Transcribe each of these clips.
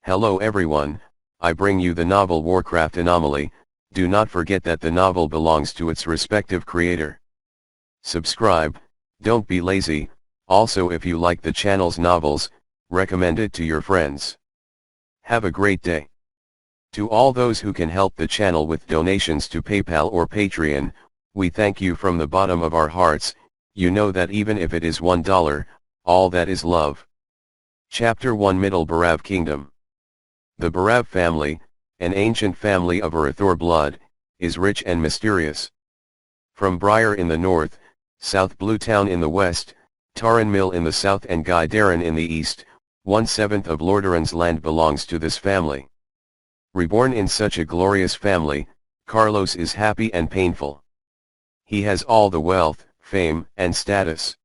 Hello everyone, I bring you the novel Warcraft Anomaly. Do not forget that the novel belongs to its respective creator. Subscribe, don't be lazy. Also, if you like the channel's novels, recommend it to your friends. Have a great day. To all those who can help the channel with donations to PayPal or Patreon, we thank you from the bottom of our hearts. You know that even if it is $1, all that is love. Chapter 1 Middle Barav Kingdom. The Barav family, an ancient family of Arathor blood, is rich and mysterious. From Briar in the north, South Bluetown in the west, Taran Mill in the south and Guy Darren in the east, 1/7 of Lordaeron's land belongs to this family. Reborn in such a glorious family, Carlos is happy and painful. He has all the wealth, fame, and status.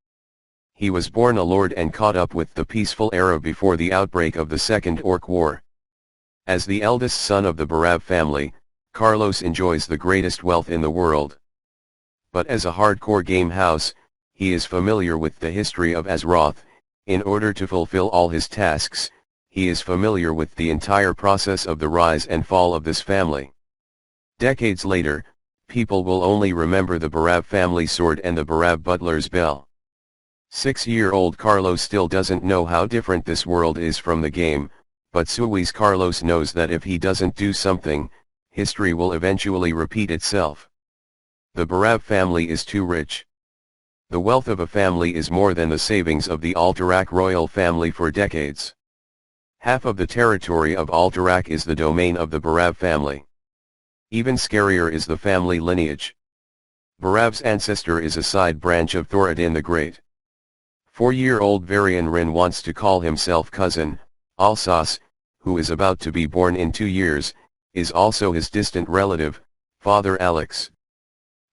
He was born a lord and caught up with the peaceful era before the outbreak of the Second Orc War. As the eldest son of the Barav family, Carlos enjoys the greatest wealth in the world. But as a hardcore game house, he is familiar with the history of Azeroth. In order to fulfill all his tasks, he is familiar with the entire process of the rise and fall of this family. Decades later, people will only remember the Barav family sword and the Barav butler's bell. 6-year-old Carlos still doesn't know how different this world is from the game, but Sui's Carlos knows that if he doesn't do something, history will eventually repeat itself. The Barav family is too rich. The wealth of a family is more than the savings of the Alterac royal family for decades. Half of the territory of Alterac is the domain of the Barav family. Even scarier is the family lineage. Barav's ancestor is a side branch of Thoradin the Great. 4-year-old Varian Rin wants to call himself cousin. Alsace, who is about to be born in 2 years, is also his distant relative, Father Alex.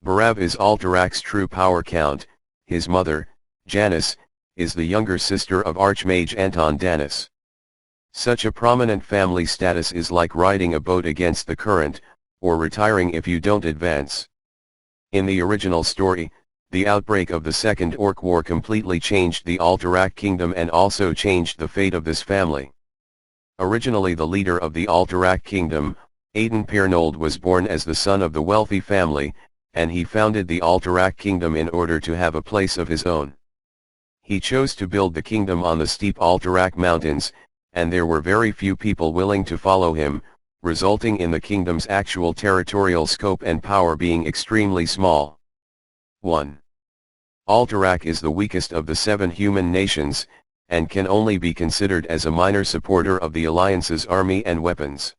Barav is Alterac's true power count. His mother, Janice, is the younger sister of Archmage Anton Danis. Such a prominent family status is like riding a boat against the current, or retiring if you don't advance. In the original story, the outbreak of the Second Orc War completely changed the Alterac kingdom and also changed the fate of this family. Originally the leader of the Alterac kingdom, Aiden Piernold, was born as the son of the wealthy family, and he founded the Alterac kingdom in order to have a place of his own. He chose to build the kingdom on the steep Alterac mountains, and there were very few people willing to follow him, resulting in the kingdom's actual territorial scope and power being extremely small. 1. Alterac is the weakest of the 7 human nations, and can only be considered as a minor supporter of the Alliance's army and weapons.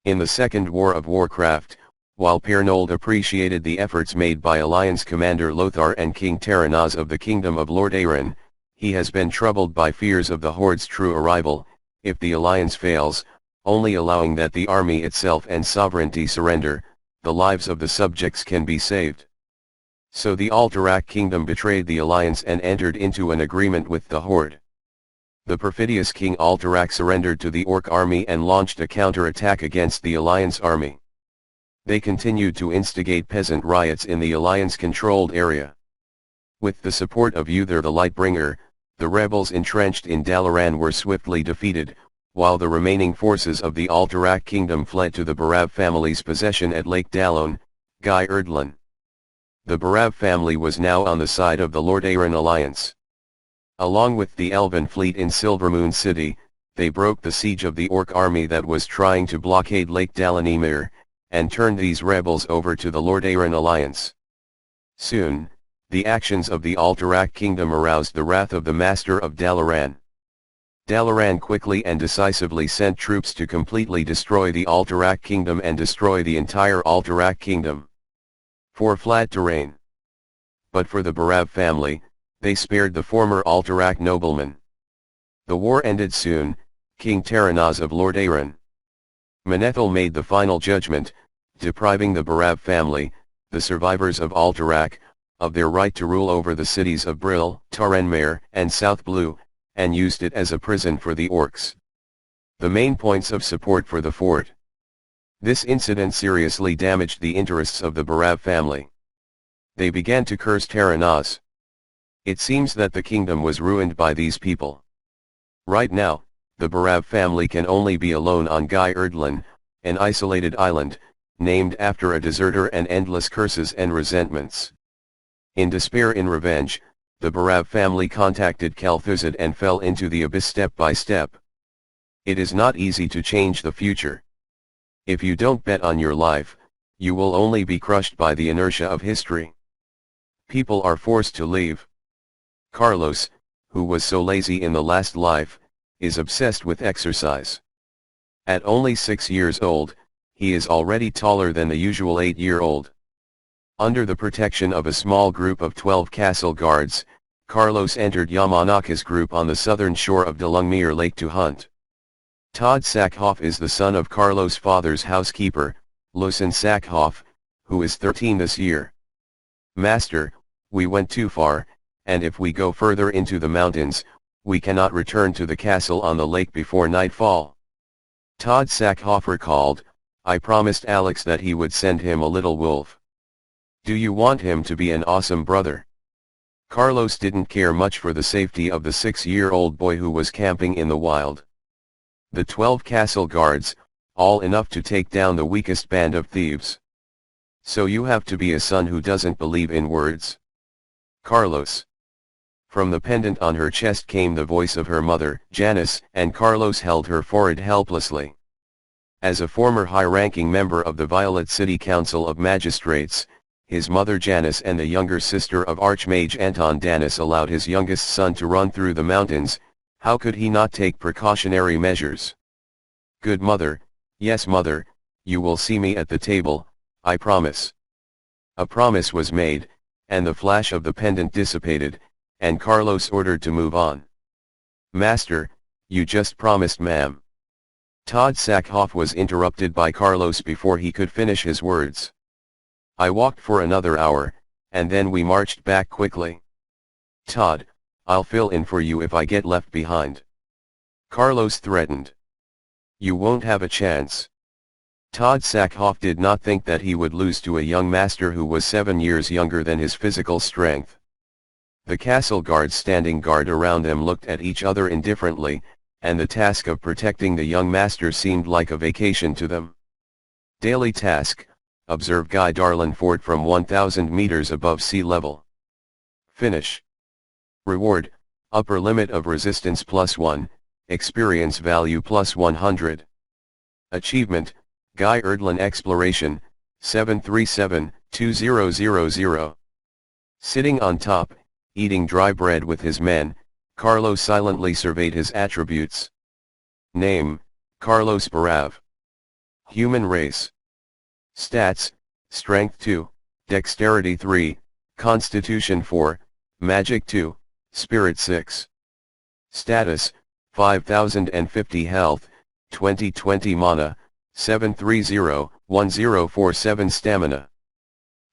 In the Second War of Warcraft, while Piernold appreciated the efforts made by Alliance Commander Lothar and King Teranaz of the Kingdom of Lordaeron, he has been troubled by fears of the Horde's true arrival. If the Alliance fails, only allowing that the army itself and sovereignty surrender, the lives of the subjects can be saved. So the Alterac kingdom betrayed the Alliance and entered into an agreement with the Horde. The perfidious King Alterac surrendered to the Orc army and launched a counter-attack against the Alliance army. They continued to instigate peasant riots in the Alliance-controlled area. With the support of Uther the Lightbringer, the rebels entrenched in Dalaran were swiftly defeated, while the remaining forces of the Alterac kingdom fled to the Barav family's possession at Lake Dallon, Guy Erdlin. The Barav family was now on the side of the Lordaeron alliance. Along with the Elven fleet in Silvermoon City, they broke the siege of the Orc army that was trying to blockade Lake Dallonimir, and turned these rebels over to the Lordaeron alliance. Soon, the actions of the Alterac kingdom aroused the wrath of the Master of Dalaran. Dalaran quickly and decisively sent troops to completely destroy the Alterac kingdom and destroy the entire Alterac kingdom. For flat terrain. But for the Barav family, they spared the former Alterac nobleman. The war ended soon. King Teranaz of Lordaeron Menethil made the final judgment, depriving the Barav family, the survivors of Alterac, of their right to rule over the cities of Brill, Tarenmere, and South Blue, and used it as a prison for the Orcs. The main points of support for the fort. This incident seriously damaged the interests of the Barav family. They began to curse Teranaz. It seems that the kingdom was ruined by these people. Right now, the Barav family can only be alone on Guy Erdlin, an isolated island, named after a deserter and endless curses and resentments. In despair in revenge, the Barav family contacted Kalthuzad and fell into the abyss step by step. It is not easy to change the future. If you don't bet on your life, you will only be crushed by the inertia of history. People are forced to leave. Carlos, who was so lazy in the last life, is obsessed with exercise. At only 6 years old, he is already taller than the usual 8-year-old. Under the protection of a small group of 12 castle guards, Carlos entered Yamanaka's group on the southern shore of Delungmere Lake to hunt. Todd Sackhoff is the son of Carlos' father's housekeeper, Lucien Sackhoff, who is 13 this year. Master, we went too far, and if we go further into the mountains, we cannot return to the castle on the lake before nightfall. Todd Sackhoff recalled, I promised Alex that he would send him a little wolf. Do you want him to be an awesome brother? Carlos didn't care much for the safety of the 6-year-old boy who was camping in the wild. The 12 castle guards, all enough to take down the weakest band of thieves. So you have to be a son who doesn't believe in words. Carlos. From the pendant on her chest came the voice of her mother, Janice, and Carlos held her forehead helplessly. As a former high-ranking member of the Violet City Council of Magistrates, his mother Janice and the younger sister of Archmage Anton Danis allowed his youngest son to run through the mountains. How could he not take precautionary measures? Good mother, yes mother, you will see me at the table, I promise. A promise was made, and the flash of the pendant dissipated, and Carlos ordered to move on. Master, you just promised ma'am. Todd Sackhoff was interrupted by Carlos before he could finish his words. I walked for another hour, and then we marched back quickly. Todd, I'll fill in for you if I get left behind. Carlos threatened. You won't have a chance. Todd Sackhoff did not think that he would lose to a young master who was 7 years younger than his physical strength. The castle guards standing guard around them looked at each other indifferently, and the task of protecting the young master seemed like a vacation to them. Daily task, observe Guy Darlinford from 1,000 meters above sea level. Finish. Reward, upper limit of resistance +1, experience value +100. Achievement, Guy Erdlin Exploration, 737-2000. Sitting on top, eating dry bread with his men, Carlos silently surveyed his attributes. Name, Carlos Barav. Human race. Stats, Strength 2, Dexterity 3, Constitution 4, Magic 2, Spirit 6. Status, 5050 Health, 2020 Mana, 730-1047 Stamina.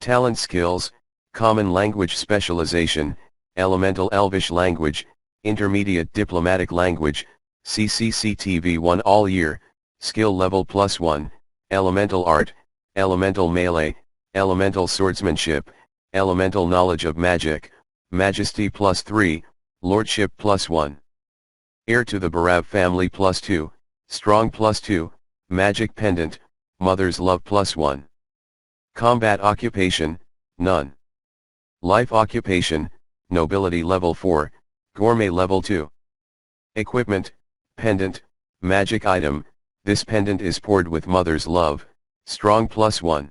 Talent Skills, Common Language Specialization, Elemental Elvish Language, Intermediate Diplomatic Language, CCCTV 1 all year, Skill Level +1, Elemental Art, Elemental Melee, Elemental Swordsmanship, Elemental Knowledge of Magic, Majesty +3, Lordship +1. Heir to the Barav family +2, Strong +2, Magic Pendant, Mother's Love +1. Combat Occupation, None. Life Occupation, Nobility Level 4, Gourmet Level 2. Equipment, Pendant, Magic Item, this pendant is poured with Mother's Love, Strong +1.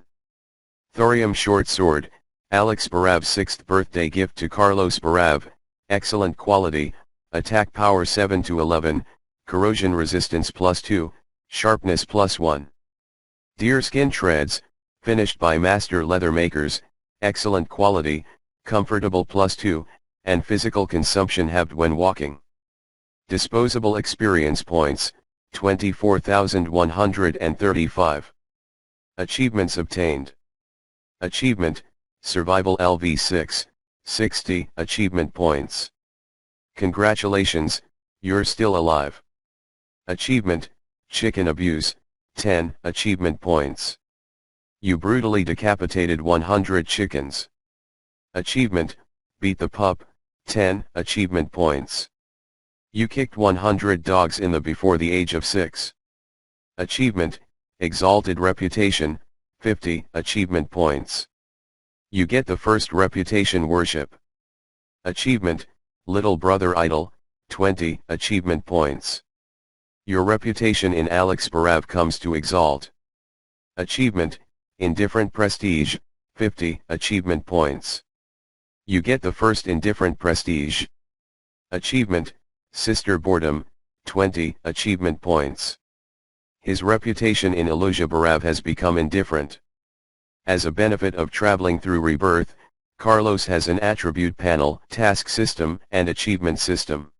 Thorium Short Sword, Alex Barav's 6th birthday gift to Carlos Barav, excellent quality, attack power 7-11, corrosion resistance +2, sharpness +1. Deerskin Treads, finished by master leather makers, excellent quality, comfortable +2, and physical consumption halved when walking. Disposable experience points, 24,135. Achievements obtained. Achievement, Survival LV6, 60 achievement points. Congratulations, you're still alive. Achievement, Chicken Abuse, 10 achievement points. You brutally decapitated 100 chickens. Achievement, Beat the Pup, 10 achievement points. You kicked 100 dogs in the before the age of 6. Achievement, exalted reputation, 50 achievement points. You get the first reputation worship. Achievement, little brother idol, 20 achievement points. Your reputation in Alex Barav comes to exalt. Achievement, indifferent prestige, 50 achievement points. You get the first indifferent prestige. Achievement, sister boredom, 20 achievement points. His reputation in Illusia Barav has become indifferent. As a benefit of traveling through rebirth, Carlos has an attribute panel, task system, and achievement system.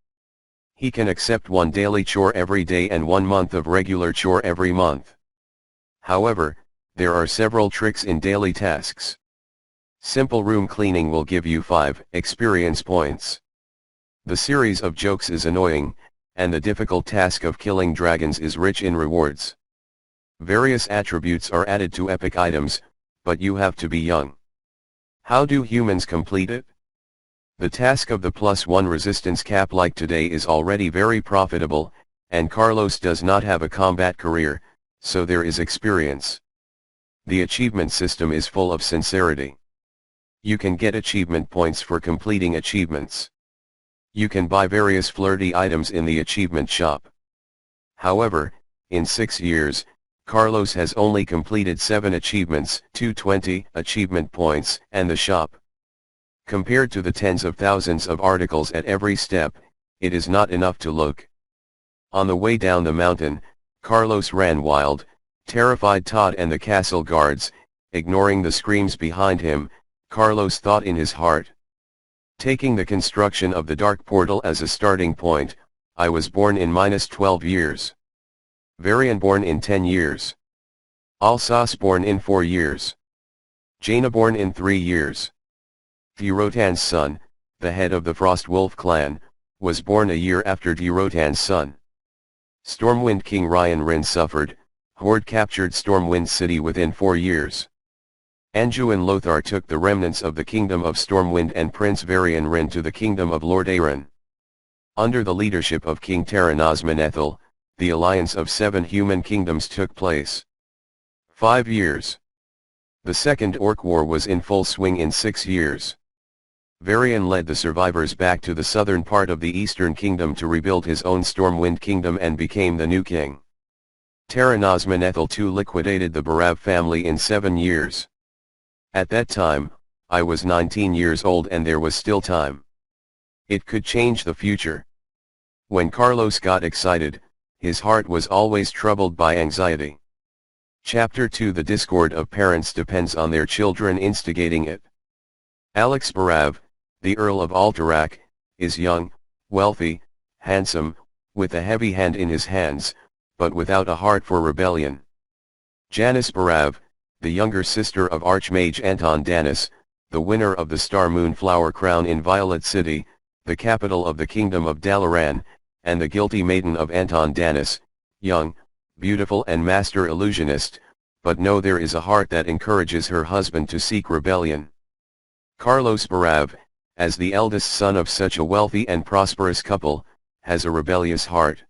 He can accept one daily chore every day and 1 month of regular chore every month. However, there are several tricks in daily tasks. Simple room cleaning will give you 5 experience points. The series of jokes is annoying, and the difficult task of killing dragons is rich in rewards. Various attributes are added to epic items, but you have to be young. How do humans complete it? The task of the +1 resistance cap like today is already very profitable, and Carlos does not have a combat career, so there is experience. The achievement system is full of sincerity. You can get achievement points for completing achievements. You can buy various flirty items in the achievement shop. However, in 6 years, Carlos has only completed 7 achievements, 220 achievement points, and the shop. Compared to the tens of thousands of articles at every step, it is not enough to look. On the way down the mountain, Carlos ran wild, terrified Todd and the castle guards. Ignoring the screams behind him, Carlos thought in his heart. Taking the construction of the dark portal as a starting point, I was born in -12 years. Varian born in 10 years. Alsace born in 4 years. Jaina born in 3 years. Durotan's son, the head of the Frostwolf clan, was born a year after Durotan's son. Stormwind King Ryan Rin suffered. Horde captured Stormwind City within 4 years. Anduin Lothar took the remnants of the kingdom of Stormwind and Prince Varian Rin to the kingdom of Lord Aaron. Under the leadership of King Taranazmanethel, the alliance of 7 human kingdoms took place. 5 years. The Second Orc War was in full swing in 6 years. Varian led the survivors back to the southern part of the Eastern Kingdom to rebuild his own Stormwind Kingdom and became the new king. Taranazmanethel II liquidated the Barav family in 7 years. At that time, I was 19 years old and there was still time. It could change the future. When Carlos got excited, his heart was always troubled by anxiety. Chapter 2 The discord of parents depends on their children instigating it. Alex Barav, the Earl of Alterac, is young, wealthy, handsome, with a heavy hand in his hands, but without a heart for rebellion. Janice Barav, the younger sister of Archmage Anton Danis, the winner of the Star Moon Flower Crown in Violet City, the capital of the Kingdom of Dalaran, and the guilty maiden of Anton Danis, young, beautiful and master illusionist, but no, there is a heart that encourages her husband to seek rebellion. Carlos Barav, as the eldest son of such a wealthy and prosperous couple, has a rebellious heart.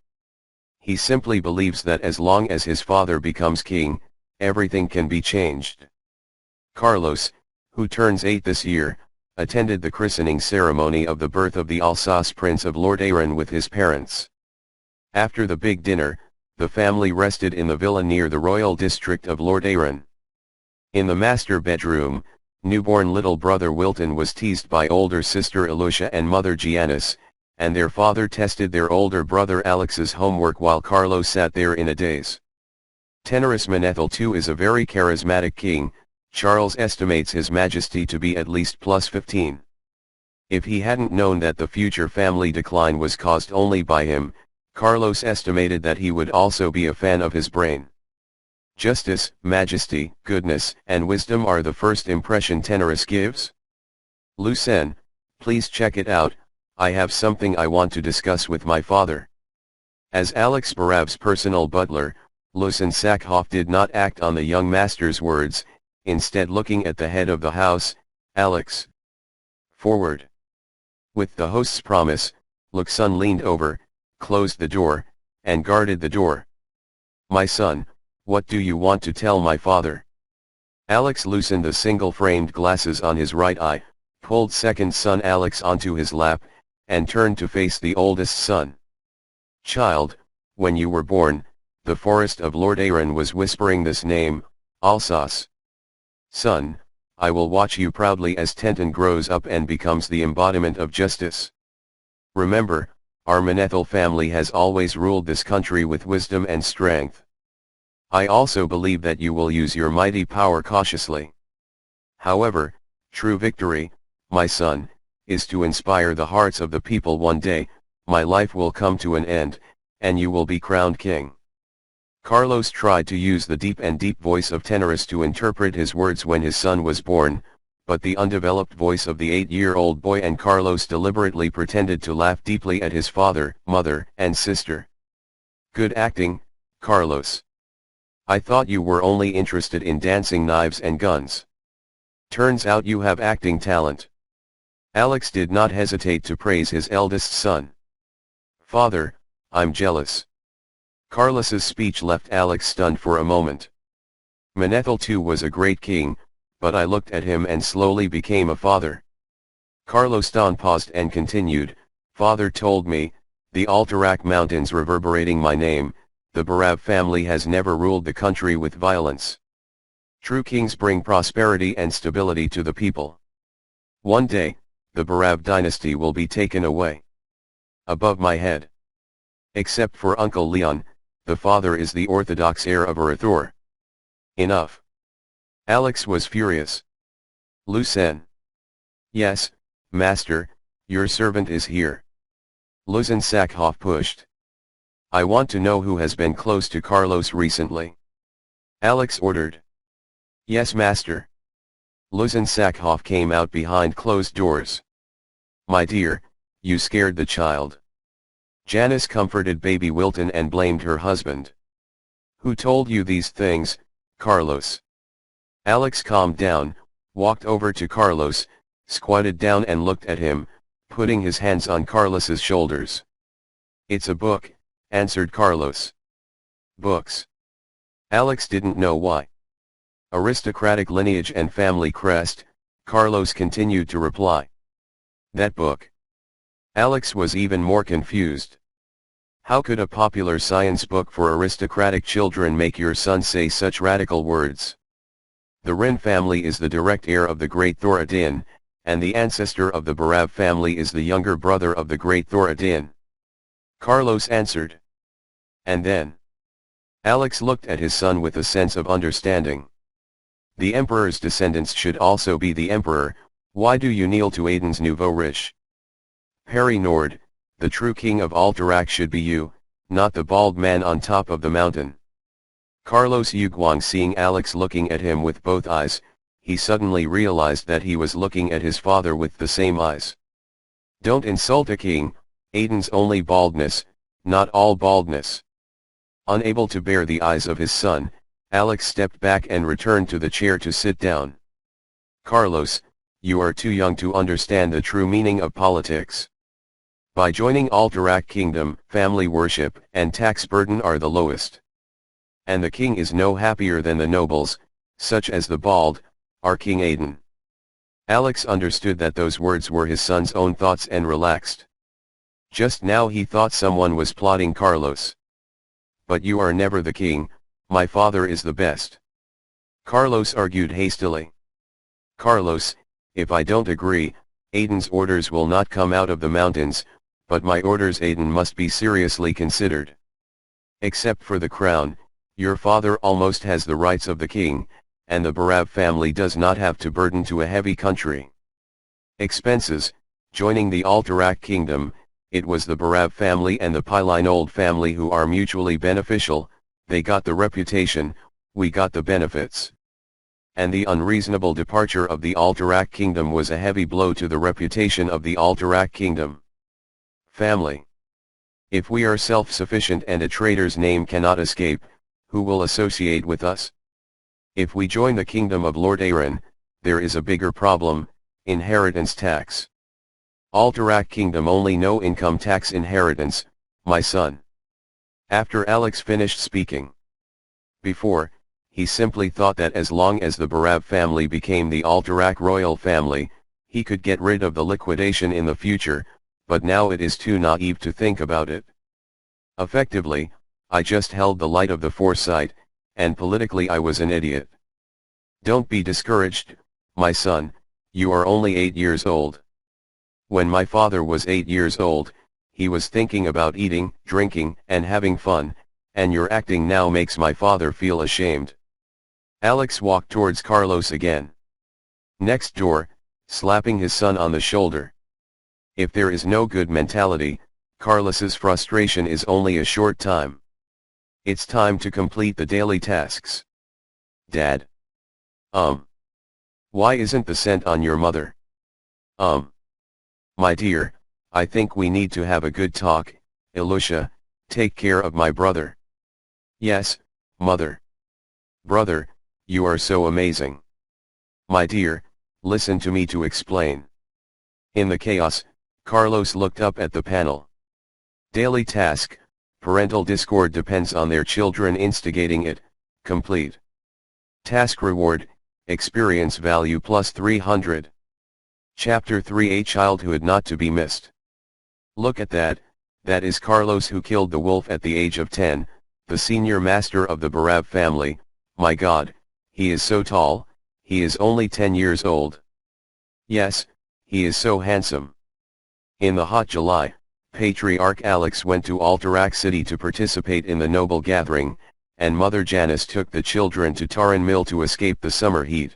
He simply believes that as long as his father becomes king, everything can be changed. Carlos, who turns 8 this year, attended the christening ceremony of the birth of the Alsace Prince of Lord Aaron with his parents. After the big dinner, the family rested in the villa near the royal district of Lord Aaron. In the master bedroom, newborn little brother Wilton was teased by older sister Elucia and mother Giannis, and their father tested their older brother Alex's homework while Carlos sat there in a daze. Taranazmanethel II is a very charismatic king. Charles estimates His Majesty to be at least +15. If he hadn't known that the future family decline was caused only by him, Carlos estimated that he would also be a fan of his brain. Justice, majesty, goodness, and wisdom are the first impression Tenorus gives. Lucen, please check it out, I have something I want to discuss with my father. As Alex Barav's personal butler, Lucen Sakhoff did not act on the young master's words, instead looking at the head of the house, Alex. Forward. With the host's promise, Luxun leaned over, closed the door, and guarded the door. "My son, what do you want to tell my father?" Alex loosened the single-framed glasses on his right eye, pulled second son Alex onto his lap, and turned to face the oldest son. "Child, when you were born, the forest of Lord Aaron was whispering this name, Alsace. Son, I will watch you proudly as Tenton grows up and becomes the embodiment of justice. Remember, our Manethil family has always ruled this country with wisdom and strength. I also believe that you will use your mighty power cautiously. However, true victory, my son, is to inspire the hearts of the people. One day, my life will come to an end, and you will be crowned king." Carlos tried to use the deep voice of Tenoris to interpret his words when his son was born, but the undeveloped voice of the 8-year-old boy, and Carlos deliberately pretended to laugh deeply at his father, mother, and sister. "Good acting, Carlos. I thought you were only interested in dancing, knives and guns. Turns out you have acting talent." Alex did not hesitate to praise his eldest son. "Father, I'm jealous." Carlos's speech left Alex stunned for a moment. "Manethil too was a great king, but I looked at him and slowly became a father." Carlos Don paused and continued, "Father told me, the Alterac Mountains reverberating my name, the Barav family has never ruled the country with violence. True kings bring prosperity and stability to the people. One day, the Barav dynasty will be taken away. Above my head. Except for Uncle Leon, the father is the orthodox heir of Arathor. Enough." Alex was furious. "Lucen." "Yes, master, your servant is here." Lucen Sakhoff pushed. "I want to know who has been close to Carlos recently." Alex ordered. "Yes, master." Lucen Sakhoff came out behind closed doors. "My dear, you scared the child." Janice comforted baby Wilton and blamed her husband. "Who told you these things, Carlos?" Alex calmed down, walked over to Carlos, squatted down and looked at him, putting his hands on Carlos's shoulders. "It's a book," answered Carlos. "Books." Alex didn't know why. "Aristocratic lineage and family crest," Carlos continued to reply. "That book." Alex was even more confused. How could a popular science book for aristocratic children make your son say such radical words? The Wren family is the direct heir of the great Thoradin, and the ancestor of the Barav family is the younger brother of the great Thoradin. Carlos answered. "And then?" Alex looked at his son with a sense of understanding. "The emperor's descendants should also be the emperor. Why do you kneel to Aiden's nouveau riche? Perry Nord, the true king of Alterac should be you, not the bald man on top of the mountain." Carlos Yuguang, seeing Alex looking at him with both eyes, he suddenly realized that he was looking at his father with the same eyes. "Don't insult a king, Aiden's only baldness, not all baldness." Unable to bear the eyes of his son, Alex stepped back and returned to the chair to sit down. "Carlos, you are too young to understand the true meaning of politics. By joining Alterac Kingdom, family worship and tax burden are the lowest. And the king is no happier than the nobles, such as the bald, our King Aiden." Alex understood that those words were his son's own thoughts and relaxed. Just now he thought someone was plotting Carlos. "But you are never the king, my father is the best." Carlos argued hastily. "Carlos, if I don't agree, Aiden's orders will not come out of the mountains, but my orders Aiden must be seriously considered. Except for the crown, your father almost has the rights of the king, and the Barav family does not have to burden to a heavy country. Expenses, joining the Alterac Kingdom, it was the Barav family and the Pyline family who are mutually beneficial, they got the reputation, we got the benefits. And the unreasonable departure of the Alterac Kingdom was a heavy blow to the reputation of the Alterac Kingdom. Family. If we are self-sufficient and a traitor's name cannot escape, who will associate with us? If we join the kingdom of Lord Aaron, there is a bigger problem, inheritance tax. Alterac Kingdom only no income tax inheritance, my son. After Alex finished speaking. Before, he simply thought that as long as the Barav family became the Alterac royal family, he could get rid of the liquidation in the future, but now it is too naive to think about it. Effectively, I just held the light of the foresight, and politically I was an idiot. Don't be discouraged, my son, you are only 8 years old. When my father was 8 years old, he was thinking about eating, drinking, and having fun, and your acting now makes my father feel ashamed. Alex walked towards Carlos again. Next door, slapping his son on the shoulder. If there is no good mentality, Carlos's frustration is only a short time. It's time to complete the daily tasks. Dad. Why isn't the scent on your mother? My dear, I think we need to have a good talk. Ilusha, take care of my brother. Yes, mother. Brother, you are so amazing. My dear, listen to me to explain. In the chaos, Carlos looked up at the panel. Daily task, parental discord depends on their children instigating it, complete. Task reward, experience value plus 300. Chapter 3, A Childhood Not to be Missed. Look at that, that is Carlos who killed the wolf at the age of 10, the senior master of the Barav family. My God, he is so tall, he is only 10 years old. Yes, he is so handsome. In the hot July, Patriarch Alex went to Alterac City to participate in the noble gathering, and Mother Janice took the children to Taran Mill to escape the summer heat.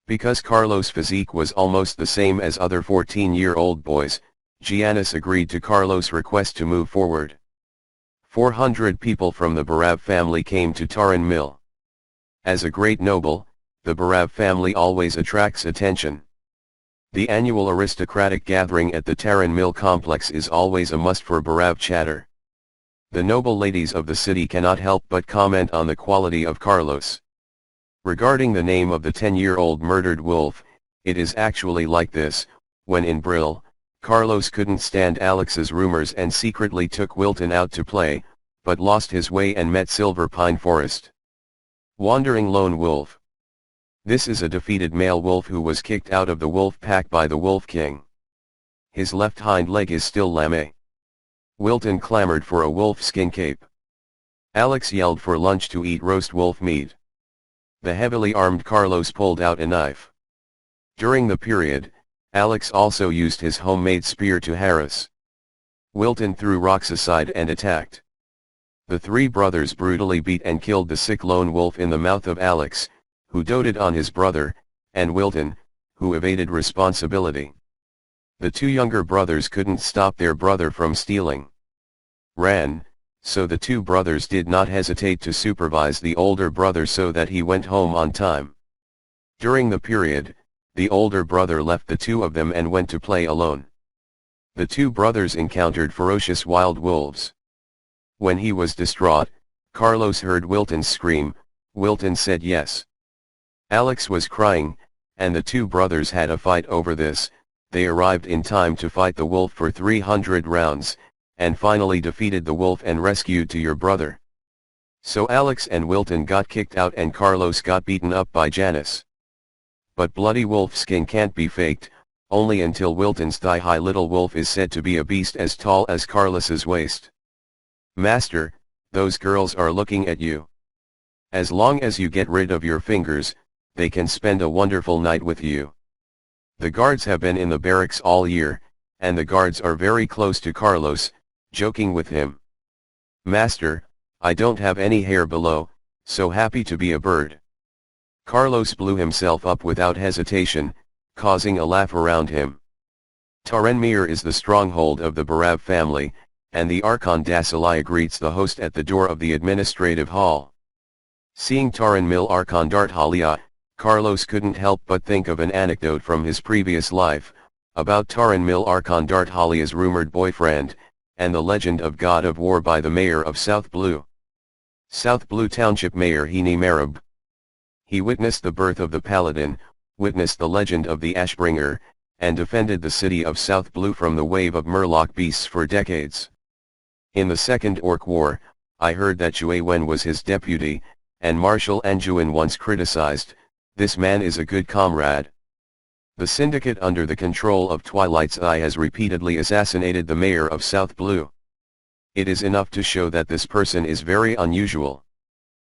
Because Carlos' physique was almost the same as other 14-year-old boys, Janice agreed to Carlos' request to move forward. 400 people from the Barav family came to Taran Mill. As a great noble, the Barav family always attracts attention. The annual aristocratic gathering at the Taran Mill complex is always a must for Barav chatter. The noble ladies of the city cannot help but comment on the quality of Carlos. Regarding the name of the 10-year-old murdered wolf, it is actually like this: when in Brill, Carlos couldn't stand Alex's rumors and secretly took Wilton out to play, but lost his way and met Silver Pine Forest. Wandering lone wolf. This is a defeated male wolf who was kicked out of the wolf pack by the Wolf King. His left hind leg is still lame. Wilton clamored for a wolf skin cape. Alex yelled for lunch to eat roast wolf meat. The heavily armed Carlos pulled out a knife. During the period, Alex also used his homemade spear to harass. Wilton threw rocks aside and attacked. The three brothers brutally beat and killed the sick lone wolf in the mouth of Alex, who doted on his brother, and Wilton, who evaded responsibility. The two younger brothers couldn't stop their brother from stealing. Ran, so the two brothers did not hesitate to supervise the older brother so that he went home on time. During the period, the older brother left the two of them and went to play alone. The two brothers encountered ferocious wild wolves. When he was distraught, Carlos heard Wilton scream. Wilton said yes. Alex was crying, and the two brothers had a fight over this. They arrived in time to fight the wolf for 300 rounds, and finally defeated the wolf and rescued to your brother. So Alex and Wilton got kicked out and Carlos got beaten up by Janice. But bloody wolf skin can't be faked, only until Wilton's thigh-high little wolf is said to be a beast as tall as Carlos's waist. Master, those girls are looking at you. As long as you get rid of your fingers, they can spend a wonderful night with you. The guards have been in the barracks all year, and the guards are very close to Carlos, joking with him. Master, I don't have any hair below, so happy to be a bird. Carlos blew himself up without hesitation, causing a laugh around him. Tarenmir is the stronghold of the Barav family, and the Archon Dasilia greets the host at the door of the administrative hall. Seeing Taranmil Archon Darthalia, Carlos couldn't help but think of an anecdote from his previous life, about Taranmil Archon Darthalia's rumored boyfriend, and the legend of God of War by the mayor of South Blue. South Blue Township Mayor Heaney Marab. He witnessed the birth of the Paladin, witnessed the legend of the Ashbringer, and defended the city of South Blue from the wave of Murloc beasts for decades. In the Second Orc War, I heard that Jue Wen was his deputy, and Marshal Anjuan once criticized, "This man is a good comrade." The syndicate under the control of Twilight's Eye has repeatedly assassinated the mayor of South Blue. It is enough to show that this person is very unusual.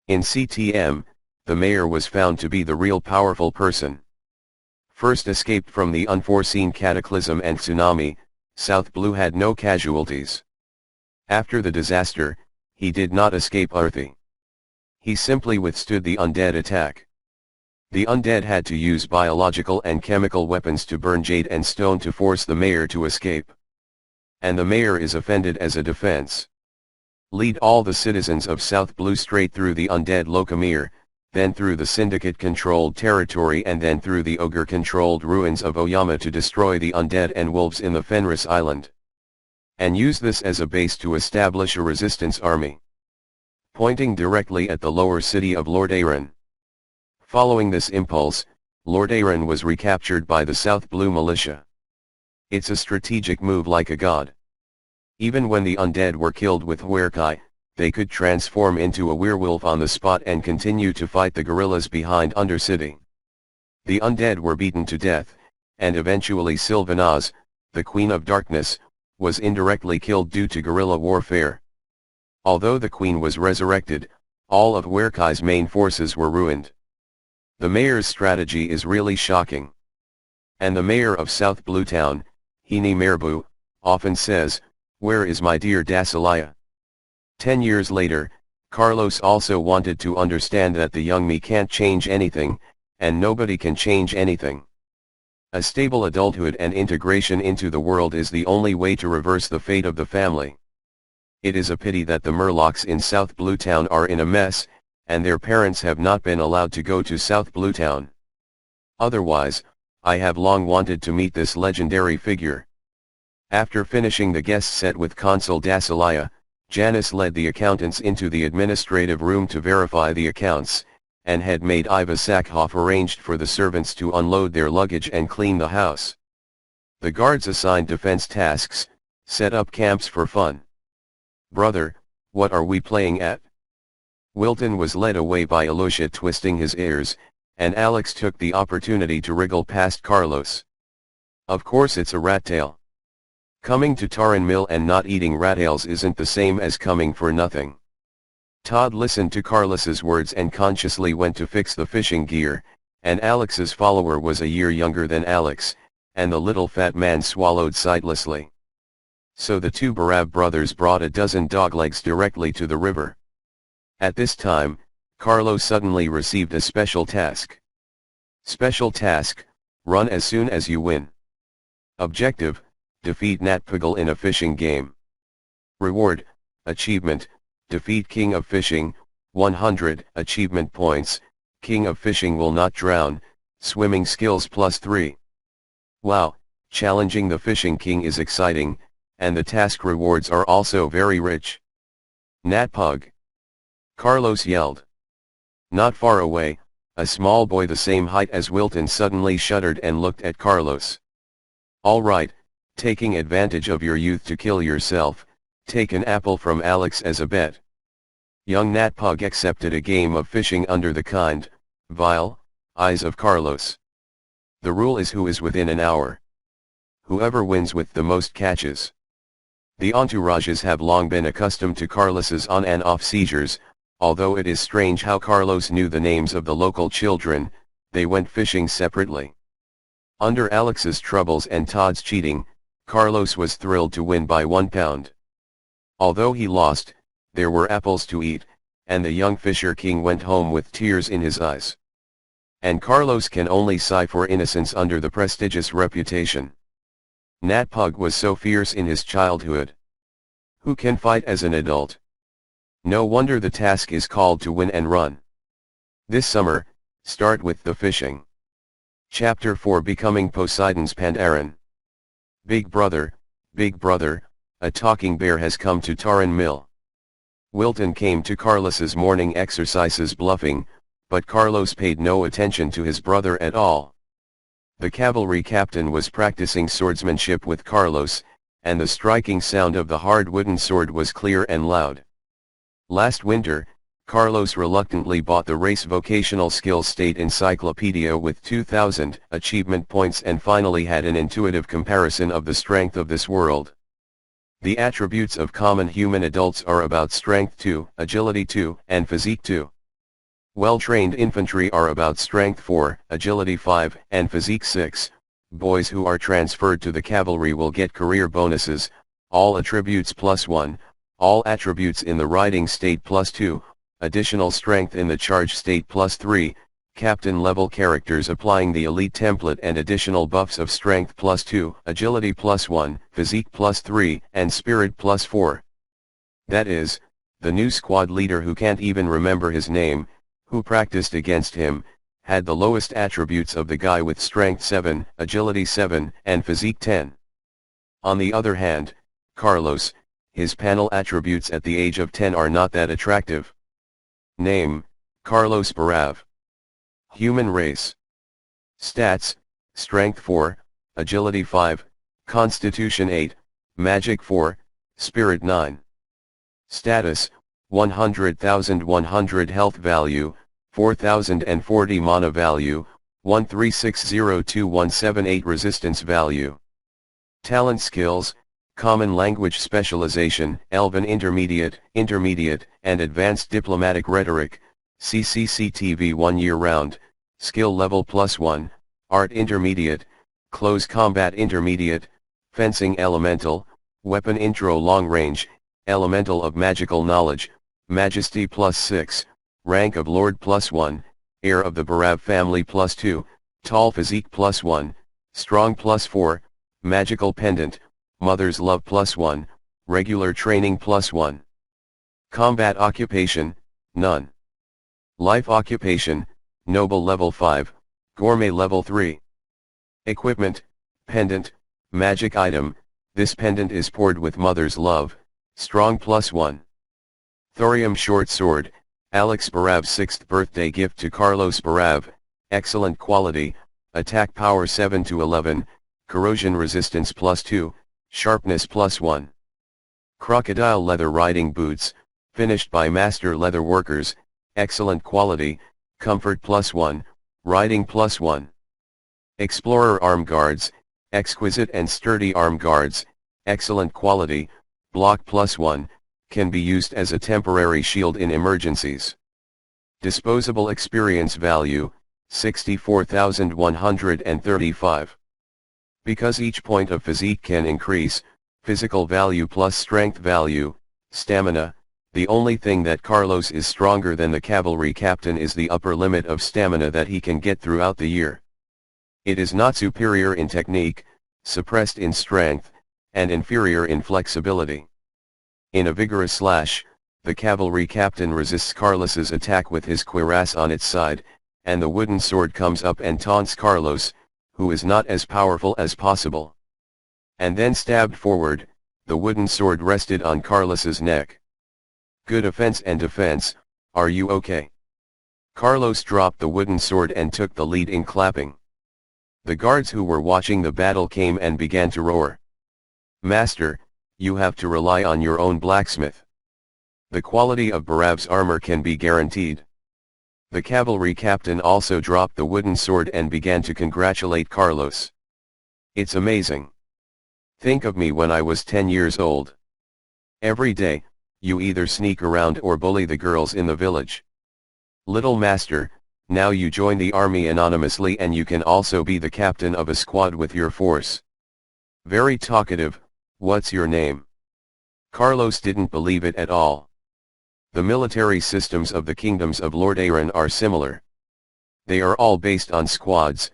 In CTM, the mayor was found to be the real powerful person. First escaped from the unforeseen cataclysm and tsunami, South Blue had no casualties. After the disaster, he did not escape earthy. He simply withstood the undead attack. The undead had to use biological and chemical weapons to burn jade and stone to force the mayor to escape. And the mayor is offended as a defense. Lead all the citizens of South Blue straight through the undead Locomere, then through the syndicate-controlled territory and then through the ogre-controlled ruins of Oyama to destroy the undead and wolves in the Fenris Island. And use this as a base to establish a resistance army. Pointing directly at the lower city of Lord Aaron. Following this impulse, Lord Aaron was recaptured by the South Blue militia. It's a strategic move like a god. Even when the undead were killed with Huerkai, they could transform into a werewolf on the spot and continue to fight the guerrillas behind Undercity. The undead were beaten to death, and eventually Sylvanaz, the Queen of Darkness, was indirectly killed due to guerrilla warfare. Although the Queen was resurrected, all of Huerkai's main forces were ruined. The mayor's strategy is really shocking. And the mayor of South Blue Town, Hini Merbu, often says, "Where is my dear Dasilia?" 10 years later, Carlos also wanted to understand that the young me can't change anything, and nobody can change anything. A stable adulthood and integration into the world is the only way to reverse the fate of the family. It is a pity that the Murlocs in South Blue Town are in a mess, and their parents have not been allowed to go to South Blue Town. Otherwise, I have long wanted to meet this legendary figure. After finishing the guest set with Consul Dasilia, Janice led the accountants into the administrative room to verify the accounts, and had maid Iva Sackhoff arranged for the servants to unload their luggage and clean the house. The guards assigned defense tasks, set up camps for fun. "Brother, what are we playing at?" Wilton was led away by Alusha twisting his ears, and Alex took the opportunity to wriggle past Carlos. "Of course it's a rat tail. Coming to Taran Mill and not eating rat tails isn't the same as coming for nothing." Todd listened to Carlos's words and consciously went to fix the fishing gear, and Alex's follower was a year younger than Alex, and the little fat man swallowed sightlessly. So the two Barab brothers brought a dozen doglegs directly to the river. At this time, Carlos suddenly received a special task. Special task: run as soon as you win. Objective: defeat Natpugal in a fishing game. Reward: achievement: defeat King of Fishing, 100 achievement points, King of Fishing will not drown, swimming skills +3. Wow, challenging the Fishing King is exciting, and the task rewards are also very rich. Natpug! Carlos yelled. Not far away, a small boy the same height as Wilton suddenly shuddered and looked at Carlos. "All right, taking advantage of your youth to kill yourself, take an apple from Alex as a bet." Young Natpug accepted a game of fishing under the kind, vile, eyes of Carlos. The rule is who is within an hour. Whoever wins with the most catches. The entourages have long been accustomed to Carlos's on and off seizures, although it is strange how Carlos knew the names of the local children. They went fishing separately. Under Alex's troubles and Todd's cheating, Carlos was thrilled to win by 1 pound. Although he lost, there were apples to eat, and the young Fisher King went home with tears in his eyes. And Carlos can only sigh for innocence under the prestigious reputation. Natpug was so fierce in his childhood. Who can fight as an adult? No wonder the task is called to win and run. This summer, start with the fishing. Chapter 4: Becoming Poseidon's Pandaran. Big brother, a talking bear has come to Taran Mill. Wilton came to Carlos's morning exercises bluffing, but Carlos paid no attention to his brother at all. The cavalry captain was practicing swordsmanship with Carlos, and the striking sound of the hard wooden sword was clear and loud. Last winter, Carlos reluctantly bought the Race Vocational Skills State Encyclopedia with 2,000 achievement points and finally had an intuitive comparison of the strength of this world. The attributes of common human adults are about strength 2, agility 2, and physique 2. Well-trained infantry are about strength 4, agility 5, and physique 6. Boys who are transferred to the cavalry will get career bonuses, all attributes +1, all attributes in the riding state +2, additional strength in the charge state +3, captain level characters applying the elite template and additional buffs of strength +2, agility +1, physique +3, and spirit +4. That is, the new squad leader who can't even remember his name, who practiced against him, had the lowest attributes of the guy with strength 7, agility 7, and physique 10. On the other hand, Carlos, his panel attributes at the age of 10 are not that attractive. Name, Carlos Barav. Human race. Stats, strength 4, agility 5, constitution 8, magic 4, spirit 9. Status, 100,100 health value, 4,040 mana value, 13602178 resistance value. Talent skills, Common Language Specialization, Elven Intermediate, Intermediate, and Advanced Diplomatic Rhetoric, CCCTV 1 year round, Skill Level +1, Art Intermediate, Close Combat Intermediate, Fencing Elemental, Weapon Intro Long Range, Elemental of Magical Knowledge, Majesty +6, Rank of Lord +1, Heir of the Barav Family +2, Tall Physique +1, Strong +4, Magical Pendant, Mother's Love +1, Regular Training +1. Combat Occupation, none. Life Occupation, Noble Level 5, Gourmet Level 3. Equipment, Pendant, Magic Item, this pendant is poured with Mother's Love, Strong +1. Thorium Short Sword, Alex Barav's 6th birthday gift to Carlos Barav, excellent quality, attack power 7 to 11, corrosion resistance +2, sharpness +1. Crocodile leather riding boots, finished by master leather workers, excellent quality, comfort +1, riding +1. Explorer arm guards, exquisite and sturdy arm guards, excellent quality, block +1, can be used as a temporary shield in emergencies. Disposable experience value, 64,135. Because each point of physique can increase, physical value plus strength value, stamina, the only thing that Carlos is stronger than the cavalry captain is the upper limit of stamina that he can get throughout the year. It is not superior in technique, suppressed in strength, and inferior in flexibility. In a vigorous slash, the cavalry captain resists Carlos's attack with his cuirass on its side, and the wooden sword comes up and taunts Carlos, who is not as powerful as possible. And then stabbed forward, the wooden sword rested on Carlos's neck. Good offense and defense, are you okay? Carlos dropped the wooden sword and took the lead in clapping. The guards who were watching the battle came and began to roar. Master, you have to rely on your own blacksmith. The quality of Barav's armor can be guaranteed. The cavalry captain also dropped the wooden sword and began to congratulate Carlos. It's amazing. Think of me when I was 10 years old. Every day, you either sneak around or bully the girls in the village. Little master, now you join the army anonymously and you can also be the captain of a squad with your force. Very talkative, what's your name? Carlos didn't believe it at all. The military systems of the kingdoms of Lord Aaron are similar. They are all based on squads,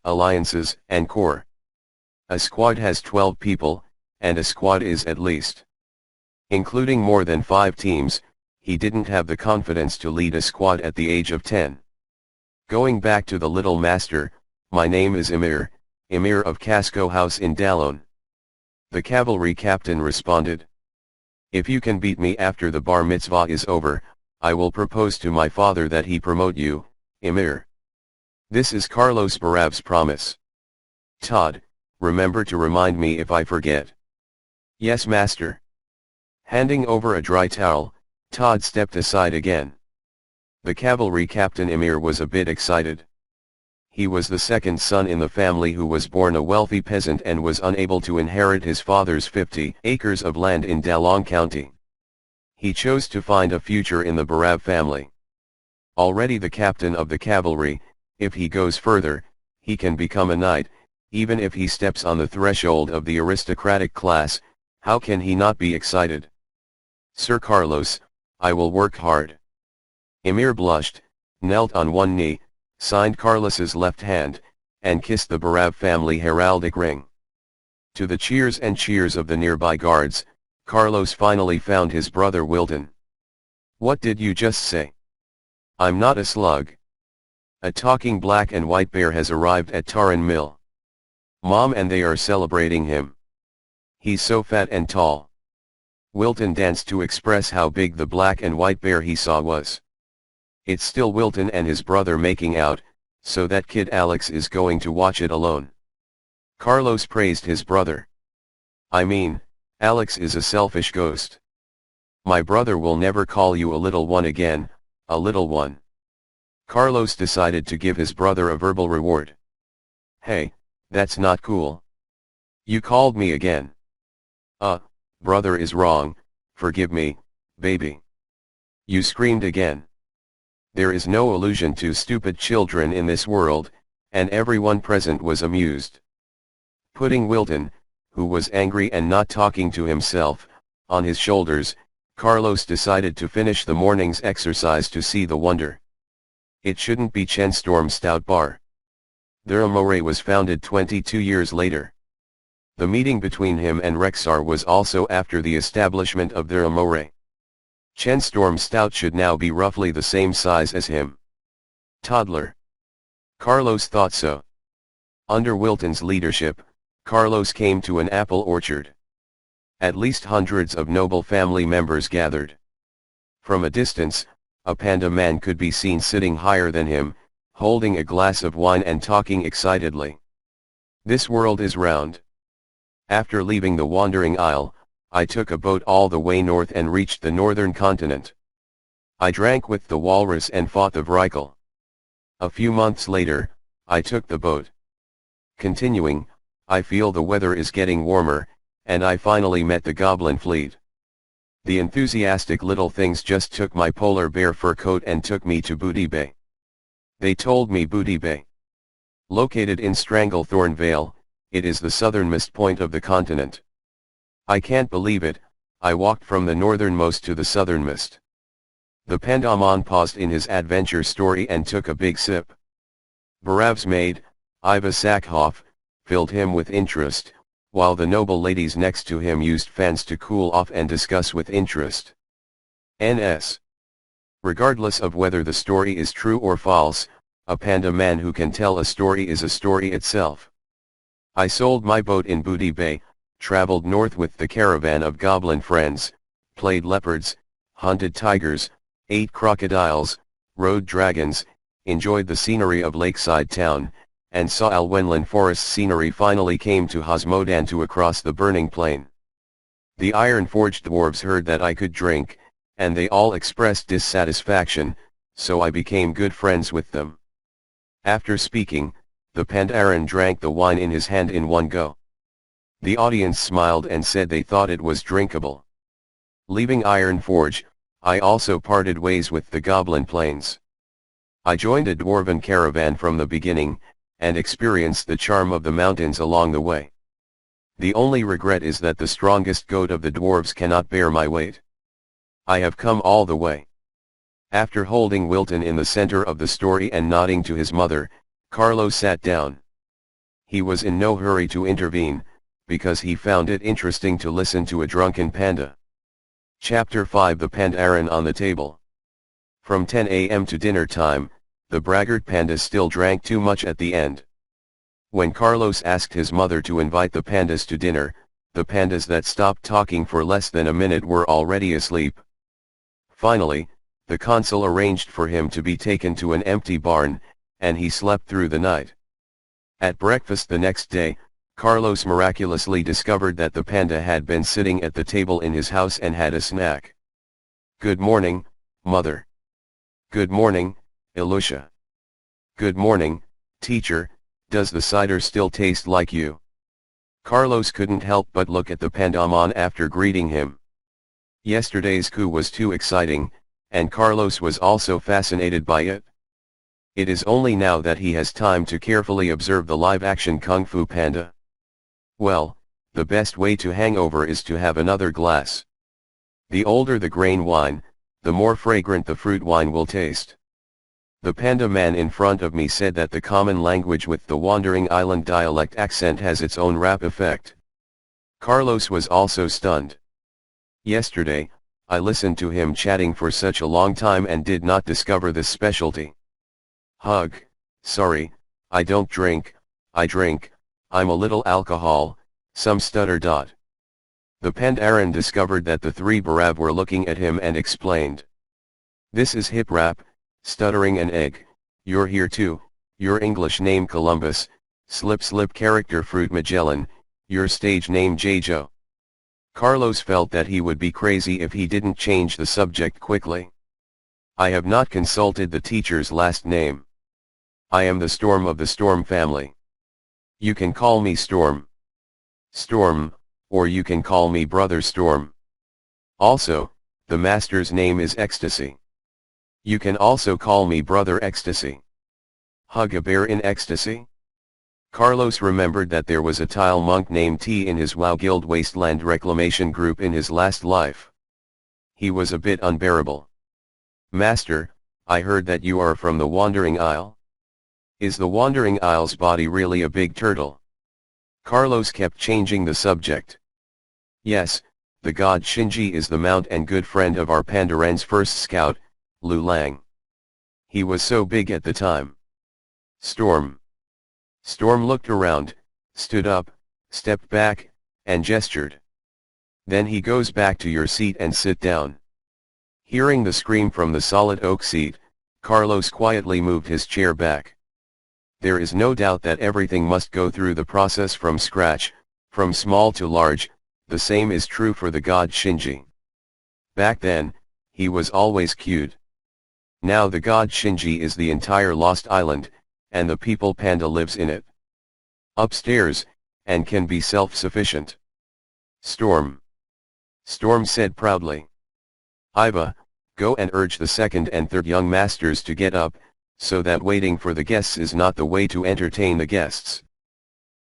alliances, and corps. A squad has 12 people, and a squad is at least. Including more than 5 teams, he didn't have the confidence to lead a squad at the age of 10. Going back to the little master, my name is Emir of Casco House in Dallon. The cavalry captain responded. If you can beat me after the bar mitzvah is over, I will propose to my father that he promote you, Emir. This is Carlos Barav's promise. Todd, remember to remind me if I forget. Yes, master. Handing over a dry towel, Todd stepped aside again. The cavalry captain Emir was a bit excited. He was the second son in the family who was born a wealthy peasant and was unable to inherit his father's 50 acres of land in Dalong County. He chose to find a future in the Barav family. Already the captain of the cavalry, if he goes further, he can become a knight, even if he steps on the threshold of the aristocratic class. How can he not be excited? Sir Carlos, I will work hard. Emir blushed, knelt on one knee, signed Carlos's left hand, and kissed the Barav family heraldic ring. To the cheers and cheers of the nearby guards, Carlos finally found his brother Wilton. What did you just say? I'm not a slug. A talking black and white bear has arrived at Taran Mill. Mom and they are celebrating him. He's so fat and tall. Wilton danced to express how big the black and white bear he saw was. It's still Wilton and his brother making out, so that kid Alex is going to watch it alone. Carlos praised his brother. I mean, Alex is a selfish ghost. My brother will never call you a little one again, a little one. Carlos decided to give his brother a verbal reward. Hey, that's not cool. You called me again. Brother is wrong, forgive me, baby. You screamed again. There is no allusion to stupid children in this world, and everyone present was amused. Putting Wilton, who was angry and not talking to himself, on his shoulders, Carlos decided to finish the morning's exercise to see the wonder. It shouldn't be Chenstorm Stout Bar. Their Amore was founded 22 years later. The meeting between him and Rexar was also after the establishment of their Amore. Chenstorm Stout should now be roughly the same size as him. Toddler. Carlos thought so. Under Wilton's leadership, Carlos came to an apple orchard. At least hundreds of noble family members gathered. From a distance, a panda man could be seen sitting higher than him, holding a glass of wine and talking excitedly. This world is round. After leaving the wandering isle, I took a boat all the way north and reached the northern continent. I drank with the walrus and fought the Vrykle. A few months later, I took the boat. Continuing, I feel the weather is getting warmer, and I finally met the goblin fleet. The enthusiastic little things just took my polar bear fur coat and took me to Booty Bay. They told me Booty Bay. Located in Stranglethorn Vale, it is the southernmost point of the continent. I can't believe it, I walked from the northernmost to the southernmost. The Pandaman paused in his adventure story and took a big sip. Barav's maid, Iva Sakhoff, filled him with interest, while the noble ladies next to him used fans to cool off and discuss with interest. N.S. Regardless of whether the story is true or false, a panda man who can tell a story is a story itself. I sold my boat in Booty Bay, traveled north with the caravan of goblin friends, played leopards, hunted tigers, ate crocodiles, rode dragons, enjoyed the scenery of Lakeside Town, and saw Alwenlan forest scenery. Finally came to Hosmodan to across the burning plain. The iron-forged dwarves heard that I could drink, and they all expressed dissatisfaction, so I became good friends with them. After speaking, the Pandaren drank the wine in his hand in one go. The audience smiled and said they thought it was drinkable. Leaving Ironforge, I also parted ways with the Goblin Plains. I joined a dwarven caravan from the beginning, and experienced the charm of the mountains along the way. The only regret is that the strongest goat of the dwarves cannot bear my weight. I have come all the way. After holding Wilton in the center of the story and nodding to his mother, Carlo sat down. He was in no hurry to intervene, because he found it interesting to listen to a drunken panda. Chapter 5 The Pandaren on the Table. From 10 a.m. to dinner time, the braggart panda still drank too much at the end. When Carlos asked his mother to invite the pandas to dinner, the pandas that stopped talking for less than a minute were already asleep. Finally, the consul arranged for him to be taken to an empty barn, and he slept through the night. At breakfast the next day, Carlos miraculously discovered that the panda had been sitting at the table in his house and had a snack. "Good morning, mother." "Good morning, Ilusha." "Good morning, teacher, does the cider still taste like you?" Carlos couldn't help but look at the pandaman after greeting him. Yesterday's coup was too exciting, and Carlos was also fascinated by it. It is only now that he has time to carefully observe the live-action Kung Fu Panda. Well, the best way to hangover is to have another glass. The older the grain wine, the more fragrant the fruit wine will taste. The panda man in front of me said that the common language with the wandering island dialect accent has its own rap effect. Carlos was also stunned. Yesterday, I listened to him chatting for such a long time and did not discover this specialty. "Hug, sorry, I don't drink, I drink, I'm a little alcohol, some stutter. The Pandaren discovered that the three Barav were looking at him and explained. "This is hip rap, stuttering an egg, you're here too, your English name Columbus, slip character Fruit Magellan, your stage name Jejo." Carlos felt that he would be crazy if he didn't change the subject quickly. "I have not consulted the teacher's last name. I am the Storm of the Storm family. You can call me Storm. Storm, or you can call me Brother Storm. Also, the master's name is Ecstasy. You can also call me Brother Ecstasy. Hug a bear in ecstasy?" Carlos remembered that there was a tile monk named T in his WoW Guild Wasteland Reclamation group in his last life. He was a bit unbearable. "Master, I heard that you are from the Wandering Isle. Is the Wandering Isle's body really a big turtle?" Carlos kept changing the subject. "Yes, the god Shinji is the mount and good friend of our Pandaren's first scout, Lu Lang. He was so big at the time." "Storm." Storm looked around, stood up, stepped back, and gestured. "Then he goes back to your seat and sit down." Hearing the scream from the solid oak seat, Carlos quietly moved his chair back. There is no doubt that everything must go through the process from scratch, from small to large. The same is true for the god Shinji. Back then, he was always cued. Now the god Shinji is the entire Lost Island, and the people Panda lives in it. Upstairs, and can be self-sufficient. "Storm." Storm said proudly. "Iva, go and urge the second and third young masters to get up, so that waiting for the guests is not the way to entertain the guests."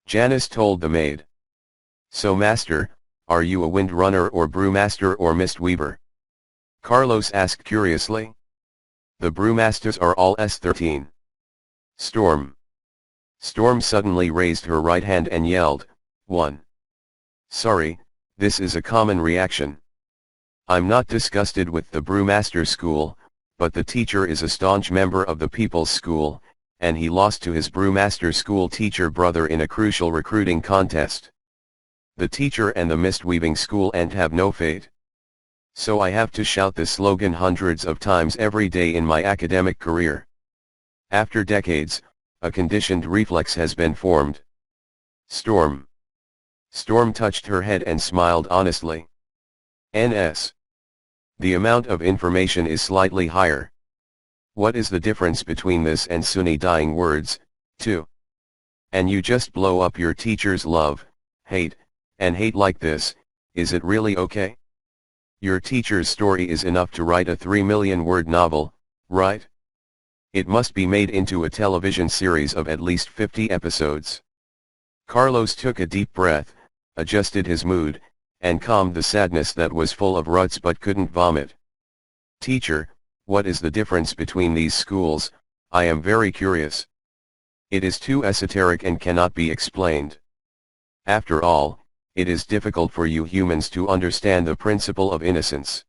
Janice told the maid. "So master, are you a wind runner or brewmaster or mist weaver?" Carlos asked curiously. "The brewmasters are all S13. Storm." Storm suddenly raised her right hand and yelled, "One." "Sorry, this is a common reaction. I'm not disgusted with the brewmaster school, but the teacher is a staunch member of the People's School, and he lost to his brewmaster school teacher brother in a crucial recruiting contest. The teacher and the mist-weaving school and have no fate. So I have to shout this slogan hundreds of times every day in my academic career. After decades, a conditioned reflex has been formed." "Storm." Storm touched her head and smiled honestly. "NS. The amount of information is slightly higher. What is the difference between this and Sunni dying words, too? And you just blow up your teacher's love, hate, and hate like this, is it really okay? Your teacher's story is enough to write a 3 million-word novel, right? It must be made into a television series of at least 50 episodes." Carlos took a deep breath, adjusted his mood, and calmed the sadness that was full of ruts but couldn't vomit. "Teacher, what is the difference between these schools? I am very curious. It is too esoteric and cannot be explained. After all, it is difficult for you humans to understand the principle of innocence."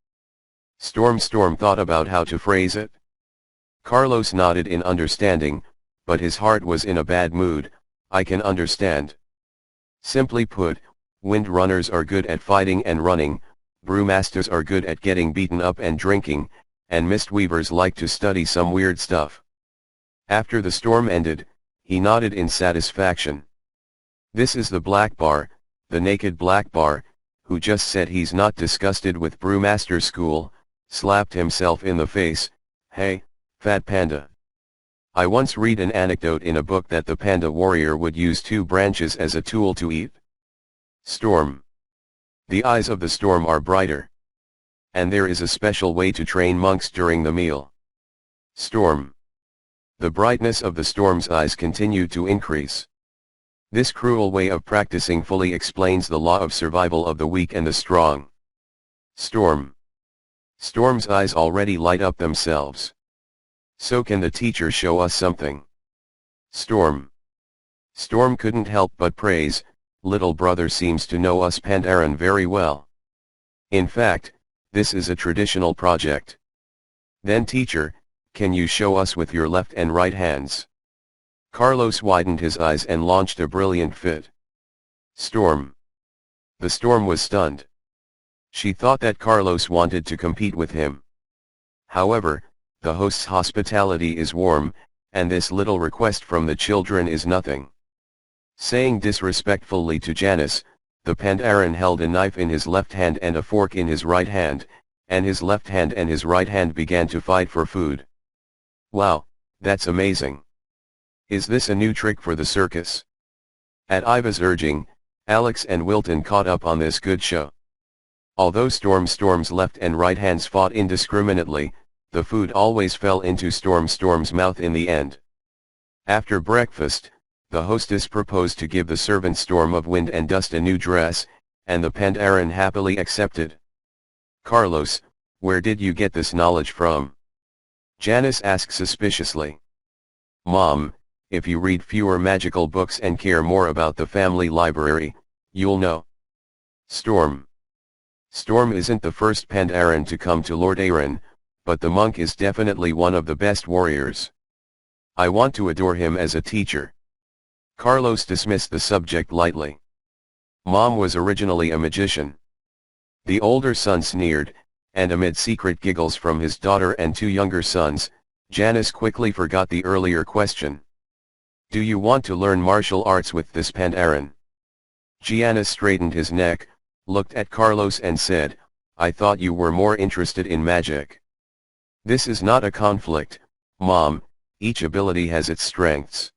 Storm thought about how to phrase it. Carlos nodded in understanding, but his heart was in a bad mood. "I can understand. Simply put, wind runners are good at fighting and running, brewmasters are good at getting beaten up and drinking, and mist weavers like to study some weird stuff." After the storm ended, he nodded in satisfaction. This is the black bar, the naked black bar, who just said he's not disgusted with Brewmaster School, slapped himself in the face. Hey, fat panda. I once read an anecdote in a book that the panda warrior would use 2 branches as a tool to eat. Storm. The eyes of the storm are brighter. And there is a special way to train monks during the meal. Storm. The brightness of the storm's eyes continue to increase. This cruel way of practicing fully explains the law of survival of the weak and the strong. Storm. Storm's eyes already light up themselves. So can the teacher show us something? Storm. Storm couldn't help but praise, little brother seems to know us Pandaren very well. In fact, this is a traditional project. Then teacher, can you show us with your left and right hands? Carlos widened his eyes and launched a brilliant fit. Storm. The storm was stunned. She thought that Carlos wanted to compete with him. However, the host's hospitality is warm, and this little request from the children is nothing. Saying disrespectfully to Janice, the Pandaren held a knife in his left hand and a fork in his right hand, and his left hand and his right hand began to fight for food. Wow, that's amazing. Is this a new trick for the circus? At Iva's urging, Alex and Wilton caught up on this good show. Although Storm's left and right hands fought indiscriminately, the food always fell into Storm's mouth in the end. After breakfast, the hostess proposed to give the servant Storm of Wind and Dust a new dress, and the Pandaren happily accepted. Carlos, where did you get this knowledge from? Janice asked suspiciously. Mom, if you read fewer magical books and care more about the family library, you'll know. Storm. Storm isn't the first Pandaren to come to Lord Aaron, but the monk is definitely one of the best warriors. I want to adore him as a teacher. Carlos dismissed the subject lightly. Mom was originally a magician. The older son sneered, and amid secret giggles from his daughter and 2 younger sons, Janice quickly forgot the earlier question. Do you want to learn martial arts with this Pandaren? Giannis straightened his neck, looked at Carlos and said, I thought you were more interested in magic. This is not a conflict, Mom, each ability has its strengths.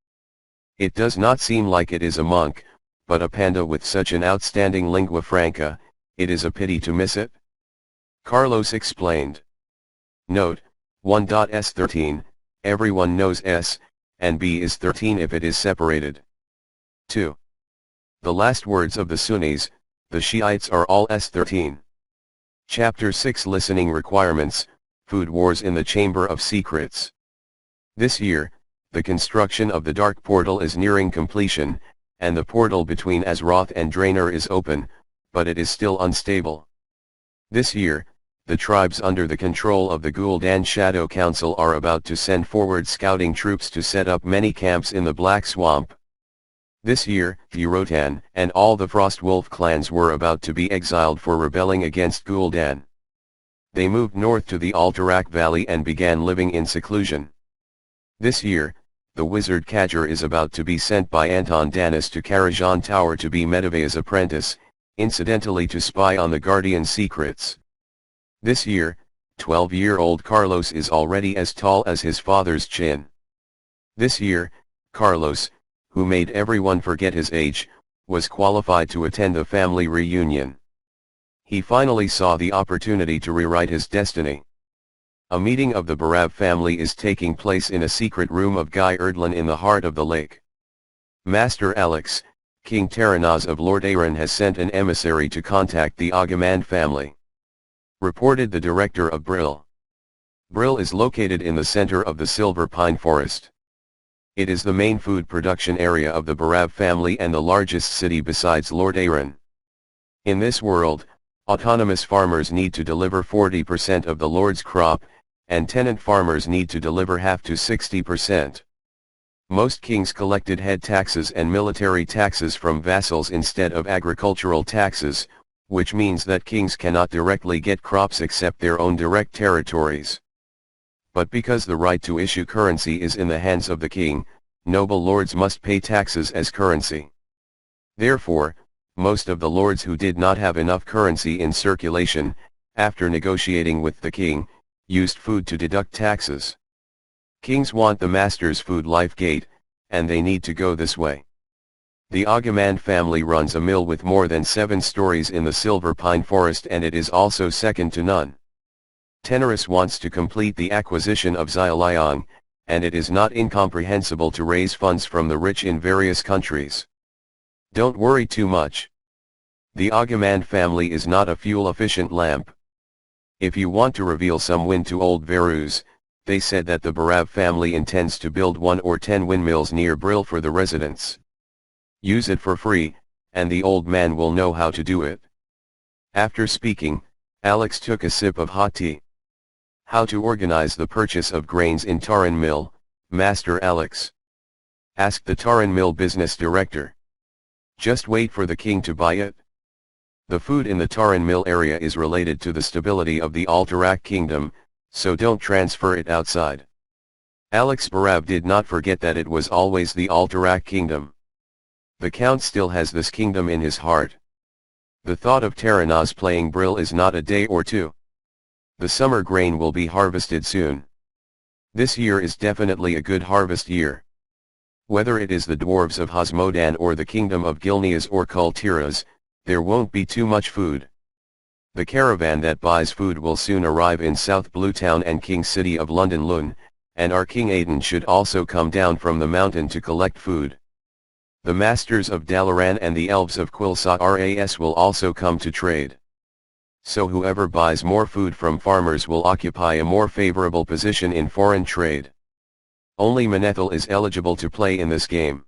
It does not seem like it is a monk, but a panda with such an outstanding lingua franca, it is a pity to miss it. Carlos explained. Note, 1.S13, everyone knows S, and B is 13 if it is separated. 2. The last words of the Sunnis, the Shiites are all S13. Chapter 6 Listening Requirements, Food Wars in the Chamber of Secrets. This year, the construction of the Dark Portal is nearing completion, and the portal between Azeroth and Draenor is open, but it is still unstable. This year, the tribes under the control of the Gul'dan Shadow Council are about to send forward scouting troops to set up many camps in the Black Swamp. This year, Furotan and all the Frostwolf clans were about to be exiled for rebelling against Gul'dan. They moved north to the Alterac Valley and began living in seclusion. This year, the wizard Kadger is about to be sent by Anton Danis to Karajan Tower to be Medevaya's apprentice, incidentally to spy on the Guardian's secrets. This year, 12-year-old Carlos is already as tall as his father's chin. This year, Carlos, who made everyone forget his age, was qualified to attend the family reunion. He finally saw the opportunity to rewrite his destiny. A meeting of the Barav family is taking place in a secret room of Guy Erdlin in the heart of the lake. Master Alex, King Terranaz of Lord Aaron has sent an emissary to contact the Agamand family. Reported the director of Brill. Brill is located in the center of the Silver Pine Forest. It is the main food production area of the Barav family and the largest city besides Lord Aaron. In this world, autonomous farmers need to deliver 40% of the Lord's crop, and tenant farmers need to deliver half to 60%. Most kings collected head taxes and military taxes from vassals instead of agricultural taxes, which means that kings cannot directly get crops except their own direct territories. But because the right to issue currency is in the hands of the king, noble lords must pay taxes as currency. Therefore, most of the lords who did not have enough currency in circulation, after negotiating with the king, used food to deduct taxes. Kings want the master's food life gate, and they need to go this way. The Agumand family runs a mill with more than 7 stories in the silver pine forest, and it is also second to none. Tenorus wants to complete the acquisition of Xiaoliang, and it is not incomprehensible to raise funds from the rich in various countries. Don't worry too much. The Agumand family is not a fuel-efficient lamp. If you want to reveal some wind to old Verus, they said that the Barav family intends to build 1 or 10 windmills near Brill for the residents. Use it for free, and the old man will know how to do it. After speaking, Alex took a sip of hot tea. How to organize the purchase of grains in Taran Mill, Master Alex? Asked the Taran Mill business director. Just wait for the king to buy it. The food in the Taran Mill area is related to the stability of the Alterac kingdom, so don't transfer it outside. Alex Barav did not forget that it was always the Alterac kingdom. The count still has this kingdom in his heart. The thought of Taranas playing Brill is not a day or two. The summer grain will be harvested soon. This year is definitely a good harvest year. Whether it is the dwarves of Hosmodan or the kingdom of Gilneas or Kultiras, there won't be too much food. The caravan that buys food will soon arrive in South Bluetown and King City of London Lune, and our King Aiden should also come down from the mountain to collect food. The masters of Dalaran and the elves of Quilsa will also come to trade. So whoever buys more food from farmers will occupy a more favorable position in foreign trade. Only Manethil is eligible to play in this game.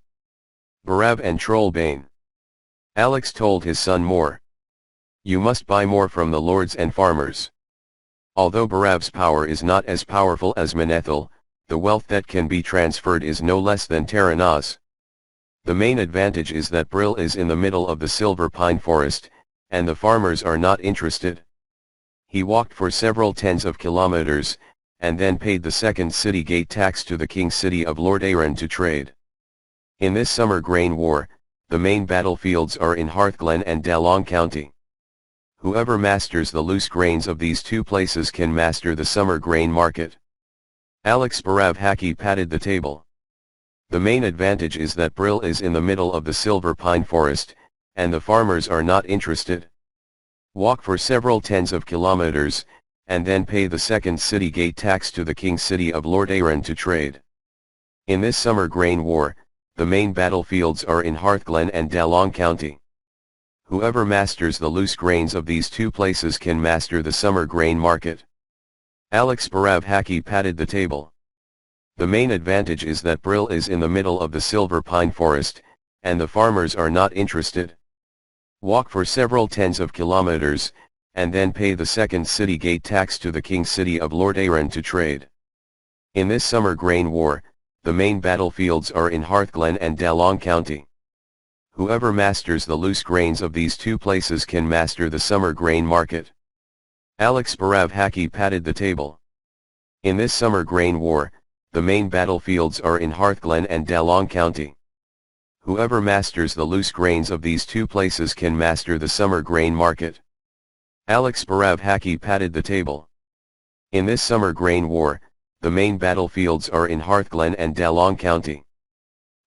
Barav and Trollbane. Alex told his son more. You must buy more from the lords and farmers. Although Barav's power is not as powerful as Manethil, the wealth that can be transferred is no less than Taranas. The main advantage is that Brill is in the middle of the silver pine forest, and the farmers are not interested. He walked for several tens of kilometers, and then paid the second city gate tax to the king city of Lord Aaron to trade. In this summer grain war, the main battlefields are in Hearthglen and Dalong County. Whoever masters the loose grains of these two places can master the summer grain market. Alex Barav Haki patted the table. The main advantage is that Brill is in the middle of the silver pine forest, and the farmers are not interested. Walk for several tens of kilometers, and then pay the second city gate tax to the king city of Lord Aaron to trade. In this summer grain war, the main battlefields are in Hearthglen and Dalong County. Whoever masters the loose grains of these two places can master the summer grain market. Alex Barav Haki patted the table. The main advantage is that Brill is in the middle of the silver pine forest, and the farmers are not interested. Walk for several tens of kilometers, and then pay the second city gate tax to the king city of Lord Aaron to trade. In this summer grain war, the main battlefields are in Hearthglen and Dalong County. Whoever masters the loose grains of these two places can master the summer grain market. Alex Barav Haki patted the table. In this summer grain war, the main battlefields are in Hearthglen and Dalong County. Whoever masters the loose grains of these two places can master the summer grain market. Alex Barav Haki patted the table. In this summer grain war, the main battlefields are in Hearthglen and Dalong County.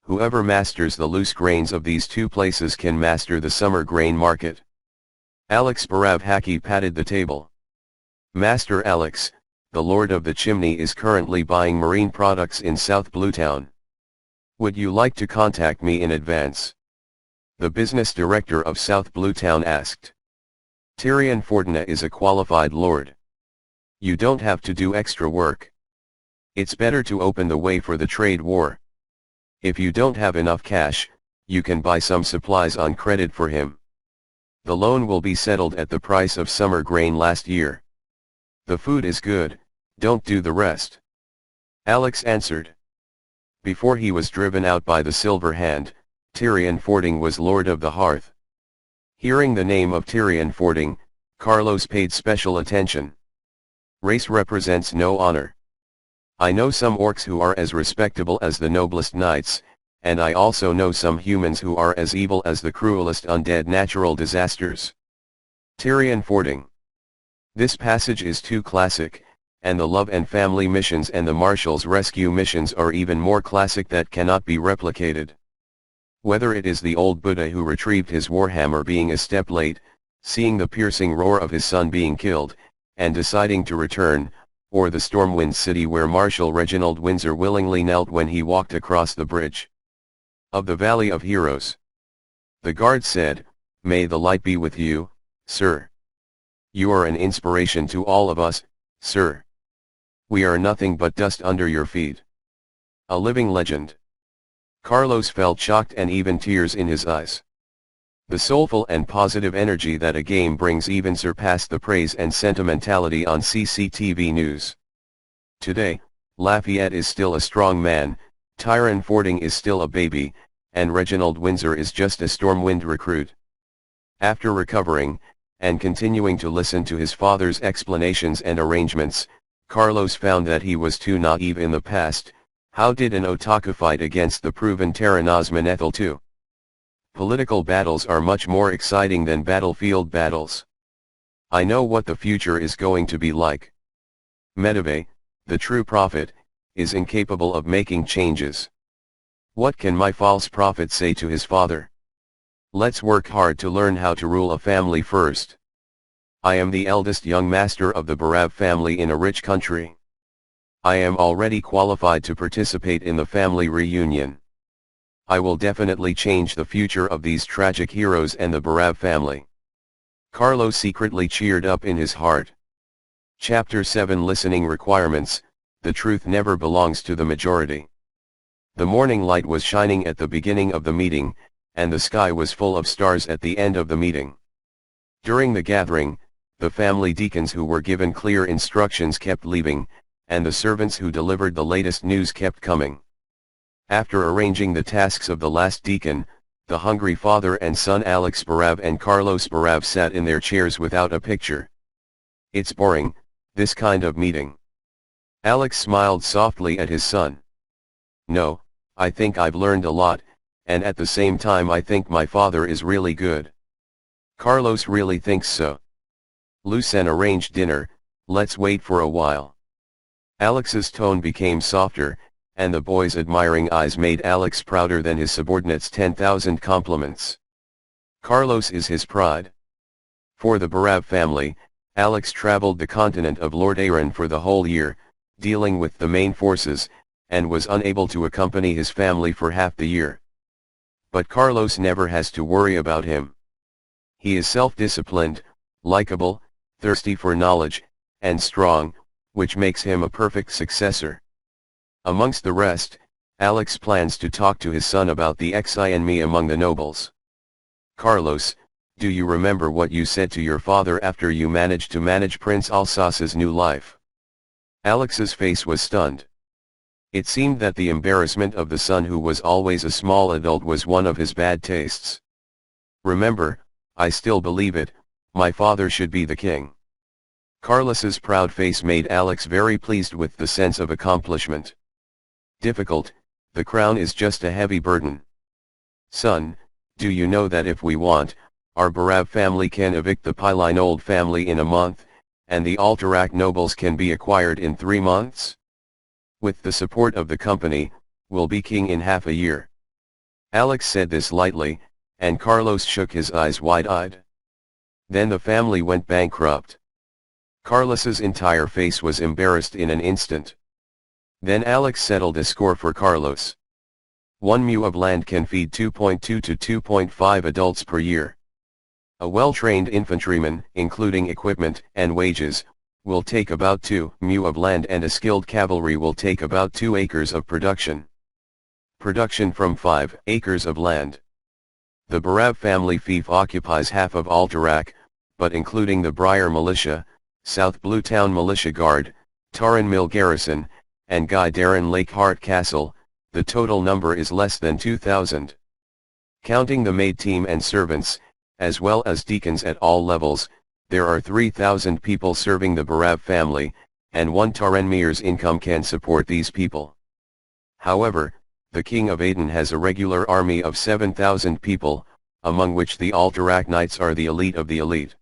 Whoever masters the loose grains of these two places can master the summer grain market. Alex Barav Haki patted the table. Master Alex, the Lord of the Chimney is currently buying marine products in South Bluetown. Would you like to contact me in advance? The business director of South Bluetown asked. Tyrion Fortuna is a qualified lord. You don't have to do extra work. It's better to open the way for the trade war. If you don't have enough cash, you can buy some supplies on credit for him. The loan will be settled at the price of summer grain last year. The food is good, don't do the rest. Alex answered. Before he was driven out by the Silver Hand, Tyrion Fording was Lord of the Hearth. Hearing the name of Tyrion Fording, Carlos paid special attention. Race represents no honor. I know some orcs who are as respectable as the noblest knights, and I also know some humans who are as evil as the cruelest undead natural disasters. Tyrion Fording. This passage is too classic, and the love and family missions and the Marshall's rescue missions are even more classic that cannot be replicated. Whether it is the old Buddha who retrieved his warhammer being a step late, seeing the piercing roar of his son being killed, and deciding to return, or the Stormwind City where Marshal Reginald Windsor willingly knelt when he walked across the bridge of the Valley of Heroes. The guard said, "May the light be with you, sir. You are an inspiration to all of us, sir. We are nothing but dust under your feet." A living legend. Carlos felt shocked and even tears in his eyes. The soulful and positive energy that a game brings even surpassed the praise and sentimentality on CCTV News. Today, Lafayette is still a strong man, Tyrion Fording is still a baby, and Reginald Windsor is just a Stormwind recruit. After recovering, and continuing to listen to his father's explanations and arrangements, Carlos found that he was too naive in the past. How did an otaku fight against the proven Terranaz Manethil II? Political battles are much more exciting than battlefield battles. I know what the future is going to be like. Medivh, the true prophet, is incapable of making changes. What can my false prophet say to his father? Let's work hard to learn how to rule a family first. I am the eldest young master of the Barav family in a rich country. I am already qualified to participate in the family reunion. I will definitely change the future of these tragic heroes and the Barav family. Carlos secretly cheered up in his heart. Chapter 7 Listening Requirements. The truth never belongs to the majority. The morning light was shining at the beginning of the meeting, and the sky was full of stars at the end of the meeting. During the gathering, the family deacons who were given clear instructions kept leaving, and the servants who delivered the latest news kept coming. After arranging the tasks of the last deacon, the hungry father and son Alex Barav and Carlos Barav sat in their chairs without a picture. It's boring, this kind of meeting. Alex smiled softly at his son. No, I think I've learned a lot, and at the same time I think my father is really good. Carlos really thinks so. Lucen arranged dinner, let's wait for a while. Alex's tone became softer, and the boy's admiring eyes made Alex prouder than his subordinates' 10,000 compliments. Carlos is his pride. For the Barav family, Alex traveled the continent of Lord Aaron for the whole year, dealing with the main forces, and was unable to accompany his family for half the year. But Carlos never has to worry about him. He is self-disciplined, likable, thirsty for knowledge, and strong, which makes him a perfect successor. Amongst the rest, Alex plans to talk to his son about the XINME among the nobles. Carlos, do you remember what you said to your father after you managed to manage Prince Alsace's new life? Alex's face was stunned. It seemed that the embarrassment of the son who was always a small adult was one of his bad tastes. Remember, I still believe it, my father should be the king. Carlos's proud face made Alex very pleased with the sense of accomplishment. Difficult, the crown is just a heavy burden. Son, do you know that if we want, our Barav family can evict the Pylinold family in a month, and the Alterac nobles can be acquired in 3 months? With the support of the company, we'll be king in half a year. Alex said this lightly, and Carlos shook his eyes wide-eyed. Then the family went bankrupt. Carlos's entire face was embarrassed in an instant. Then Alex settled a score for Carlos. 1 mu of land can feed 2.2 to 2.5 adults per year. A well-trained infantryman, including equipment and wages, will take about 2 mu of land, and a skilled cavalry will take about 2 acres of production. Production from 5 acres of land. The Barav family fief occupies half of Alterac, but including the Briar Militia, South Blue Town Militia Guard, Taran Mill Garrison, and Guy Darren Lakehart Castle, the total number is less than 2,000. Counting the maid team and servants, as well as deacons at all levels, there are 3,000 people serving the Barav family, and 1 Taranmir's income can support these people. However, the king of Aden has a regular army of 7,000 people, among which the Alterac Knights are the elite of the elite.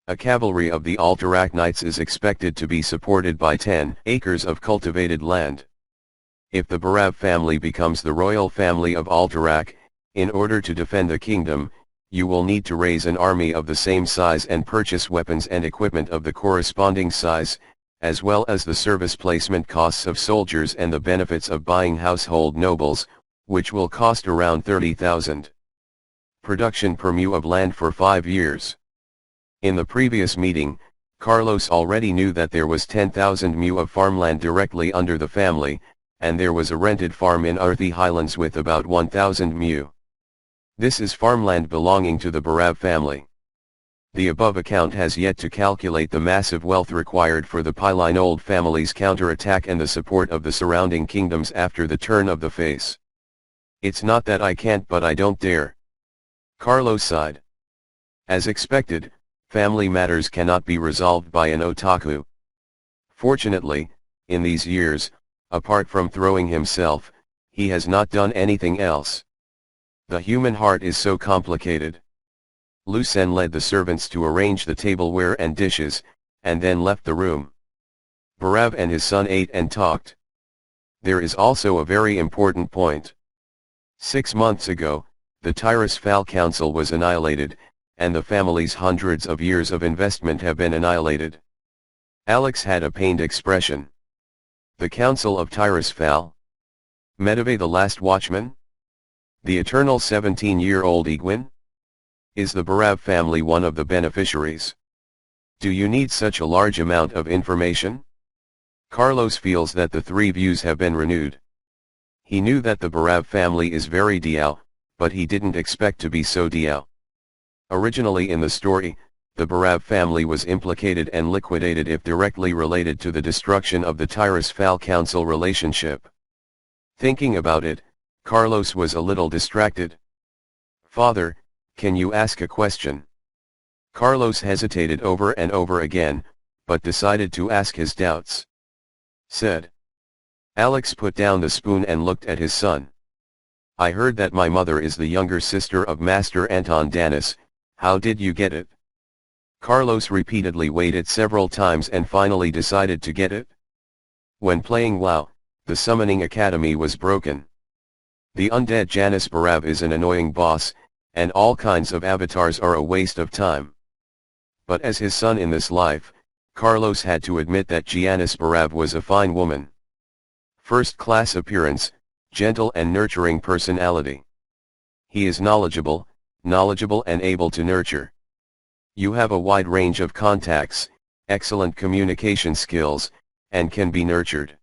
A cavalry of the Alterac Knights is expected to be supported by 10 acres of cultivated land. If the Barav family becomes the royal family of Alterac, in order to defend the kingdom, you will need to raise an army of the same size and purchase weapons and equipment of the corresponding size, as well as the service placement costs of soldiers and the benefits of buying household nobles, which will cost around 30,000. Production per mu of land for 5 years. In the previous meeting, Carlos already knew that there was 10,000 mu of farmland directly under the family, and there was a rented farm in Arthi Highlands with about 1,000 mu. This is farmland belonging to the Barav family. The above account has yet to calculate the massive wealth required for the Pylinold family's counterattack and the support of the surrounding kingdoms after the turn of the face. It's not that I can't, but I don't dare. Carlos sighed. As expected, family matters cannot be resolved by an otaku. Fortunately, in these years, apart from throwing himself, he has not done anything else. The human heart is so complicated. Lucien led the servants to arrange the tableware and dishes, and then left the room. Barav and his son ate and talked. There is also a very important point. 6 months ago, the Tyrus Fal Council was annihilated, and the family's hundreds of years of investment have been annihilated. Alex had a pained expression. The Council of Tyrus Fal? Medivh the Last Watchman? The eternal 17-year-old Egwin? Is the Barav family one of the beneficiaries? Do you need such a large amount of information? Carlos feels that the 3 views have been renewed. He knew that the Barav family is very Diao, but he didn't expect to be so Diao. Originally in the story, the Barav family was implicated and liquidated if directly related to the destruction of the Tyrus Fal Council relationship. Thinking about it, Carlos was a little distracted. Father, can you ask a question? Carlos hesitated over and over again, but decided to ask his doubts. Said. Alex put down the spoon and looked at his son. I heard that my mother is the younger sister of Master Anton Danis. How did you get it? Carlos repeatedly weighed it several times and finally decided to get it. When playing WoW, the Summoning Academy was broken. The undead Janus Barav is an annoying boss, and all kinds of avatars are a waste of time. But as his son in this life, Carlos had to admit that Janus Barav was a fine woman. First-class appearance, gentle and nurturing personality. He is knowledgeable and able to nurture. You have a wide range of contacts, excellent communication skills, and can be nurtured.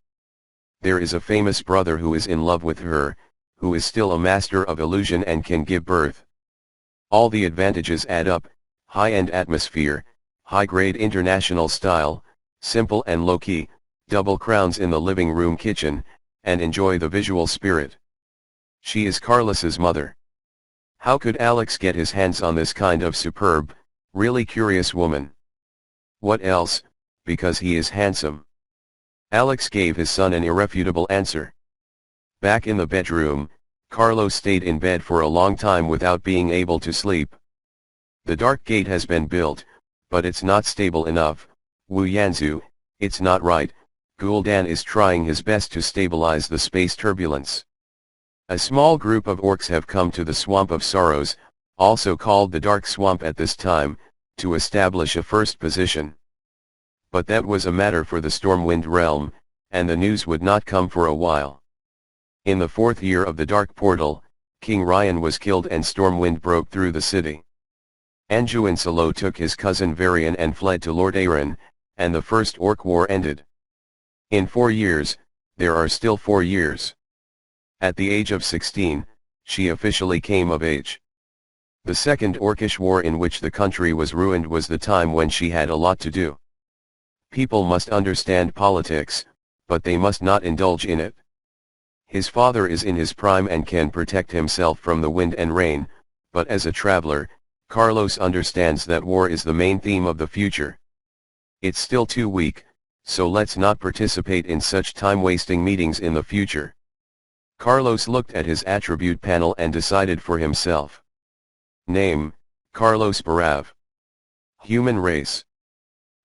There is a famous brother who is in love with her, who is still a master of illusion and can give birth. All the advantages add up: high-end atmosphere, high-grade international style, simple and low-key, double crowns in the living room kitchen, and enjoy the visual spirit. She is Carlos's mother. How could Alex get his hands on this kind of superb, really curious woman? What else, because he is handsome? Alex gave his son an irrefutable answer. Back in the bedroom, Carlos stayed in bed for a long time without being able to sleep. The dark gate has been built, but it's not stable enough. Wu Yanzu, it's not right. Gul'dan is trying his best to stabilize the space turbulence. A small group of orcs have come to the Swamp of Sorrows, also called the Dark Swamp at this time, to establish a first position. But that was a matter for the Stormwind realm, and the news would not come for a while. In the 4th year of the Dark Portal, King Ryan was killed and Stormwind broke through the city. Anjuin Salo took his cousin Varian and fled to Lord Aaron, and the First Orc War ended. In 4 years, there are still 4 years. At the age of 16, she officially came of age. The Second Orcish War, in which the country was ruined, was the time when she had a lot to do. People must understand politics, but they must not indulge in it. His father is in his prime and can protect himself from the wind and rain, but as a traveler, Carlos understands that war is the main theme of the future. It's still too weak, so let's not participate in such time-wasting meetings in the future. Carlos looked at his attribute panel and decided for himself. Name, Carlos Barav. Human race.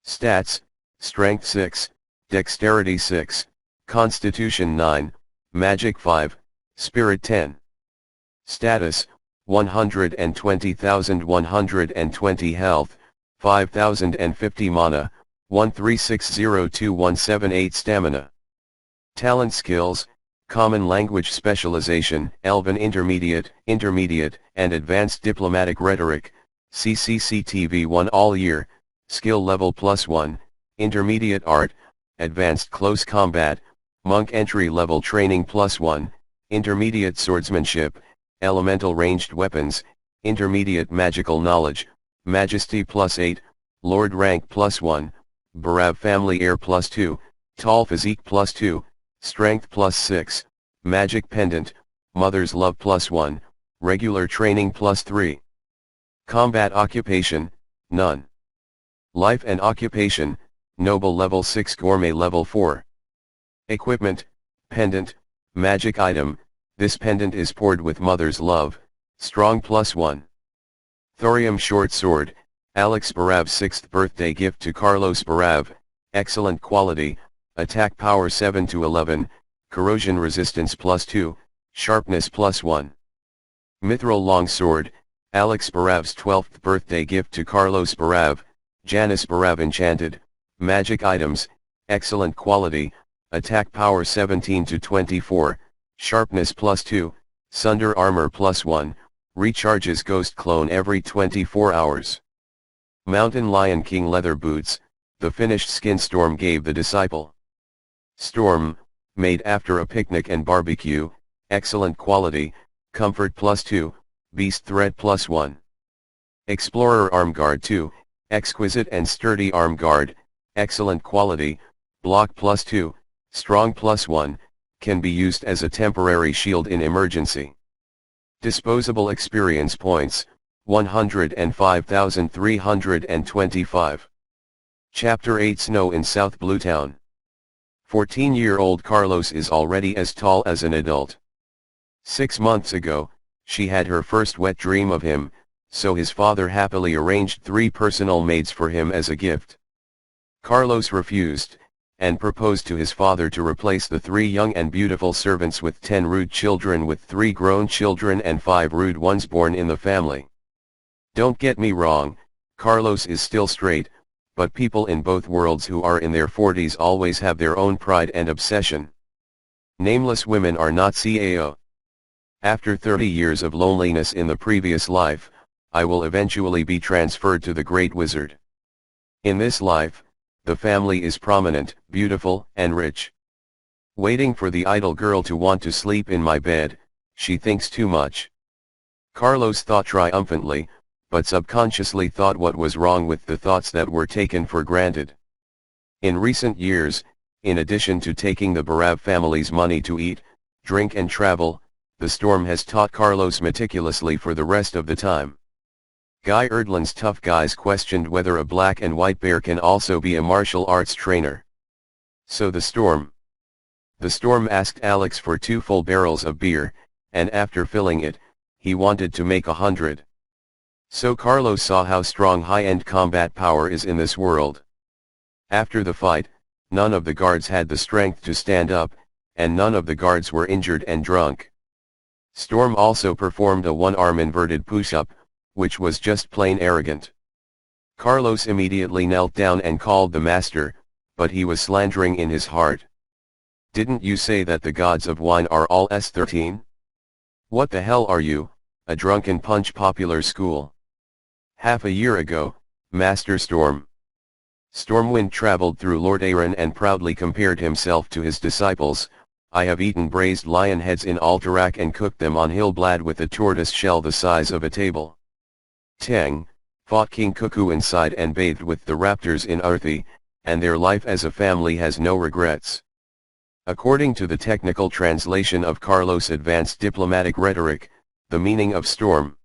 Stats, Strength 6, Dexterity 6, Constitution 9, Magic 5, Spirit 10. Status, 120,120 health, 5,050 mana, 13602178 stamina. Talent skills, Common Language Specialization, Elven Intermediate, and Advanced Diplomatic Rhetoric, CCCTV1 all year, Skill Level +1, Intermediate Art, Advanced Close Combat, Monk Entry Level Training +1, Intermediate Swordsmanship, Elemental Ranged Weapons, Intermediate Magical Knowledge, Majesty +8, Lord Rank +1, Barav Family Heir +2, Tall Physique +2, Strength +6, Magic Pendant, Mother's Love +1, Regular Training +3. Combat Occupation, none. Life and Occupation, Noble Level 6 Gourmet Level 4. Equipment, Pendant, Magic Item, this pendant is poured with Mother's Love, Strong +1. Thorium Short Sword, Alex Barav's 6th birthday gift to Carlos Barav, excellent quality, attack power 7 to 11, corrosion resistance +2, sharpness +1. Mithril Long Sword, Alex Barav's 12th birthday gift to Carlos Barav, Janice Barav Enchanted, magic items, excellent quality, attack power 17 to 24, sharpness +2, sunder armor +1, recharges ghost clone every 24 hours. Mountain Lion King leather boots, the finished skin Storm gave the disciple. Storm, made after a picnic and barbecue, excellent quality, comfort +2, beast threat +1. Explorer Arm Guard 2, exquisite and sturdy arm guard, excellent quality, block +2, strong +1, can be used as a temporary shield in emergency. Disposable experience points, 105,325. Chapter 8 Snow in South Bluetown. 14-year-old Carlos is already as tall as an adult. 6 months ago, she had her first wet dream of him, so his father happily arranged 3 personal maids for him as a gift. Carlos refused, and proposed to his father to replace the 3 young and beautiful servants with 10 rude children with 3 grown children and 5 rude ones born in the family. Don't get me wrong, Carlos is still straight, but people in both worlds who are in their 40s always have their own pride and obsession. Nameless women are not CAO. After 30 years of loneliness in the previous life, I will eventually be transferred to the Great Wizard. In this life, the family is prominent, beautiful, and rich. Waiting for the idle girl to want to sleep in my bed, she thinks too much. Carlos thought triumphantly, but subconsciously thought what was wrong with the thoughts that were taken for granted. In recent years, in addition to taking the Barav family's money to eat, drink and travel, the storm has taught Carlos meticulously for the rest of the time. Guy Erdlin's tough guys questioned whether a black and white bear can also be a martial arts trainer. So the storm asked Alex for 2 full barrels of beer, and after filling it, he wanted to make 100. So Carlos saw how strong high-end combat power is in this world. After the fight, none of the guards had the strength to stand up, and none of the guards were injured and drunk. Storm also performed a 1-arm inverted push-up, which was just plain arrogant. Carlos immediately knelt down and called the master, but he was slandering in his heart. Didn't you say that the gods of wine are all S13? What the hell are you, a drunken punch popular school? Half a year ago, Master Stormwind traveled through Lord Aaron and proudly compared himself to his disciples. I have eaten braised lion heads in Alterac and cooked them on Hillblad with a tortoise shell the size of a table. Teng, fought King Cuckoo inside and bathed with the raptors in Arthi, and their life as a family has no regrets. According to the technical translation of Carlos' advanced diplomatic rhetoric, the meaning of storm.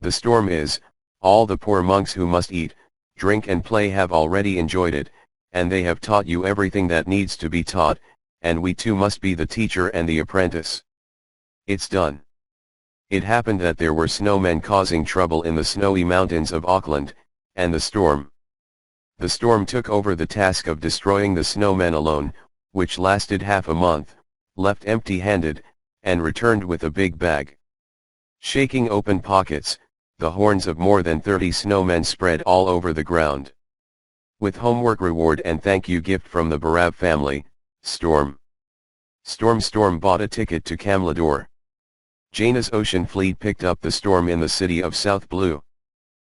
The storm is, all the poor monks who must eat, drink and play have already enjoyed it, and they have taught you everything that needs to be taught, and we too must be the teacher and the apprentice. It's done. It happened that there were snowmen causing trouble in the snowy mountains of Auckland, and the storm. The storm took over the task of destroying the snowmen alone, which lasted half a month, left empty-handed, and returned with a big bag. Shaking open pockets, the horns of more than 30 snowmen spread all over the ground. With homework reward and thank you gift from the Barab family, Storm bought a ticket to Kamlador. Jaina's ocean fleet picked up the Storm in the city of South Blue.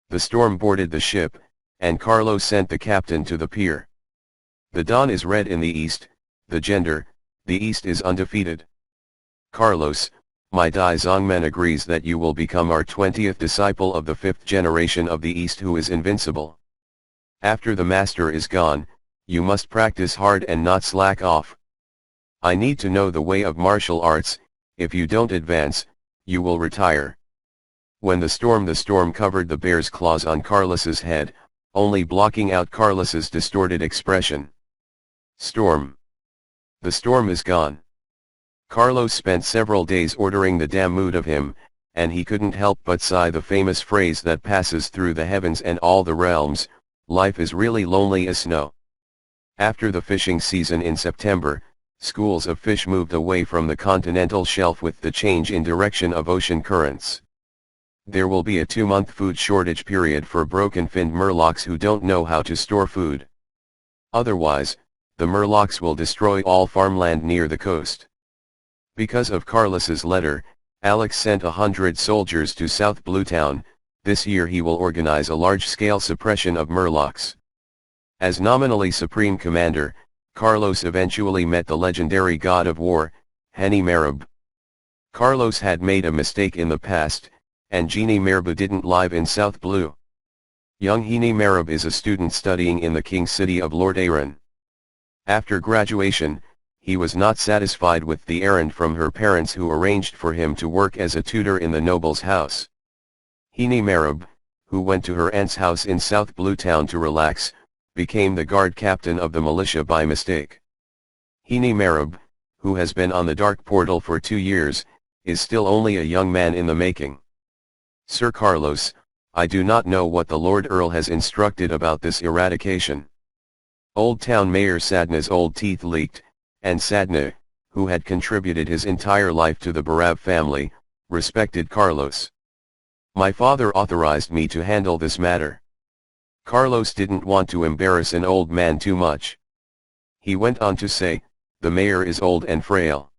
The Storm boarded the ship, and Carlos sent the captain to the pier. The dawn is red in the east, the gender, the east is undefeated. Carlos, my Dai Zongmen agrees that you will become our 20th disciple of the 5th generation of the east who is invincible. After the master is gone, you must practice hard and not slack off. I need to know the way of martial arts. If you don't advance, you will retire. When the storm covered the bear's claws on Carlos's head, only blocking out Carlos's distorted expression. Storm. The storm is gone. Carlos spent several days ordering the damn mood of him, and he couldn't help but sigh the famous phrase that passes through the heavens and all the realms, life is really lonely as snow. After the fishing season in September, schools of fish moved away from the continental shelf with the change in direction of ocean currents. There will be a 2-month food shortage period for broken-finned murlocs who don't know how to store food. Otherwise, the murlocs will destroy all farmland near the coast. Because of Carlos's letter, Alex sent 100 soldiers to South Blue Town. This year he will organize a large-scale suppression of murlocs. As nominally supreme commander, Carlos eventually met the legendary god of war, Henny Marab. Carlos had made a mistake in the past, and Genie Merbu didn't live in South Blue. Young Henny Marab is a student studying in the king city of Lord Aaron. After graduation, he was not satisfied with the errand from her parents who arranged for him to work as a tutor in the noble's house. Henny Marab, who went to her aunt's house in South Blue Town to relax, became the guard captain of the militia by mistake. Henny Marab, who has been on the dark portal for 2 years, is still only a young man in the making. Sir Carlos, I do not know what the Lord Earl has instructed about this eradication. Old Town Mayor Sadna's old teeth leaked, and Sadna, who had contributed his entire life to the Barab family, respected Carlos. My father authorized me to handle this matter. Carlos didn't want to embarrass an old man too much. He went on to say, the mayor is old and frail.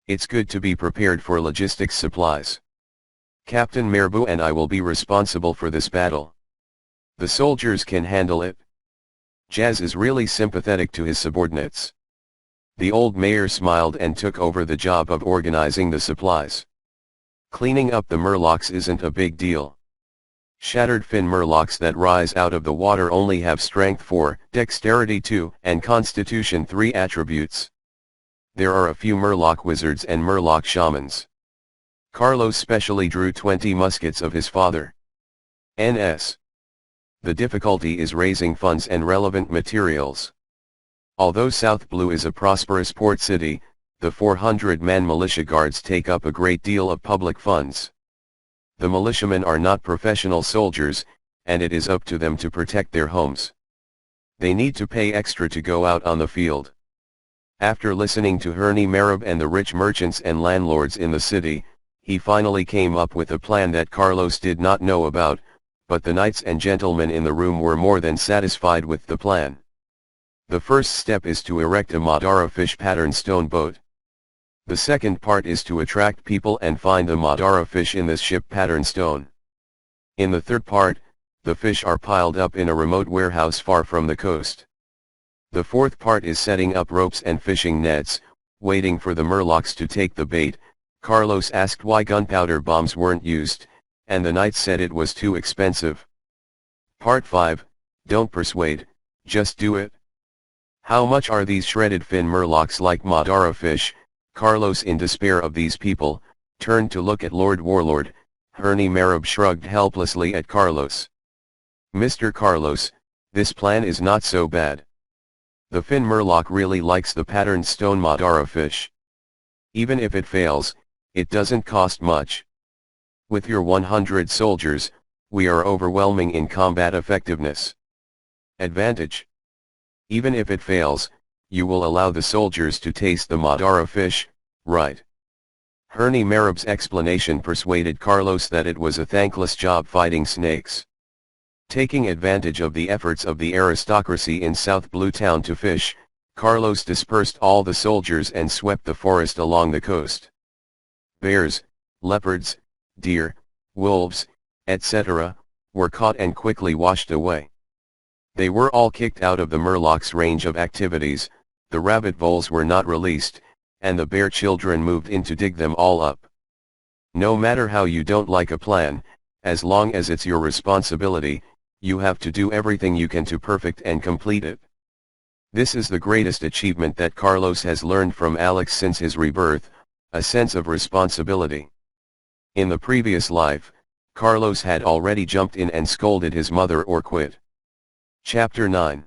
It's good to be prepared for logistics supplies. Captain Merbu and I will be responsible for this battle. The soldiers can handle it. Jazz is really sympathetic to his subordinates. The old mayor smiled and took over the job of organizing the supplies. Cleaning up the murlocs isn't a big deal. Shattered fin murlocs that rise out of the water only have strength 4, dexterity 2, and constitution 3 attributes. There are a few murloc wizards and murloc shamans. Carlos specially drew 20 muskets of his father. Ns. The difficulty is raising funds and relevant materials. Although South Blue is a prosperous port city, the 400-man militia guards take up a great deal of public funds. The militiamen are not professional soldiers, and it is up to them to protect their homes. They need to pay extra to go out on the field. After listening to Henny Marab and the rich merchants and landlords in the city, he finally came up with a plan that Carlos did not know about, but the knights and gentlemen in the room were more than satisfied with the plan. The first step is to erect a Madara fish pattern stone boat. The second part is to attract people and find the Madara fish in this ship pattern stone. In the third part, the fish are piled up in a remote warehouse far from the coast. The fourth part is setting up ropes and fishing nets, waiting for the murlocs to take the bait. Carlos asked why gunpowder bombs weren't used, and the knights said it was too expensive. Part 5, don't persuade, just do it. How much are these shredded fin murlocs like Madara fish? Carlos, in despair of these people, turned to look at Lord Warlord. Henny Marab shrugged helplessly at Carlos. Mr. Carlos, this plan is not so bad. The fin murloc really likes the patterned stone Madara fish. Even if it fails, It doesn't cost much. With your 100 soldiers, we are overwhelming in combat effectiveness. Advantage. Even if it fails, you will allow the soldiers to taste the Madara fish, right? Herni Marab's explanation persuaded Carlos that it was a thankless job fighting snakes. Taking advantage of the efforts of the aristocracy in South Blue Town to fish, Carlos dispersed all the soldiers and swept the forest along the coast. Bears, leopards, deer, wolves, etc., were caught and quickly washed away. They were all kicked out of the Murloc's range of activities, the rabbit voles were not released, and the bear children moved in to dig them all up. No matter how you don't like a plan, as long as it's your responsibility, you have to do everything you can to perfect and complete it. This is the greatest achievement that Carlos has learned from Alex since his rebirth, a sense of responsibility. In the previous life, Carlos had already jumped in and scolded his mother or quit. Chapter 9.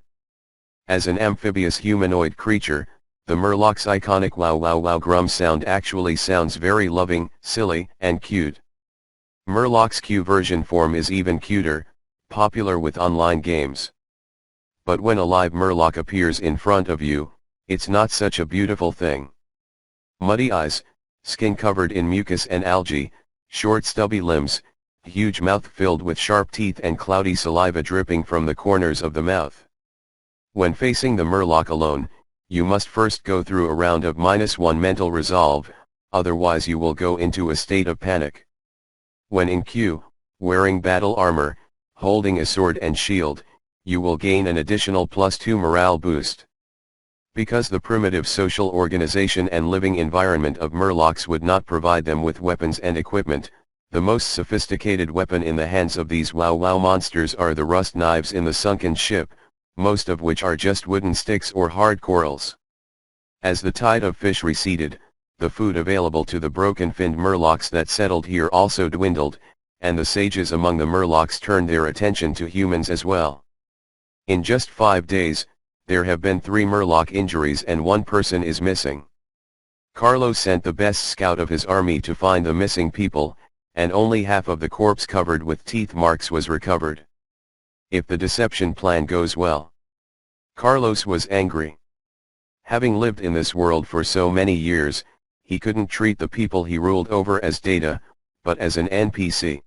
As an amphibious humanoid creature, the Murloc's iconic wow wow wow grum sound actually sounds very loving, silly, and cute. Murloc's Q version form is even cuter, popular with online games. But when a live Murloc appears in front of you, it's not such a beautiful thing. Muddy eyes, skin covered in mucus and algae, short stubby limbs, huge mouth filled with sharp teeth and cloudy saliva dripping from the corners of the mouth. When facing the Murloc alone, you must first go through a round of -1 mental resolve, otherwise you will go into a state of panic. When in queue, wearing battle armor, holding a sword and shield, you will gain an additional +2 morale boost. Because the primitive social organization and living environment of Murlocs would not provide them with weapons and equipment, the most sophisticated weapon in the hands of these wow wow monsters are the rust knives in the sunken ship, most of which are just wooden sticks or hard corals. As the tide of fish receded, the food available to the broken-finned Murlocs that settled here also dwindled, and the sages among the Murlocs turned their attention to humans as well. In just 5 days, there have been 3 Murloc injuries and 1 person is missing. Carlos sent the best scout of his army to find the missing people, and only half of the corpse covered with teeth marks was recovered. If the deception plan goes well. Carlos was angry. Having lived in this world for so many years, he couldn't treat the people he ruled over as data, but as an NPC.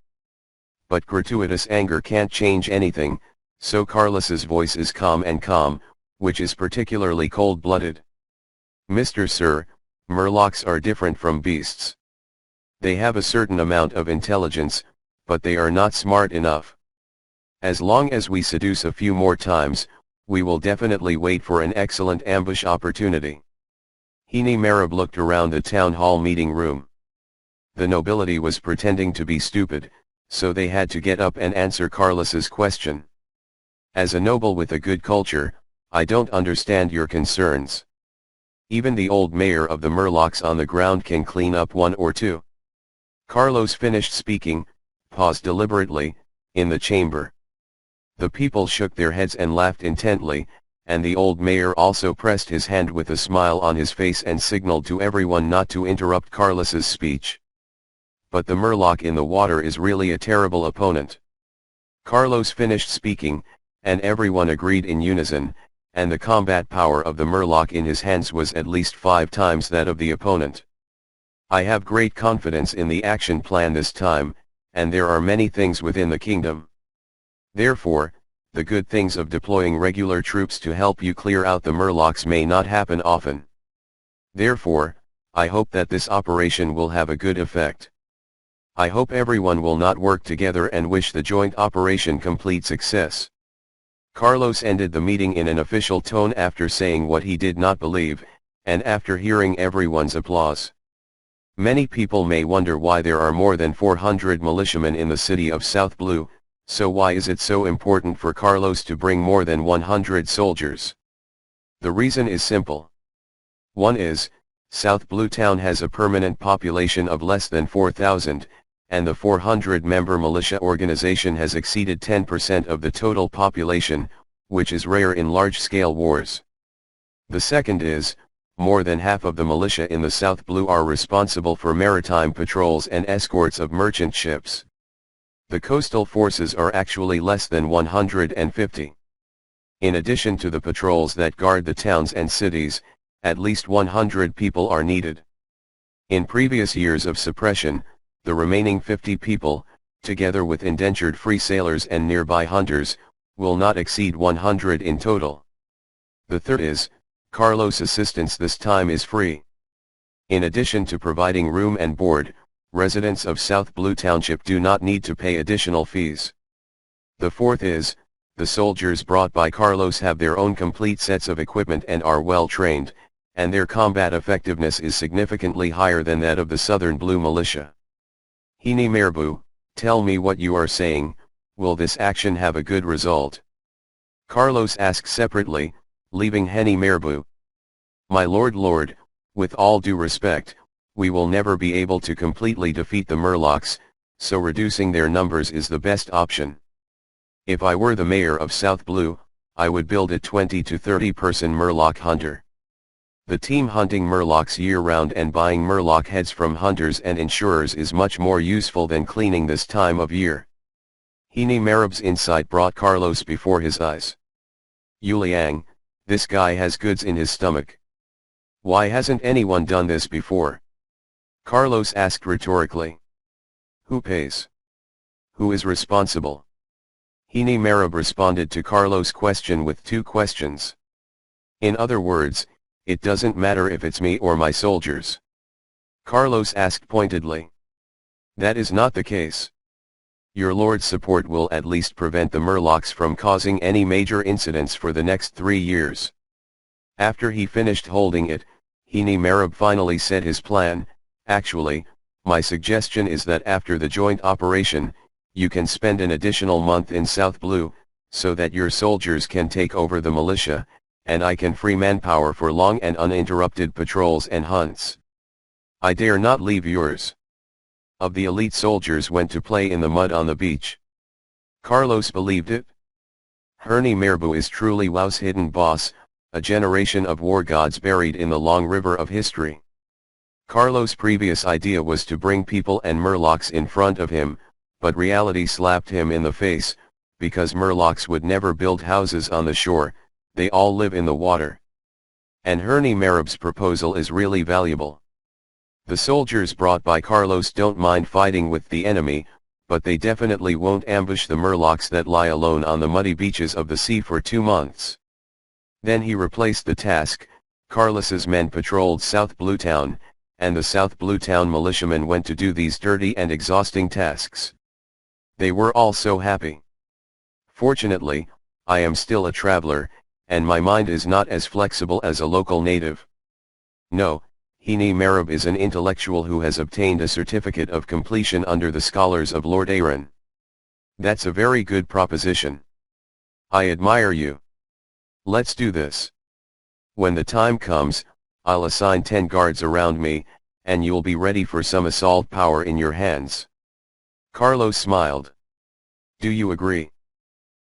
But gratuitous anger can't change anything, so Carlos's voice is calm, which is particularly cold-blooded. Mr. Sir, Murlocs are different from beasts. They have a certain amount of intelligence, but they are not smart enough. As long as we seduce a few more times, we will definitely wait for an excellent ambush opportunity. Hini Marab looked around the town hall meeting room. The nobility was pretending to be stupid, so they had to get up and answer Carlos's question. As a noble with a good culture, I don't understand your concerns. Even the old mayor of the Murlocs on the ground can clean up 1 or 2. Carlos finished speaking, paused deliberately, in the chamber. The people shook their heads and laughed intently, and the old mayor also pressed his hand with a smile on his face and signaled to everyone not to interrupt Carlos's speech. But the Murloc in the water is really a terrible opponent. Carlos finished speaking, and everyone agreed in unison, and the combat power of the Murloc in his hands was at least 5 times that of the opponent. I have great confidence in the action plan this time, and there are many things within the kingdom. Therefore, the good things of deploying regular troops to help you clear out the Murlocs may not happen often. Therefore, I hope that this operation will have a good effect. I hope everyone will not work together and wish the joint operation complete success. Carlos ended the meeting in an official tone after saying what he did not believe, and after hearing everyone's applause. Many people may wonder why there are more than 400 militiamen in the city of South Blue, so why is it so important for Carlos to bring more than 100 soldiers? The reason is simple. One is, South Blue Town has a permanent population of less than 4,000, and the 400-member militia organization has exceeded 10% of the total population, which is rare in large-scale wars. The second is, more than half of the militia in the South Blue are responsible for maritime patrols and escorts of merchant ships. The coastal forces are actually less than 150. In addition to the patrols that guard the towns and cities, at least 100 people are needed. In previous years of suppression, the remaining 50 people, together with indentured free sailors and nearby hunters, will not exceed 100 in total. The third is, Carlos' assistance this time is free. In addition to providing room and board, residents of South Blue Township do not need to pay additional fees. The fourth is, the soldiers brought by Carlos have their own complete sets of equipment and are well trained, and their combat effectiveness is significantly higher than that of the Southern Blue Militia. Hini Merbu, tell me what you are saying, will this action have a good result? Carlos asked separately, leaving Hini Merbu. My lord, with all due respect, we will never be able to completely defeat the Murlocs, so reducing their numbers is the best option. If I were the mayor of South Blue, I would build a 20 to 30 person Murloc hunter. The team hunting Murlocs year-round and buying Murloc heads from hunters and insurers is much more useful than cleaning this time of year. Hini Marab's insight brought Carlos before his eyes. Yuliang, this guy has goods in his stomach. Why hasn't anyone done this before? Carlos asked rhetorically. Who pays? Who is responsible? Hini Marab responded to Carlos' question with two questions. In other words, it doesn't matter if it's me or my soldiers. Carlos asked pointedly. That is not the case. Your lord's support will at least prevent the Murlocs from causing any major incidents for the next 3 years. After he finished holding it, Hini Marab finally said his plan. Actually, my suggestion is that after the joint operation, you can spend an additional month in South Blue, so that your soldiers can take over the militia, and I can free manpower for long and uninterrupted patrols and hunts. I dare not leave yours. Of the elite soldiers went to play in the mud on the beach. Carlos believed it. Hini Merbu is truly WoW's hidden boss, a generation of war gods buried in the long river of history. Carlos' previous idea was to bring people and Murlocs in front of him, but reality slapped him in the face, because Murlocs would never build houses on the shore, they all live in the water. And Hini Marab's proposal is really valuable. The soldiers brought by Carlos don't mind fighting with the enemy, but they definitely won't ambush the Murlocs that lie alone on the muddy beaches of the sea for 2 months. Then he replaced the task. Carlos's men patrolled South Blue Town, and the South Blue Town militiamen went to do these dirty and exhausting tasks. They were all so happy. Fortunately, I am still a traveler, and my mind is not as flexible as a local native. No, Hini Marab is an intellectual who has obtained a certificate of completion under the scholars of Lord Aaron. That's a very good proposition. I admire you. Let's do this. When the time comes, I'll assign 10 guards around me, and you'll be ready for some assault power in your hands. Carlos smiled. Do you agree?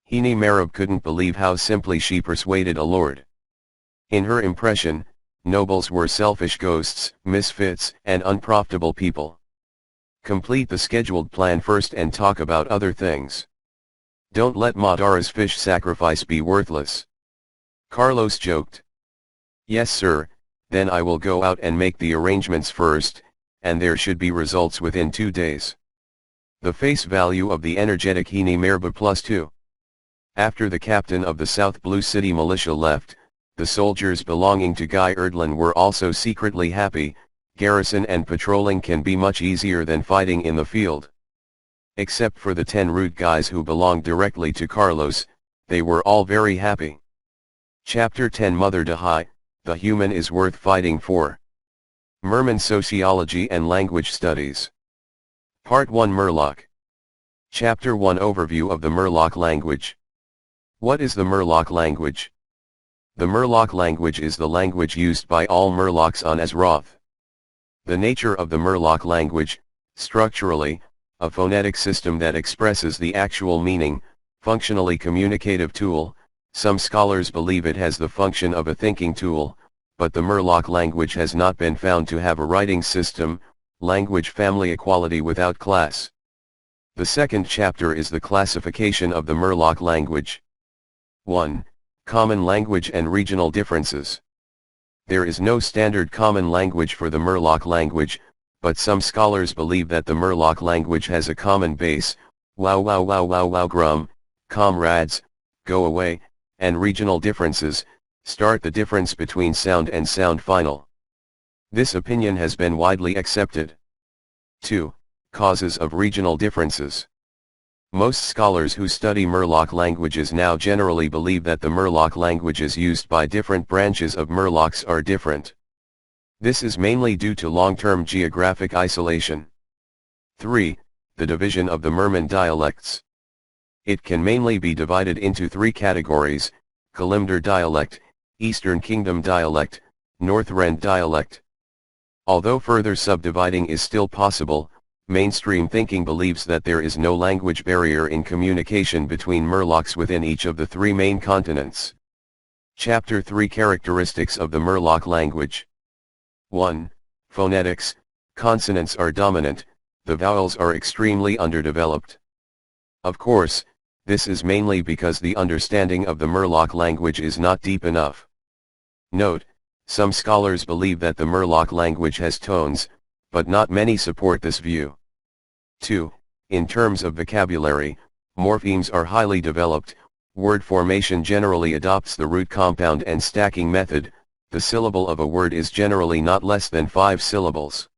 Hini Marab couldn't believe how simply she persuaded a lord. In her impression, nobles were selfish ghosts, misfits, and unprofitable people. Complete the scheduled plan first and talk about other things. Don't let Madara's fish sacrifice be worthless. Carlos joked. Yes sir, then I will go out and make the arrangements first, and there should be results within 2 days. The face value of the energetic Hini Marab +2. After the captain of the South Blue City militia left, the soldiers belonging to Guy Erdlin were also secretly happy. Garrison and patrolling can be much easier than fighting in the field. Except for the 10 rude guys who belonged directly to Carlos, they were all very happy. Chapter 10 Mother Dahai, The Human is Worth Fighting For. Merman Sociology and Language Studies. Part 1 Murloc. Chapter 1 Overview of the Murloc Language. What is the Murloc language? The Murloc language is the language used by all Murlocs on Azeroth. The nature of the Murloc language, structurally, a phonetic system that expresses the actual meaning, functionally communicative tool. Some scholars believe it has the function of a thinking tool, but the Murloc language has not been found to have a writing system, language family equality without class. The second chapter is the classification of the Murloc language. 1. Common language and regional differences. There is no standard common language for the Murloc language, but some scholars believe that the Murloc language has a common base, wow grum, comrades, go away, and regional differences, start the difference between sound and sound final. This opinion has been widely accepted. 2. Causes of regional differences. Most scholars who study Murloc languages now generally believe that the Murloc languages used by different branches of Murlocs are different. This is mainly due to long-term geographic isolation. 3. The division of the Merman dialects. It can mainly be divided into three categories: Kalimdor dialect, Eastern Kingdom dialect, Northrend dialect. Although further subdividing is still possible, mainstream thinking believes that there is no language barrier in communication between Murlocs within each of the three main continents. Chapter 3: Characteristics of the Murloc language. 1. Phonetics. Consonants are dominant, the vowels are extremely underdeveloped. Of course, this is mainly because the understanding of the Murloc language is not deep enough. Note, some scholars believe that the Murloc language has tones, but not many support this view. 2. In terms of vocabulary, morphemes are highly developed, word formation generally adopts the root compound and stacking method, the syllable of a word is generally not less than 5 syllables.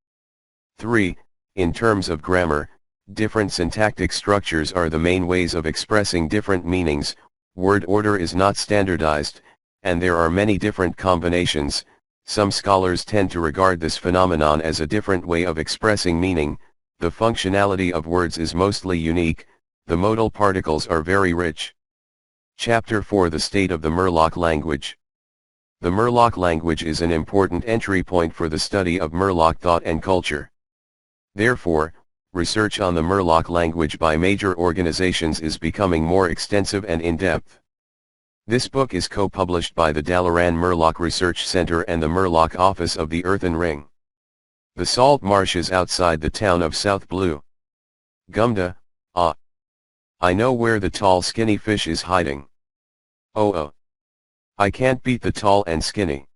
3. In terms of grammar, different syntactic structures are the main ways of expressing different meanings, word order is not standardized, and there are many different combinations. Some scholars tend to regard this phenomenon as a different way of expressing meaning. The functionality of words is mostly unique, the modal particles are very rich. Chapter 4: The state of the Murloc language. The Murloc language is an important entry point for the study of Murloc thought and culture. Therefore, research on the Murloc language by major organizations is becoming more extensive and in-depth. This book is co-published by the Dalaran Murloc Research Center and the Murloc Office of the Earthen Ring. The salt marshes outside the town of South Blue. Gumda, ah. I know where the tall skinny fish is hiding. Oh. I can't beat the tall and skinny.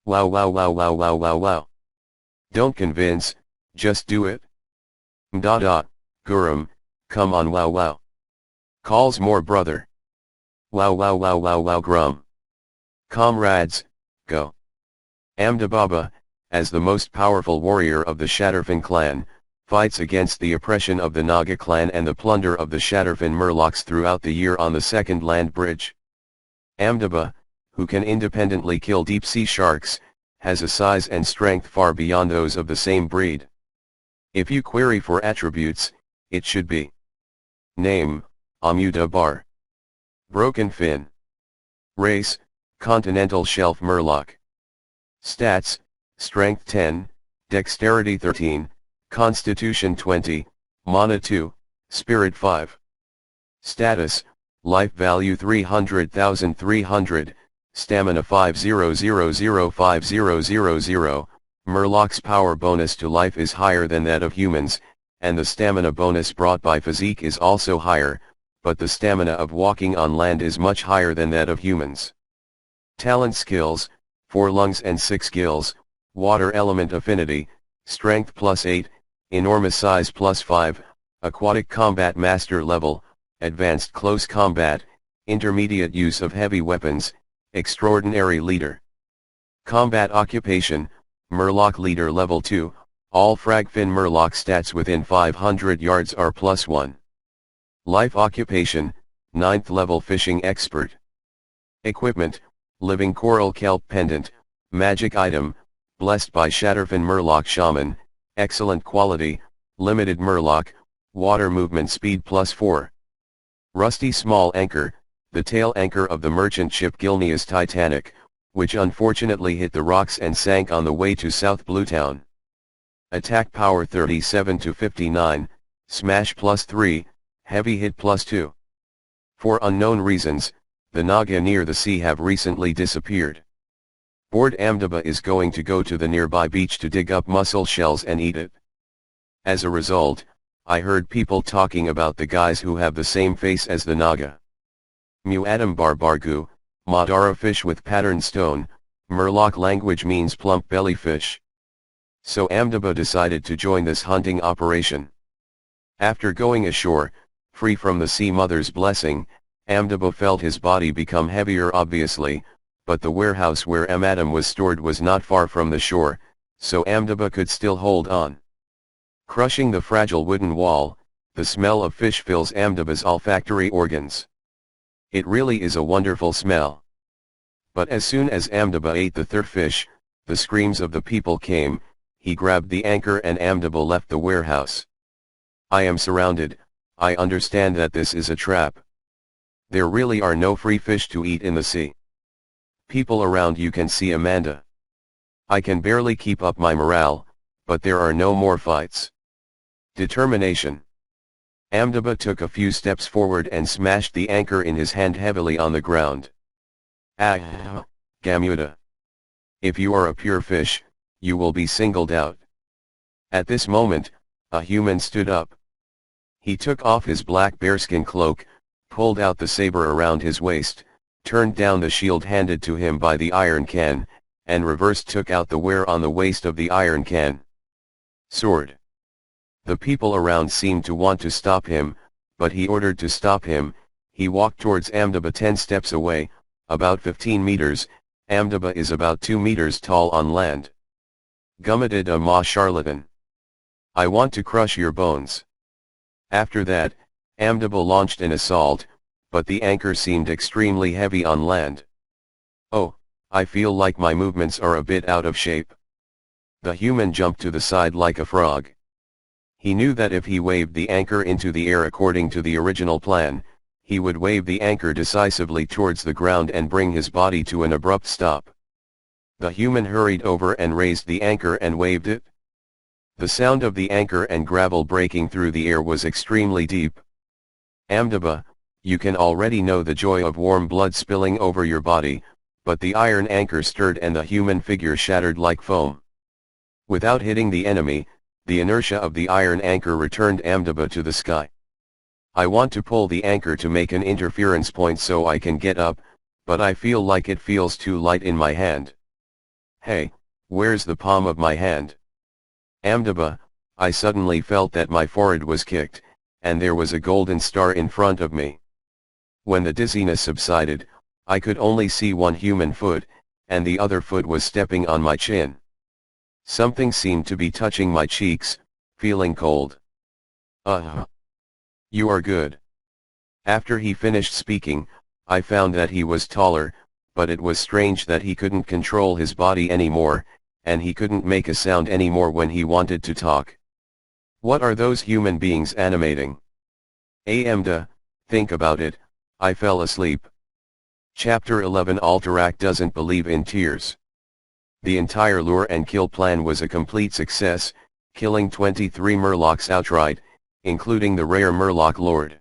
Wow. Don't convince, just do it. Gurum, come on wow. Calls more brother. Wow grum. Comrades, go. Amdababa, as the most powerful warrior of the Shatterfin clan, fights against the oppression of the Naga clan and the plunder of the Shatterfin Murlocs throughout the year on the second land bridge. Amdaba, who can independently kill deep-sea sharks, has a size and strength far beyond those of the same breed. If you query for attributes, it should be: Name, Amudabar. Broken fin. Race, Continental Shelf Murloc. Stats, Strength 10, Dexterity 13, Constitution 20, Mana 2, Spirit 5. Status, Life Value 300,300, Stamina 50005000. Murloc's power bonus to life is higher than that of humans, and the stamina bonus brought by physique is also higher, but the stamina of walking on land is much higher than that of humans. Talent skills, 4 lungs and 6 gills, water element affinity, strength +8, enormous size +5, aquatic combat master level, advanced close combat, intermediate use of heavy weapons, extraordinary leader. Combat occupation, Murloc leader level 2, all Fragfin Murloc stats within 500 yards are +1. Life occupation, 9th level fishing expert. Equipment, living coral kelp pendant, magic item, blessed by Shatterfin Murloc shaman, excellent quality, limited Murloc, water movement speed +4. Rusty small anchor, the tail anchor of the merchant ship Gilneas Titanic, which unfortunately hit the rocks and sank on the way to South Bluetown. Attack power 37 to 59, smash +3, heavy hit +2. For unknown reasons, the Naga near the sea have recently disappeared. Bored Amdaba is going to go to the nearby beach to dig up mussel shells and eat it. As a result, I heard people talking about the guys who have the same face as the Naga. Muadam barbargu, Madara fish with patterned stone, Murloc language means plump belly fish. So Amdaba decided to join this hunting operation. After going ashore, free from the sea mother's blessing, Amdaba felt his body become heavier obviously, but the warehouse where Amadam was stored was not far from the shore, so Amdaba could still hold on. Crushing the fragile wooden wall, the smell of fish fills Amdaba's olfactory organs. It really is a wonderful smell. But as soon as Amdaba ate the third fish, the screams of the people came, he grabbed the anchor and Amdaba left the warehouse. I am surrounded, I understand that this is a trap. There really are no free fish to eat in the sea. People around you can see Amanda. I can barely keep up my morale, but there are no more fights. Determination. Amdaba took a few steps forward and smashed the anchor in his hand heavily on the ground. Ah, Gamuda. If you are a pure fish, you will be singled out. At this moment, a human stood up. He took off his black bearskin cloak, pulled out the saber around his waist, turned down the shield handed to him by the iron can, and reversed took out the wear on the waist of the iron can. Sword. The people around seemed to want to stop him, but he ordered to stop him. He walked towards Amdaba 10 steps away, about 15 meters, Amdaba is about 2 meters tall on land. Gummadid a ma charlatan. I want to crush your bones. After that, Amdaba launched an assault, but the anchor seemed extremely heavy on land. Oh, I feel like my movements are a bit out of shape. The human jumped to the side like a frog. He knew that if he waved the anchor into the air according to the original plan, he would wave the anchor decisively towards the ground and bring his body to an abrupt stop. The human hurried over and raised the anchor and waved it. The sound of the anchor and gravel breaking through the air was extremely deep. Amdaba, you can already know the joy of warm blood spilling over your body, but the iron anchor stirred and the human figure shattered like foam. Without hitting the enemy, the inertia of the iron anchor returned Amdaba to the sky. I want to pull the anchor to make an interference point so I can get up, but I feel like it feels too light in my hand. Hey, where's the palm of my hand? Amdaba, I suddenly felt that my forehead was kicked, and there was a golden star in front of me. When the dizziness subsided, I could only see one human foot, and the other foot was stepping on my chin. Something seemed to be touching my cheeks, feeling cold. You are good. After he finished speaking, I found that he was taller, but it was strange that he couldn't control his body anymore, and he couldn't make a sound anymore when he wanted to talk. What are those human beings animating? Amda, think about it, I fell asleep. Chapter 11 Alterac doesn't believe in tears. The entire lure and kill plan was a complete success, killing 23 Murlocs outright, including the rare Murloc Lord.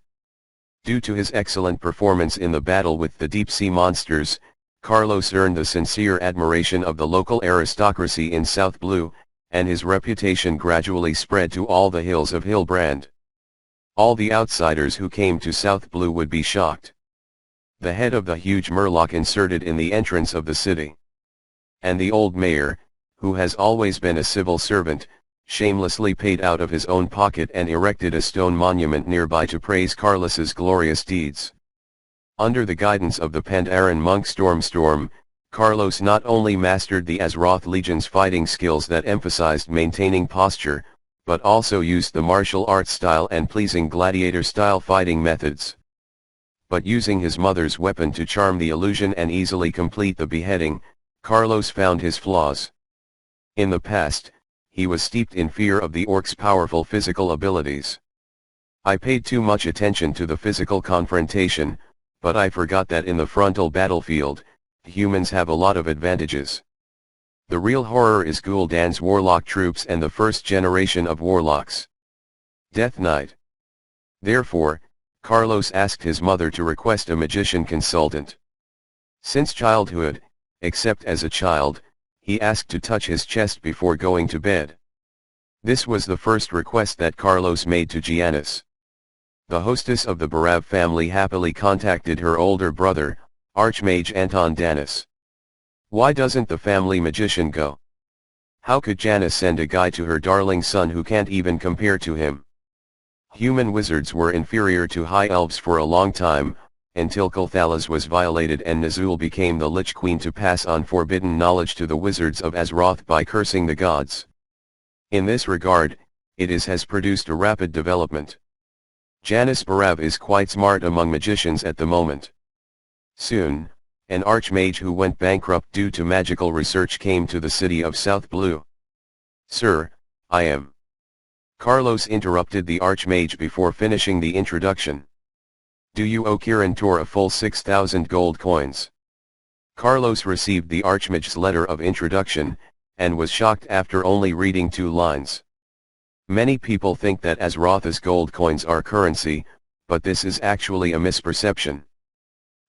Due to his excellent performance in the battle with the deep-sea monsters, Carlos earned the sincere admiration of the local aristocracy in South Blue, and his reputation gradually spread to all the hills of Hillbrand. All the outsiders who came to South Blue would be shocked. The head of the huge Murloc inserted in the entrance of the city. And the old mayor, who has always been a civil servant, shamelessly paid out of his own pocket and erected a stone monument nearby to praise Carlos's glorious deeds. Under the guidance of the Pandaren monk Storm, Carlos not only mastered the Azeroth Legion's fighting skills that emphasized maintaining posture, but also used the martial arts style and pleasing gladiator-style fighting methods. But using his mother's weapon to charm the illusion and easily complete the beheading, Carlos found his flaws. In the past, he was steeped in fear of the orc's powerful physical abilities. I paid too much attention to the physical confrontation, but I forgot that in the frontal battlefield, humans have a lot of advantages. The real horror is Gul'dan's warlock troops and the first generation of warlocks. Death Knight. Therefore, Carlos asked his mother to request a magician consultant. Since childhood, except as a child, he asked to touch his chest before going to bed. This was the first request that Carlos made to Giannis. The hostess of the Barav family happily contacted her older brother, Archmage Anton Danis. Why doesn't the family magician go? How could Giannis send a guy to her darling son who can't even compare to him? Human wizards were inferior to high elves for a long time, until Kulthalas was violated and Nazul became the Lich Queen to pass on forbidden knowledge to the wizards of Azeroth by cursing the gods. In this regard, it has produced a rapid development. Giannis Barav is quite smart among magicians at the moment. Soon, an archmage who went bankrupt due to magical research came to the city of South Blue. "Sir, I am." Carlos interrupted the archmage before finishing the introduction. "Do you owe Kiran Tor a full 6,000 gold coins?" Carlos received the archmage's letter of introduction, and was shocked after only reading 2 lines. Many people think that Azeroth's gold coins are currency, but this is actually a misperception.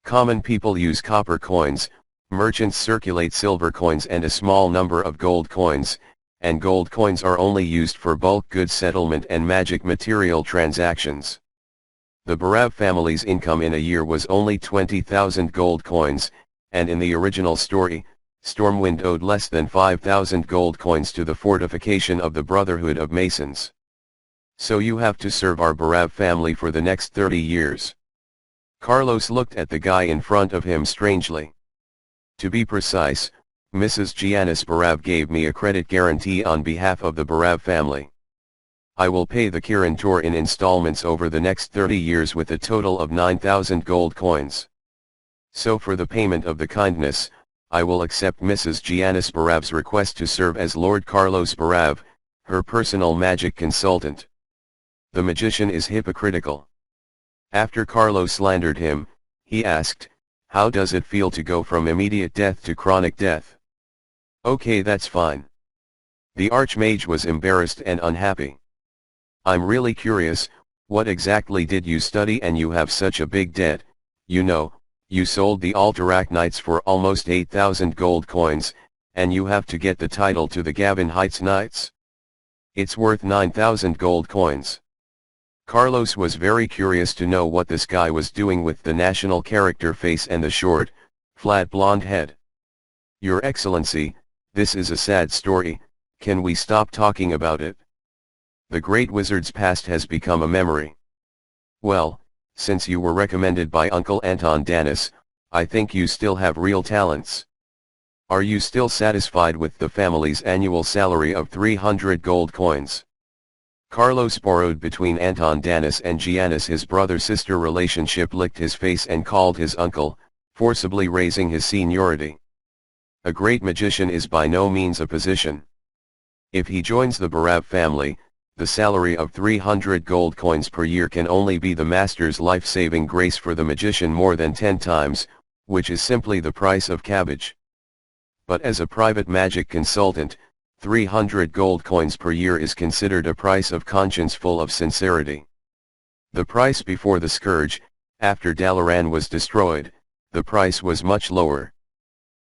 Common people use copper coins, merchants circulate silver coins and a small number of gold coins, and gold coins are only used for bulk goods settlement and magic material transactions. The Barav family's income in a year was only 20,000 gold coins, and in the original story, Stormwind owed less than 5,000 gold coins to the fortification of the Brotherhood of Masons. "So you have to serve our Barav family for the next 30 years. Carlos looked at the guy in front of him strangely. "To be precise, Mrs. Giannis Barav gave me a credit guarantee on behalf of the Barav family. I will pay the Kiran Tor in installments over the next 30 years with a total of 9,000 gold coins. So for the payment of the kindness, I will accept Mrs. Giannis Barav's request to serve as Lord Carlos Barav, her personal magic consultant." The magician is hypocritical. After Carlos slandered him, he asked, "How does it feel to go from immediate death to chronic death?" "Okay, that's fine." The archmage was embarrassed and unhappy. "I'm really curious, what exactly did you study and you have such a big debt? You know, you sold the Alterac Knights for almost 8,000 gold coins, and you have to get the title to the Gavin Heights Knights. It's worth 9,000 gold coins." Carlos was very curious to know what this guy was doing with the national character face and the short, flat blonde head. "Your Excellency, this is a sad story, can we stop talking about it? The great wizard's past has become a memory. Well, since you were recommended by Uncle Anton Danis, I think you still have real talents. Are you still satisfied with the family's annual salary of 300 gold coins?" Carlos borrowed between Anton Danis and Giannis. His brother-sister relationship licked his face and called his uncle, forcibly raising his seniority. A great magician is by no means a position. If he joins the Barav family, the salary of 300 gold coins per year can only be the master's life-saving grace for the magician more than 10 times, which is simply the price of cabbage. But as a private magic consultant, 300 gold coins per year is considered a price of conscience full of sincerity. The price before the scourge, after Dalaran was destroyed, the price was much lower.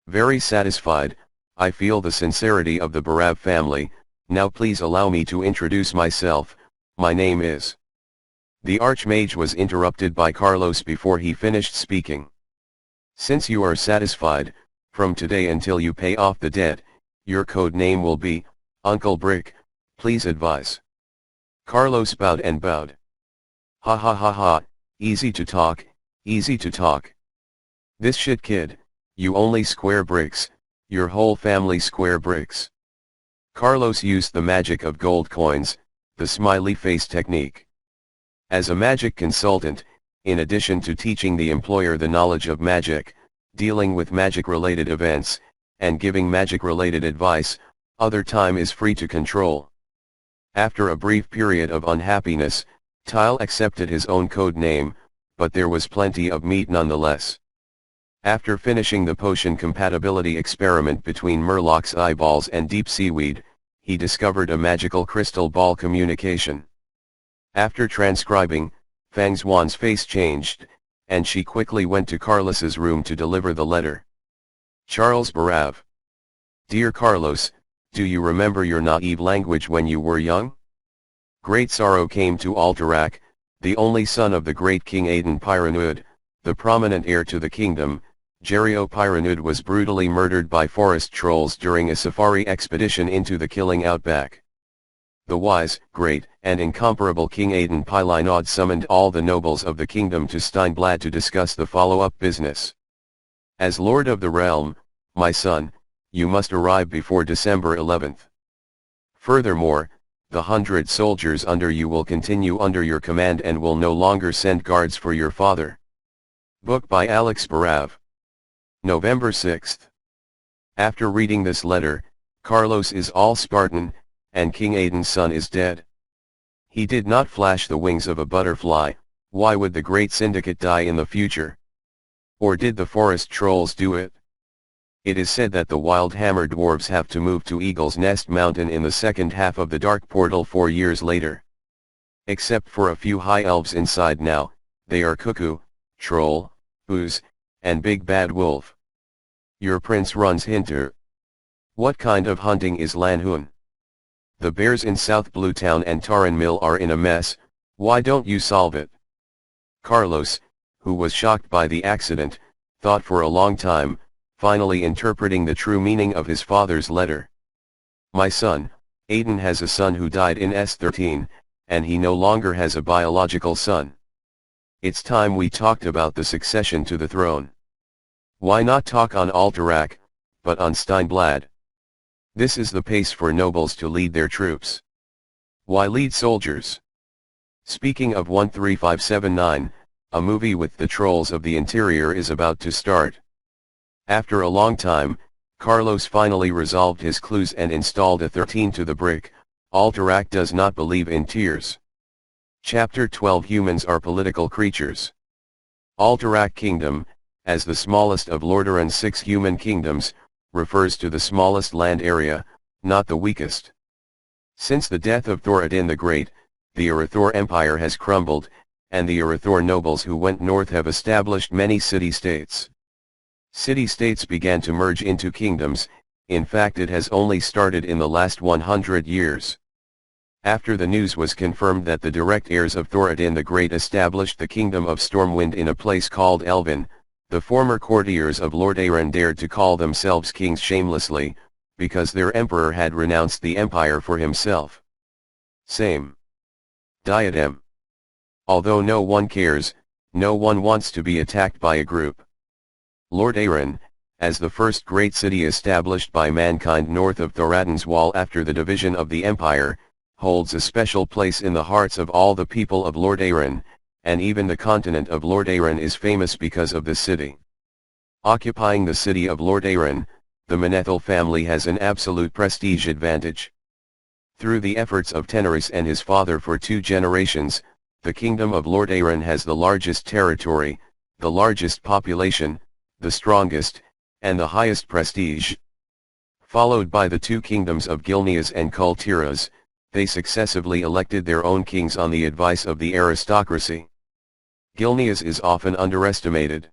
Very satisfied, I feel the sincerity of the Barav family. Now please allow me to introduce myself. My name is... The archmage was interrupted by Carlos before he finished speaking. "Since you are satisfied, from today until you pay off the debt, your code name will be, Uncle Brick, please advise." Carlos bowed and bowed. "Ha ha ha ha, easy to talk, easy to talk. This shit kid, you only square bricks, your whole family square bricks." Carlos used the magic of gold coins, the smiley face technique. As a magic consultant, in addition to teaching the employer the knowledge of magic, dealing with magic-related events, and giving magic-related advice, other time is free to control. After a brief period of unhappiness, Tile accepted his own code name, but there was plenty of meat nonetheless. After finishing the potion compatibility experiment between Murloc's eyeballs and deep seaweed, he discovered a magical crystal ball communication. After transcribing, Fang Xuan's face changed, and she quickly went to Carlos's room to deliver the letter. Charles Barav. Dear Carlos, do you remember your naive language when you were young? Great sorrow came to Alterac, the only son of the great King Aden Pyranud, the prominent heir to the kingdom. Jerio Pyranud was brutally murdered by forest trolls during a safari expedition into the killing outback. The wise, great, and incomparable King Aden Pyranud summoned all the nobles of the kingdom to Steinblatt to discuss the follow-up business. As Lord of the realm, my son, you must arrive before December 11th. Furthermore, the 100 soldiers under you will continue under your command and will no longer send guards for your father. Book by Alex Barav. November 6th. After reading this letter, Carlos is all Spartan, and King Aden's son is dead. He did not flash the wings of a butterfly. Why would the great syndicate die in the future? Or did the forest trolls do it? It is said that the wild hammer dwarves have to move to Eagle's Nest Mountain in the second half of the Dark Portal 4 years later. Except for a few high elves inside now, they are Cuckoo, Troll, Ooze, and Big Bad Wolf. Your prince runs Hinter. What kind of hunting is Lanhun? The bears in South Bluetown and Taran Mill are in a mess. Why don't you solve it? Carlos, who was shocked by the accident, thought for a long time, finally interpreting the true meaning of his father's letter. My son, Aden has a son who died in S13, and he no longer has a biological son. It's time we talked about the succession to the throne. Why not talk on Alterac, but on Steinblatt? This is the pace for nobles to lead their troops. Why lead soldiers? Speaking of 13579, a movie with the trolls of the interior is about to start. After a long time, Carlos finally resolved his clues and installed a 13 to the brick. Alterac does not believe in tears. Chapter 12. Humans are political creatures. Alterac Kingdom, as the smallest of Lordaeron's 6 human kingdoms, refers to the smallest land area, not the weakest. Since the death of Thoradin the Great, the Arathor Empire has crumbled, and the Arathor nobles who went north have established many city-states. City-states began to merge into kingdoms. In fact, it has only started in the last 100 years. After the news was confirmed that the direct heirs of Thoradin the Great established the kingdom of Stormwind in a place called Elvin, the former courtiers of Lordaeron dared to call themselves kings shamelessly, because their emperor had renounced the empire for himself. Same diadem. Although no one cares, no one wants to be attacked by a group. Lordaeron, as the first great city established by mankind north of Thoradin's wall after the division of the empire, holds a special place in the hearts of all the people of Lordaeron, and even the continent of Lordaeron is famous because of this city. Occupying the city of Lordaeron, the Menethil family has an absolute prestige advantage. Through the efforts of Tenorus and his father for 2 generations, the kingdom of Lordaeron has the largest territory, the largest population, the strongest, and the highest prestige. Followed by the 2 kingdoms of Gilneas and Kultiras, they successively elected their own kings on the advice of the aristocracy. Gilneas is often underestimated.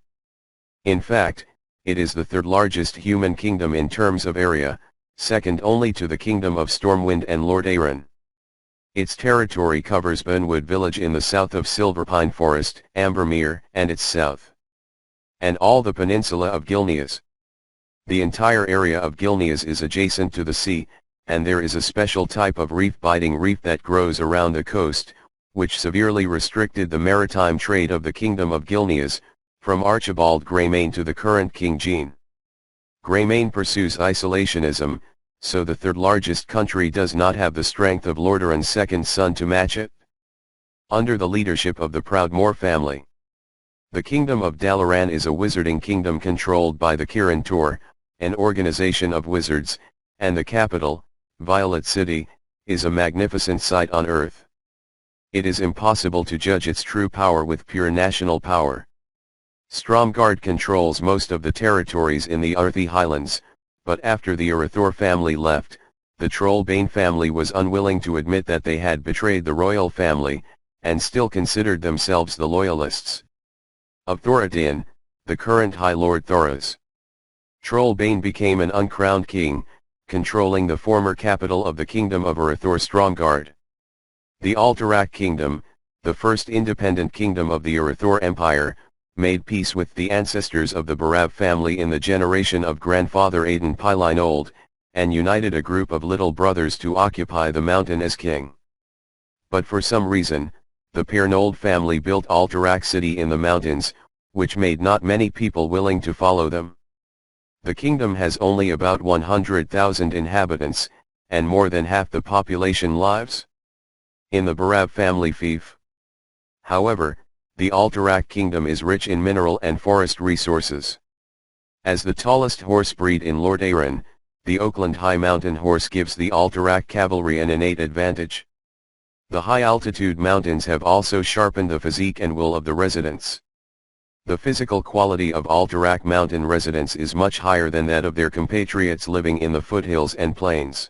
In fact, it is the 3rd largest human kingdom in terms of area, second only to the kingdom of Stormwind and Lordaeron. Its territory covers Burnwood village in the south of Silverpine Forest, Ambermere, and its south, and all the peninsula of Gilneas. The entire area of Gilneas is adjacent to the sea, and there is a special type of reef-biting reef that grows around the coast, which severely restricted the maritime trade of the kingdom of Gilneas, from Archibald Greymane to the current King Jean. Greymane pursues isolationism, so the 3rd largest country does not have the strength of Lordaeron's 2nd son to match it. Under the leadership of the Proudmoore family, the kingdom of Dalaran is a wizarding kingdom controlled by the Kirin Tor, an organization of wizards, and the capital, Violet City, is a magnificent sight on earth. It is impossible to judge its true power with pure national power. Stromgarde controls most of the territories in the Arthi Highlands, but after the Arathor family left, the Trollbane family was unwilling to admit that they had betrayed the royal family, and still considered themselves the loyalists of Thoradin, the current High Lord Thoras. Trollbane became an uncrowned king, controlling the former capital of the Kingdom of Arathor Stronggard. The Alterac Kingdom, the first independent kingdom of the Arathor Empire, made peace with the ancestors of the Barav family in the generation of grandfather Aden Pyline Old, and united a group of little brothers to occupy the mountain as king. But for some reason, the Pernold family built Alterac city in the mountains, which made not many people willing to follow them. The kingdom has only about 100,000 inhabitants, and more than half the population lives in the Barav family fief. However, the Alterac kingdom is rich in mineral and forest resources. As the tallest horse breed in Lord Aran, the Oakland High Mountain Horse gives the Alterac cavalry an innate advantage. The high-altitude mountains have also sharpened the physique and will of the residents. The physical quality of Alterac mountain residents is much higher than that of their compatriots living in the foothills and plains.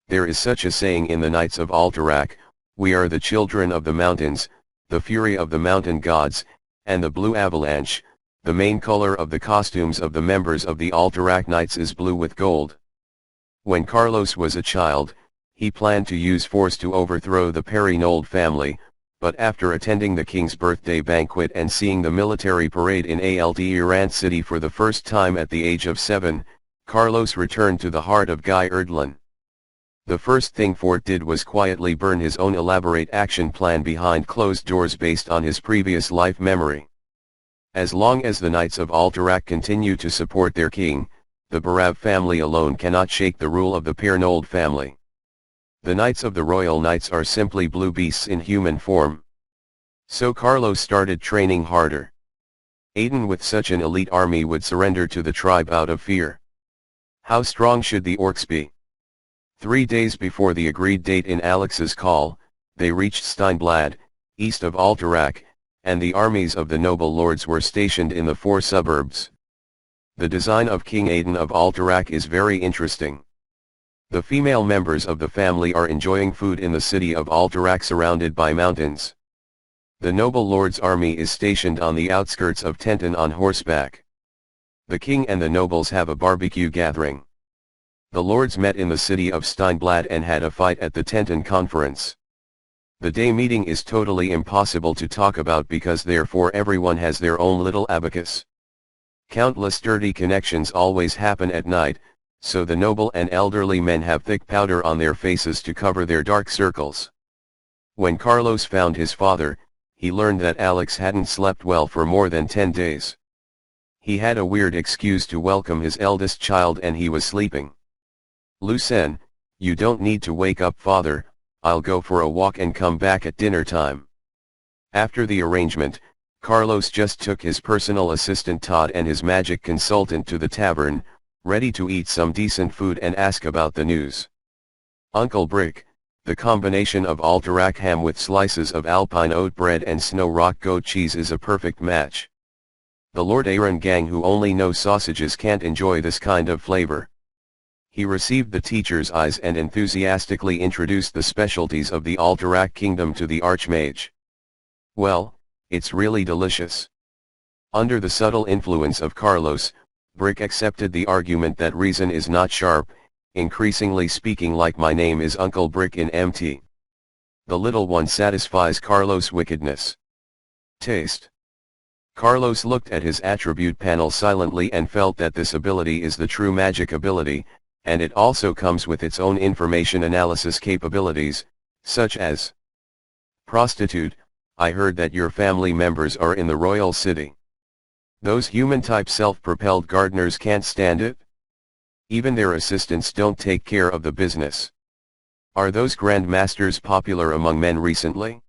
There is such a saying in the Knights of Alterac: "We are the children of the mountains, the fury of the mountain gods, and the blue avalanche." The main color of the costumes of the members of the Alterac Knights is blue with gold. When Carlos was a child, he planned to use force to overthrow the Perinold family, but after attending the king's birthday banquet and seeing the military parade in Ald'Rant City for the first time at the age of 7, Carlos returned to the heart of Guy Erdlin. The first thing Fort did was quietly burn his own elaborate action plan behind closed doors based on his previous life memory. As long as the Knights of Alterac continue to support their king, the Barav family alone cannot shake the rule of the Pernold family. The Knights of the Royal Knights are simply blue beasts in human form. So Carlos started training harder. Aden with such an elite army would surrender to the tribe out of fear. How strong should the orcs be? 3 days before the agreed date in Alex's call, they reached Steinblad, east of Alterac, and the armies of the noble lords were stationed in the 4 suburbs. The design of King Aden of Alterac is very interesting. The female members of the family are enjoying food in the city of Alterac surrounded by mountains. The noble lord's army is stationed on the outskirts of Tenton on horseback. The king and the nobles have a barbecue gathering. The lords met in the city of Steinblad and had a fight at the Tenton conference. The day meeting is totally impossible to talk about because therefore everyone has their own little abacus. Countless dirty connections always happen at night, so the noble and elderly men have thick powder on their faces to cover their dark circles. When Carlos found his father, he learned that Alex hadn't slept well for more than 10 days. He had a weird excuse to welcome his eldest child and he was sleeping. "Lucien, you don't need to wake up father, I'll go for a walk and come back at dinner time." After the arrangement, Carlos just took his personal assistant Todd and his magic consultant to the tavern, ready to eat some decent food and ask about the news. Uncle Brick, the combination of Alterac ham with slices of alpine oat bread and snow rock goat cheese is a perfect match. The Lord Aran gang who only know sausages can't enjoy this kind of flavor. He received the teacher's eyes and enthusiastically introduced the specialties of the Alterac kingdom to the Archmage. "Well, it's really delicious." Under the subtle influence of Carlos, Brick accepted the argument that reason is not sharp, increasingly speaking like my name is Uncle Brick in MT. The little one satisfies Carlos' wickedness. Taste. Carlos looked at his attribute panel silently and felt that this ability is the true magic ability, and it also comes with its own information analysis capabilities, such as: "Prostitute, I heard that your family members are in the royal city. Those human-type self-propelled gardeners can't stand it? Even their assistants don't take care of the business. Are those Grand Masters popular among men recently?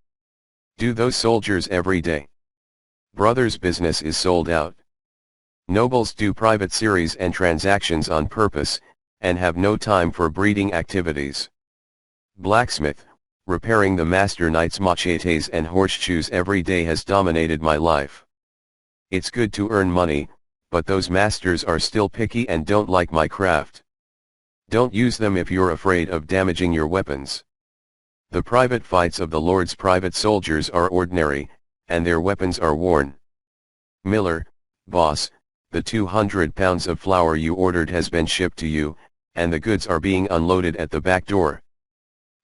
Do those soldiers every day? Brothers' business is sold out. Nobles do private series and transactions on purpose, and have no time for breeding activities. Blacksmith, repairing the Master Knight's machetes and horseshoes every day has dominated my life. It's good to earn money, but those masters are still picky and don't like my craft. Don't use them if you're afraid of damaging your weapons. The private fights of the Lord's private soldiers are ordinary, and their weapons are worn. Miller, boss, the 200 pounds of flour you ordered has been shipped to you, and the goods are being unloaded at the back door.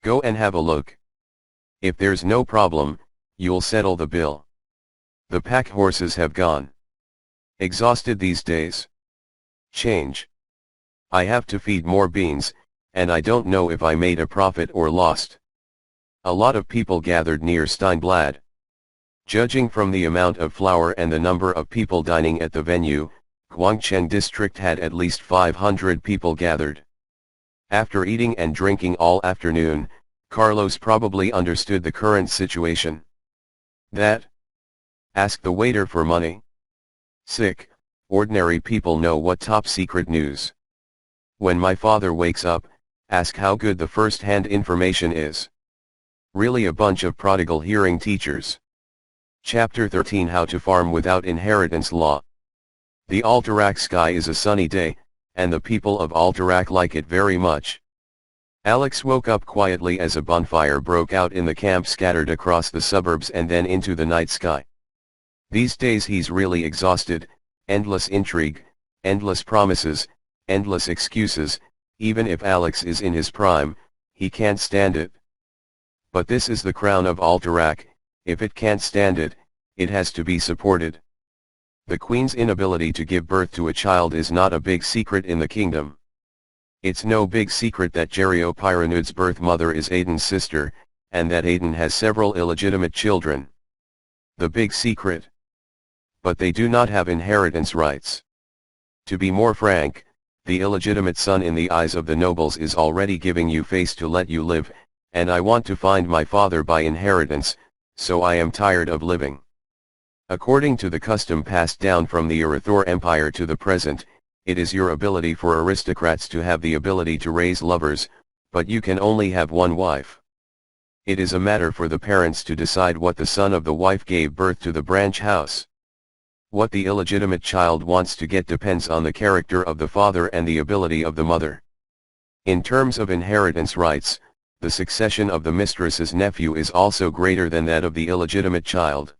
Go and have a look. If there's no problem, you'll settle the bill. The pack horses have gone. Exhausted these days. Change. I have to feed more beans, and I don't know if I made a profit or lost. A lot of people gathered near Steinblad. Judging from the amount of flour and the number of people dining at the venue, Guangcheng district had at least 500 people gathered. After eating and drinking all afternoon, Carlos probably understood the current situation. That? Ask the waiter for money. Sick, ordinary people know what top secret news. When my father wakes up, ask how good the first-hand information is. Really a bunch of prodigal hearing teachers. Chapter 13 How to Farm Without Inheritance Law. The Alterac sky is a sunny day, and the people of Alterac like it very much. Alex woke up quietly as a bonfire broke out in the camp scattered across the suburbs and then into the night sky. These days he's really exhausted, endless intrigue, endless promises, endless excuses. Even if Alex is in his prime, he can't stand it. But this is the crown of Alterac. If it can't stand it, it has to be supported. The Queen's inability to give birth to a child is not a big secret in the kingdom. It's no big secret that Jerio Pyranud's birth mother is Aiden's sister, and that Aiden has several illegitimate children. The big secret. But they do not have inheritance rights. To be more frank, the illegitimate son in the eyes of the nobles is already giving you face to let you live, and I want to find my father by inheritance, so I am tired of living. According to the custom passed down from the Arathor Empire to the present, it is your ability for aristocrats to have the ability to raise lovers, but you can only have one wife. It is a matter for the parents to decide what the son of the wife gave birth to the branch house. What the illegitimate child wants to get depends on the character of the father and the ability of the mother. In terms of inheritance rights, the succession of the mistress's nephew is also greater than that of the illegitimate child.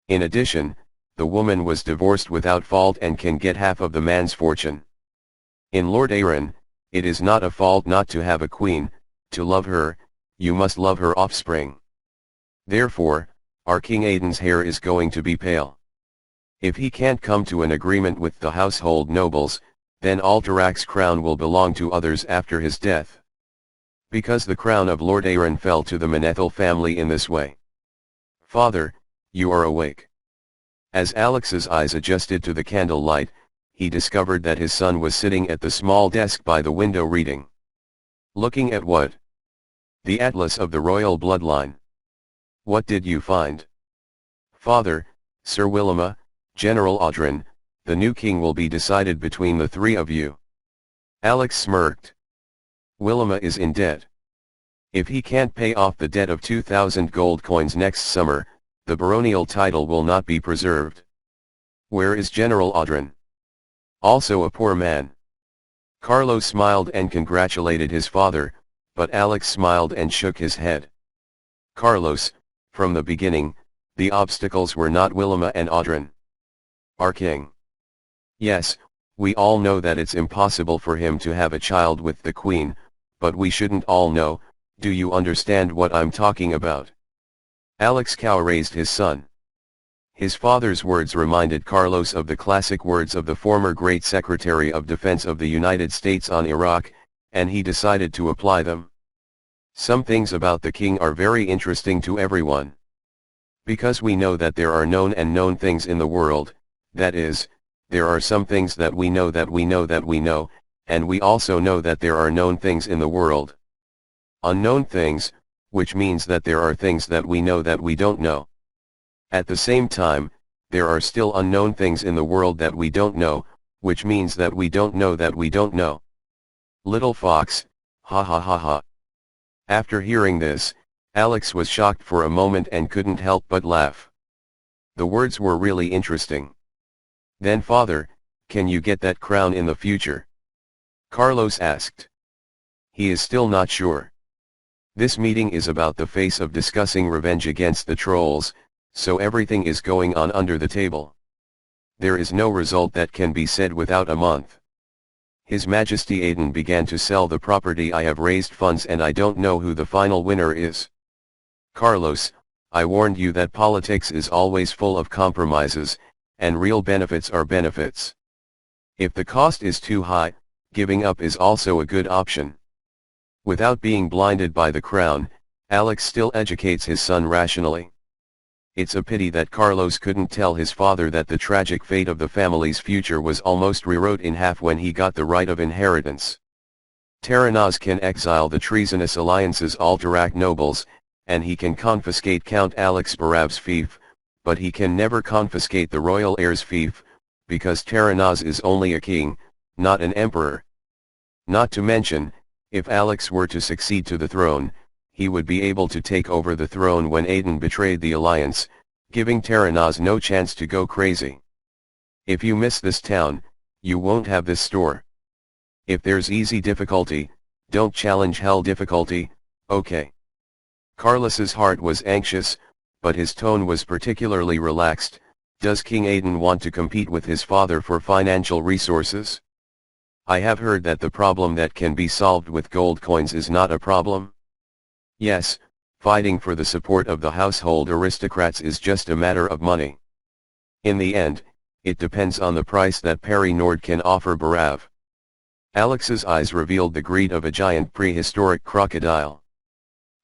In addition, the woman was divorced without fault and can get half of the man's fortune. In Lord Aaron, it is not a fault not to have a queen. To love her, you must love her offspring. Therefore, our King Aiden's hair is going to be pale. If he can't come to an agreement with the household nobles, then Alterac's crown will belong to others after his death. Because the crown of Lord Aaron fell to the Manethil family in this way. Father, you are awake. As Alex's eyes adjusted to the candlelight, he discovered that his son was sitting at the small desk by the window reading. Looking at what? The Atlas of the Royal Bloodline. What did you find? Father, Sir Willema, General Audrin, the new king will be decided between the three of you. Alex smirked. Willema is in debt. If he can't pay off the debt of 2,000 gold coins next summer, the baronial title will not be preserved. Where is General Audrin? Also a poor man. Carlos smiled and congratulated his father, but Alex smiled and shook his head. Carlos, from the beginning, the obstacles were not Willema and Audrin. Our king. Yes, we all know that it's impossible for him to have a child with the queen, but we shouldn't all know. Do you understand what I'm talking about? Alex Cow raised his son. His father's words reminded Carlos of the classic words of the former Great Secretary of Defense of the United States on Iraq, and he decided to apply them. Some things about the king are very interesting to everyone. Because we know that there are known and known things in the world, that is, there are some things that we know that we know that we know, and we also know that there are known things in the world. Unknown things, which means that there are things that we know that we don't know. At the same time, there are still unknown things in the world that we don't know, which means that we don't know that we don't know. Little fox, ha ha ha ha. After hearing this, Alex was shocked for a moment and couldn't help but laugh. The words were really interesting. Then father, can you get that crown in the future? Carlos asked. He is still not sure. This meeting is about the face of discussing revenge against the trolls, so everything is going on under the table. There is no result that can be said without a month. His Majesty Aiden began to sell the property. I have raised funds and I don't know who the final winner is. Carlos, I warned you that politics is always full of compromises, and real benefits are benefits. If the cost is too high, giving up is also a good option. Without being blinded by the crown, Alex still educates his son rationally. It's a pity that Carlos couldn't tell his father that the tragic fate of the family's future was almost rewrote in half when he got the right of inheritance. Terranaz can exile the treasonous alliance's Alterac nobles, and he can confiscate Count Alex Barav's fief, but he can never confiscate the royal heir's fief, because Terranaz is only a king, not an emperor. Not to mention, if Alex were to succeed to the throne, he would be able to take over the throne when Aiden betrayed the alliance, giving Terranaz no chance to go crazy. If you miss this town, you won't have this store. If there's easy difficulty, don't challenge hell difficulty, okay. Carlos's heart was anxious, but his tone was particularly relaxed. Does King Aiden want to compete with his father for financial resources? I have heard that the problem that can be solved with gold coins is not a problem. Yes, fighting for the support of the household aristocrats is just a matter of money. In the end, it depends on the price that Perry Nord can offer Barav. Alex's eyes revealed the greed of a giant prehistoric crocodile.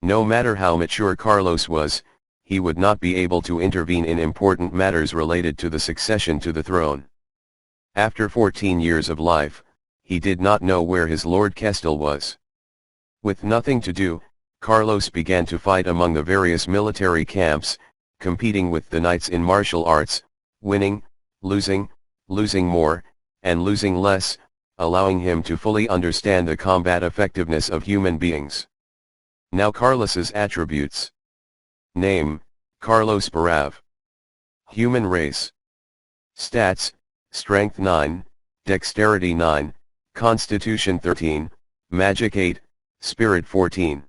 No matter how mature Carlos was, he would not be able to intervene in important matters related to the succession to the throne. After 14 years of life, he did not know where his Lord Kestel was. With nothing to do, Carlos began to fight among the various military camps, competing with the knights in martial arts, winning, losing more, and losing less, allowing him to fully understand the combat effectiveness of human beings. Now Carlos's attributes. Name, Carlos Barav. Human race. Stats, Strength 9, Dexterity 9, Constitution 13, Magic 8, Spirit 14.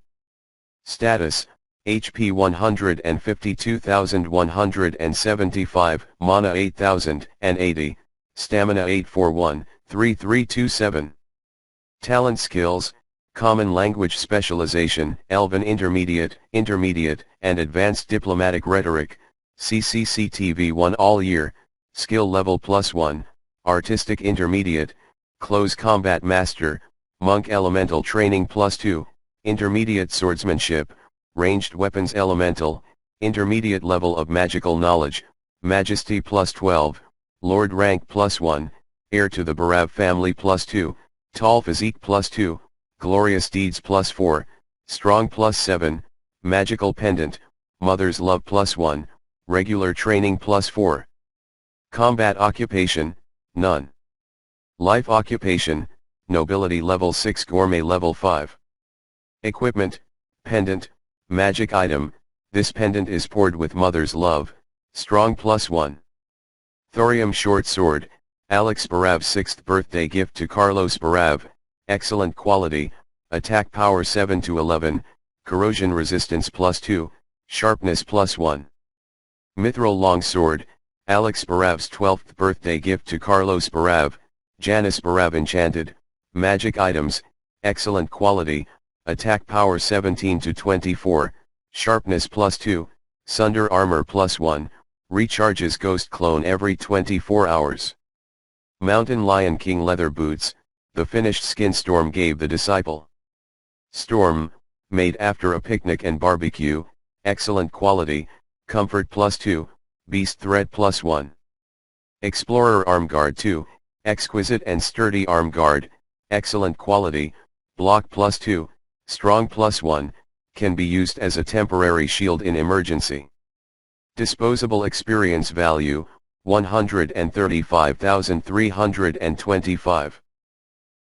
Status, HP 152,175, Mana 8080, Stamina 841-3327. Talent skills, Common Language Specialization, Elven Intermediate, and Advanced Diplomatic Rhetoric, CCCTV 1 all year, Skill Level +1, Artistic Intermediate, Close Combat Master, Monk Elemental Training +2, Intermediate Swordsmanship, Ranged Weapons Elemental, Intermediate Level of Magical Knowledge, Majesty +12, Lord Rank +1, Heir to the Barav Family +2, Tall Physique +2, Glorious Deeds +4, Strong +7, Magical Pendant, Mother's Love +1, Regular Training +4. Combat Occupation, none. Life Occupation, Nobility Level 6 Gourmet Level 5. Equipment, Pendant, Magic Item, this pendant is poured with Mother's Love, Strong +1. Thorium Short Sword, Alex Barav's 6th birthday gift to Carlos Barav, excellent quality, attack power 7 to 11, corrosion resistance +2, sharpness +1. Mithril Long Sword, Alex Barav's 12th birthday gift to Carlos Barav, Janice Barav Enchanted, magic items, excellent quality, attack power 17 to 24, sharpness +2, sunder armor +1, recharges ghost clone every 24 hours. Mountain Lion King leather boots, the finished skin Storm gave the disciple. Storm, made after a picnic and barbecue, excellent quality, comfort +2, beast thread +1. Explorer Arm Guard 2, exquisite and sturdy arm guard, excellent quality, block +2, strong +1, can be used as a temporary shield in emergency. Disposable experience value, 135,325.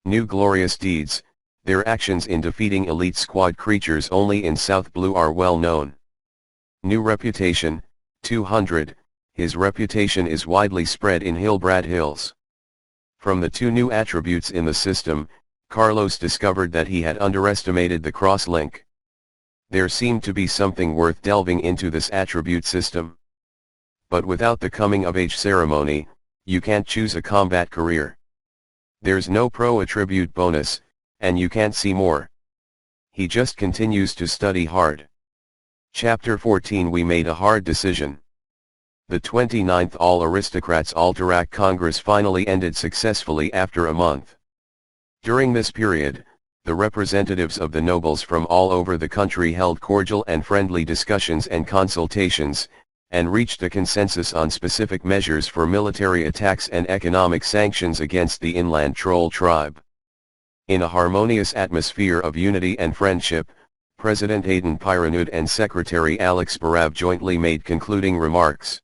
New Glorious Deeds, their actions in defeating elite squad creatures only in South Blue are well known. New Reputation, 200, his reputation is widely spread in Hillbrad Hills. From the two new attributes in the system, Carlos discovered that he had underestimated the cross-link. There seemed to be something worth delving into this attribute system. But without the coming-of-age ceremony, you can't choose a combat career. There's no pro attribute bonus, and you can't see more. He just continues to study hard. Chapter 14 We made a hard decision. The 29th All Aristocrats Alterac Congress finally ended successfully after a month. During this period, the representatives of the nobles from all over the country held cordial and friendly discussions and consultations, and reached a consensus on specific measures for military attacks and economic sanctions against the inland troll tribe. In a harmonious atmosphere of unity and friendship, President Aiden Pyranud and Secretary Alex Barav jointly made concluding remarks.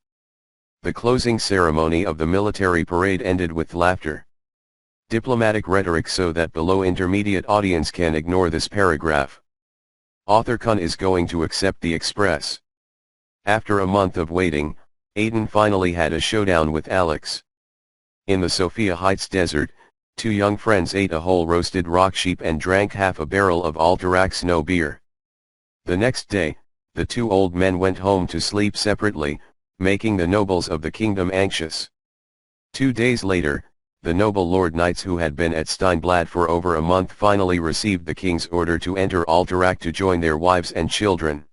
The closing ceremony of the military parade ended with laughter. Diplomatic rhetoric so that below intermediate audience can ignore this paragraph. Author Kun is going to accept the express. After a month of waiting, Aiden finally had a showdown with Alex. In the Sophia Heights desert, two young friends ate a whole roasted rock sheep and drank half a barrel of Alterac snow beer. The next day, the two old men went home to sleep separately, making the nobles of the kingdom anxious. 2 days later, the noble lord knights who had been at Steinblatt for over a month finally received the king's order to enter Alterac to join their wives and children.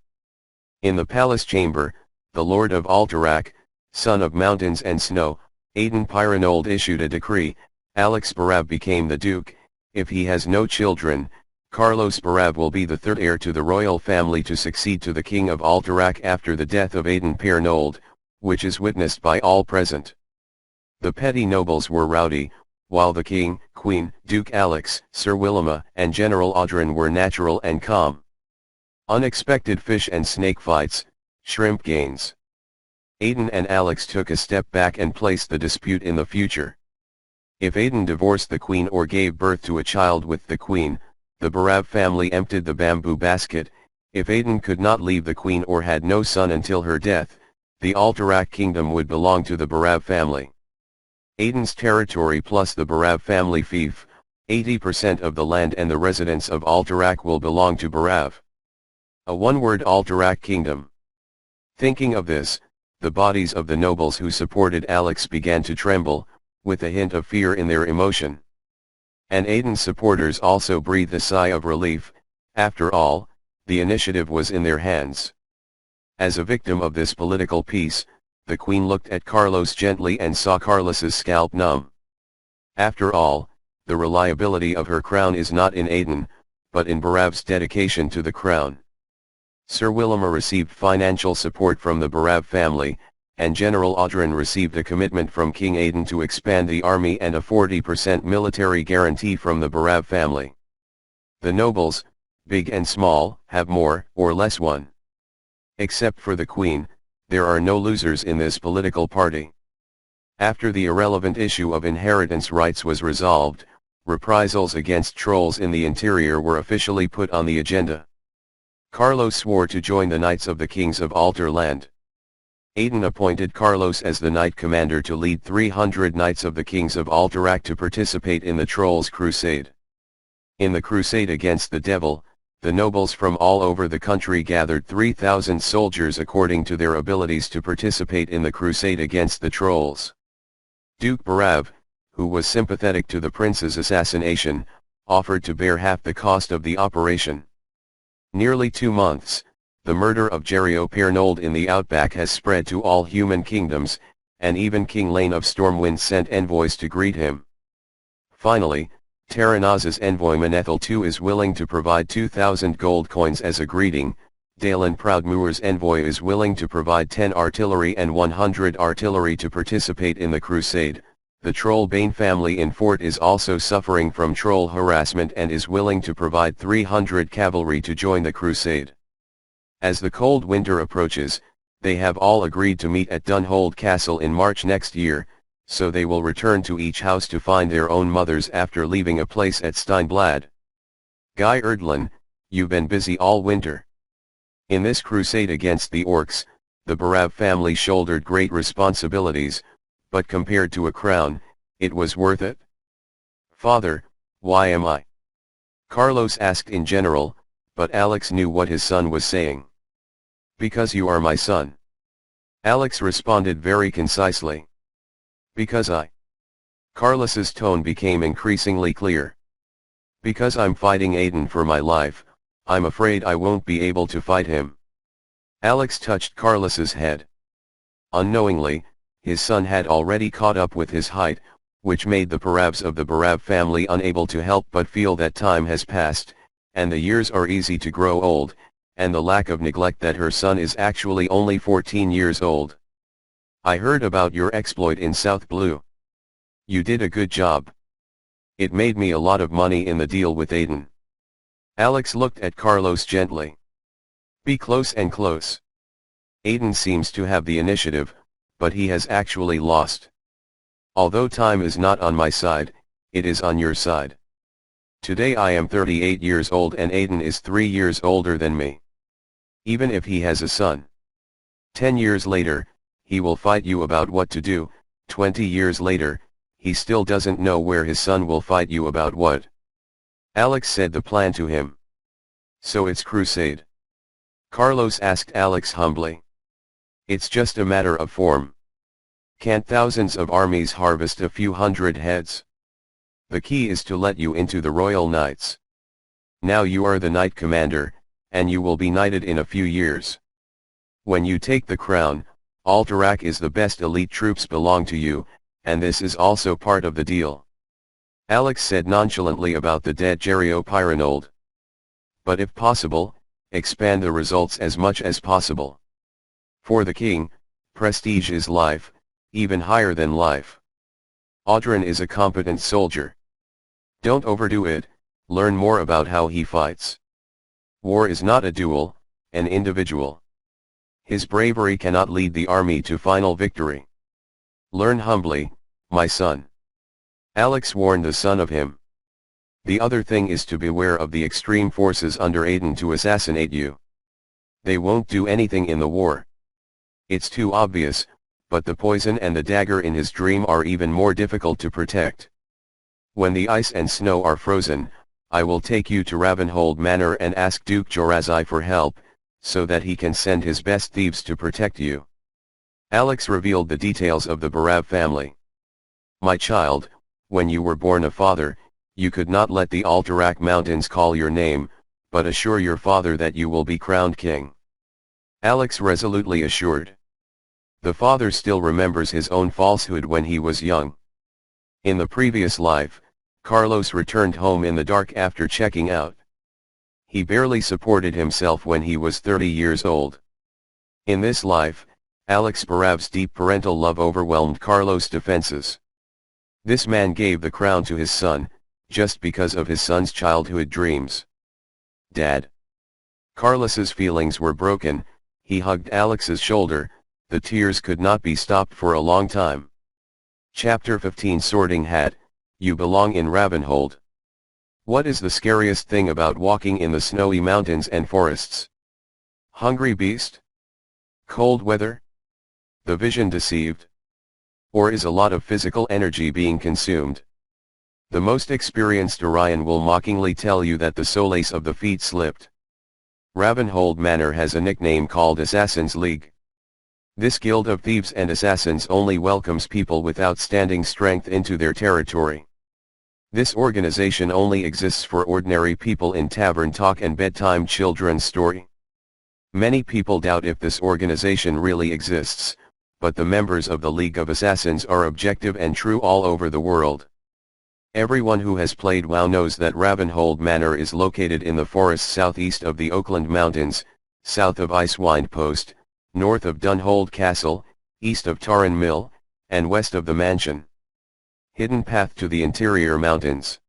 In the palace chamber, the lord of Alterac, son of mountains and snow, Aiden Pyranold issued a decree. Alex Barav became the duke. If he has no children, Carlos Barav will be the third heir to the royal family to succeed to the king of Alterac after the death of Aiden Pyranold, which is witnessed by all present. The petty nobles were rowdy, while the king, queen, Duke Alex, Sir Willema, and General Audrin were natural and calm. Unexpected fish and snake fights, shrimp gains. Aiden and Alex took a step back and placed the dispute in the future. If Aiden divorced the queen or gave birth to a child with the queen, the Barav family emptied the bamboo basket. If Aiden could not leave the queen or had no son until her death, the Alterac kingdom would belong to the Barav family. Aiden's territory plus the Barav family fief, 80% of the land and the residents of Alterac will belong to Barav. A one-word Alterac kingdom. Thinking of this, the bodies of the nobles who supported Alex began to tremble, with a hint of fear in their emotion. And Aiden's supporters also breathed a sigh of relief. After all, the initiative was in their hands. As a victim of this political peace, the queen looked at Carlos gently and saw Carlos's scalp numb. After all, the reliability of her crown is not in Aiden, but in Barav's dedication to the crown. Sir Willema received financial support from the Barav family, and General Audrin received a commitment from King Aiden to expand the army and a 40% military guarantee from the Barav family. The nobles, big and small, have more or less won. Except for the queen, there are no losers in this political party. After the irrelevant issue of inheritance rights was resolved, reprisals against trolls in the interior were officially put on the agenda. Carlos swore to join the Knights of the Kings of Alterland. Aiden appointed Carlos as the Knight Commander to lead 300 Knights of the Kings of Alterac to participate in the Trolls Crusade. In the crusade against the devil, the nobles from all over the country gathered 3,000 soldiers according to their abilities to participate in the crusade against the trolls. Duke Barav, who was sympathetic to the prince's assassination, offered to bear half the cost of the operation. Nearly 2 months, the murder of Jerio Pyranold in the outback has spread to all human kingdoms, and even King Lane of Stormwind sent envoys to greet him. Finally, Terranaz's envoy Manethel II is willing to provide 2,000 gold coins as a greeting. Dalen Proudmoor's envoy is willing to provide 10 artillery and 100 artillery to participate in the crusade. The Trollbane family in Fort is also suffering from troll harassment and is willing to provide 300 cavalry to join the crusade. As the cold winter approaches, they have all agreed to meet at Dunhold Castle in March next year, so they will return to each house to find their own mothers after leaving a place at Steinblatt. Guy Erdlin, you've been busy all winter. In this crusade against the orcs, the Barav family shouldered great responsibilities, but compared to a crown, it was worth it. Father, why am I? Carlos asked in general, but Alex knew what his son was saying. Because you are my son. Alex responded very concisely. Because Carlos's tone became increasingly clear. Because I'm fighting Aiden for my life, I'm afraid I won't be able to fight him. Alex touched Carlos's head. Unknowingly, his son had already caught up with his height, which made the Paravs of the Barav family unable to help but feel that time has passed, and the years are easy to grow old, and the lack of neglect that her son is actually only 14 years old. I heard about your exploit in South Blue. You did a good job. It made me a lot of money in the deal with Aiden. Alex looked at Carlos gently. Be close and close. Aiden seems to have the initiative, but he has actually lost. Although time is not on my side, it is on your side. Today I am 38 years old and Aiden is 3 years older than me. Even if he has a son. 10 years later, he will fight you about what to do. 20 years later, he still doesn't know where his son will fight you about what. Alex said the plan to him. So it's crusade? Carlos asked Alex humbly. It's just a matter of form. Can't thousands of armies harvest a few hundred heads? The key is to let you into the Royal Knights. Now you are the Knight Commander, and you will be knighted in a few years. When you take the crown, Alterac is the best elite troops belong to you, and this is also part of the deal. Alex said nonchalantly about the dead Gerio Pyranold. But if possible, expand the results as much as possible. For the king, prestige is life, even higher than life. Audrin is a competent soldier. Don't overdo it, learn more about how he fights. War is not a duel, an individual. His bravery cannot lead the army to final victory. Learn humbly, my son. Alex warned the son of him. The other thing is to beware of the extreme forces under Aiden to assassinate you. They won't do anything in the war. It's too obvious, but the poison and the dagger in his dream are even more difficult to protect. When the ice and snow are frozen, I will take you to Ravenhold Manor and ask Duke Jorazai for help, so that he can send his best thieves to protect you. Alex revealed the details of the Barav family. My child, when you were born a father, you could not let the Alterac Mountains call your name, but assure your father that you will be crowned king. Alex resolutely assured. The father still remembers his own falsehood when he was young. In the previous life, Carlos returned home in the dark after checking out. He barely supported himself when he was 30 years old. In this life, Alex Barav's deep parental love overwhelmed Carlos' defenses. This man gave the crown to his son, just because of his son's childhood dreams. Dad. Carlos's feelings were broken. He hugged Alex's shoulder. The tears could not be stopped for a long time. Chapter 15 Sorting Hat, you belong in Ravenhold. What is the scariest thing about walking in the snowy mountains and forests? Hungry beast? Cold weather? The vision deceived? Or is a lot of physical energy being consumed? The most experienced Orion will mockingly tell you that the solace of the feet slipped. Ravenhold Manor has a nickname called Assassin's League. This guild of thieves and assassins only welcomes people with outstanding strength into their territory. This organization only exists for ordinary people in tavern talk and bedtime children's story. Many people doubt if this organization really exists, but the members of the League of Assassins are objective and true all over the world. Everyone who has played WoW knows that Ravenhold Manor is located in the forests southeast of the Oakland Mountains, south of Icewind Post, north of Dunhold Castle, east of Tarren Mill, and west of the mansion. Hidden path to the interior mountains.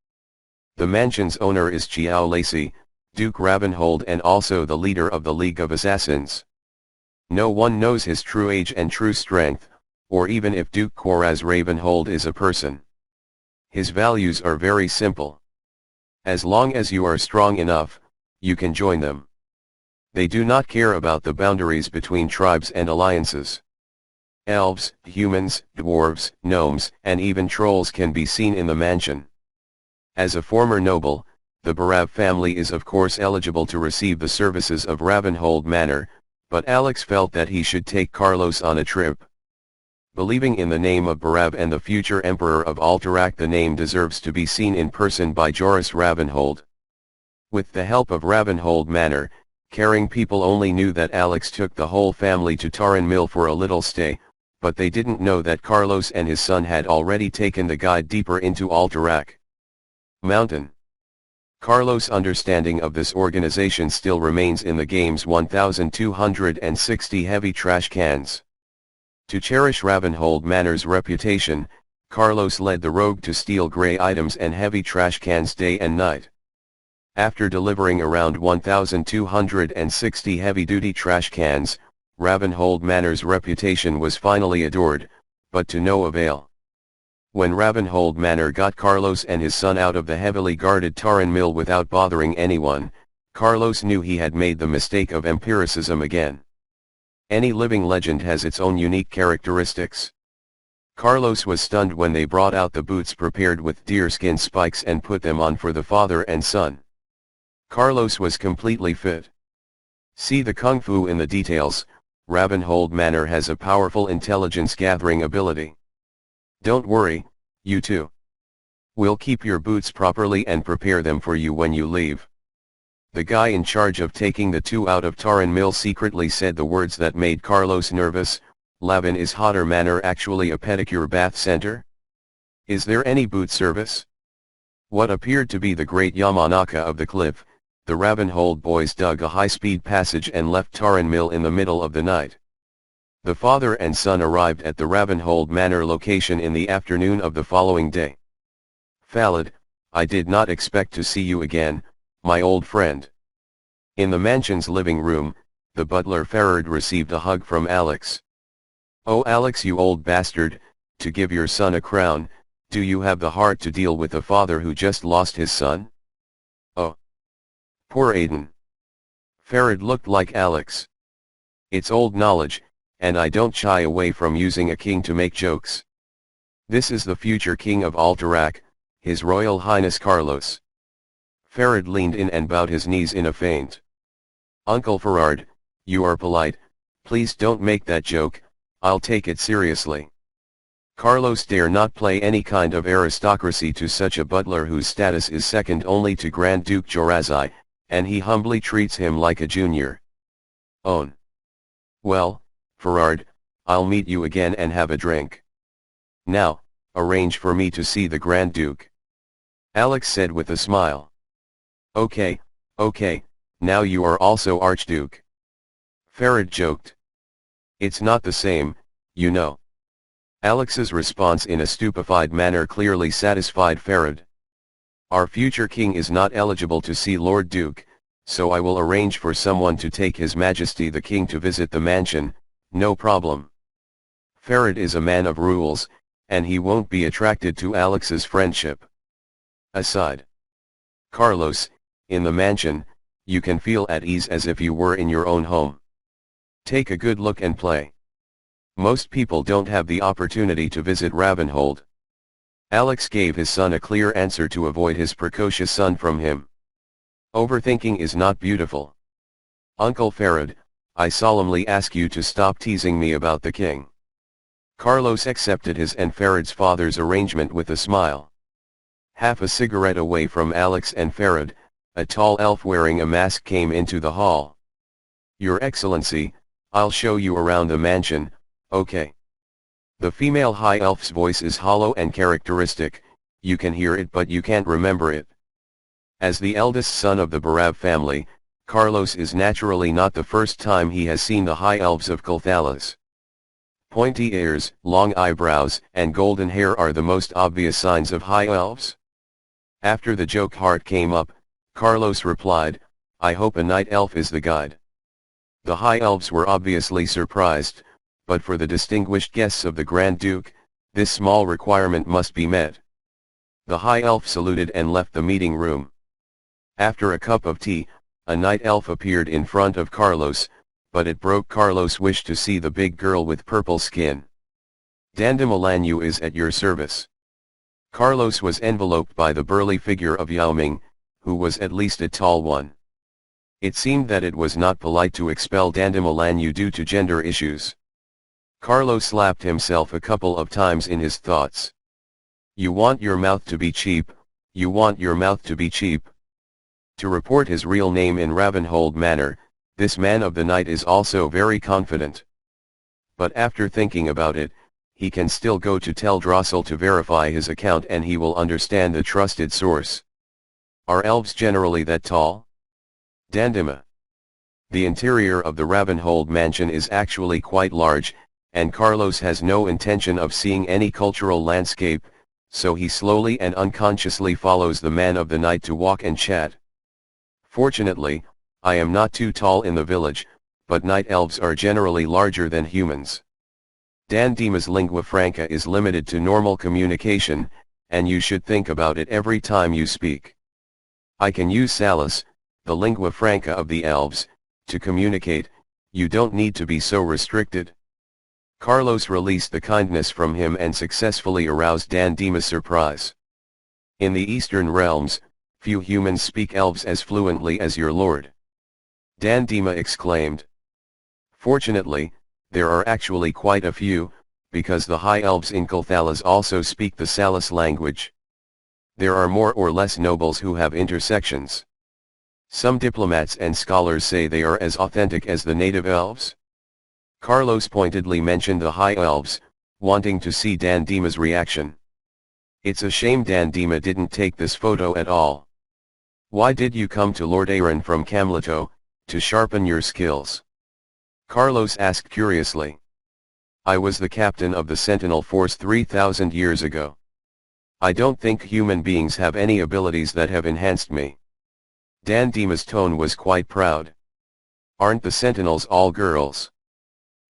The mansion's owner is Chiao Lacey, Duke Ravenhold and also the leader of the League of Assassins. No one knows his true age and true strength, or even if Duke Koraz Ravenhold is a person. His values are very simple. As long as you are strong enough, you can join them. They do not care about the boundaries between tribes and alliances. Elves, humans, dwarves, gnomes, and even trolls can be seen in the mansion. As a former noble, the Barav family is of course eligible to receive the services of Ravenhold Manor, but Alex felt that he should take Carlos on a trip. Believing in the name of Barav and the future emperor of Alterac, the name deserves to be seen in person by Joris Ravenhold. With the help of Ravenhold Manor, caring people only knew that Alex took the whole family to Taran Mill for a little stay, but they didn't know that Carlos and his son had already taken the guide deeper into Alterac Mountain. Carlos' understanding of this organization still remains in the game's 1260 heavy trash cans. To cherish Ravenhold Manor's reputation, Carlos led the rogue to steal grey items and heavy trash cans day and night. After delivering around 1260 heavy-duty trash cans, Ravenhold Manor's reputation was finally adored, but to no avail. When Ravenhold Manor got Carlos and his son out of the heavily guarded Taran Mill without bothering anyone, Carlos knew he had made the mistake of empiricism again. Any living legend has its own unique characteristics. Carlos was stunned when they brought out the boots prepared with deerskin spikes and put them on for the father and son. Carlos was completely fit. See the kung fu in the details. Ravenhold Manor has a powerful intelligence-gathering ability. Don't worry, you two. We'll keep your boots properly and prepare them for you when you leave. The guy in charge of taking the two out of Taran Mill secretly said the words that made Carlos nervous. Lavin, is Hotter Manor actually a pedicure bath center? Is there any boot service? What appeared to be the great Yamanaka of the cliff, the Ravenhold boys dug a high-speed passage and left Taran Mill in the middle of the night. The father and son arrived at the Ravenhold Manor location in the afternoon of the following day. Falad, I did not expect to see you again, my old friend. In the mansion's living room, the butler Farad received a hug from Alex. Oh Alex, you old bastard, to give your son a crown, do you have the heart to deal with a father who just lost his son? Oh. Poor Aiden. Farad looked like Alex. It's old knowledge, and I don't shy away from using a king to make jokes. This is the future king of Alterac, His Royal Highness Carlos. Farad leaned in and bowed his knees in a faint. Uncle Farad, you are polite, please don't make that joke, I'll take it seriously. Carlos dare not play any kind of aristocracy to such a butler whose status is second only to Grand Duke Jorazai, and he humbly treats him like a junior. Own. Well, Farad, I'll meet you again and have a drink. Now, arrange for me to see the Grand Duke. Alex said with a smile. Okay, now you are also Archduke. Farad joked. It's not the same, you know. Alex's response in a stupefied manner clearly satisfied Farad. Our future king is not eligible to see Lord Duke, so I will arrange for someone to take His Majesty the King to visit the mansion, no problem. Farad is a man of rules, and he won't be attracted to Alex's friendship. Aside. Carlos, in the mansion, you can feel at ease as if you were in your own home. Take a good look and play. Most people don't have the opportunity to visit Ravenhold. Alex gave his son a clear answer to avoid his precocious son from him. Overthinking is not beautiful. Uncle Farad, I solemnly ask you to stop teasing me about the king. Carlos accepted his and Farad's father's arrangement with a smile. Half a cigarette away from Alex and Farad, a tall elf wearing a mask came into the hall. Your Excellency, I'll show you around the mansion, okay? The female high elf's voice is hollow and characteristic, you can hear it but you can't remember it. As the eldest son of the Barav family, Carlos is naturally not the first time he has seen the high elves of Colthalas. Pointy ears, long eyebrows, and golden hair are the most obvious signs of high elves. After the joke heart came up, Carlos replied, I hope a night elf is the guide. The high elves were obviously surprised, but for the distinguished guests of the Grand Duke, this small requirement must be met. The high elf saluted and left the meeting room. After a cup of tea, a night elf appeared in front of Carlos, but it broke Carlos' wish to see the big girl with purple skin. Dandamelanyu is at your service. Carlos was enveloped by the burly figure of Yao Ming, who was at least a tall one. It seemed that it was not polite to expel Dandamelanyu due to gender issues. Carlo slapped himself a couple of times in his thoughts. You want your mouth to be cheap, you want your mouth to be cheap. To report his real name in Ravenhold manner, this man of the night is also very confident. But after thinking about it, he can still go to tell Drossel to verify his account and he will understand the trusted source. Are elves generally that tall? Dandima. The interior of the Ravenhold mansion is actually quite large, and Carlos has no intention of seeing any cultural landscape, so he slowly and unconsciously follows the man of the night to walk and chat. Fortunately, I am not too tall in the village, but night elves are generally larger than humans. Dandima's lingua franca is limited to normal communication, and you should think about it every time you speak. I can use Salis, the lingua franca of the elves, to communicate. You don't need to be so restricted. Carlos released the kindness from him and successfully aroused Dandima's surprise. In the Eastern realms, few humans speak elves as fluently as your lord. Dandima exclaimed. Fortunately, there are actually quite a few, because the high elves in Colthalas also speak the Salis language. There are more or less nobles who have intersections. Some diplomats and scholars say they are as authentic as the native elves. Carlos pointedly mentioned the high elves, wanting to see Dandima's reaction. It's a shame Dandima didn't take this photo at all. Why did you come to Lord Aaron from Camleto, to sharpen your skills? Carlos asked curiously. I was the captain of the Sentinel Force 3,000 years ago. I don't think human beings have any abilities that have enhanced me. Dandima's tone was quite proud. Aren't the Sentinels all girls?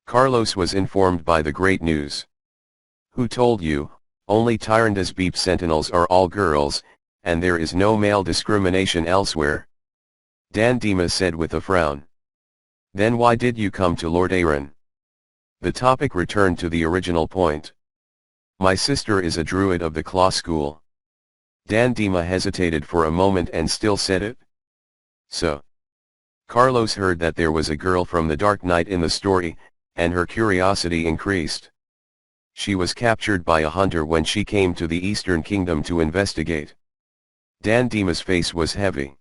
Carlos was informed by the great news. Who told you? Only Tyranda's Beep Sentinels are all girls, and there is no male discrimination elsewhere. Dandima said with a frown. Then why did you come to Lord Aaron? The topic returned to the original point. My sister is a druid of the Claw School. Dandima hesitated for a moment and still said it. So. Carlos heard that there was a girl from the Dark Knight in the story, and her curiosity increased. She was captured by a hunter when she came to the Eastern Kingdom to investigate. Dandima's face was heavy.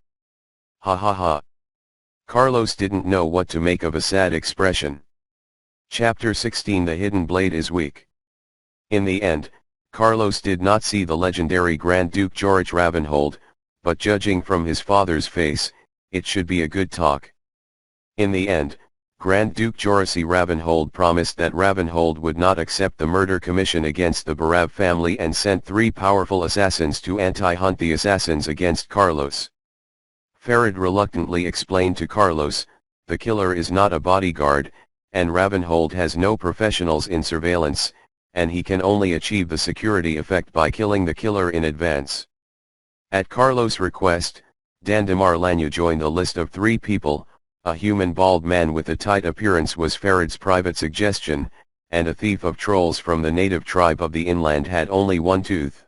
Ha ha ha. Carlos didn't know what to make of a sad expression. Chapter 16 The Hidden Blade is weak. In the end, Carlos did not see the legendary Grand Duke Jorich Ravenhold, but judging from his father's face, it should be a good talk. In the end, Grand Duke Jorisi Ravenhold promised that Ravenhold would not accept the murder commission against the Barav family and sent 3 powerful assassins to anti-hunt the assassins against Carlos. Farid reluctantly explained to Carlos, the killer is not a bodyguard, and Ravenhold has no professionals in surveillance, and he can only achieve the security effect by killing the killer in advance. At Carlos' request, Dandimar Lanyu joined a list of 3 people. A human bald man with a tight appearance was Farid's private suggestion, and a thief of trolls from the native tribe of the inland had only 1 tooth.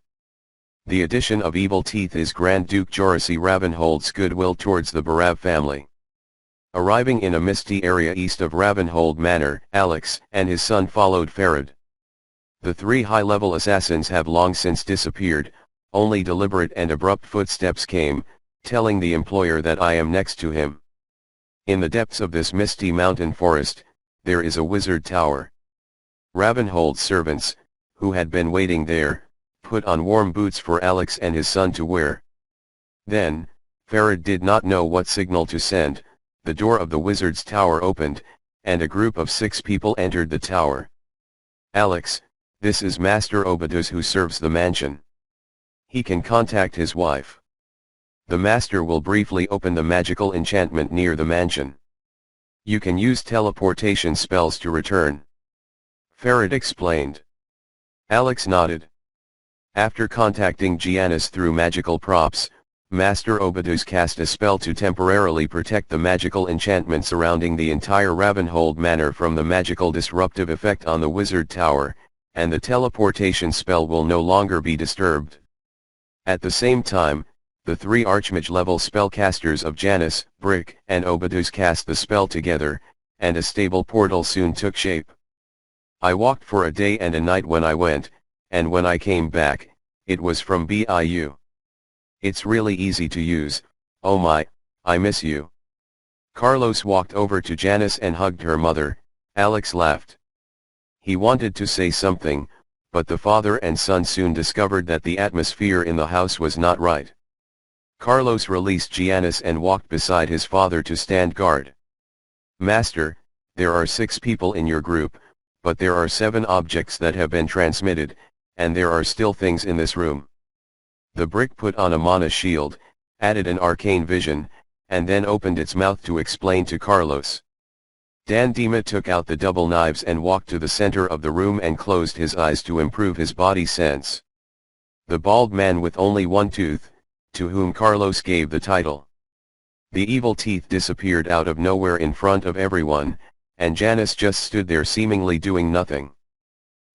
The addition of evil teeth is Grand Duke Jorisi Ravenhold's goodwill towards the Barav family. Arriving in a misty area east of Ravenhold Manor, Alex and his son followed Farid. The 3 high-level assassins have long since disappeared, only deliberate and abrupt footsteps came, telling the employer that I am next to him. In the depths of this misty mountain forest, there is a wizard tower. Ravenhold's servants, who had been waiting there, put on warm boots for Alex and his son to wear. Then, Farid did not know what signal to send, the door of the wizard's tower opened, and a group of 6 people entered the tower. Alex, this is Master Obadus who serves the mansion. He can contact his wife. The master will briefly open the magical enchantment near the mansion. You can use teleportation spells to return. Farid explained. Alex nodded. After contacting Giannis through magical props, Master Obadus cast a spell to temporarily protect the magical enchantment surrounding the entire Ravenhold Manor from the magical disruptive effect on the wizard tower, and the teleportation spell will no longer be disturbed. At the same time, the 3 Archmage-level spellcasters of Janus, Brick, and Obadus cast the spell together, and a stable portal soon took shape. I walked for a day and a night when I went, and when I came back, it was from BIU. It's really easy to use. Oh my, I miss you. Carlos walked over to Janice and hugged her mother. Alex laughed. He wanted to say something, but the father and son soon discovered that the atmosphere in the house was not right. Carlos released Janice and walked beside his father to stand guard. Master, there are 6 people in your group, but there are 7 objects that have been transmitted, and there are still things in this room. The brick put on a mana shield, added an arcane vision, and then opened its mouth to explain to Carlos. Dan Dima took out the double knives and walked to the center of the room and closed his eyes to improve his body sense. The bald man with only one tooth, to whom Carlos gave the title. The evil teeth disappeared out of nowhere in front of everyone, and Janice just stood there seemingly doing nothing.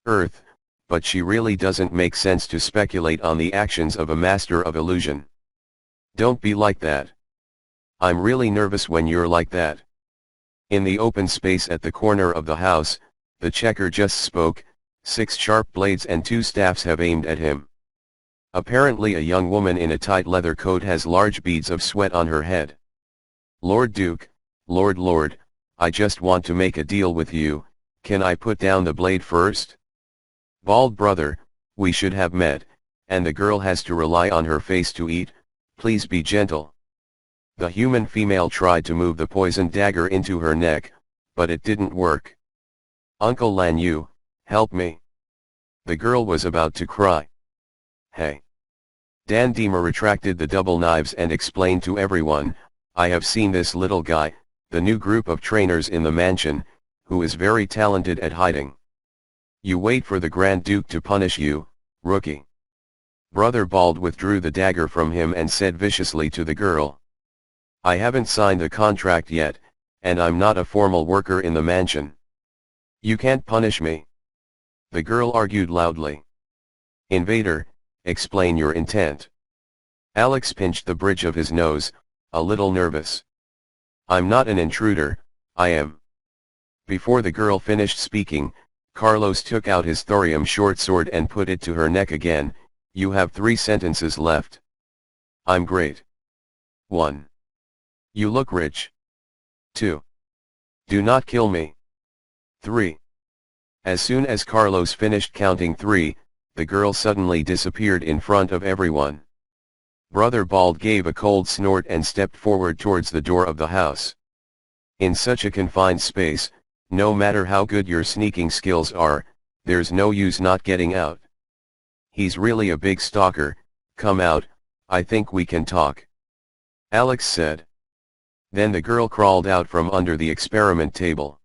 Earth, but she really doesn't make sense to speculate on the actions of a master of illusion. Don't be like that. I'm really nervous when you're like that. In the open space at the corner of the house, the checker just spoke. 6 sharp blades and 2 staffs have aimed at him. Apparently a young woman in a tight leather coat has large beads of sweat on her head. Lord Duke, Lord, I just want to make a deal with you. Can I put down the blade first? Bald brother, we should have met, and the girl has to rely on her face to eat. Please be gentle. The human female tried to move the poisoned dagger into her neck, but it didn't work. Uncle Lanyu, help me. The girl was about to cry. Hey. Dan Dima retracted the double knives and explained to everyone, I have seen this little guy, the new group of trainers in the mansion, who is very talented at hiding. You wait for the Grand Duke to punish you, rookie. Brother Bald withdrew the dagger from him and said viciously to the girl. I haven't signed the contract yet, and I'm not a formal worker in the mansion. You can't punish me. The girl argued loudly. Invader, explain your intent. Alex pinched the bridge of his nose, a little nervous. I'm not an intruder, I am. Before the girl finished speaking, Carlos took out his thorium short sword and put it to her neck again. You have 3 sentences left. I'm great. 1. You look rich. 2. Do not kill me. 3. As soon as Carlos finished counting 3, the girl suddenly disappeared in front of everyone. Brother Bald gave a cold snort and stepped forward towards the door of the house. In such a confined space, no matter how good your sneaking skills are, there's no use not getting out. He's really a big stalker. Come out, I think we can talk. Alex said. Then the girl crawled out from under the experiment table.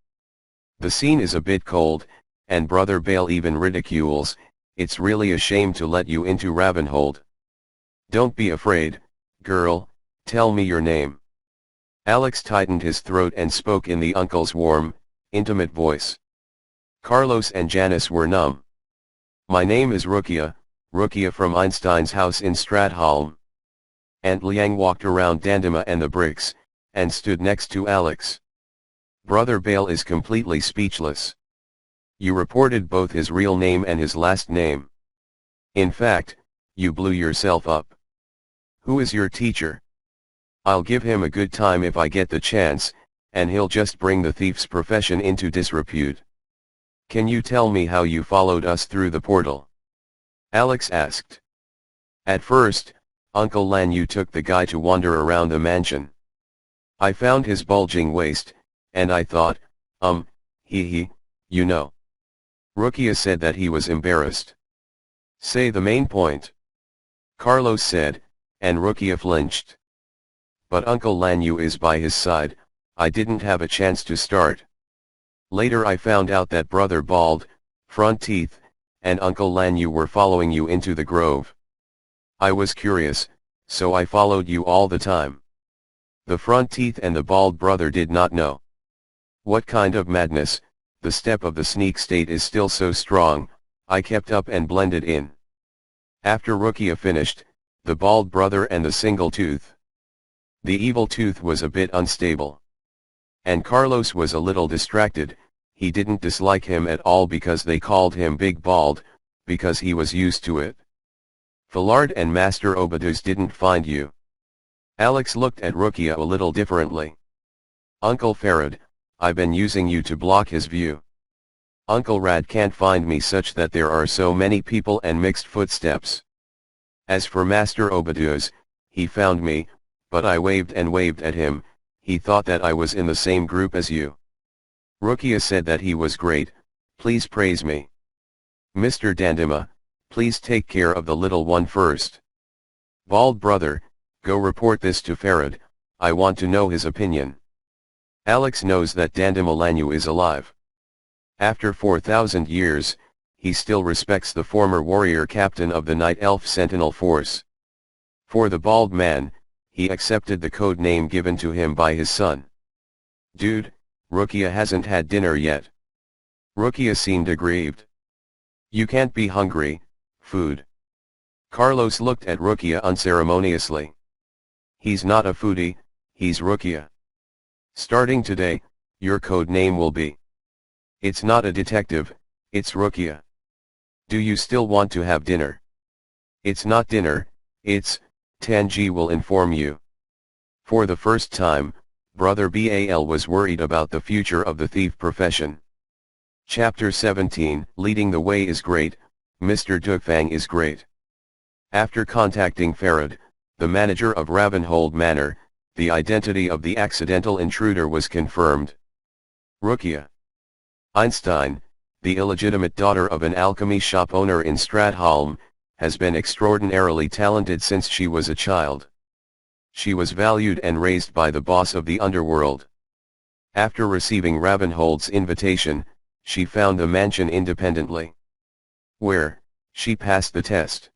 The scene is a bit cold, and Brother Bale even ridicules, it's really a shame to let you into Ravenhold. Don't be afraid, girl, tell me your name. Alex tightened his throat and spoke in the uncle's warm, intimate voice. Carlos and Janice were numb. My name is Rukia from Einstein's house in Stratholm. Aunt Liang walked around Dandima and the bricks, and stood next to Alex. Brother Bale is completely speechless. You reported both his real name and his last name. In fact, you blew yourself up. Who is your teacher? I'll give him a good time if I get the chance, and he'll just bring the thief's profession into disrepute. Can you tell me how you followed us through the portal? Alex asked. At first, Uncle Lanyu took the guy to wander around the mansion. I found his bulging waist, and I thought, you know. Rukia said that he was embarrassed. Say the main point. Carlos said, and Rukia flinched. But Uncle Lanyu is by his side, I didn't have a chance to start. Later I found out that Brother Bald, Front Teeth, and Uncle Lanyu were following you into the grove. I was curious, so I followed you all the time. The Front Teeth and the Bald brother did not know. What kind of madness, the step of the sneak state is still so strong, I kept up and blended in. After Rukia finished, the Bald brother and the single tooth. The evil tooth was a bit unstable. And Carlos was a little distracted, he didn't dislike him at all because they called him Big Bald, because he was used to it. Fallard and Master Obadus didn't find you. Alex looked at Rukia a little differently. Uncle Farad, I've been using you to block his view. Uncle Rad can't find me such that there are so many people and mixed footsteps. As for Master Obadus, he found me, but I waved and waved at him, he thought that I was in the same group as you. Rukia said that he was great, please praise me. Mr. Dandima, please take care of the little one first. Bald brother, go report this to Farad, I want to know his opinion. Alex knows that Dandimalanyu is alive. After 4,000 years, he still respects the former warrior captain of the Night Elf Sentinel Force. For the bald man, he accepted the code name given to him by his son. Dude, Rukia hasn't had dinner yet. Rukia seemed aggrieved. You can't be hungry, food. Carlos looked at Rukia unceremoniously. He's not a foodie, he's Rukia. Starting today, your code name will be. It's not a detective, it's Rukia. Do you still want to have dinner? It's not dinner, it's, Tanji will inform you. For the first time, Brother Bal was worried about the future of the thief profession. Chapter 17, Leading the Way is great, Mr. Dukfang is great. After contacting Farad, the manager of Ravenhold Manor, the identity of the accidental intruder was confirmed. Rukia Einstein, the illegitimate daughter of an alchemy shop owner in Stratholm, has been extraordinarily talented since she was a child. She was valued and raised by the boss of the underworld. After receiving Ravenhold's invitation, she found the mansion independently. Where, she passed the test.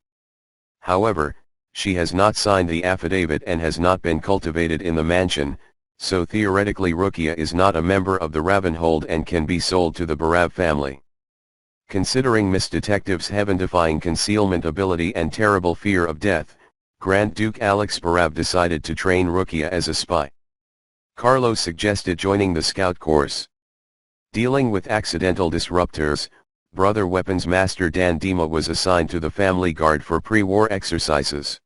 However, she has not signed the affidavit and has not been cultivated in the mansion, so theoretically Rukia is not a member of the Ravenhold and can be sold to the Barav family. Considering Miss Detective's heaven-defying concealment ability and terrible fear of death, Grand Duke Alex Barav decided to train Rukia as a spy. Carlos suggested joining the scout course. Dealing with accidental disruptors, Brother Weapons Master Dan Dima was assigned to the family guard for pre-war exercises.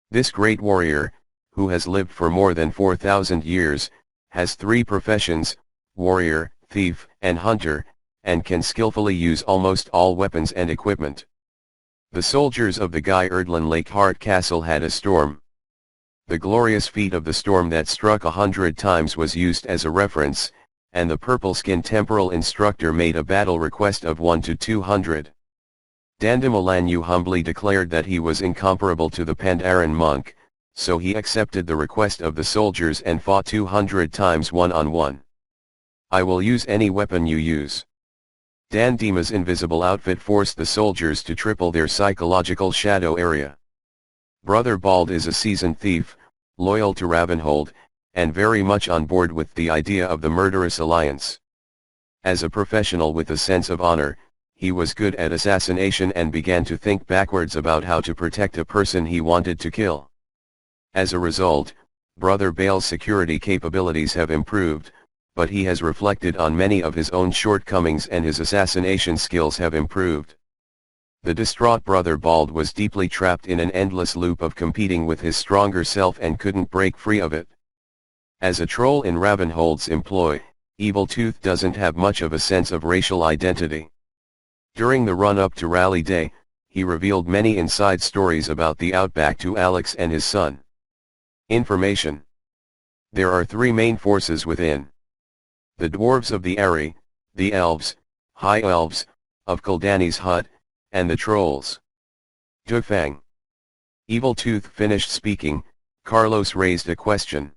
This great warrior, who has lived for more than 4,000 years, has 3 professions, warrior, thief, and hunter, and can skillfully use almost all weapons and equipment. The soldiers of the Guy Erdlin Lake Heart Castle had a storm. The glorious feat of the storm that struck 100 times was used as a reference, and the purple-skinned temporal instructor made a battle request of 1 to 200. Dandimalanyu humbly declared that he was incomparable to the Pandaren monk, so he accepted the request of the soldiers and fought 200 times one-on-one. I will use any weapon you use. Dan Dima's invisible outfit forced the soldiers to triple their psychological shadow area. Brother Bald is a seasoned thief, loyal to Ravenhold, and very much on board with the idea of the murderous alliance. As a professional with a sense of honor, he was good at assassination and began to think backwards about how to protect a person he wanted to kill. As a result, Brother Bale's security capabilities have improved, but he has reflected on many of his own shortcomings and his assassination skills have improved. The distraught Brother Bald was deeply trapped in an endless loop of competing with his stronger self and couldn't break free of it. As a troll in Ravenhold's employ, Evil Tooth doesn't have much of a sense of racial identity. During the run-up to Rally Day, he revealed many inside stories about the Outback to Alex and his son. Information. There are 3 main forces within. The dwarves of the Ari, the elves, high elves, of Kuldani's hut, and the trolls. Dufang. Evil Tooth finished speaking, Carlos raised a question.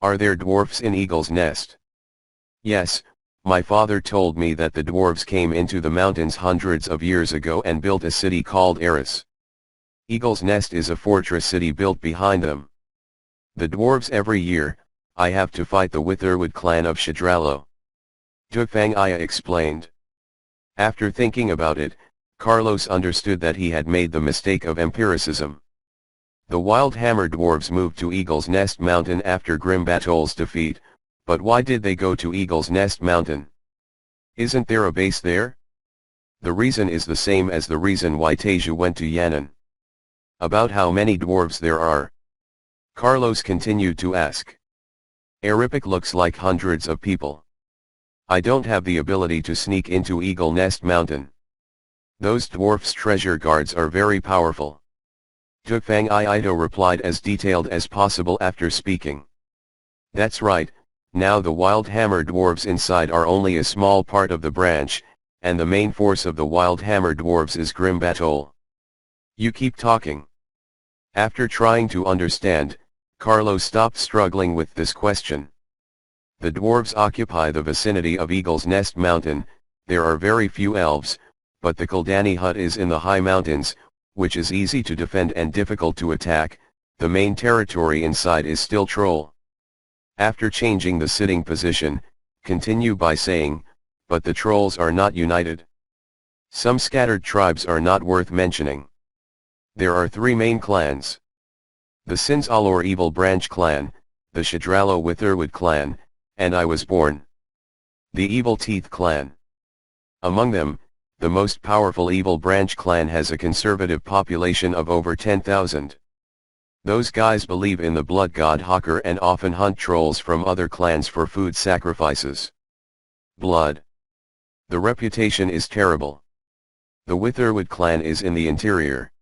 Are there dwarfs in Eagle's Nest? Yes, my father told me that the dwarves came into the mountains hundreds of years ago and built a city called Eris. Eagle's Nest is a fortress city built behind them. The dwarves every year, I have to fight the Witherwood clan of Shadralo. Dukfang Aya explained. After thinking about it, Carlos understood that he had made the mistake of empiricism. The Wild Hammer dwarves moved to Eagle's Nest Mountain after Grimbatol's defeat, but why did they go to Eagle's Nest Mountain? Isn't there a base there? The reason is the same as the reason why Tasia went to Yannon. About how many dwarves there are? Carlos continued to ask. Arapic looks like hundreds of people. I don't have the ability to sneak into Eagle Nest Mountain. Those dwarfs' treasure guards are very powerful. Tukfang Iito replied as detailed as possible after speaking. That's right, now the Wild Hammer dwarves inside are only a small part of the branch, and the main force of the Wild Hammer dwarves is Grim Batol. You keep talking. After trying to understand, Carlos stopped struggling with this question. The dwarves occupy the vicinity of Eagle's Nest Mountain. There are very few elves, but the Kildani hut is in the high mountains, which is easy to defend and difficult to attack. The main territory inside is still Troll. After changing the sitting position, continue by saying, but the trolls are not united. Some scattered tribes are not worth mentioning. There are three main clans. The Sinsalor Evil Branch clan, the Shadralo Witherwood clan, and I was born. The Evil Teeth clan. Among them, the most powerful Evil Branch clan has a conservative population of over 10,000. Those guys believe in the blood god Hawker and often hunt trolls from other clans for food sacrifices. Blood. The reputation is terrible. The Witherwood clan is in the interior.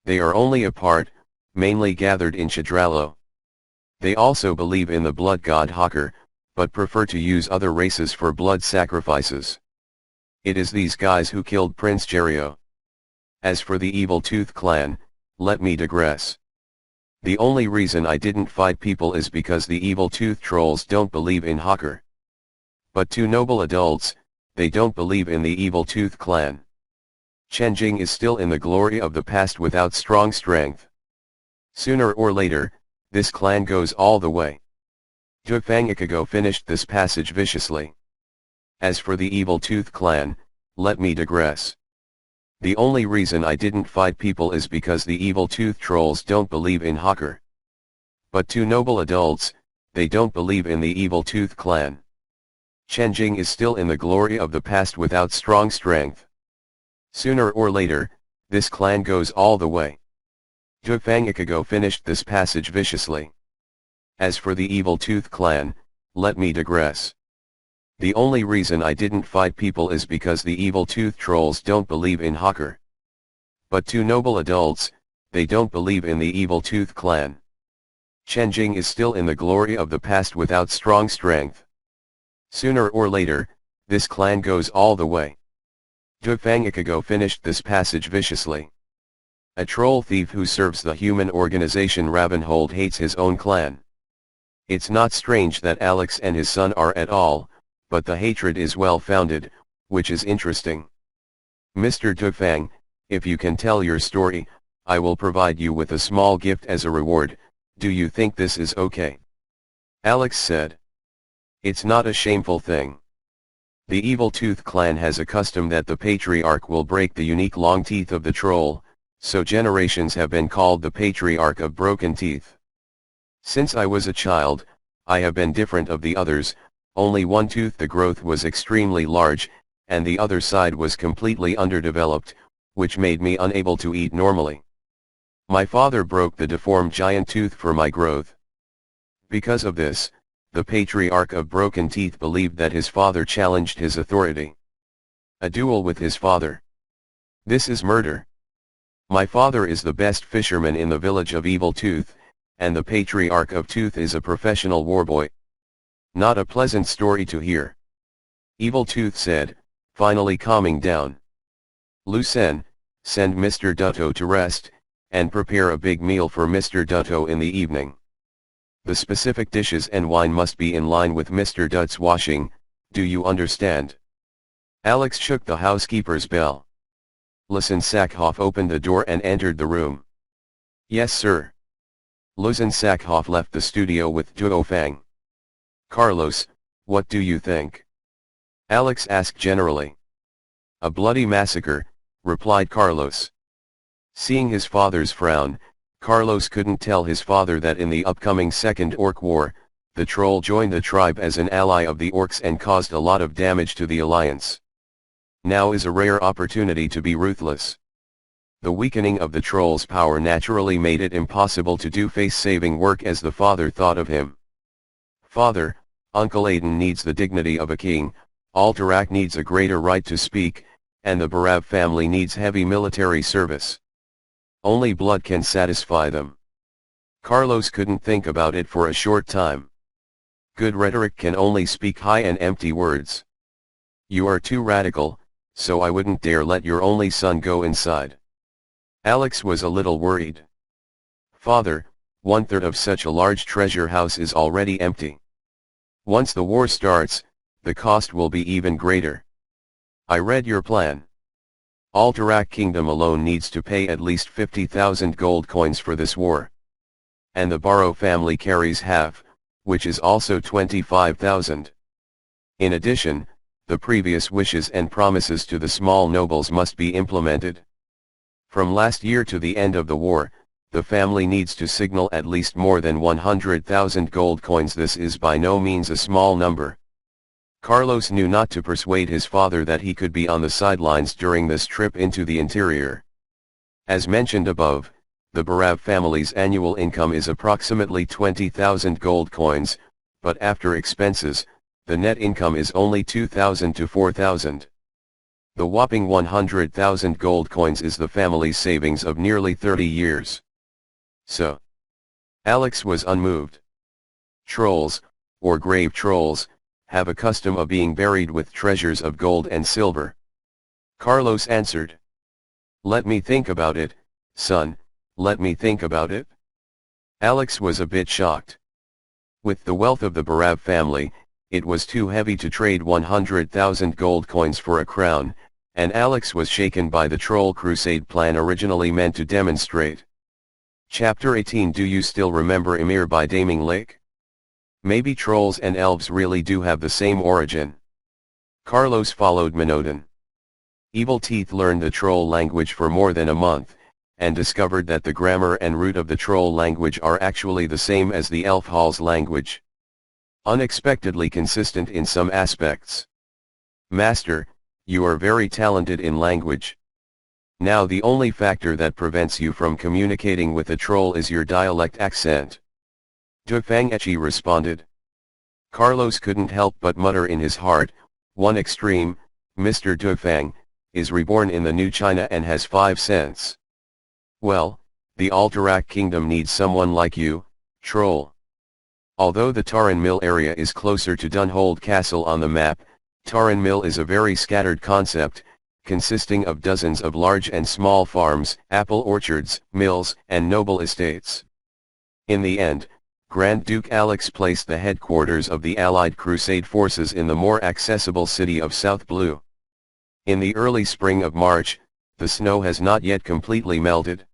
They are only a part, mainly gathered in Shadralo. They also believe in the blood god Hawker, but prefer to use other races for blood sacrifices. It is these guys who killed Prince Jerio. As for the Evil Tooth clan, let me digress. The only reason I didn't fight people is because the Evil Tooth trolls don't believe in Hawker. But two noble adults, they don't believe in the Evil Tooth clan. Chenjing is still in the glory of the past without strong strength. Sooner or later, this clan goes all the way. Tukfang Ikago finished this passage viciously. As for the Evil Tooth clan, let me digress. The only reason I didn't fight people is because the Evil Tooth trolls don't believe in Hawker. But two noble adults, they don't believe in the Evil Tooth clan. Chenjing is still in the glory of the past without strong strength. Sooner or later, this clan goes all the way. Tukfang Ikago finished this passage viciously. As for the Evil Tooth clan, let me digress. The only reason I didn't fight people is because the Evil Tooth trolls don't believe in Hawker. But two noble adults, they don't believe in the Evil Tooth clan. Chenjing is still in the glory of the past without strong strength. Sooner or later, this clan goes all the way. Tukfang Ikago finished this passage viciously. A troll thief who serves the human organization Ravenhold hates his own clan. It's not strange that Alex and his son are at all, but the hatred is well founded, which is interesting. Mr. Tukfang, if you can tell your story, I will provide you with a small gift as a reward. Do you think this is okay? Alex said. It's not a shameful thing. The Evil Tooth clan has a custom that the patriarch will break the unique long teeth of the troll, so generations have been called the patriarch of broken teeth. Since I was a child, I have been different of the others. Only one tooth the growth was extremely large, and the other side was completely underdeveloped, which made me unable to eat normally. My father broke the deformed giant tooth for my growth. Because of this, the patriarch of broken teeth believed that his father challenged his authority. A duel with his father. This is murder. My father is the best fisherman in the village of Evil Tooth, and the patriarch of Tooth is a professional warboy. Not a pleasant story to hear. Evil Tooth said, finally calming down. Lucen, send Mr. Dutto to rest, and prepare a big meal for Mr. Dutto in the evening. The specific dishes and wine must be in line with Mr. Dutt's washing, do you understand? Alex shook the housekeeper's bell. Lucen Sackhoff opened the door and entered the room. Yes sir. Lucen Sackhoff left the studio with Duo Fang. Carlos, what do you think? Alex asked generally. A bloody massacre, replied Carlos. Seeing his father's frown, Carlos couldn't tell his father that in the upcoming Second Orc War, the troll joined the tribe as an ally of the orcs and caused a lot of damage to the alliance. Now is a rare opportunity to be ruthless. The weakening of the troll's power naturally made it impossible to do face-saving work as the father thought of him. Father, Uncle Aiden needs the dignity of a king, Alterac needs a greater right to speak, and the Barav family needs heavy military service. Only blood can satisfy them. Carlos couldn't think about it for a short time. Good rhetoric can only speak high and empty words. You are too radical, so I wouldn't dare let your only son go inside. Alex was a little worried. Father, 1/3 of such a large treasure house is already empty. Once the war starts, the cost will be even greater. I read your plan. Alterac Kingdom alone needs to pay at least 50,000 gold coins for this war. And the Barrow family carries half, which is also 25,000. In addition, the previous wishes and promises to the small nobles must be implemented. From last year to the end of the war, the family needs to signal at least more than 100,000 gold coins. This is by no means a small number. Carlos knew not to persuade his father that he could be on the sidelines during this trip into the interior. As mentioned above, the Barav family's annual income is approximately 20,000 gold coins, but after expenses, the net income is only 2,000 to 4,000. The whopping 100,000 gold coins is the family's savings of nearly 30 years. So, Alex was unmoved. Trolls, or grave trolls, have a custom of being buried with treasures of gold and silver. Carlos answered. Let me think about it, son, let me think about it. Alex was a bit shocked. With the wealth of the Barav family, it was too heavy to trade 100,000 gold coins for a crown, and Alex was shaken by the Troll Crusade plan originally meant to demonstrate. Chapter 18. Do you still remember Ymir by Daming Lake? Maybe trolls and elves really do have the same origin. Carlos followed Minodin. Evil Teeth learned the troll language for more than a month, and discovered that the grammar and root of the troll language are actually the same as the elf hall's language. Unexpectedly consistent in some aspects. Master, you are very talented in language. Now the only factor that prevents you from communicating with a troll is your dialect accent. Dufang Echi responded. Carlos couldn't help but mutter in his heart, one extreme, Mr. Dufang, is reborn in the new China and has 5 cents. Well, the Alterac Kingdom needs someone like you, troll. Although the Taran Mill area is closer to Dunhold Castle on the map, Taran Mill is a very scattered concept, consisting of dozens of large and small farms, apple orchards, mills, and noble estates. In the end, Grand Duke Alex placed the headquarters of the Allied Crusade forces in the more accessible city of South Blue. In the early spring of March, the snow has not yet completely melted.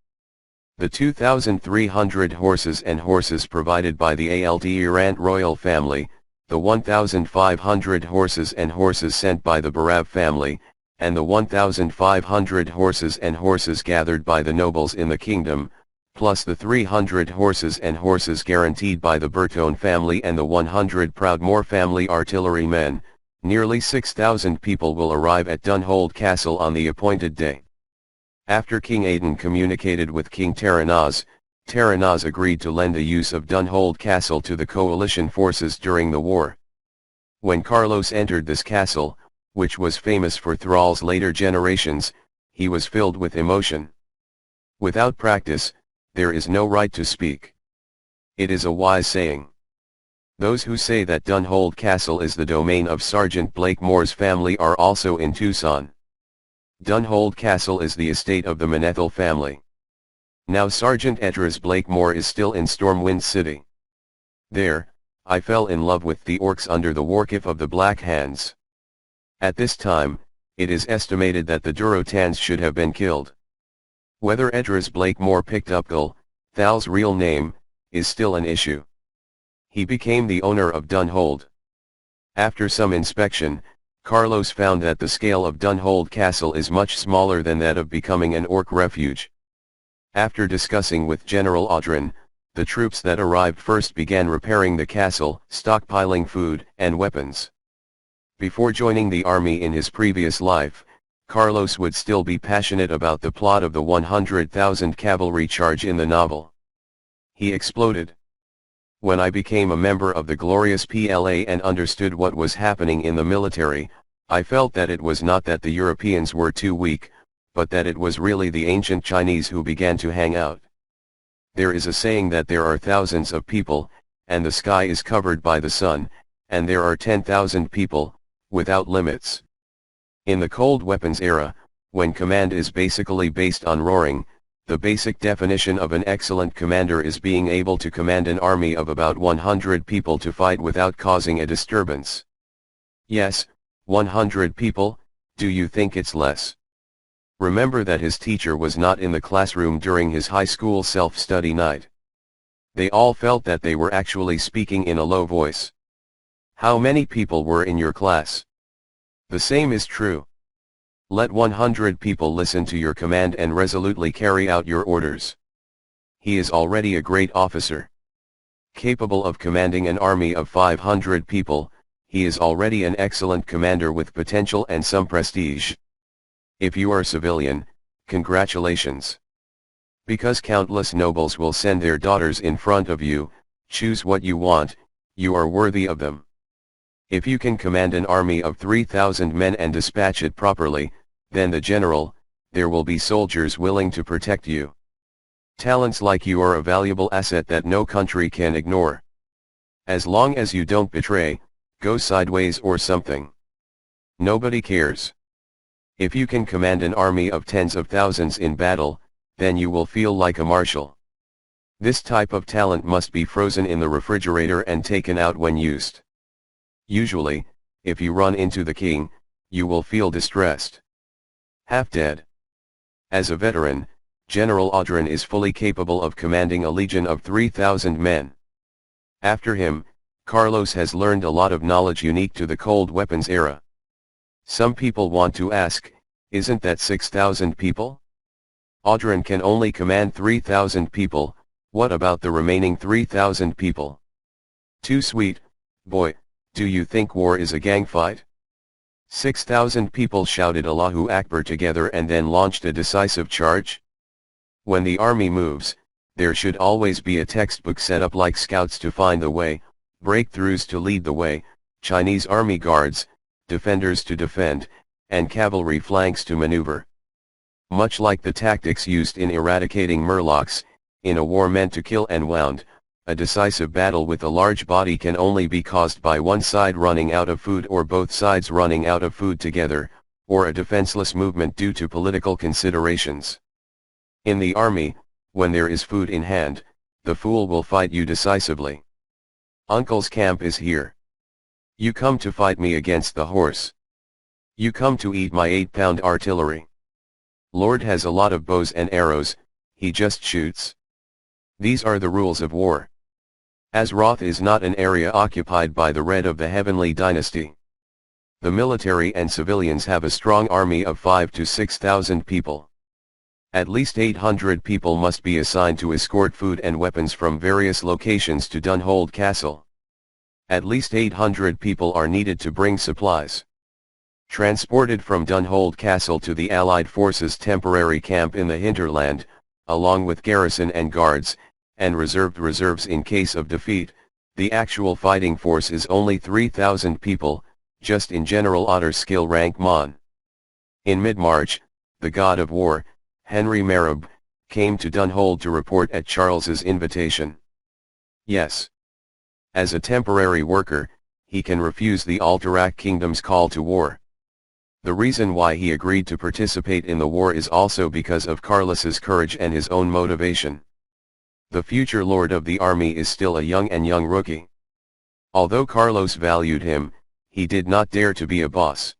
The 2,300 horses provided by the Alt-Irant royal family, the 1,500 horses sent by the Barav family, and the 1,500 horses gathered by the nobles in the kingdom, plus the 300 horses guaranteed by the Bertone family and the 100 Proudmoore family artillerymen, nearly 6,000 people will arrive at Dunhold Castle on the appointed day. After King Aiden communicated with King Taranaz, Taranaz agreed to lend the use of Dunhold Castle to the coalition forces during the war. When Carlos entered this castle, which was famous for Thrall's later generations, he was filled with emotion. Without practice, there is no right to speak. It is a wise saying. Those who say that Dunhold Castle is the domain of Sergeant Blakemore's family are also in Tucson. Dunhold Castle is the estate of the Manethil family. Now Sergeant Edras Blakemore is still in Stormwind City. There, I fell in love with the orcs under the Warcraft of the Black Hands. At this time, it is estimated that the Durotans should have been killed. Whether Edras Blakemore picked up Thal's real name, is still an issue. He became the owner of Dunhold. After some inspection, Carlos found that the scale of Dunhold Castle is much smaller than that of becoming an orc refuge. After discussing with General Audrin, the troops that arrived first began repairing the castle, stockpiling food and weapons. Before joining the army in his previous life, Carlos would still be passionate about the plot of the 100,000 cavalry charge in the novel. He exploded. When I became a member of the glorious PLA and understood what was happening in the military, I felt that it was not that the Europeans were too weak, but that it was really the ancient Chinese who began to hang out. There is a saying that there are thousands of people, and the sky is covered by the sun, and there are 10,000 people, without limits. In the cold weapons era, when command is basically based on roaring, the basic definition of an excellent commander is being able to command an army of about 100 people to fight without causing a disturbance. Yes, 100 people, do you think it's less? Remember that his teacher was not in the classroom during his high school self-study night. They all felt that they were actually speaking in a low voice. How many people were in your class? The same is true. Let 100 people listen to your command and resolutely carry out your orders. He is already a great officer. Capable of commanding an army of 500 people, he is already an excellent commander with potential and some prestige. If you are civilian, congratulations. Because countless nobles will send their daughters in front of you, choose what you want, you are worthy of them. If you can command an army of 3,000 men and dispatch it properly, then the general, there will be soldiers willing to protect you. Talents like you are a valuable asset that no country can ignore. As long as you don't betray, go sideways or something. Nobody cares. If you can command an army of tens of thousands in battle, then you will feel like a marshal. This type of talent must be frozen in the refrigerator and taken out when used. Usually, if you run into the king, you will feel distressed. Half dead. As a veteran, General Audran is fully capable of commanding a legion of 3,000 men. After him, Carlos has learned a lot of knowledge unique to the cold weapons era. Some people want to ask, isn't that 6,000 people? Audran can only command 3,000 people, what about the remaining 3,000 people? Too sweet, boy. Do you think war is a gang fight? 6,000 people shouted Allahu Akbar together and then launched a decisive charge? When the army moves, there should always be a textbook set up like scouts to find the way, breakthroughs to lead the way, Chinese army guards, defenders to defend, and cavalry flanks to maneuver. Much like the tactics used in eradicating murlocs, in a war meant to kill and wound, a decisive battle with a large body can only be caused by one side running out of food or both sides running out of food together, or a defenseless movement due to political considerations. In the army, when there is food in hand, the fool will fight you decisively. Uncle's camp is here. You come to fight me against the horse. You come to eat my 8-pound artillery. Lord has a lot of bows and arrows, he just shoots. These are the rules of war. Azeroth is not an area occupied by the Red of the Heavenly Dynasty. The military and civilians have a strong army of 5,000 to 6,000 people. At least 800 people must be assigned to escort food and weapons from various locations to Dunhold Castle. At least 800 people are needed to bring supplies. Transported from Dunhold Castle to the Allied forces' temporary camp in the hinterland, along with garrison and guards, and reserves in case of defeat, the actual fighting force is only 3,000 people, just in General Otter's skill rank Mon. In mid-March, the god of war, Henry Marab, came to Dunhold to report at Charles's invitation. Yes. As a temporary worker, he can refuse the Alterac Kingdom's call to war. The reason why he agreed to participate in the war is also because of Carlos's courage and his own motivation. The future lord of the army is still a young rookie. Although Carlos valued him, he did not dare to be a boss.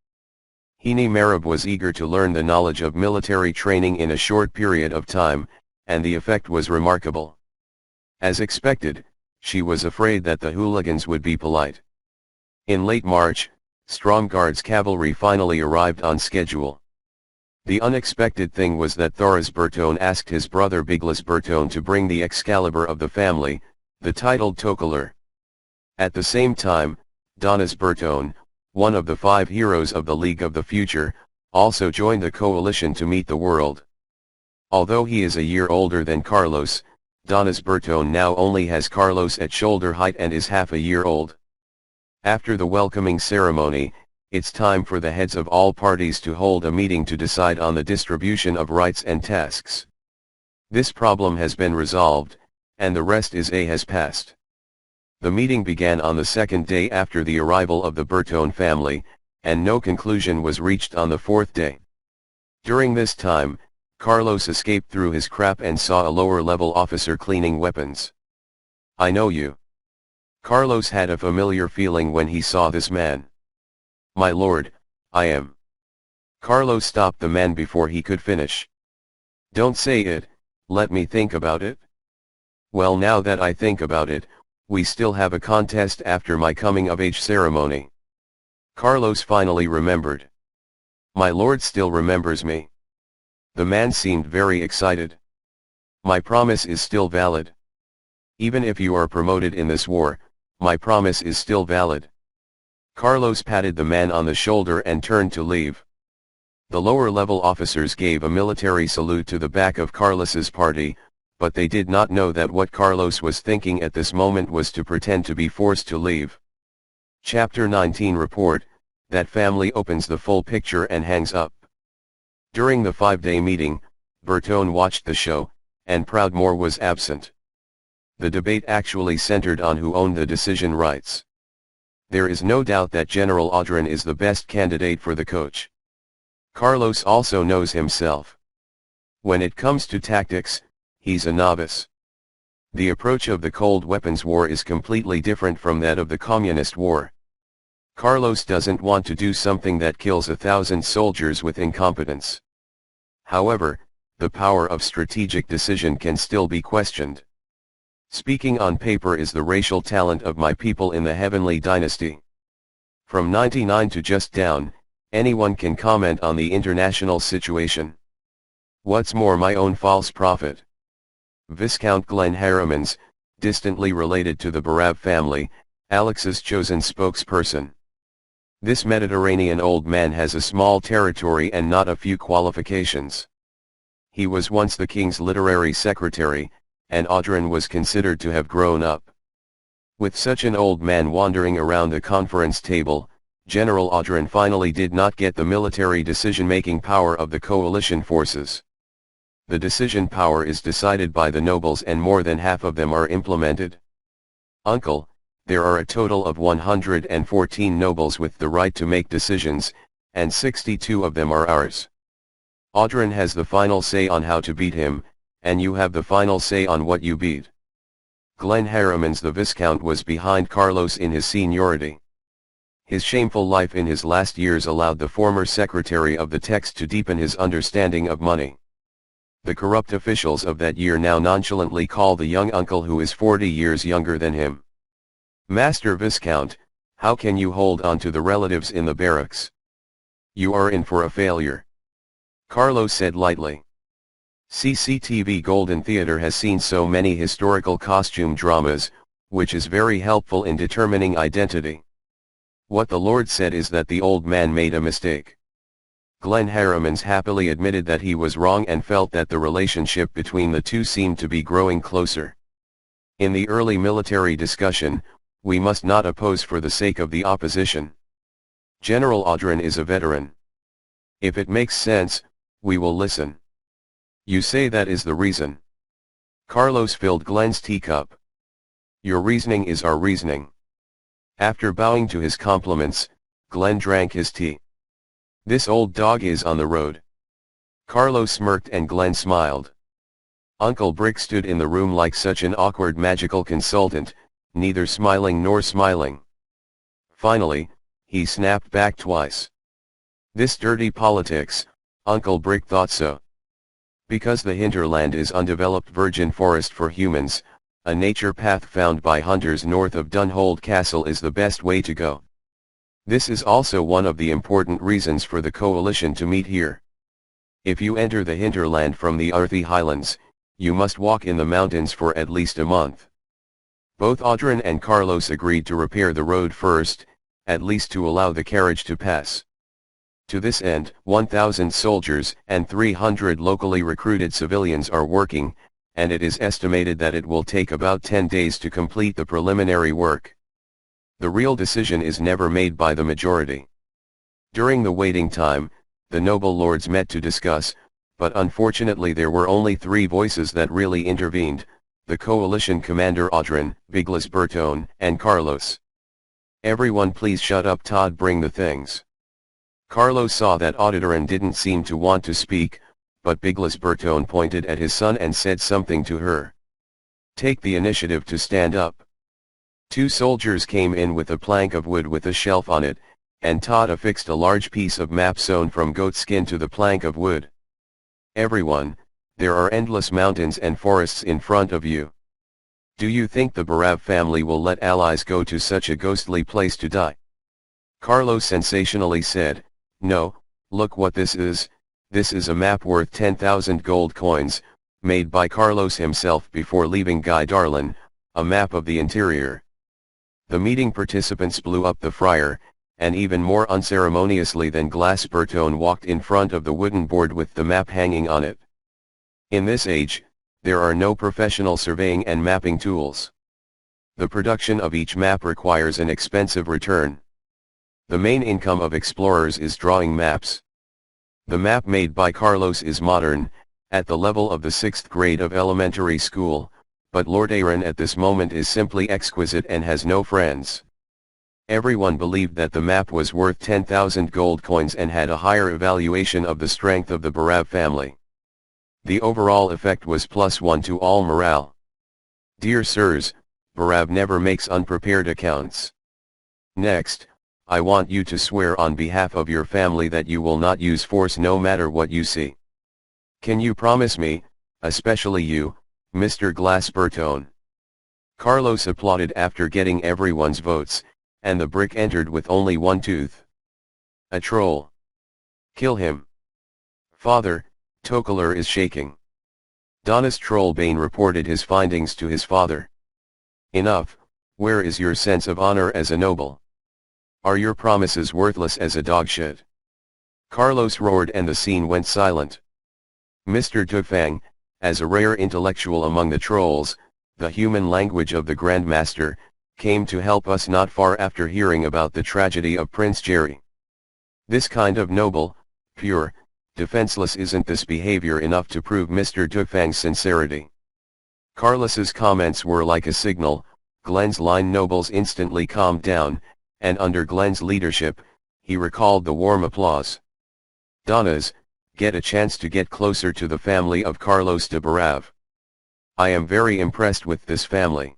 Henry Marab was eager to learn the knowledge of military training in a short period of time, and the effect was remarkable. As expected, she was afraid that the hooligans would be polite. In late March, Stromgard's cavalry finally arrived on schedule. The unexpected thing was that Thoris Bertone asked his brother Biglas Bertone to bring the Excalibur of the family, the titled Tokeler. At the same time, Donis Bertone, one of the 5 heroes of the League of the Future, also joined the coalition to meet the world. Although he is a year older than Carlos, Donis Bertone now only has Carlos at shoulder height and is half a year old. After the welcoming ceremony, it's time for the heads of all parties to hold a meeting to decide on the distribution of rights and tasks. This problem has been resolved, and the rest has passed. The meeting began on the second day after the arrival of the Bertone family, and no conclusion was reached on the fourth day. During this time, Carlos escaped through his crap and saw a lower-level officer cleaning weapons. "I know you." Carlos had a familiar feeling when he saw this man. "My lord, I am." Carlos stopped the man before he could finish. "Don't say it, let me think about it." "Well, now that I think about it, we still have a contest after my coming-of-age ceremony." Carlos finally remembered. "My lord still remembers me." The man seemed very excited. "My promise is still valid. Even if you are promoted in this war, my promise is still valid." Carlos patted the man on the shoulder and turned to leave. The lower-level officers gave a military salute to the back of Carlos's party, but they did not know that what Carlos was thinking at this moment was to pretend to be forced to leave. Chapter 19 Report, that family opens the full picture and hangs up. During the 5-day meeting, Bertone watched the show, and Proudmoore was absent. The debate actually centered on who owned the decision rights. There is no doubt that General Audrin is the best candidate for the coach. Carlos also knows himself. When it comes to tactics, he's a novice. The approach of the Cold Weapons War is completely different from that of the Communist War. Carlos doesn't want to do something that kills 1,000 soldiers with incompetence. However, the power of strategic decision can still be questioned. Speaking on paper is the racial talent of my people in the Heavenly Dynasty. From 99 to just down, anyone can comment on the international situation. What's more, my own false prophet. Viscount Glenn Harrimans, distantly related to the Barav family, Alex's chosen spokesperson. This Mediterranean old man has a small territory and not a few qualifications. He was once the king's literary secretary, and Audrin was considered to have grown up. With such an old man wandering around the conference table, General Audrin finally did not get the military decision-making power of the coalition forces. The decision power is decided by the nobles and more than half of them are implemented. Uncle, there are a total of 114 nobles with the right to make decisions, and 62 of them are ours. Audrin has the final say on how to beat him, and you have the final say on what you beat. Glenn Harrimans the Viscount was behind Carlos in his seniority. His shameful life in his last years allowed the former secretary of the text to deepen his understanding of money. The corrupt officials of that year now nonchalantly call the young uncle who is 40 years younger than him. "Master Viscount, how can you hold on to the relatives in the barracks? You are in for a failure," Carlos said lightly. CCTV Golden Theater has seen so many historical costume dramas, which is very helpful in determining identity. What the Lord said is that the old man made a mistake. Glenn Harrimans happily admitted that he was wrong and felt that the relationship between the two seemed to be growing closer. In the early military discussion, we must not oppose for the sake of the opposition. General Audrin is a veteran. If it makes sense, we will listen. You say that is the reason. Carlos filled Glenn's teacup. Your reasoning is our reasoning. After bowing to his compliments, Glenn drank his tea. This old dog is on the road. Carlos smirked and Glenn smiled. Uncle Brick stood in the room like such an awkward magical consultant, neither smiling nor smiling. Finally, he snapped back twice. This dirty politics, Uncle Brick thought so. Because the hinterland is undeveloped virgin forest for humans, a nature path found by hunters north of Dunhold Castle is the best way to go. This is also one of the important reasons for the coalition to meet here. If you enter the hinterland from the Arthi highlands, you must walk in the mountains for at least a month. Both Audrin and Carlos agreed to repair the road first, at least to allow the carriage to pass. To this end, 1,000 soldiers and 300 locally recruited civilians are working, and it is estimated that it will take about 10 days to complete the preliminary work. The real decision is never made by the majority. During the waiting time, the noble lords met to discuss, but unfortunately there were only 3 voices that really intervened: the coalition commander Audrin, Biglas Bertone, and Carlos. "Everyone please shut up, Todd, bring the things." Carlos saw that Audrin didn't seem to want to speak, but Biglas Bertone pointed at his son and said something to her. "Take the initiative to stand up." 2 soldiers came in with a plank of wood with a shelf on it, and Todd affixed a large piece of map sewn from goat skin to the plank of wood. "Everyone, there are endless mountains and forests in front of you. Do you think the Barav family will let allies go to such a ghostly place to die?" Carlos sensationally said, "No, look what this is. This is a map worth 10,000 gold coins, made by Carlos himself before leaving Guy Darlin, a map of the interior." The meeting participants blew up the friar, and even more unceremoniously than Glass Bertone walked in front of the wooden board with the map hanging on it. In this age, there are no professional surveying and mapping tools. The production of each map requires an expensive return. The main income of explorers is drawing maps. The map made by Carlos is modern, at the level of the 6th grade of elementary school, but Lord Aaron at this moment is simply exquisite and has no friends. Everyone believed that the map was worth 10,000 gold coins and had a higher evaluation of the strength of the Barav family. The overall effect was +1 to all morale. Dear sirs, Barav never makes unprepared accounts. Next, I want you to swear on behalf of your family that you will not use force no matter what you see. Can you promise me, especially you, Mr. Glass Bertone?" Carlos applauded after getting everyone's votes, and the brick entered with only 1 tooth. "A troll. Kill him." "Father, Tokeler is shaking." Donis Trollbane reported his findings to his father. "Enough, where is your sense of honor as a noble? Are your promises worthless as a dog shit?" Carlos roared and the scene went silent. Mr. Tufang, as a rare intellectual among the trolls, the human language of the Grandmaster, came to help us not far after hearing about the tragedy of Prince Jerry. "This kind of noble, pure, defenseless isn't this behavior enough to prove Mr. Tufang's sincerity?" Carlos's comments were like a signal. Glenn's line nobles instantly calmed down, and under Glenn's leadership, he recalled the warm applause. "Donas, get a chance to get closer to the family of Carlos de Barav. I am very impressed with this family.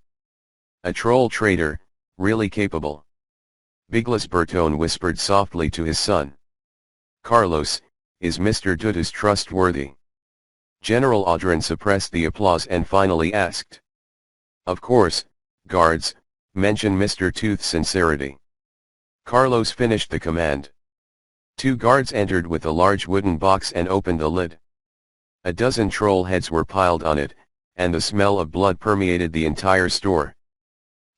A troll trader, really capable." Biglas Bertone whispered softly to his son. "Carlos, is Mr. Dudas trustworthy?" General Audrin suppressed the applause and finally asked. "Of course, guards, mention Mr. Tooth's sincerity." Carlos finished the command. 2 guards entered with a large wooden box and opened the lid. A dozen troll heads were piled on it, and the smell of blood permeated the entire store.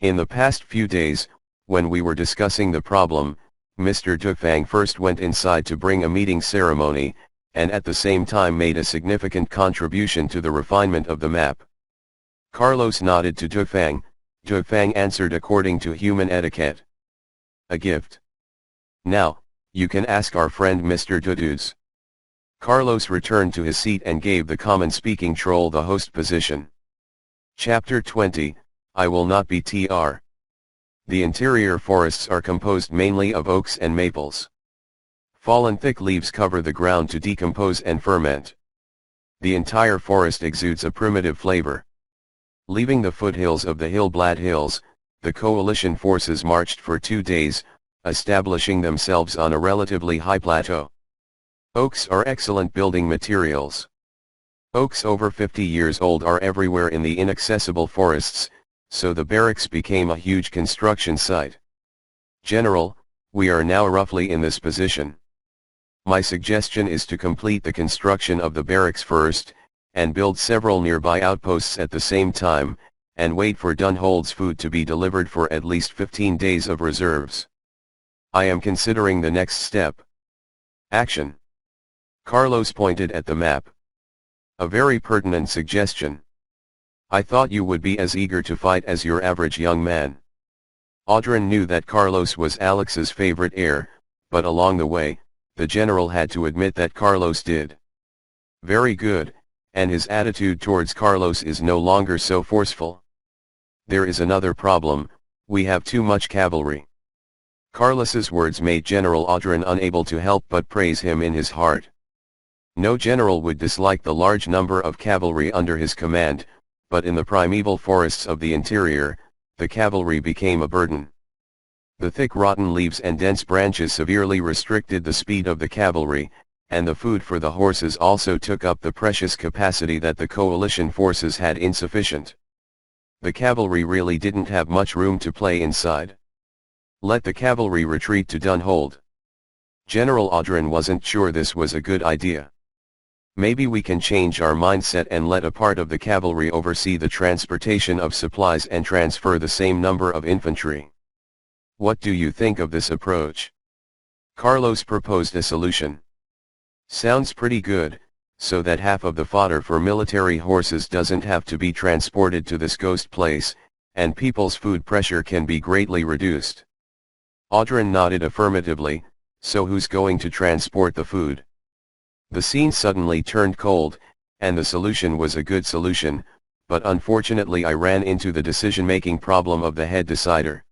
In the past few days, when we were discussing the problem, Mr. Tufang first went inside to bring a meeting ceremony, and at the same time made a significant contribution to the refinement of the map. Carlos nodded to Tufang. Tufang answered according to human etiquette. "A gift. Now, you can ask our friend Mr. Dudas." Carlos returned to his seat and gave the common-speaking troll the host position. Chapter 20, I Will Not Be Tr. The interior forests are composed mainly of oaks and maples. Fallen thick leaves cover the ground to decompose and ferment. The entire forest exudes a primitive flavor. Leaving the foothills of the Hillblad Hills, the coalition forces marched for 2 days, establishing themselves on a relatively high plateau. Oaks are excellent building materials. Oaks over 50 years old are everywhere in the inaccessible forests, so the barracks became a huge construction site. General, we are now roughly in this position. My suggestion is to complete the construction of the barracks first, and build several nearby outposts at the same time, and wait for Dunhold's food to be delivered for at least 15 days of reserves. I am considering the next step. Action. Carlos pointed at the map. A very pertinent suggestion. I thought you would be as eager to fight as your average young man. Audrin knew that Carlos was Alex's favorite heir, but along the way, the general had to admit that Carlos did. Very good, and his attitude towards Carlos is no longer so forceful. There is another problem, we have too much cavalry. Carlos's words made General Audrin unable to help but praise him in his heart. No general would dislike the large number of cavalry under his command, but in the primeval forests of the interior, the cavalry became a burden. The thick rotten leaves and dense branches severely restricted the speed of the cavalry, and the food for the horses also took up the precious capacity that the coalition forces had insufficient. The cavalry really didn't have much room to play inside. Let the cavalry retreat to Dunhold. General Audrin wasn't sure this was a good idea. Maybe we can change our mindset and let a part of the cavalry oversee the transportation of supplies and transfer the same number of infantry. What do you think of this approach? Carlos proposed a solution. Sounds pretty good, so that half of the fodder for military horses doesn't have to be transported to this ghost place, and people's food pressure can be greatly reduced. Audrin nodded affirmatively. So who's going to transport the food? The scene suddenly turned cold, and the solution was a good solution, but unfortunately I ran into the decision-making problem of the head decider.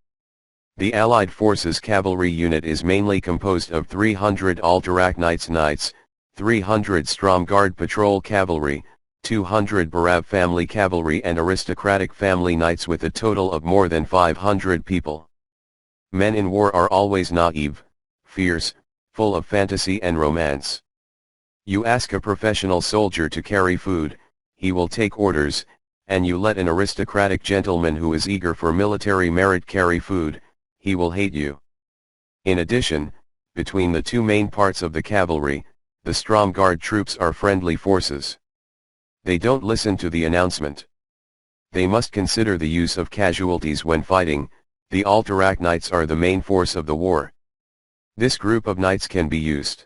The Allied Forces cavalry unit is mainly composed of 300 Alteracnites knights, 300 Stromgarde patrol cavalry, 200 Barav family cavalry and aristocratic family knights with a total of more than 500 people. Men in war are always naive, fierce, full of fantasy and romance. You ask a professional soldier to carry food, he will take orders, and you let an aristocratic gentleman who is eager for military merit carry food, he will hate you. In addition, between the two main parts of the cavalry, the Stromgarde troops are friendly forces. They don't listen to the announcement. They must consider the use of casualties when fighting. The Alterac knights are the main force of the war. This group of knights can be used.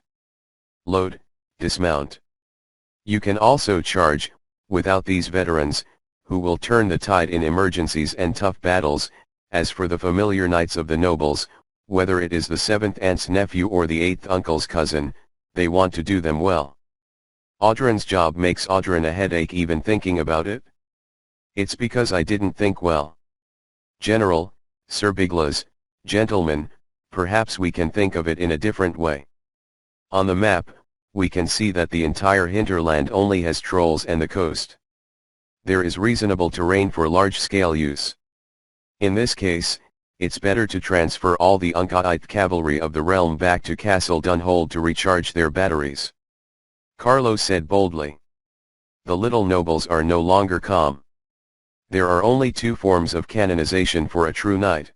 Load, dismount. You can also charge, without these veterans, who will turn the tide in emergencies and tough battles. As for the familiar knights of the nobles, whether it is the 7th aunt's nephew or the 8th uncle's cousin, they want to do them well. Audrin's job makes Audrin a headache even thinking about it. It's because I didn't think well. General, Sir Biglas, gentlemen, perhaps we can think of it in a different way. On the map, we can see that the entire hinterland only has trolls and the coast. There is reasonable terrain for large-scale use. In this case, it's better to transfer all the Uncaite cavalry of the realm back to Castle Dunhold to recharge their batteries. Carlos said boldly. The little nobles are no longer calm. There are only two forms of canonization for a true knight.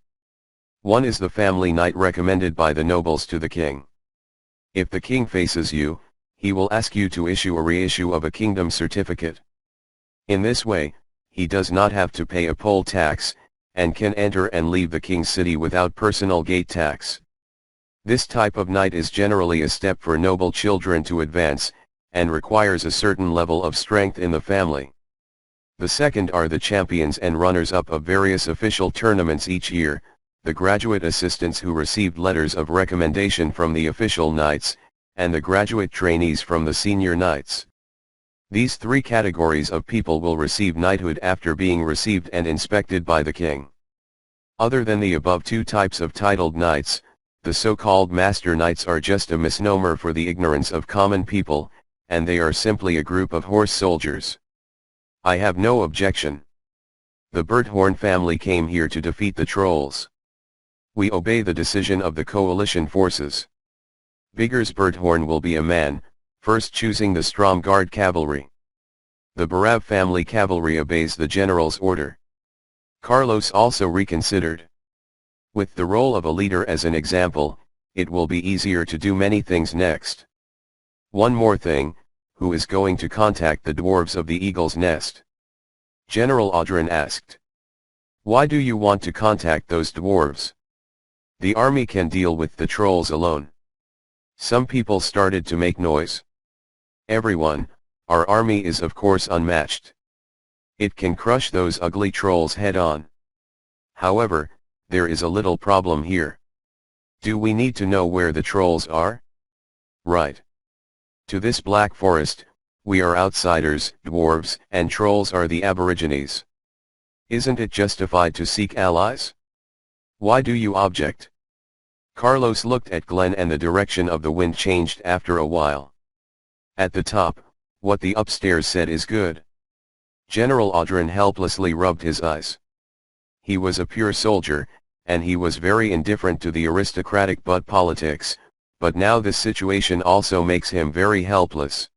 One is the family knight recommended by the nobles to the king. If the king faces you, he will ask you to issue a reissue of a kingdom certificate. In this way, he does not have to pay a poll tax, and can enter and leave the king's city without personal gate tax. This type of knight is generally a step for noble children to advance, and requires a certain level of strength in the family. The second are the champions and runners-up of various official tournaments each year, the graduate assistants who received letters of recommendation from the official knights, and the graduate trainees from the senior knights. These three categories of people will receive knighthood after being received and inspected by the king. Other than the above two types of titled knights, the so-called master knights are just a misnomer for the ignorance of common people, and they are simply a group of horse soldiers. I have no objection. The Berthorn family came here to defeat the trolls. We obey the decision of the coalition forces. Biggers Berthorn will be a man, first choosing the Stromgarde cavalry. The Barav family cavalry obeys the general's order. Carlos also reconsidered. With the role of a leader as an example, it will be easier to do many things next. One more thing, who is going to contact the dwarves of the Eagle's Nest? General Audrin asked. Why do you want to contact those dwarves? The army can deal with the trolls alone. Some people started to make noise. Everyone, our army is of course unmatched. It can crush those ugly trolls head on. However, there is a little problem here. Do we need to know where the trolls are? Right. To this black forest, we are outsiders, dwarves, and trolls are the aborigines. Isn't it justified to seek allies? Why do you object? Carlos looked at Glenn and the direction of the wind changed after a while. At the top, what the upstairs said is good. General Audrin helplessly rubbed his eyes. He was a pure soldier, and he was very indifferent to the aristocratic butt politics, but now this situation also makes him very helpless.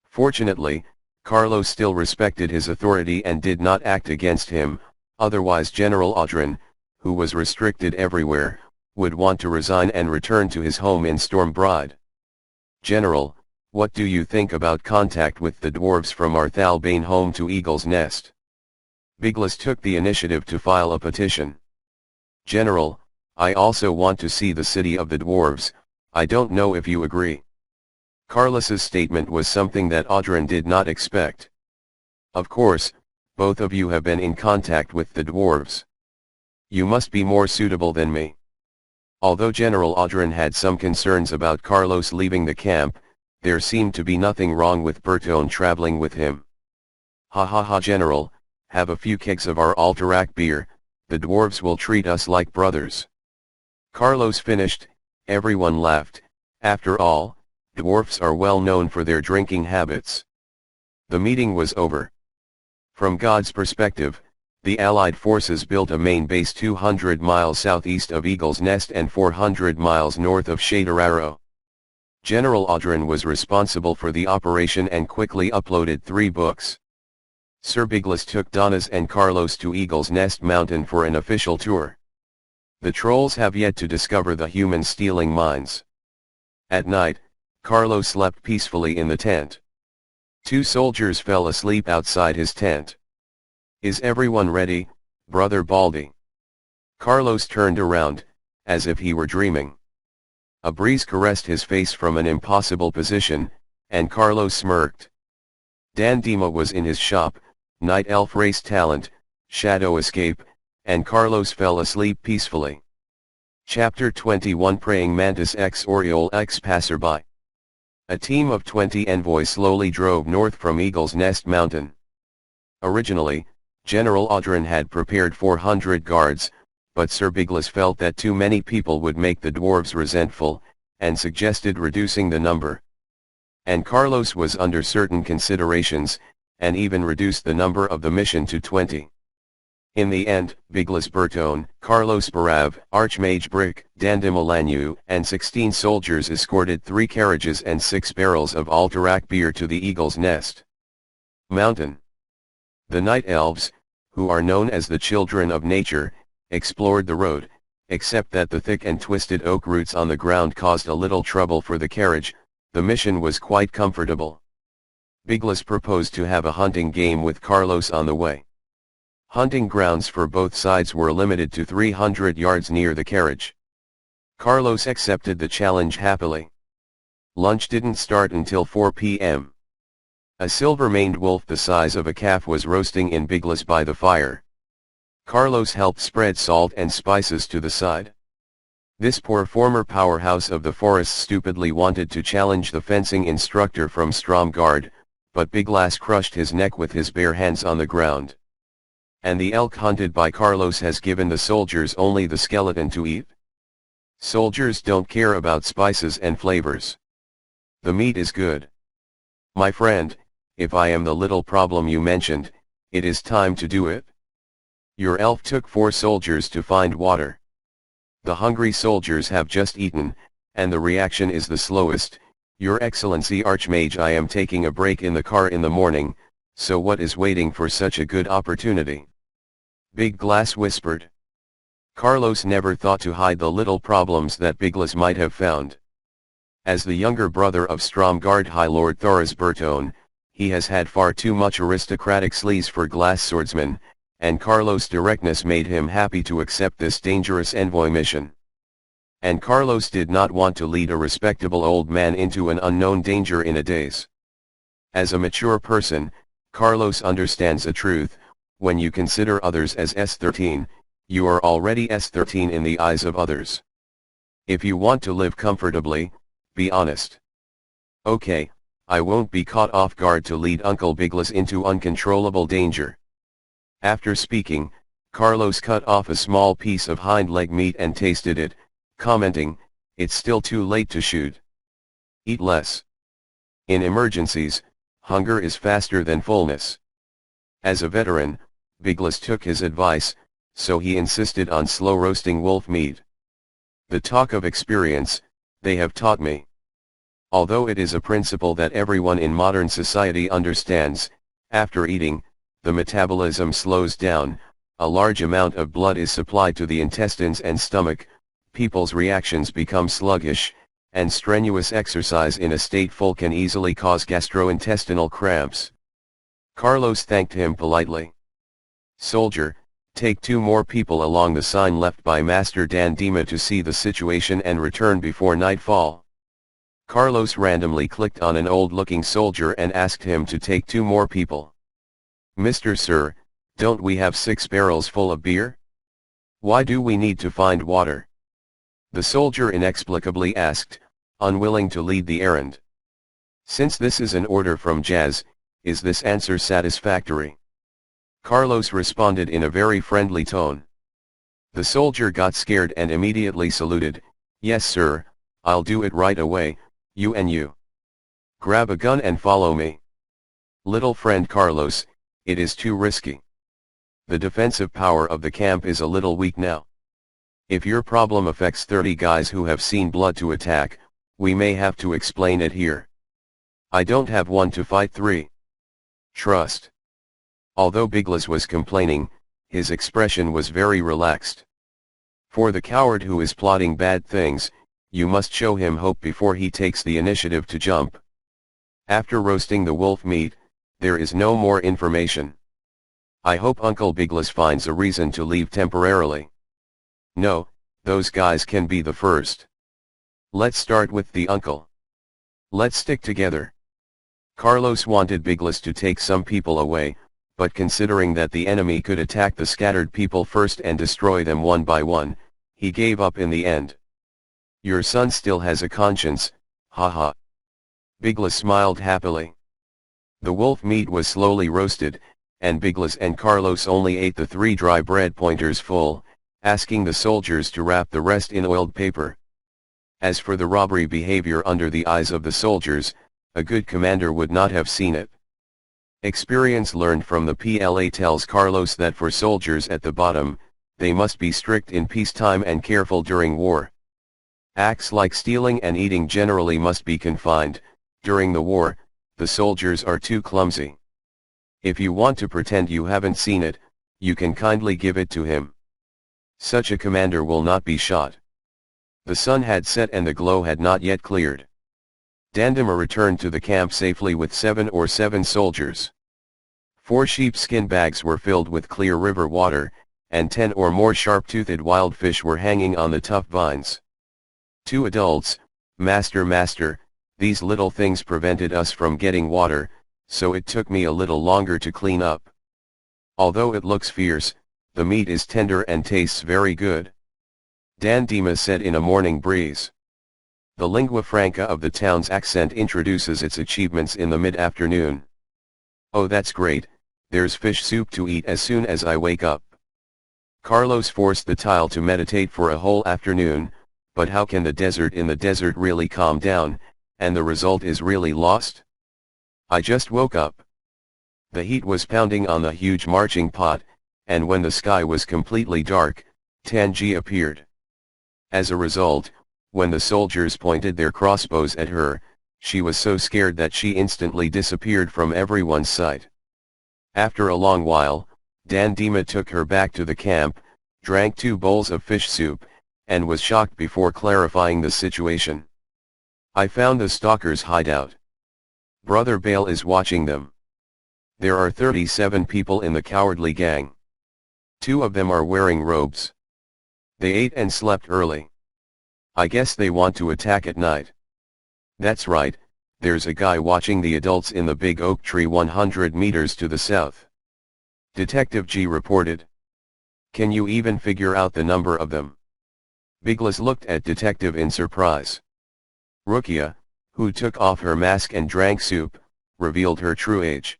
Fortunately, Carlos still respected his authority and did not act against him, otherwise General Audrin, who was restricted everywhere, would want to resign and return to his home in Stormbride. General, what do you think about contact with the dwarves from our Thalbane home to Eagle's Nest? Biglas took the initiative to file a petition. General, I also want to see the city of the dwarves, I don't know if you agree. Carlos's statement was something that Audrin did not expect. Of course, both of you have been in contact with the dwarves. You must be more suitable than me. Although General Audrin had some concerns about Carlos leaving the camp, there seemed to be nothing wrong with Bertone traveling with him. Ha ha ha General, have a few kegs of our Alterac beer, the dwarves will treat us like brothers. Carlos finished, everyone laughed, after all, dwarfs are well known for their drinking habits. The meeting was over. From God's perspective, the Allied forces built a main base 200 miles southeast of Eagle's Nest and 400 miles north of Shaderarrow. General Audrin was responsible for the operation and quickly uploaded 3 books. Sir Biglas took Donnas and Carlos to Eagle's Nest Mountain for an official tour. The trolls have yet to discover the human stealing mines. At night, Carlos slept peacefully in the tent. 2 soldiers fell asleep outside his tent. Is everyone ready, Brother Baldy? Carlos turned around, as if he were dreaming. A breeze caressed his face from an impossible position, and Carlos smirked. Dan Dima was in his shop, Night Elf race talent, Shadow Escape, and Carlos fell asleep peacefully. Chapter 21 Praying Mantis x Oriole x Passerby. A team of 20 envoys slowly drove north from Eagle's Nest Mountain. Originally, General Audrin had prepared 400 guards, but Sir Biglas felt that too many people would make the dwarves resentful, and suggested reducing the number. And Carlos was under certain considerations, and even reduced the number of the mission to 20. In the end, Biglas Bertone, Carlos Barav, Archmage Brick, Dandimolanu, and 16 soldiers escorted 3 carriages and 6 barrels of Alterac beer to the Eagle's Nest Mountain. The Night Elves, who are known as the Children of Nature, explored the road, except that the thick and twisted oak roots on the ground caused a little trouble for the carriage. The mission was quite comfortable. Biglas proposed to have a hunting game with Carlos on the way. Hunting grounds for both sides were limited to 300 yards near the carriage. Carlos accepted the challenge happily. Lunch didn't start until 4 p.m. A silver-maned wolf the size of a calf was roasting in Biglas by the fire. Carlos helped spread salt and spices to the side. This poor former powerhouse of the forest stupidly wanted to challenge the fencing instructor from Stromgard, but Biglas crushed his neck with his bare hands on the ground. And the elk hunted by Carlos has given the soldiers only the skeleton to eat? Soldiers don't care about spices and flavors. The meat is good. My friend, if I am the little problem you mentioned, it is time to do it. Your elf took 4 soldiers to find water. The hungry soldiers have just eaten, and the reaction is the slowest. Your Excellency Archmage, I am taking a break in the car in the morning, so what is waiting for such a good opportunity? Big Glass whispered. Carlos never thought to hide the little problems that Biglas might have found. As the younger brother of Stromgard High Lord Thoris Bertone, he has had far too much aristocratic sleaze for glass swordsman, and Carlos' directness made him happy to accept this dangerous envoy mission. And Carlos did not want to lead a respectable old man into an unknown danger in a daze. As a mature person, Carlos understands the truth: when you consider others as S13, you are already S13 in the eyes of others. If you want to live comfortably, be honest. Okay, I won't be caught off guard to lead Uncle Biglas into uncontrollable danger. After speaking, Carlos cut off a small piece of hind leg meat and tasted it, commenting, "It's still too late to shoot. Eat less." In emergencies, hunger is faster than fullness. As a veteran, Biglas took his advice, so he insisted on slow roasting wolf meat. The talk of experience, they have taught me. Although it is a principle that everyone in modern society understands, after eating, the metabolism slows down, a large amount of blood is supplied to the intestines and stomach, people's reactions become sluggish, and strenuous exercise in a state full can easily cause gastrointestinal cramps. Carlos thanked him politely. "Soldier, take 2 more people along the sign left by Master Dan Dima to see the situation and return before nightfall." Carlos randomly clicked on an old-looking soldier and asked him to take 2 more people. "Mr. Sir, don't we have 6 barrels full of beer? Why do we need to find water?" The soldier inexplicably asked, unwilling to lead the errand. "Since this is an order from Jazz, is this answer satisfactory?" Carlos responded in a very friendly tone. The soldier got scared and immediately saluted, "Yes sir, I'll do it right away, you and you. Grab a gun and follow me." "Little friend Carlos, it is too risky. The defensive power of the camp is a little weak now. If your problem affects 30 guys who have seen blood to attack, we may have to explain it here. I don't have 1 to fight 3. Trust." Although Biglas was complaining, his expression was very relaxed. For the coward who is plotting bad things, you must show him hope before he takes the initiative to jump. After roasting the wolf meat, there is no more information. I hope Uncle Biglas finds a reason to leave temporarily. No, those guys can be the first. Let's start with the uncle. Let's stick together. Carlos wanted Biglas to take some people away, but considering that the enemy could attack the scattered people first and destroy them one by one, he gave up in the end. "Your son still has a conscience, haha." Biglas smiled happily. The wolf meat was slowly roasted, and Biglas and Carlos only ate the 3 dry bread pointers full, asking the soldiers to wrap the rest in oiled paper. As for the robbery behavior under the eyes of the soldiers, a good commander would not have seen it. Experience learned from the PLA tells Carlos that for soldiers at the bottom, they must be strict in peacetime and careful during war. Acts like stealing and eating generally must be confined. During the war, the soldiers are too clumsy. If you want to pretend you haven't seen it, you can kindly give it to him. Such a commander will not be shot. The sun had set and the glow had not yet cleared. Dandema returned to the camp safely with 7 soldiers. 4 sheepskin bags were filled with clear river water, and 10 or more sharp-toothed wild fish were hanging on the tough vines. 2 adults, Master, these little things prevented us from getting water, so it took me a little longer to clean up. Although it looks fierce, the meat is tender and tastes very good. Dandema said in a morning breeze. The lingua franca of the town's accent introduces its achievements in the mid-afternoon. "Oh, that's great, there's fish soup to eat as soon as I wake up." Carlos forced the tile to meditate for a whole afternoon, but how can the desert in the desert really calm down, and the result is really lost? "I just woke up." The heat was pounding on the huge marching pot, and when the sky was completely dark, Tangi appeared. As a result, when the soldiers pointed their crossbows at her, she was so scared that she instantly disappeared from everyone's sight. After a long while, Dandema took her back to the camp, drank 2 bowls of fish soup, and was shocked before clarifying the situation. I found the stalker's hideout. Brother Bale is watching them. There are 37 people in the cowardly gang. 2 of them are wearing robes. They ate and slept early. I guess they want to attack at night. That's right, there's a guy watching the adults in the big oak tree 100 meters to the south. Detective G reported. Can you even figure out the number of them? Biglas looked at Detective in surprise. Rukia, who took off her mask and drank soup, revealed her true age.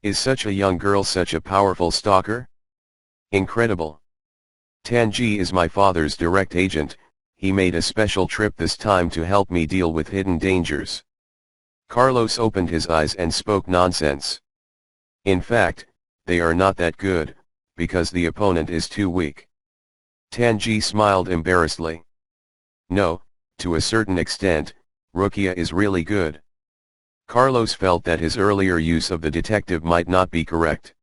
Is such a young girl such a powerful stalker? Incredible. Tanji is my father's direct agent, he made a special trip this time to help me deal with hidden dangers. Carlos opened his eyes and spoke nonsense. In fact, they are not that good, because the opponent is too weak. Tanji smiled embarrassedly. No, to a certain extent, Rukia is really good. Carlos felt that his earlier use of the detective might not be correct.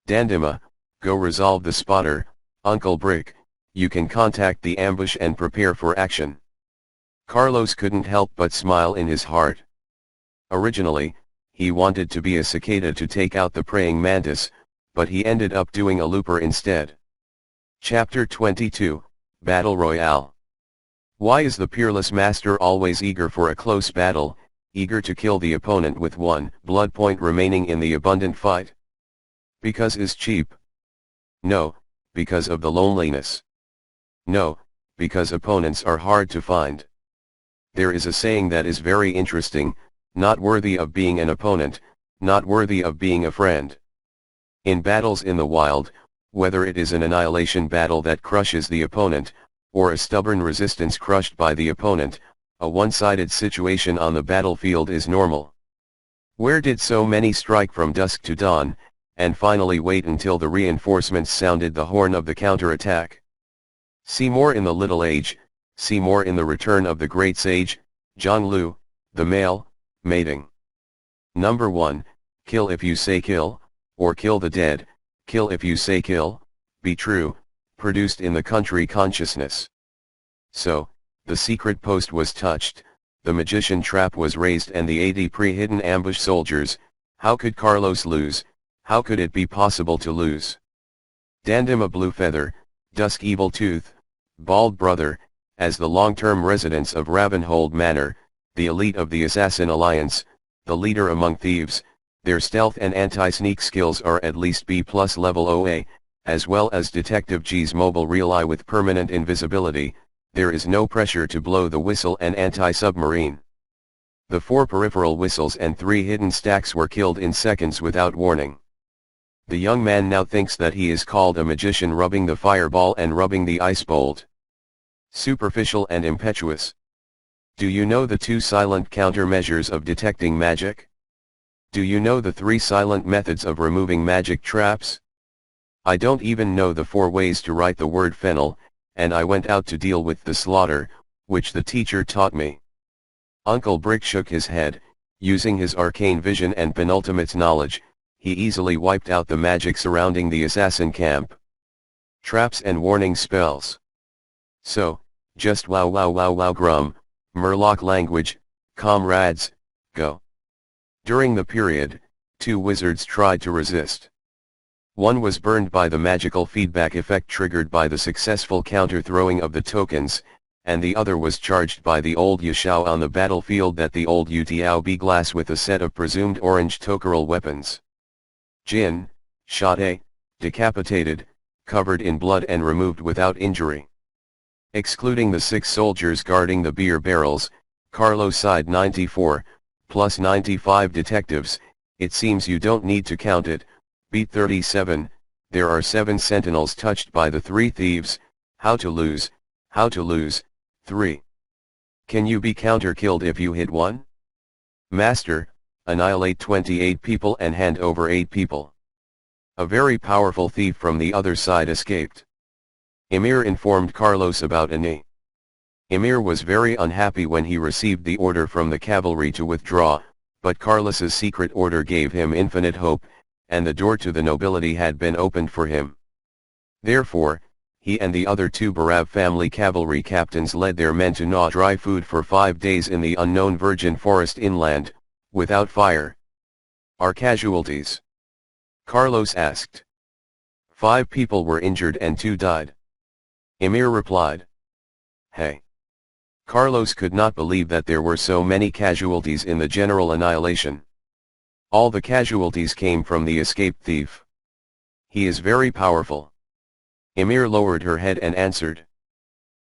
Dandima, go resolve the spotter, Uncle Brick, you can contact the ambush and prepare for action. Carlos couldn't help but smile in his heart. Originally, he wanted to be a cicada to take out the praying mantis, but he ended up doing a looper instead. Chapter 22, Battle Royale. Why is the Peerless Master always eager for a close battle, eager to kill the opponent with 1 blood point remaining in the abundant fight? Because is cheap? No, because of the loneliness. No, because opponents are hard to find. There is a saying that is very interesting, not worthy of being an opponent, not worthy of being a friend. In battles in the wild, whether it is an annihilation battle that crushes the opponent, or a stubborn resistance crushed by the opponent, a one-sided situation on the battlefield is normal. Where did so many strike from dusk to dawn, and finally wait until the reinforcements sounded the horn of the counterattack? See more in The Little Age, see more in The Return of the Great Sage, Zhonglu, the male, mating. Number 1, kill if you say kill, or kill the dead, kill if you say kill, be true, produced in the country consciousness. So, the secret post was touched, the magician trap was raised and the 80 pre-hidden ambush soldiers. How could Carlos lose? How could it be possible to lose? Dandima Bluefeather, Dusk Evil Tooth, Bald Brother, as the long-term residents of Ravenhold Manor, the elite of the Assassin Alliance, the leader among thieves, their stealth and anti-sneak skills are at least B+ level OA, as well as Detective G's mobile real eye with permanent invisibility. There is no pressure to blow the whistle and anti-submarine. The 4 peripheral whistles and 3 hidden stacks were killed in seconds without warning. The young man now thinks that he is called a magician rubbing the fireball and rubbing the ice bolt. Superficial and impetuous. Do you know the 2 silent countermeasures of detecting magic? Do you know the 3 silent methods of removing magic traps? I don't even know the 4 ways to write the word fennel, and I went out to deal with the slaughter, which the teacher taught me. Uncle Brick shook his head. Using his arcane vision and penultimate's knowledge, he easily wiped out the magic surrounding the assassin camp. Traps and warning spells. So, just wow wow wow wow grum, Murloc language, comrades, go. During the period, 2 wizards tried to resist. One was burned by the magical feedback effect triggered by the successful counter-throwing of the tokens, and the other was charged by the old Yashao on the battlefield that the old Utiao be glass with a set of presumed orange tokeral weapons. Jin, shot A, decapitated, covered in blood and removed without injury. Excluding the 6 soldiers guarding the beer barrels, Carlo side 94, plus 95 detectives, it seems you don't need to count it. Beat 37, there are 7 sentinels touched by the 3 thieves. How to lose, 3. Can you be counter-killed if you hit 1? Master, annihilate 28 people and hand over 8 people. A very powerful thief from the other side escaped. Emir informed Carlos about Ani. Emir was very unhappy when he received the order from the cavalry to withdraw, but Carlos's secret order gave him infinite hope, and the door to the nobility had been opened for him. Therefore, he and the other two Barav family cavalry captains led their men to gnaw dry food for 5 days in the unknown virgin forest inland, without fire. Our casualties? Carlos asked. 5 people were injured and 2 died. Emir replied. Hey. Carlos could not believe that there were so many casualties in the general annihilation. All the casualties came from the escaped thief. He is very powerful. Emir lowered her head and answered.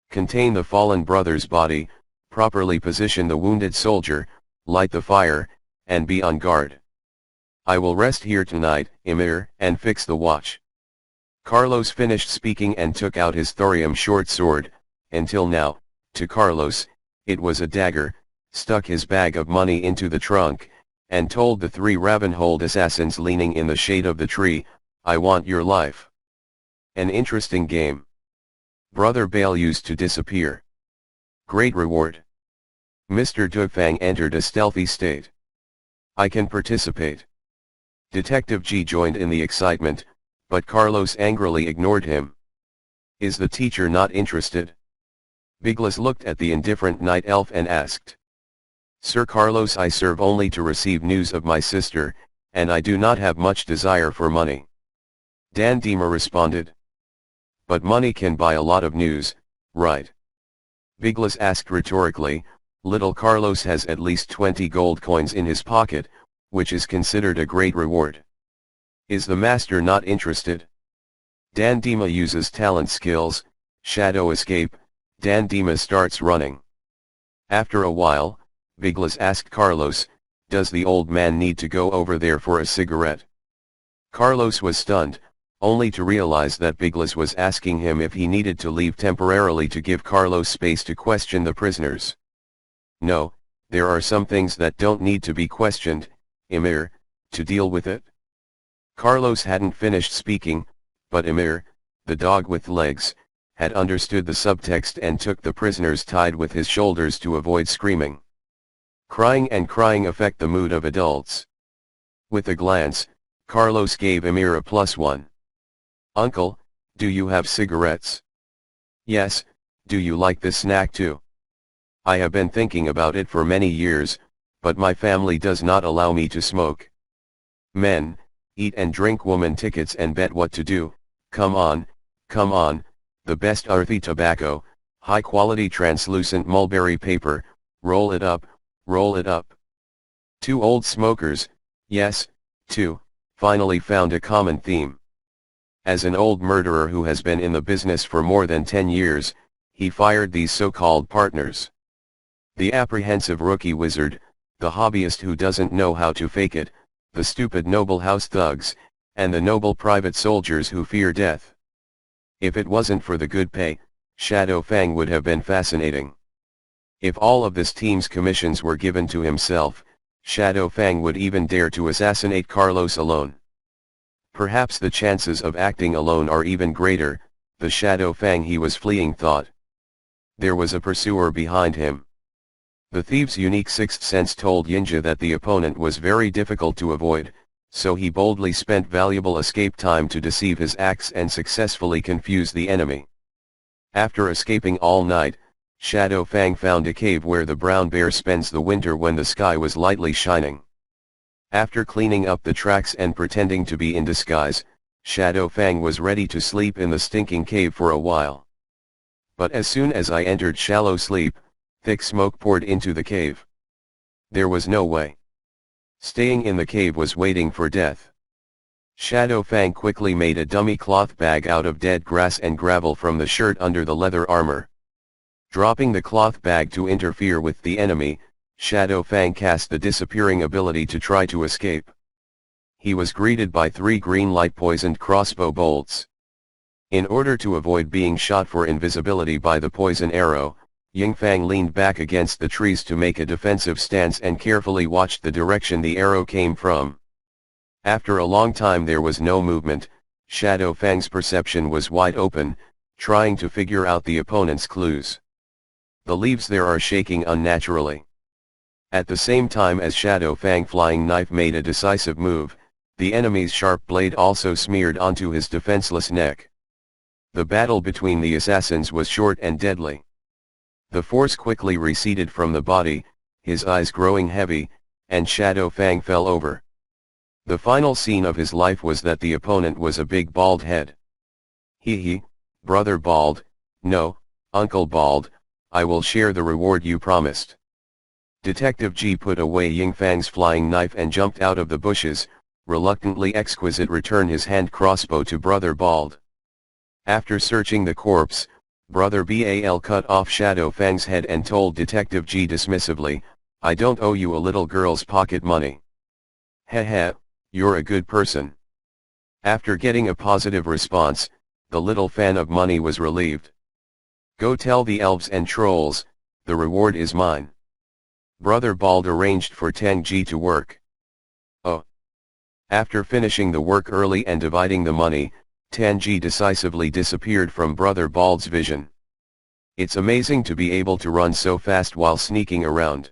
Contain the fallen brother's body, properly position the wounded soldier, light the fire, and be on guard. I will rest here tonight, Emir, and fix the watch. Carlos finished speaking and took out his thorium short sword. Until now, to Carlos, it was a dagger, stuck his bag of money into the trunk, and told the 3 Ravenhold assassins leaning in the shade of the tree, I want your life. An interesting game. Brother Bale used to disappear. Great reward. Mr. Dufang entered a stealthy state. I can participate. Detective G joined in the excitement, but Carlos angrily ignored him. Is the teacher not interested? Biglas looked at the indifferent night elf and asked. Sir Carlos, I serve only to receive news of my sister, and I do not have much desire for money. Dan Dima responded. But money can buy a lot of news, right? Biglas asked rhetorically. Little Carlos has at least 20 gold coins in his pocket, which is considered a great reward. Is the master not interested? Dan Dima uses talent skills, shadow escape. Dan Dima starts running. After a while, Biglas asked Carlos, does the old man need to go over there for a cigarette? Carlos was stunned, only to realize that Biglas was asking him if he needed to leave temporarily to give Carlos space to question the prisoners. No, there are some things that don't need to be questioned, Emir, to deal with it. Carlos hadn't finished speaking, but Emir, the dog with legs, had understood the subtext and took the prisoners tied with his shoulders to avoid screaming. Crying and crying affect the mood of adults. With a glance, Carlos gave Emir a +1. Uncle, do you have cigarettes? Yes, do you like this snack too? I have been thinking about it for many years, but my family does not allow me to smoke. Men, eat and drink, woman tickets and bet what to do. Come on, the best earthy tobacco, high quality translucent mulberry paper, roll it up, roll it up. 2 old smokers, yes, 2, finally found a common theme. As an old murderer who has been in the business for more than 10 years, he fired these so-called partners. The apprehensive rookie wizard, the hobbyist who doesn't know how to fake it, the stupid noble house thugs, and the noble private soldiers who fear death. If it wasn't for the good pay, Shadow Fang would have been fascinating. If all of this team's commissions were given to himself, Shadow Fang would even dare to assassinate Carlos alone. Perhaps the chances of acting alone are even greater, the Shadow Fang he was fleeing thought. There was a pursuer behind him. The thief's unique sixth sense told Yinja that the opponent was very difficult to avoid, so he boldly spent valuable escape time to deceive his acts and successfully confuse the enemy. After escaping all night, Shadow Fang found a cave where the brown bear spends the winter when the sky was lightly shining. After cleaning up the tracks and pretending to be in disguise, Shadow Fang was ready to sleep in the stinking cave for a while. But as soon as I entered shallow sleep, thick smoke poured into the cave. There was no way. Staying in the cave was waiting for death. Shadow Fang quickly made a dummy cloth bag out of dead grass and gravel from the shirt under the leather armor. Dropping the cloth bag to interfere with the enemy, Shadow Fang cast the disappearing ability to try to escape. He was greeted by 3 green light-poisoned crossbow bolts. In order to avoid being shot for invisibility by the poison arrow, Yingfang leaned back against the trees to make a defensive stance and carefully watched the direction the arrow came from. After a long time there was no movement. Shadow Fang's perception was wide open, trying to figure out the opponent's clues. The leaves there are shaking unnaturally. At the same time as Shadow Fang flying knife made a decisive move, the enemy's sharp blade also smeared onto his defenseless neck. The battle between the assassins was short and deadly. The force quickly receded from the body, his eyes growing heavy, and Shadow Fang fell over. The final scene of his life was that the opponent was a big bald head. He, Brother Bald, no, Uncle Bald, I will share the reward you promised. Detective G put away Ying Fang's flying knife and jumped out of the bushes, reluctantly Exquisite returned his hand crossbow to Brother Bald. After searching the corpse, Brother Bal cut off Shadow Fang's head and told Detective G dismissively, I don't owe you a little girl's pocket money. Heh, you're a good person. After getting a positive response, the little fan of money was relieved. Go tell the elves and trolls, the reward is mine. Brother Bald arranged for Tang-Ji to work. Oh. After finishing the work early and dividing the money, Tang-Ji decisively disappeared from Brother Bald's vision. It's amazing to be able to run so fast while sneaking around.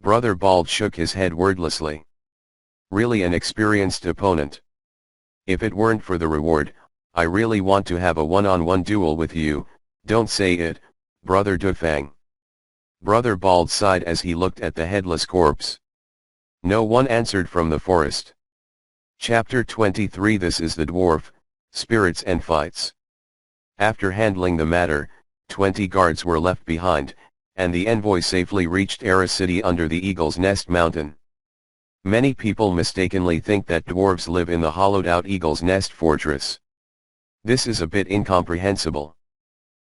Brother Bald shook his head wordlessly. Really an experienced opponent. If it weren't for the reward, I really want to have a one-on-one duel with you, don't say it, Brother Dufang. Brother Bald sighed as he looked at the headless corpse. No one answered from the forest. Chapter 23 This is the Dwarf, Spirits and Fights. After handling the matter, 20 guards were left behind, and the envoy safely reached Era City under the Eagle's Nest mountain. Many people mistakenly think that dwarves live in the hollowed-out Eagle's Nest fortress. This is a bit incomprehensible.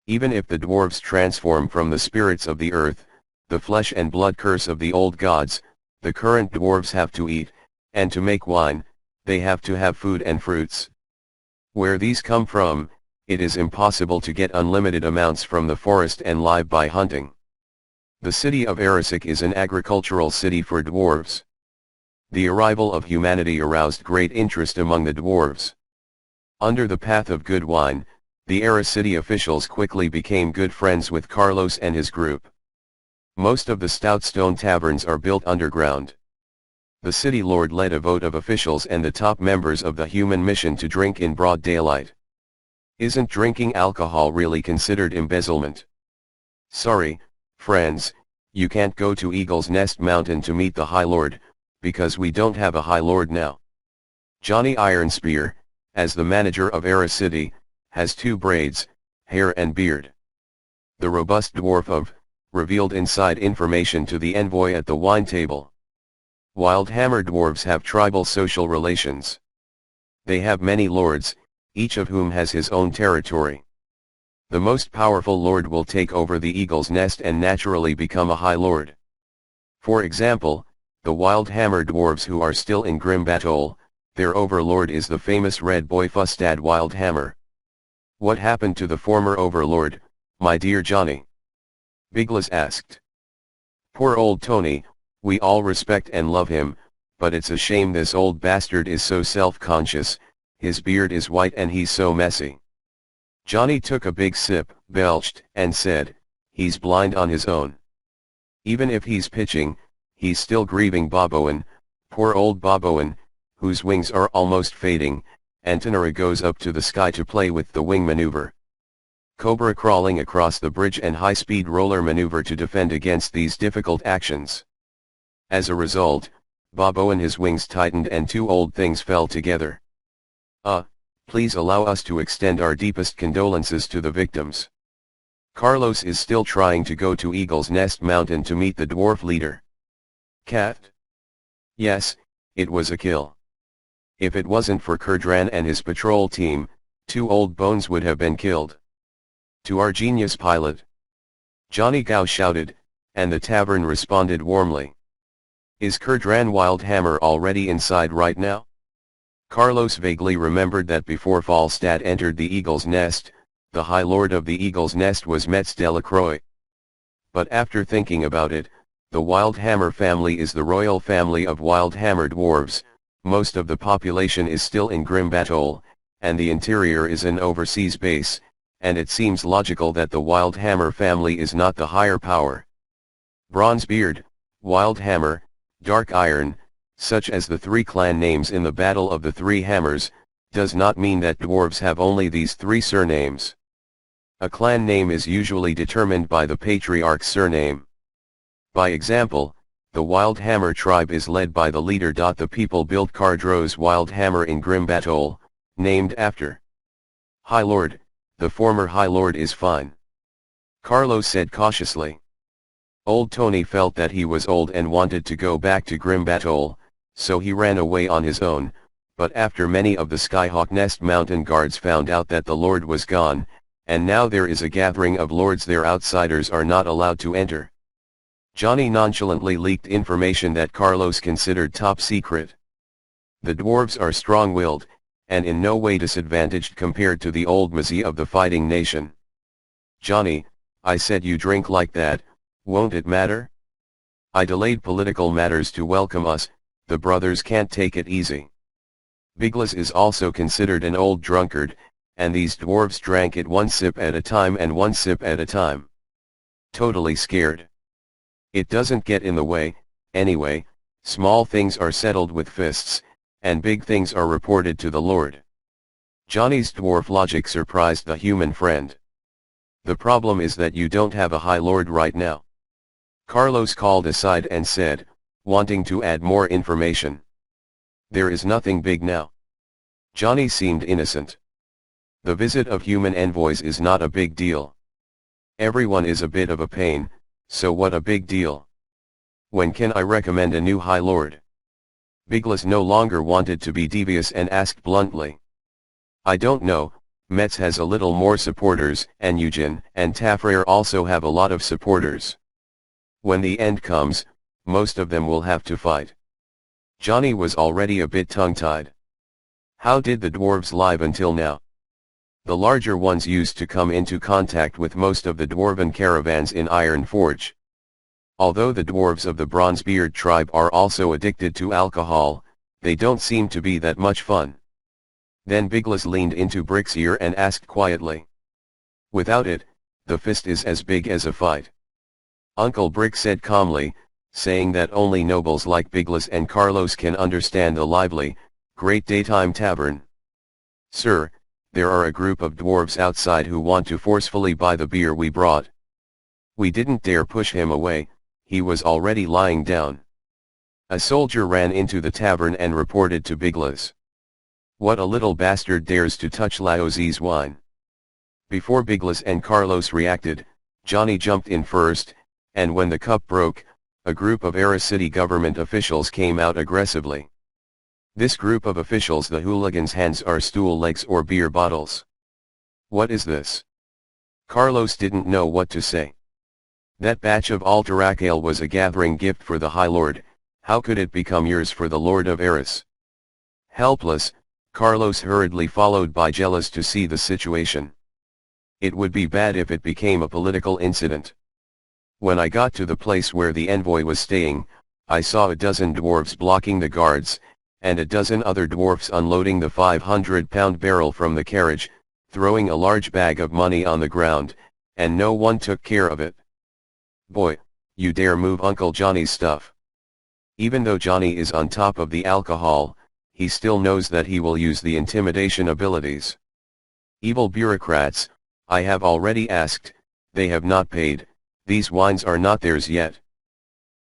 Even if the dwarves transform from the spirits of the earth, the flesh and blood curse of the old gods, the current dwarves have to eat, and to make wine, they have to have food and fruits. Where these come from, it is impossible to get unlimited amounts from the forest and live by hunting. The city of Erisic is an agricultural city for dwarves. The arrival of humanity aroused great interest among the dwarves. Under the path of good wine, the Era City officials quickly became good friends with Carlos and his group. Most of the stout stone taverns are built underground. The city lord led a vote of officials and the top members of the human mission to drink in broad daylight. Isn't drinking alcohol really considered embezzlement? Sorry, friends, you can't go to Eagle's Nest Mountain to meet the High Lord, because we don't have a High Lord now. Johnny Ironspear, as the manager of Era City, has 2 braids, hair and beard. The robust dwarf of, revealed inside information to the envoy at the wine table. Wildhammer dwarves have tribal social relations. They have many lords, each of whom has his own territory. The most powerful lord will take over the Eagle's Nest and naturally become a High Lord. For example, the Wildhammer dwarves who are still in Grimbatol, their overlord is the famous Red Boy Fustad Wildhammer. What happened to the former overlord, my dear Johnny? Biglas asked. Poor old Tony, we all respect and love him, but it's a shame this old bastard is so self-conscious, his beard is white and he's so messy. Johnny took a big sip, belched, and said, he's blind on his own. Even if he's pitching, he's still grieving Boboan, poor old Boboan, whose wings are almost fading. Antonara goes up to the sky to play with the wing maneuver. Cobra crawling across the bridge and high-speed roller maneuver to defend against these difficult actions. As a result, Bobo and his wings tightened and 2 old things fell together. Please allow us to extend our deepest condolences to the victims. Carlos is still trying to go to Eagle's Nest Mountain to meet the dwarf leader. Cat? Yes, it was a kill. If it wasn't for Kurdran and his patrol team, 2 old bones would have been killed. To our genius pilot! Johnny Gao shouted, and the tavern responded warmly. Is Kurdran Wildhammer already inside right now? Carlos vaguely remembered that before Falstad entered the Eagle's Nest, the High Lord of the Eagle's Nest was Metz Delacroix. But after thinking about it, the Wildhammer family is the royal family of Wildhammer dwarves. Most of the population is still in Grimbatol, and the interior is an overseas base, and it seems logical that the Wildhammer family is not the higher power. Bronzebeard, Wildhammer, Dark Iron, such as the 3 clan names in the Battle of the 3 Hammers, does not mean that dwarves have only these 3 surnames. A clan name is usually determined by the patriarch's surname. By example, the Wildhammer tribe is led by the leader. The people built Cardro's Wildhammer in Grimbatol, named after High Lord. The former High Lord is fine, Carlos said cautiously. Old Tony felt that he was old and wanted to go back to Grimbatol, so he ran away on his own, but after many of the Skyhawk Nest mountain guards found out that the Lord was gone, and now there is a gathering of lords there, outsiders are not allowed to enter. Johnny nonchalantly leaked information that Carlos considered top secret. The dwarves are strong-willed, and in no way disadvantaged compared to the old Mazi of the Fighting Nation. Johnny, I said you drink like that, won't it matter? I delayed political matters to welcome us, the brothers can't take it easy. Biglas is also considered an old drunkard, and these dwarves drank it 1 sip at a time and 1 sip at a time. Totally scared. It doesn't get in the way, anyway, small things are settled with fists, and big things are reported to the Lord. Johnny's dwarf logic surprised the human friend. The problem is that you don't have a High Lord right now. Carlos called aside and said, wanting to add more information. There is nothing big now. Johnny seemed innocent. The visit of human envoys is not a big deal. Everyone is a bit of a pain, so what a big deal? When can I recommend a new High Lord? Biglas no longer wanted to be devious and asked bluntly. I don't know, Metz has a little more supporters, and Eugen and Tafrere also have a lot of supporters. When the end comes, most of them will have to fight. Johnny was already a bit tongue-tied. How did the dwarves live until now? The larger ones used to come into contact with most of the dwarven caravans in Ironforge. Although the dwarves of the Bronzebeard tribe are also addicted to alcohol, they don't seem to be that much fun. Then Biglas leaned into Brick's ear and asked quietly. Without it, the fist is as big as a fight. Uncle Brick said calmly, saying that only nobles like Biglas and Carlos can understand the lively, great daytime tavern. Sir, there are a group of dwarves outside who want to forcefully buy the beer we brought. We didn't dare push him away, he was already lying down. A soldier ran into the tavern and reported to Biglas. What a little bastard dares to touch Laozi's wine. Before Biglas and Carlos reacted, Johnny jumped in first, and when the cup broke, a group of Era City government officials came out aggressively. This group of officials, the hooligans' hands are stool legs or beer bottles. What is this? Carlos didn't know what to say. That batch of Alterac ale was a gathering gift for the High Lord, how could it become yours for the Lord of Eris? Helpless, Carlos hurriedly followed by Jealous to see the situation. It would be bad if it became a political incident. When I got to the place where the envoy was staying, I saw a dozen dwarves blocking the guards, and a dozen other dwarfs unloading the 500-pound barrel from the carriage, throwing a large bag of money on the ground, and no one took care of it. Boy, you dare move Uncle Johnny's stuff. Even though Johnny is on top of the alcohol, he still knows that he will use the intimidation abilities. Evil bureaucrats, I have already asked, they have not paid, these wines are not theirs yet.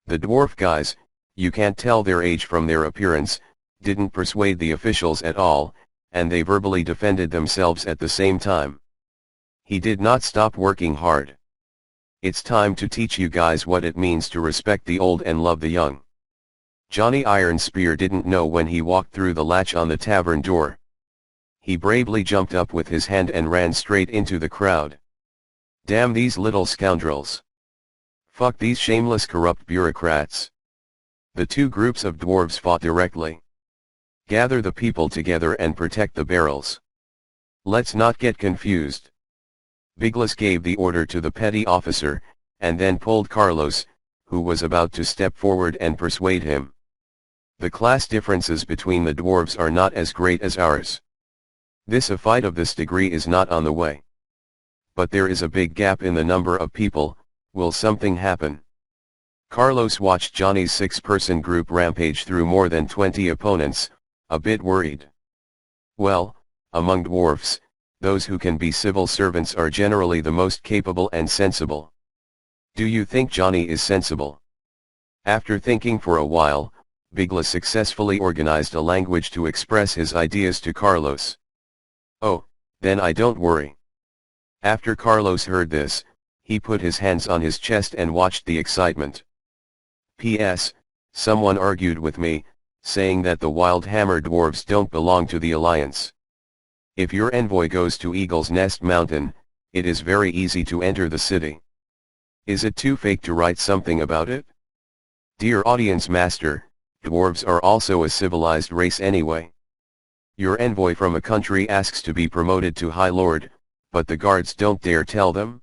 The dwarf guys, you can't tell their age from their appearance, didn't persuade the officials at all, and they verbally defended themselves at the same time. He did not stop working hard. It's time to teach you guys what it means to respect the old and love the young. Johnny Ironspear didn't know when he walked through the latch on the tavern door. He bravely jumped up with his hand and ran straight into the crowd. Damn these little scoundrels. Fuck these shameless corrupt bureaucrats. The two groups of dwarves fought directly. Gather the people together and protect the barrels. Let's not get confused. Biglas gave the order to the petty officer, and then pulled Carlos, who was about to step forward and persuade him. The class differences between the dwarves are not as great as ours. A fight of this degree is not on the way. But there is a big gap in the number of people, will something happen? Carlos watched Johnny's 6-person group rampage through more than 20 opponents, a bit worried. Well, among dwarfs, those who can be civil servants are generally the most capable and sensible. Do you think Johnny is sensible? After thinking for a while, Bigla successfully organized a language to express his ideas to Carlos. Oh, then I don't worry. After Carlos heard this, he put his hands on his chest and watched the excitement. P.S. Someone argued with me, saying that the Wild Hammer dwarves don't belong to the Alliance. If your envoy goes to Eagle's Nest Mountain, it is very easy to enter the city. Is it too fake to write something about it? Dear audience master, dwarves are also a civilized race anyway. Your envoy from a country asks to be promoted to High Lord, but the guards don't dare tell them.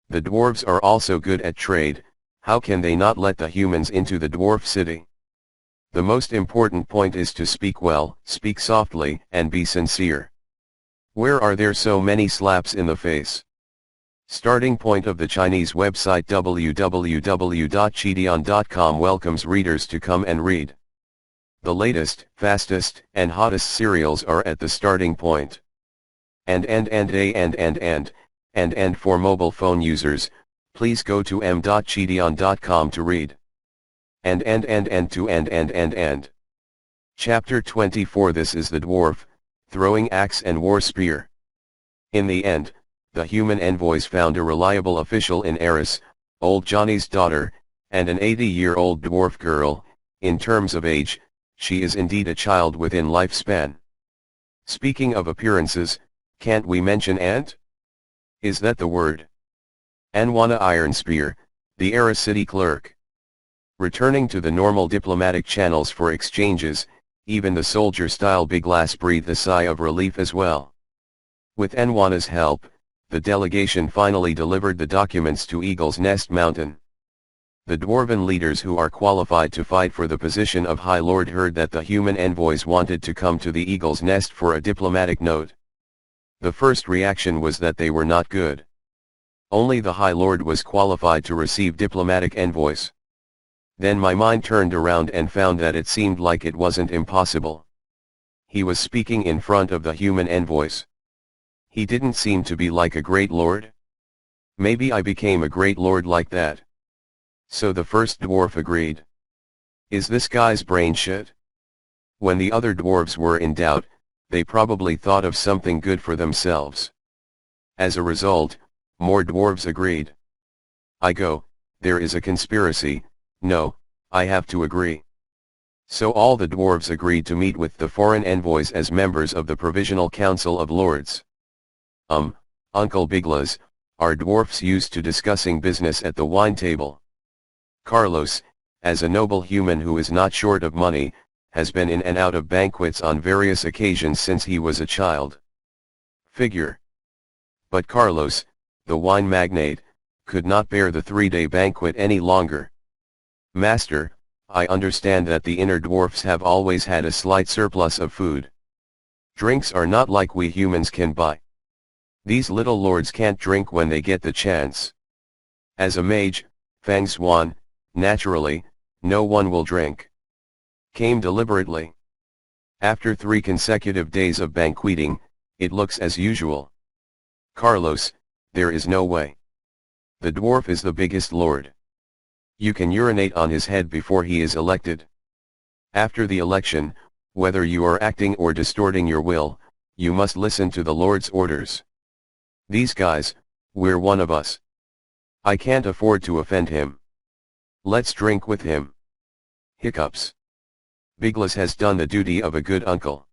The dwarves are also good at trade, how can they not let the humans into the dwarf city? The most important point is to speak well, speak softly, and be sincere. Where are there so many slaps in the face? Starting point of the Chinese website www.chidion.com welcomes readers to come and read. The latest, fastest, and hottest serials are at the starting point. And for mobile phone users, please go to m.chidion.com to read. And. Chapter 24. This is the dwarf, throwing axe and war spear. In the end, the human envoys found a reliable official in Eris, old Johnny's daughter, and an 80-year-old dwarf girl. In terms of age, she is indeed a child within lifespan. Speaking of appearances, can't we mention Ant? Is that the word? Anwana Ironspear, the Eris city clerk. Returning to the normal diplomatic channels for exchanges, even the soldier-style Biglass breathed a sigh of relief as well. With Anwana's help, the delegation finally delivered the documents to Eagle's Nest Mountain. The dwarven leaders who are qualified to fight for the position of High Lord heard that the human envoys wanted to come to the Eagle's Nest for a diplomatic note. The first reaction was that they were not good. Only the High Lord was qualified to receive diplomatic envoys. Then my mind turned around and found that it seemed like it wasn't impossible. He was speaking in front of the human envoys. He didn't seem to be like a great lord. Maybe I became a great lord like that. So the first dwarf agreed. Is this guy's brain shit? When the other dwarves were in doubt, they probably thought of something good for themselves. As a result, more dwarves agreed. I go, there is a conspiracy, no, I have to agree. So all the dwarves agreed to meet with the foreign envoys as members of the Provisional Council of Lords. Uncle Biglas, are dwarfs used to discussing business at the wine table? Carlos, as a noble human who is not short of money, has been in and out of banquets on various occasions since he was a child. Figure. But Carlos, the wine magnate, could not bear the 3-day banquet any longer. Master, I understand that the inner dwarfs have always had a slight surplus of food. Drinks are not like we humans can buy. These little lords can't drink when they get the chance. As a mage, Fang Xuan, naturally, no one will drink. Came deliberately. After 3 consecutive days of banqueting, it looks as usual. Carlos, there is no way. The dwarf is the biggest lord. You can urinate on his head before he is elected. After the election, whether you are acting or distorting your will, you must listen to the Lord's orders. These guys, we're one of us. I can't afford to offend him. Let's drink with him. Hiccups. Biglas has done the duty of a good uncle.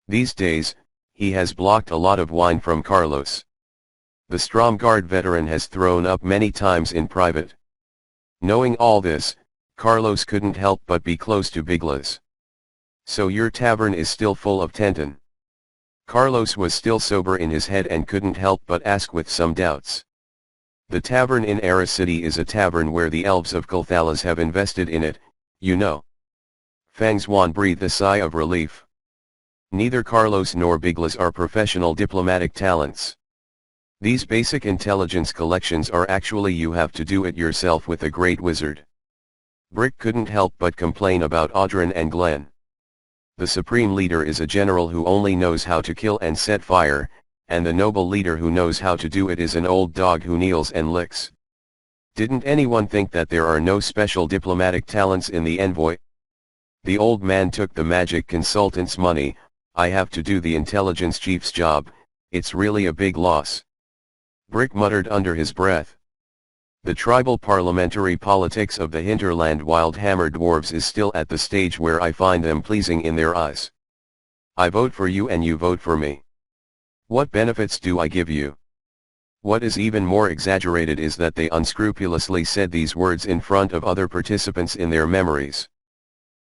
These days, he has blocked a lot of wine from Carlos. The Stromgard veteran has thrown up many times in private. Knowing all this, Carlos couldn't help but be close to Biglas. So your tavern is still full of Tenton? Carlos was still sober in his head and couldn't help but ask with some doubts. The tavern in Eris City is a tavern where the elves of Kulthalas have invested in it, you know. Fang Xuan breathed a sigh of relief. Neither Carlos nor Biglas are professional diplomatic talents. These basic intelligence collections are actually you have to do it yourself with a great wizard. Brick couldn't help but complain about Audrin and Glenn. The supreme leader is a general who only knows how to kill and set fire, and the noble leader who knows how to do it is an old dog who kneels and licks. Didn't anyone think that there are no special diplomatic talents in the envoy? The old man took the magic consultant's money. I have to do the intelligence chief's job, it's really a big loss. Brick muttered under his breath. The tribal parliamentary politics of the hinterland Wildhammer dwarves is still at the stage where I find them pleasing in their eyes. I vote for you and you vote for me. What benefits do I give you? What is even more exaggerated is that they unscrupulously said these words in front of other participants in their memories.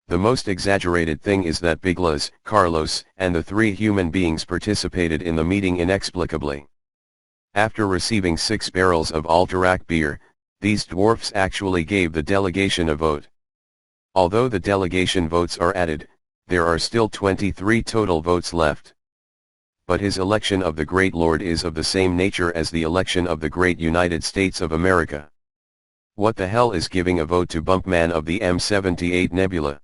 The most exaggerated thing is that Biglas, Carlos, and the 3 human beings participated in the meeting inexplicably. After receiving 6 barrels of Alterac beer, these dwarfs actually gave the delegation a vote. Although the delegation votes are added, there are still 23 total votes left. But his election of the Great Lord is of the same nature as the election of the Great United States of America. What the hell is giving a vote to Bumpman of the M78 Nebula?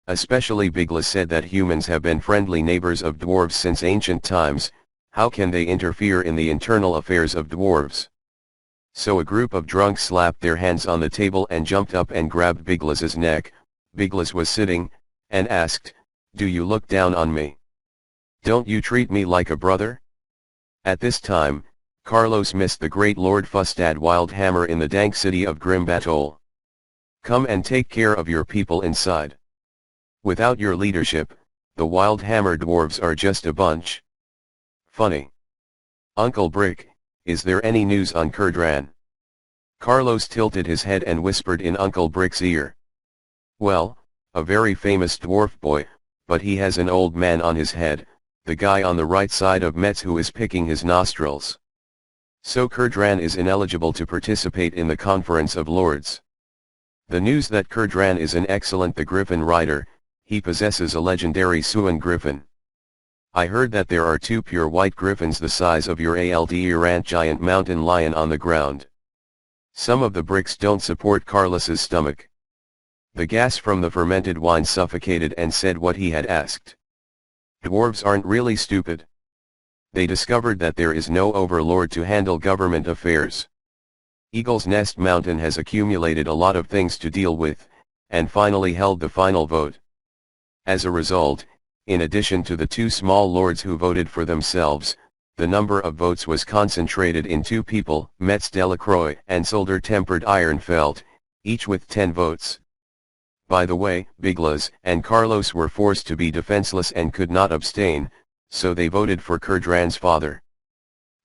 Especially Biglas said that humans have been friendly neighbors of dwarves since ancient times. How can they interfere in the internal affairs of dwarves? So a group of drunks slapped their hands on the table and jumped up and grabbed Biglas's neck. Biglas was sitting, and asked, "Do you look down on me? Don't you treat me like a brother?" At this time, Carlos missed the great Lord Fustad Wildhammer in the dank city of Grimbatol. Come and take care of your people inside. Without your leadership, the Wildhammer dwarves are just a bunch. Funny. Uncle Brick, is there any news on Kurdran? Carlos tilted his head and whispered in Uncle Brick's ear. Well, a very famous dwarf boy, but he has an old man on his head, the guy on the right side of Metz who is picking his nostrils. So Kurdran is ineligible to participate in the Conference of Lords. The news that Kurdran is an excellent the Griffin rider, he possesses a legendary Suan Griffin. I heard that there are 2 pure white griffins the size of your Erant giant mountain lion on the ground. Some of the bricks don't support Carlos's stomach. The gas from the fermented wine suffocated and said what he had asked. Dwarves aren't really stupid. They discovered that there is no overlord to handle government affairs. Eagle's Nest Mountain has accumulated a lot of things to deal with, and finally held the final vote. As a result, in addition to the 2 small lords who voted for themselves, the number of votes was concentrated in 2 people, Metz Delacroix and Solder Tempered Ironfelt, each with 10 votes. By the way, Biglas and Carlos were forced to be defenseless and could not abstain, so they voted for Kurdran's father.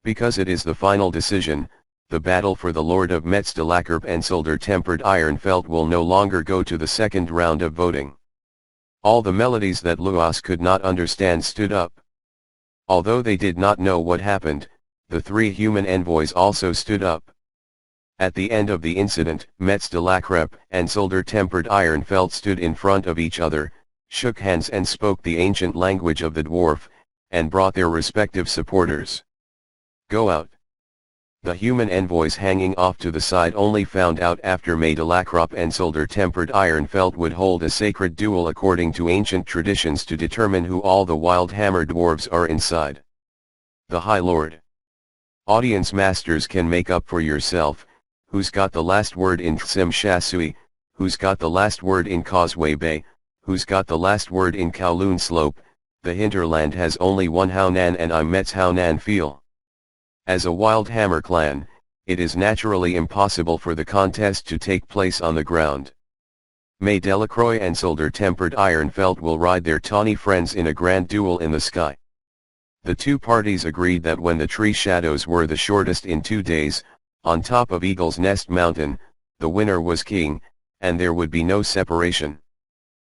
Because it is the final decision, the battle for the Lord of Metz Delacroix and Solder Tempered Ironfelt will no longer go to the second round of voting. All the melodies that Luas could not understand stood up. Although they did not know what happened, the 3 human envoys also stood up. At the end of the incident, Metz Delacroix and Solder Tempered Ironfelt stood in front of each other, shook hands and spoke the ancient language of the dwarf, and brought their respective supporters. Go out. The human envoys hanging off to the side only found out after May Delacroix and Solder Tempered Ironfelt would hold a sacred duel according to ancient traditions to determine who all the Wildhammer dwarves are inside. The High Lord. Audience masters can make up for yourself, who's got the last word in Tsim Shasui, who's got the last word in Causeway Bay, who's got the last word in Kowloon Slope. The hinterland has only one Haunan and I'm Metz Haunan Feel. As a Wildhammer clan, it is naturally impossible for the contest to take place on the ground. May Delacroix and Solder Tempered Ironfelt will ride their tawny friends in a grand duel in the sky. The 2 parties agreed that when the tree shadows were the shortest in 2 days, on top of Eagle's Nest Mountain, the winner was king, and there would be no separation.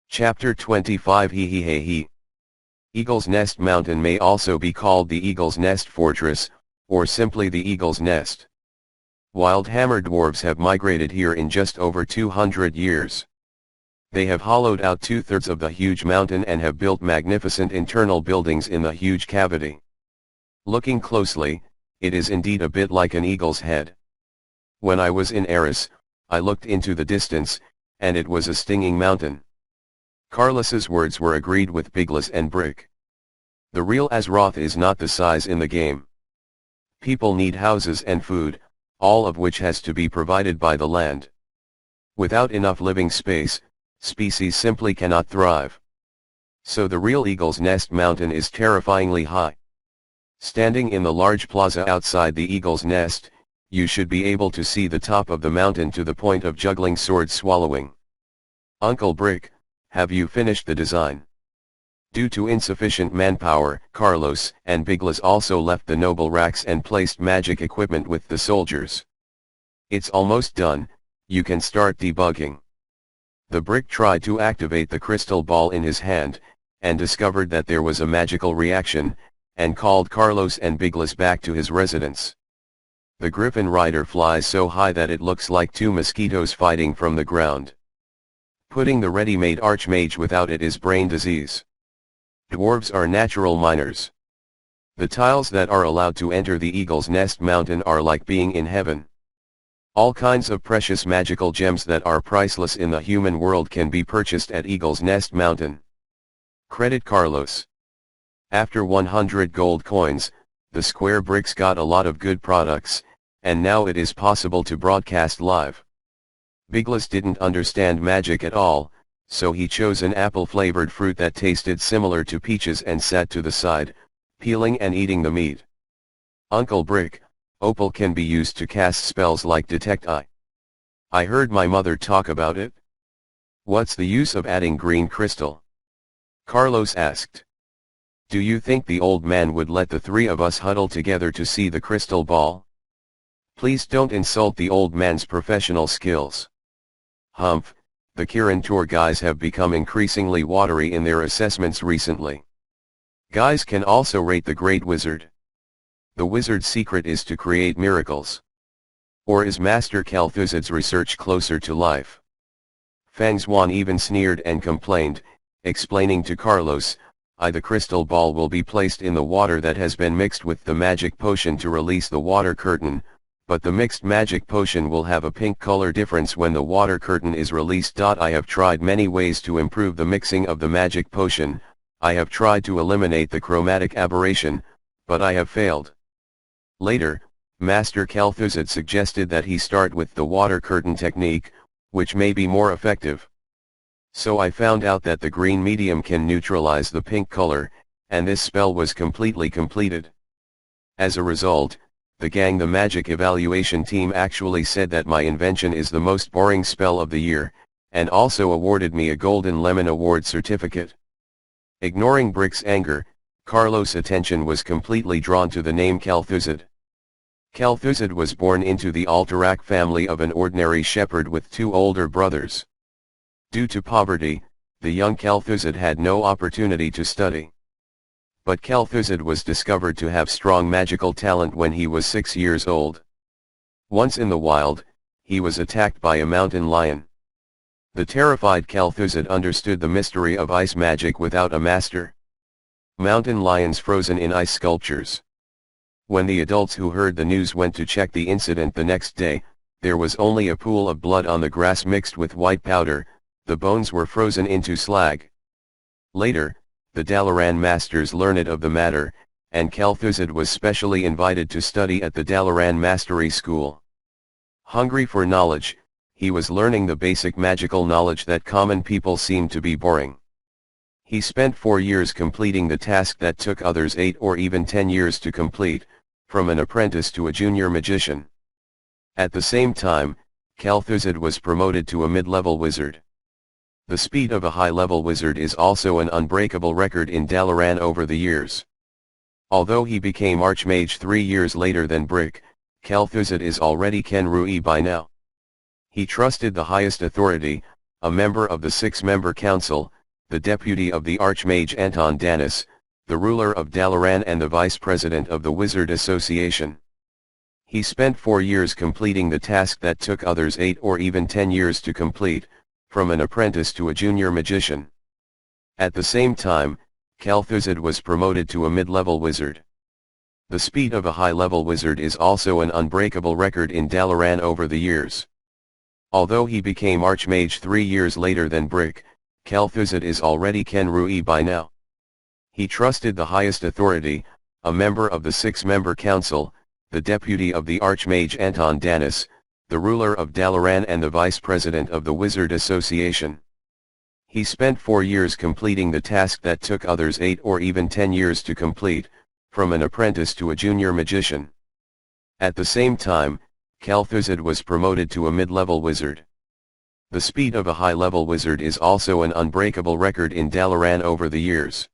Chapter 25 He He Hey He. Eagle's Nest Mountain may also be called the Eagle's Nest Fortress, or simply the Eagle's Nest. Wildhammer dwarves have migrated here in just over 200 years. They have hollowed out 2/3 of the huge mountain and have built magnificent internal buildings in the huge cavity. Looking closely, it is indeed a bit like an eagle's head. When I was in Eris, I looked into the distance, and it was a stinging mountain. Carlos's words were agreed with Biglis and Brick. The real Azeroth is not the size in the game. People need houses and food, all of which has to be provided by the land. Without enough living space, species simply cannot thrive. So the real Eagle's Nest mountain is terrifyingly high. Standing in the large plaza outside the Eagle's Nest, you should be able to see the top of the mountain to the point of juggling sword swallowing. Uncle Brick, have you finished the design? Due to insufficient manpower, Carlos and Biglis also left the noble racks and placed magic equipment with the soldiers. It's almost done, you can start debugging. The Brick tried to activate the crystal ball in his hand, and discovered that there was a magical reaction, and called Carlos and Biglis back to his residence. The Griffin Rider flies so high that it looks like two mosquitoes fighting from the ground. Putting the ready-made archmage without it is brain disease. Dwarves are natural miners. The tiles that are allowed to enter the Eagle's Nest mountain are like being in heaven. All kinds of precious magical gems that are priceless in the human world can be purchased at Eagle's Nest mountain. Credit Carlos. After 100 gold coins, the Square Bricks got a lot of good products, and now it is possible to broadcast live. Biglis didn't understand magic at all, so he chose an apple-flavored fruit that tasted similar to peaches and sat to the side, peeling and eating the meat. Uncle Brick, opal can be used to cast spells like Detect Eye. I heard my mother talk about it. What's the use of adding green crystal? Carlos asked. Do you think the old man would let the three of us huddle together to see the crystal ball? Please don't insult the old man's professional skills. Humph, the Kirin Tour guys have become increasingly watery in their assessments recently. Guys can also rate the Great Wizard. The wizard's secret is to create miracles. Or is Master Calthuzid's research closer to life? Fang Xuan even sneered and complained, explaining to Carlos, the crystal ball will be placed in the water that has been mixed with the magic potion to release the water curtain, but the mixed magic potion will have a pink color difference when the water curtain is released. I have tried many ways to improve the mixing of the magic potion, I have tried to eliminate the chromatic aberration, but I have failed. Later, Master Calthuzid suggested that he start with the water curtain technique, which may be more effective. So I found out that the green medium can neutralize the pink color, and this spell was completely completed. As a result, the magic evaluation team actually said that my invention is the most boring spell of the year, and also awarded me a Golden Lemon Award certificate. Ignoring Brick's anger, Carlos' attention was completely drawn to the name Calthuzid. Calthuzid was born into the Alterac family of an ordinary shepherd with two older brothers. Due to poverty, the young Calthuzid had no opportunity to study. But Calthuzid was discovered to have strong magical talent when he was 6 years old. Once in the wild, he was attacked by a mountain lion. The terrified Calthuzid understood the mystery of ice magic without a master. Mountain lions frozen in ice sculptures. When the adults who heard the news went to check the incident the next day, there was only a pool of blood on the grass mixed with white powder, the bones were frozen into slag. Later, the Dalaran masters learned of the matter, and Calthuzid was specially invited to study at the Dalaran Mastery School. Hungry for knowledge, he was learning the basic magical knowledge that common people seem to be boring. He spent 4 years completing the task that took others 8 or even 10 years to complete, from an apprentice to a junior magician. At the same time, Calthuzid was promoted to a mid-level wizard. The speed of a high-level wizard is also an unbreakable record in Dalaran over the years. Although he became Archmage 3 years later than Brick, Calthuzid is already Ken Rui by now. He trusted the highest authority, a member of the 6-member council, the deputy of the Archmage Anton Danis, the ruler of Dalaran and the vice president of the Wizard Association. He spent 4 years completing the task that took others 8 or even 10 years to complete, from an apprentice to a junior magician. At the same time, Calthuzid was promoted to a mid-level wizard. The speed of a high-level wizard is also an unbreakable record in Dalaran over the years. Although he became Archmage 3 years later than Brick, Kel'Thuzad is already Ken Rui by now. He trusted the highest authority, a member of the six-member council, the deputy of the Archmage Anton Danis, the ruler of Dalaran and the vice president of the Wizard Association. He spent 4 years completing the task that took others 8 or even 10 years to complete, from an apprentice to a junior magician. At the same time, Kel'Thuzad was promoted to a mid-level wizard. The speed of a high-level wizard is also an unbreakable record in Dalaran over the years.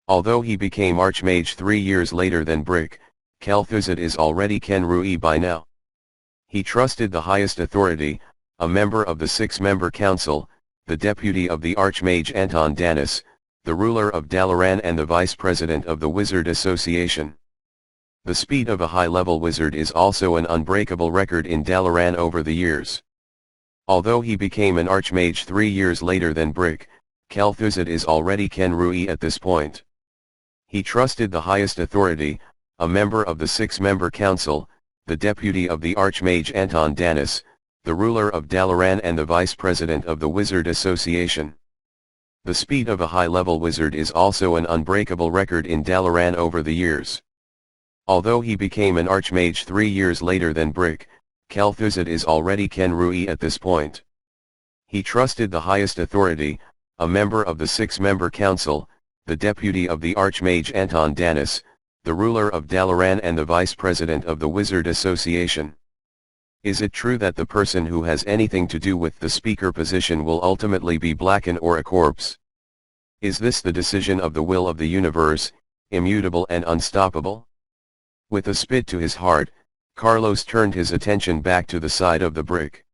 Although he became Archmage 3 years later than Brick, Kel'Thuzad is already Ken Rui by now. He trusted the highest authority, a member of the six-member council, the deputy of the Archmage Anton Danis, the ruler of Dalaran and the vice president of the Wizard Association. The speed of a high-level wizard is also an unbreakable record in Dalaran over the years. Although he became an Archmage 3 years later than Brick, Kel'Thuzad is already Ken Rui at this point. He trusted the highest authority, a member of the six-member council, the deputy of the Archmage Anton Danis, the ruler of Dalaran and the vice president of the Wizard Association. The speed of a high-level wizard is also an unbreakable record in Dalaran over the years. Although he became an Archmage 3 years later than Brick, Kel'Thuzad is already Ken Rui at this point. He trusted the highest authority, a member of the six-member council, the deputy of the Archmage Anton Danis, the ruler of Dalaran and the vice president of the Wizard Association. Is it true that the person who has anything to do with the speaker position will ultimately be blackened or a corpse? Is this the decision of the will of the universe, immutable and unstoppable? With a spit to his heart, Carlos turned his attention back to the side of the brick.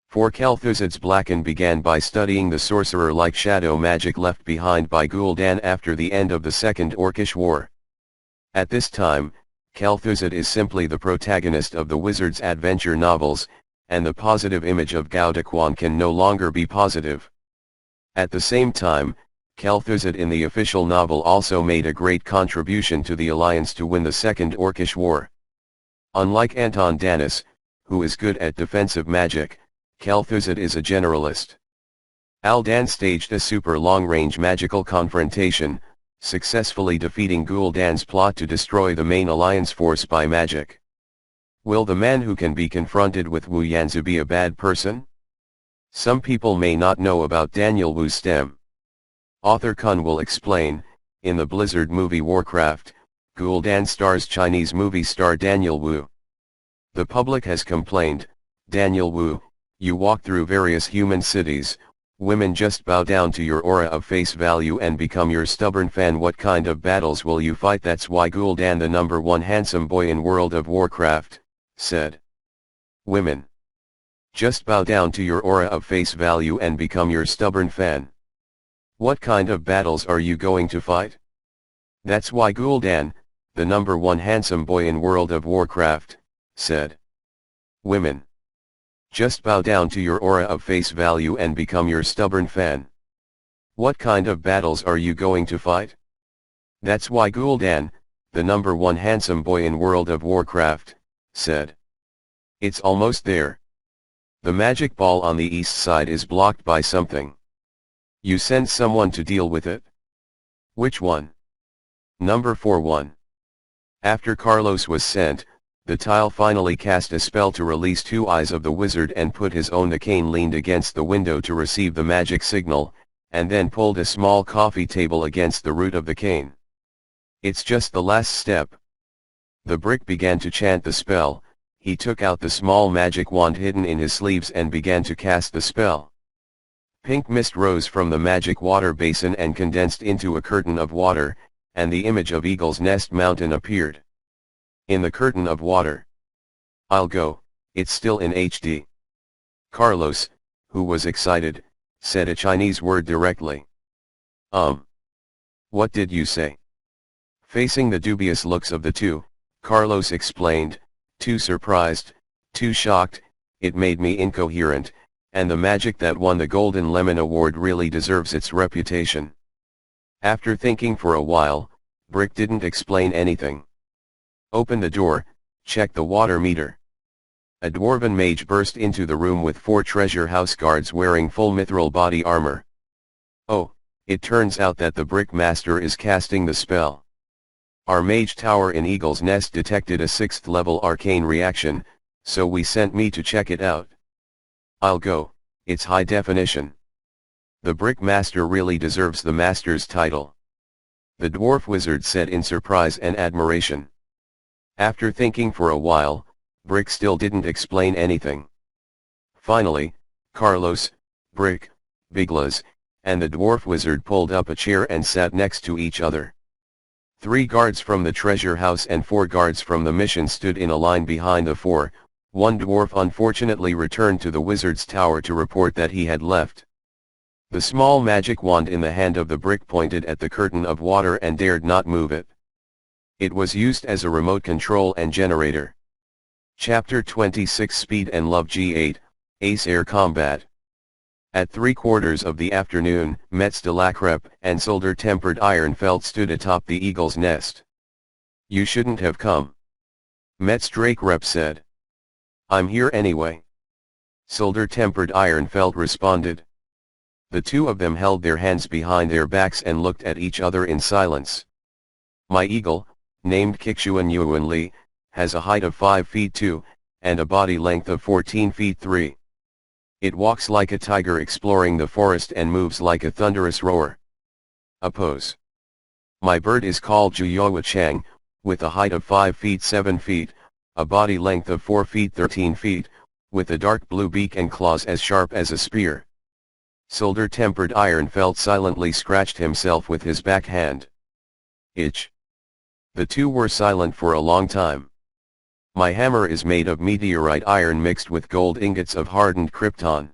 For Kel'Thuzad's blacken began by studying the sorcerer-like shadow magic left behind by Gul'dan after the end of the Second Orcish War. At this time, Kel'Thuzad is simply the protagonist of the wizard's adventure novels, and the positive image of Gao Daquan can no longer be positive. At the same time, Kel'Thuzad in the official novel also made a great contribution to the Alliance to win the Second Orcish War. Unlike Anton Danis, who is good at defensive magic, Kel'Thuzad is a generalist. Aldan staged a super long-range magical confrontation, successfully defeating Gul'dan's plot to destroy the main Alliance force by magic. Will the man who can be confronted with Wu Yanzu be a bad person? Some people may not know about Daniel Wu's stem. Author Kun will explain. In the Blizzard movie Warcraft, Gul'dan stars Chinese movie star Daniel Wu. The public has complained, "Daniel Wu, you walk through various human cities, women just bow down to your aura of face value and become your stubborn fan. What kind of battles will you fight?" That's why Gul'dan, the #1 handsome boy in World of Warcraft, said, "Women just bow down to your aura of face value and become your stubborn fan. What kind of battles are you going to fight?" That's why Gul'dan, the #1 handsome boy in World of Warcraft, said, "Women just bow down to your aura of face value and become your stubborn fan. What kind of battles are you going to fight?" That's why Gul'dan, the #1 handsome boy in World of Warcraft, said, "It's almost there. The magic ball on the east side is blocked by something. You send someone to deal with it." Which one? Number 41. After Carlos was sent, the tile finally cast a spell to release 2 eyes of the wizard and put his own. The cane leaned against the window to receive the magic signal, and then pulled a small coffee table against the root of the cane. It's just the last step. The brick began to chant the spell. He took out the small magic wand hidden in his sleeves and began to cast the spell. Pink mist rose from the magic water basin and condensed into a curtain of water, and the image of Eagle's Nest Mountain appeared in the curtain of water. "I'll go, it's still in HD." Carlos, who was excited, said a Chinese word directly. What did you say?" Facing the dubious looks of the two, Carlos explained, "Too surprised, too shocked, it made me incoherent, and the magic that won the Golden Lemon Award really deserves its reputation." After thinking for a while, Brick didn't explain anything. "Open the door, check the water meter." A dwarven mage burst into the room with 4 treasure house guards wearing full mithril body armor. Oh, it turns out that the Brick Master is casting the spell. Our mage tower in Eagle's Nest detected a 6th level arcane reaction, so we sent me to check it out. I'll go, it's high definition. The Brick Master really deserves the Master's title. The Dwarf Wizard said in surprise and admiration. After thinking for a while, Brick still didn't explain anything. Finally, Carlos, Brick, Biglas, and the Dwarf Wizard pulled up a chair and sat next to each other. 3 guards from the treasure house and 4 guards from the mission stood in a line behind the 4. One dwarf unfortunately returned to the wizard's tower to report that he had left. The small magic wand in the hand of the Brick pointed at the curtain of water and dared not move it. It was used as a remote control and generator. Chapter 26 Speed and Love G8, Ace Air Combat. At 3/4 of the afternoon, Metz de la Crepe and Solder Tempered Ironfelt stood atop the Eagle's Nest. You shouldn't have come. Metz Drake Rep said. I'm here anyway. Solder Tempered Ironfelt responded. The two of them held their hands behind their backs and looked at each other in silence. My eagle, named Kixuan Yuan Li, has a height of 5 feet 2, and a body length of 14 feet 3. It walks like a tiger exploring the forest and moves like a thunderous roar. Oppose. My bird is called Juyowa Chang, with a height of 5 feet 7 feet, a body length of 4 feet 13 feet, with a dark blue beak and claws as sharp as a spear. Solder Tempered Ironfelt silently scratched himself with his backhand. Itch. The two were silent for a long time. My hammer is made of meteorite iron mixed with gold ingots of hardened krypton.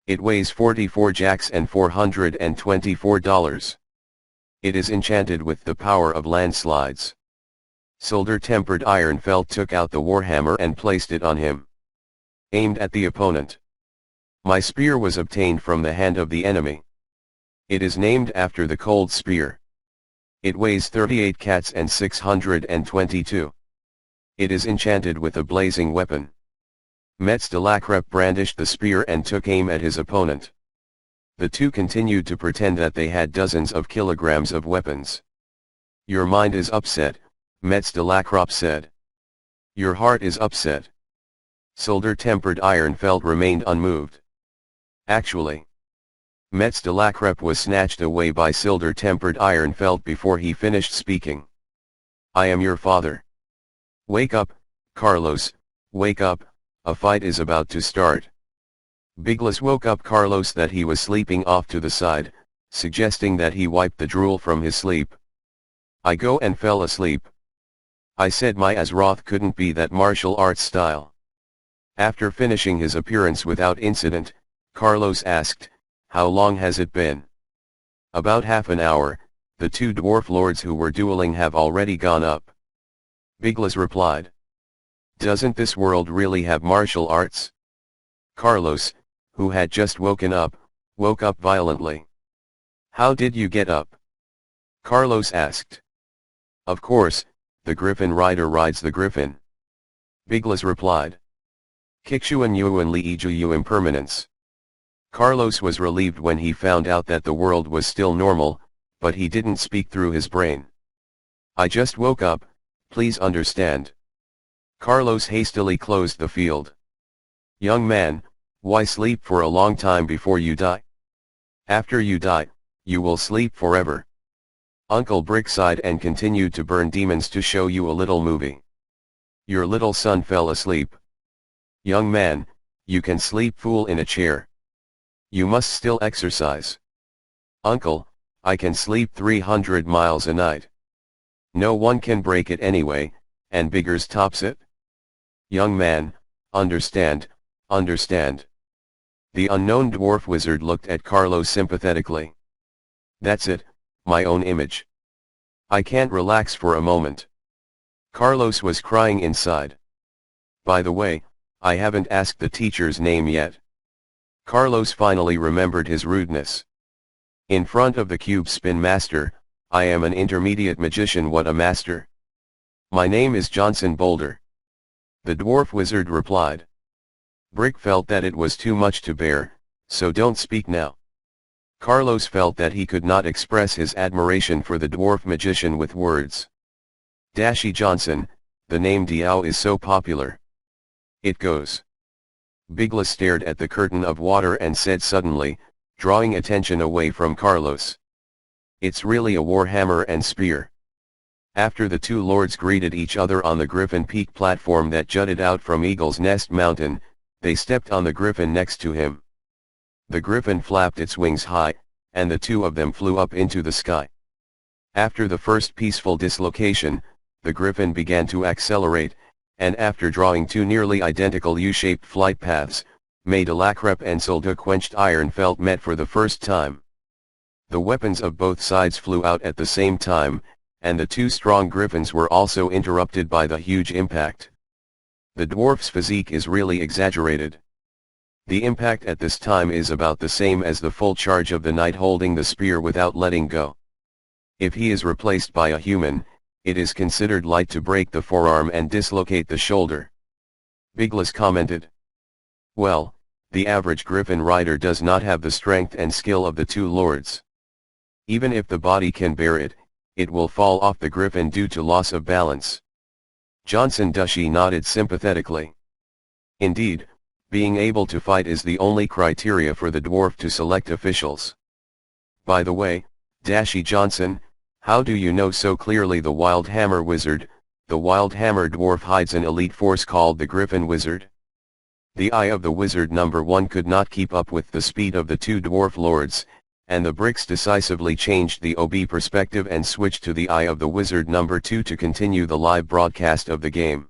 It weighs 44 jacks and $424. It is enchanted with the power of landslides. Solder Tempered Ironfelt took out the warhammer and placed it on him. Aimed at the opponent. My spear was obtained from the hand of the enemy. It is named after the cold spear. It weighs 38 cats and 622. It is enchanted with a blazing weapon. Metz de la Crepe brandished the spear and took aim at his opponent. The two continued to pretend that they had dozens of kilograms of weapons. Your mind is upset, Metz de la Crepe said. Your heart is upset. Solder Tempered Ironfelt remained unmoved. Actually, Metz de la Crepe was snatched away by Solder Tempered Ironfelt before he finished speaking. I am your father. Wake up, Carlos, wake up, a fight is about to start. Biglas woke up Carlos that he was sleeping off to the side, suggesting that he wipe the drool from his sleep. I go and fell asleep. I said my Azroth couldn't be that martial arts style. After finishing his appearance without incident, Carlos asked, how long has it been? About half an hour, the two dwarf lords who were dueling have already gone up. Biglas replied. Doesn't this world really have martial arts? Carlos, who had just woken up, woke up violently. How did you get up? Carlos asked. Of course, the griffin rider rides the griffin. Biglas replied. Kixuan Yuan Li Iju impermanence. Carlos was relieved when he found out that the world was still normal, but he didn't speak through his brain. I just woke up, please understand. Carlos hastily closed the field. Young man, why sleep for a long time before you die? After you die, you will sleep forever. Uncle Brick sighed and continued to burn demons to show you a little movie. Your little son fell asleep. Young man, you can sleep fool in a chair. You must still exercise. Uncle, I can sleep 300 miles a night. No one can break it anyway, and Biggers tops it. Young man, understand, understand. The unknown dwarf wizard looked at Carlos sympathetically. That's it, my own image. I can't relax for a moment. Carlos was crying inside. By the way, I haven't asked the teacher's name yet. Carlos finally remembered his rudeness. In front of the cube spin master, I am an intermediate magician. What a master. My name is Johnson Boulder. The dwarf wizard replied. Brick felt that it was too much to bear, so don't speak now. Carlos felt that he could not express his admiration for the dwarf magician with words. Dashi Johnson, the name Diao is so popular. It goes. Bigla stared at the curtain of water and said suddenly, drawing attention away from Carlos. It's really a war hammer and spear. After the two lords greeted each other on the Griffin Peak platform that jutted out from Eagle's Nest Mountain, they stepped on the griffin next to him. The griffin flapped its wings high, and the two of them flew up into the sky. After the first peaceful dislocation, the griffin began to accelerate, and after drawing two nearly identical U-shaped flight paths, Delacrep and Solda quenched Ironfelt met for the first time. The weapons of both sides flew out at the same time, and the two strong griffins were also interrupted by the huge impact. The dwarf's physique is really exaggerated. The impact at this time is about the same as the full charge of the knight holding the spear without letting go. If he is replaced by a human, it is considered light to break the forearm and dislocate the shoulder. Biglas commented. Well, the average griffin rider does not have the strength and skill of the two lords. Even if the body can bear it, it will fall off the griffin due to loss of balance. Johnson Dushi nodded sympathetically. Indeed, being able to fight is the only criteria for the dwarf to select officials. By the way, Dashi Johnson, how do you know so clearly the Wild Hammer Wizard? The Wild Hammer dwarf hides an elite force called the Griffin Wizard. The eye of the Wizard number 1 could not keep up with the speed of the two dwarf lords, and the bricks decisively changed the OB perspective and switched to the eye of the Wizard number 2 to continue the live broadcast of the game.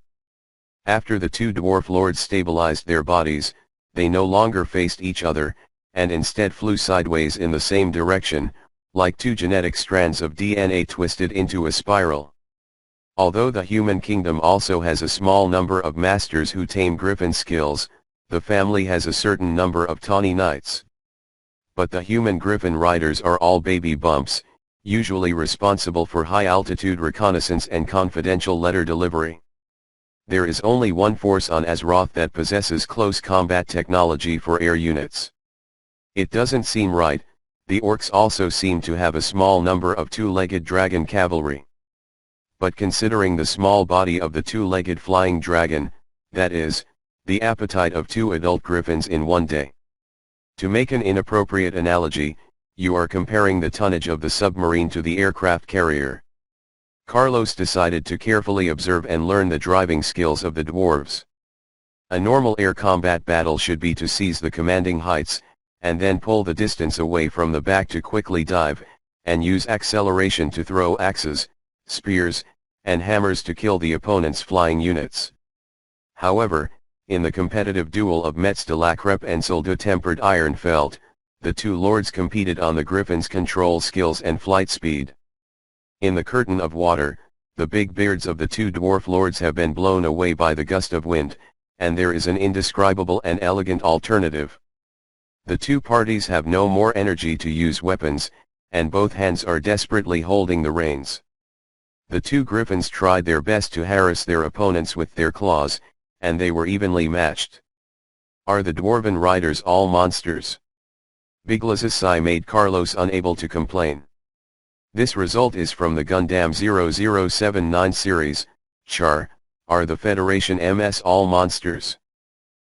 After the two dwarf lords stabilized their bodies, they no longer faced each other, and instead flew sideways in the same direction, like two genetic strands of DNA twisted into a spiral. Although the human kingdom also has a small number of masters who tame griffin skills, the family has a certain number of tawny knights. But the human griffin riders are all baby bumps, usually responsible for high-altitude reconnaissance and confidential letter delivery. There is only one force on Azeroth that possesses close combat technology for air units. It doesn't seem right. The orcs also seem to have a small number of two-legged dragon cavalry. But considering the small body of the two-legged flying dragon, that is, the appetite of two adult griffins in one day. To make an inappropriate analogy, you are comparing the tonnage of the submarine to the aircraft carrier. Carlos decided to carefully observe and learn the driving skills of the dwarves. A normal air combat battle should be to seize the commanding heights, and then pull the distance away from the back to quickly dive, and use acceleration to throw axes, spears, and hammers to kill the opponent's flying units. However, in the competitive duel of Delacrep and Solda Tempered Ironfelt, the two lords competed on the griffin's control skills and flight speed. In the curtain of water, the big beards of the two dwarf lords have been blown away by the gust of wind, and there is an indescribable and elegant alternative. The two parties have no more energy to use weapons, and both hands are desperately holding the reins. The two griffins tried their best to harass their opponents with their claws, and they were evenly matched. Are the dwarven riders all monsters? Biglas's sigh made Carlos unable to complain. This result is from the Gundam 0079 series. Char, are the Federation MS all monsters?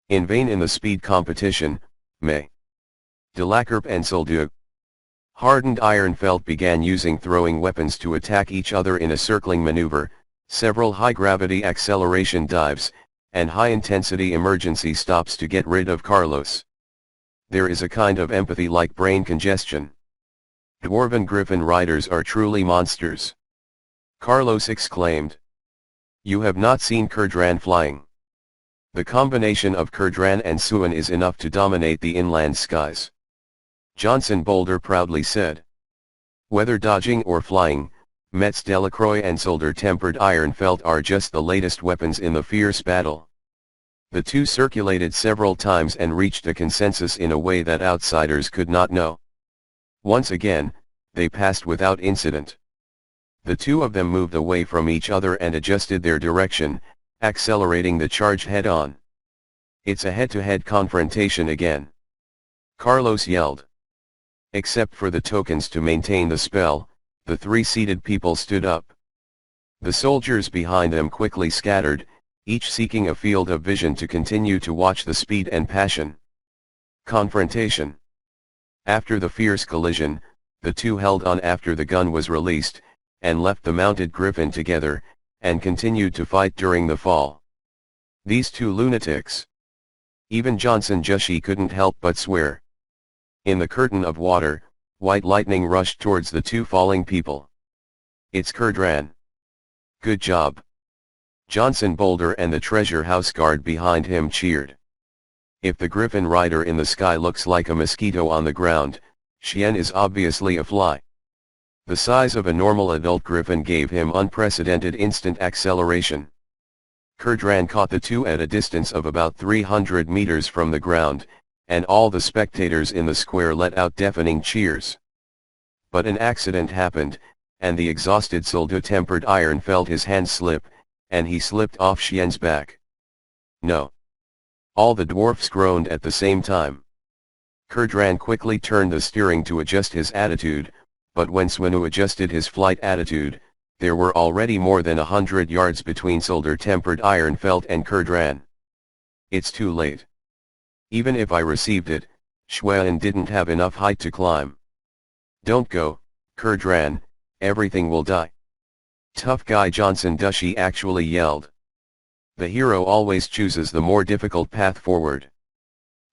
In vain in the speed competition, May. Delacrep and Solda. Hardened Ironfelt began using throwing weapons to attack each other in a circling maneuver, several high-gravity acceleration dives, and high-intensity emergency stops to get rid of Carlos. There is a kind of empathy like brain congestion. Dwarven griffin riders are truly monsters. Carlos exclaimed. You have not seen Kurdran flying. The combination of Kurdran and Suan is enough to dominate the inland skies. Johnson Boulder proudly said. Whether dodging or flying, Metz Delacroix and Solder Tempered Ironfelt are just the latest weapons in the fierce battle. The two circulated several times and reached a consensus in a way that outsiders could not know. Once again, they passed without incident. The two of them moved away from each other and adjusted their direction, accelerating the charge head-on. It's a head-to-head confrontation again. Carlos yelled. Except for the tokens to maintain the spell, the three-seated people stood up. The soldiers behind them quickly scattered, each seeking a field of vision to continue to watch the speed and passion. Confrontation. After the fierce collision, the two held on after the gun was released, and left the mounted griffin together, and continued to fight during the fall. These two lunatics. Even Johnson Jushi couldn't help but swear. In the curtain of water, white lightning rushed towards the two falling people. It's Kurdran. Good job. Johnson Boulder and the treasure house guard behind him cheered. If the griffin rider in the sky looks like a mosquito on the ground, Xian is obviously a fly. The size of a normal adult griffin gave him unprecedented instant acceleration. Kurdran caught the two at a distance of about 300 meters from the ground, and all the spectators in the square let out deafening cheers. But an accident happened, and the exhausted soldo-tempered iron felt his hand slip, and he slipped off Xian's back. No. All the dwarfs groaned at the same time. Kurdran quickly turned the steering to adjust his attitude, but when Swinu adjusted his flight attitude, there were already more than 100 yards between solder-tempered iron felt and Kurdran. It's too late. Even if I received it, Xuan didn't have enough height to climb. Don't go, Kurdran, everything will die. Tough guy Johnson Dushi actually yelled. The hero always chooses the more difficult path forward.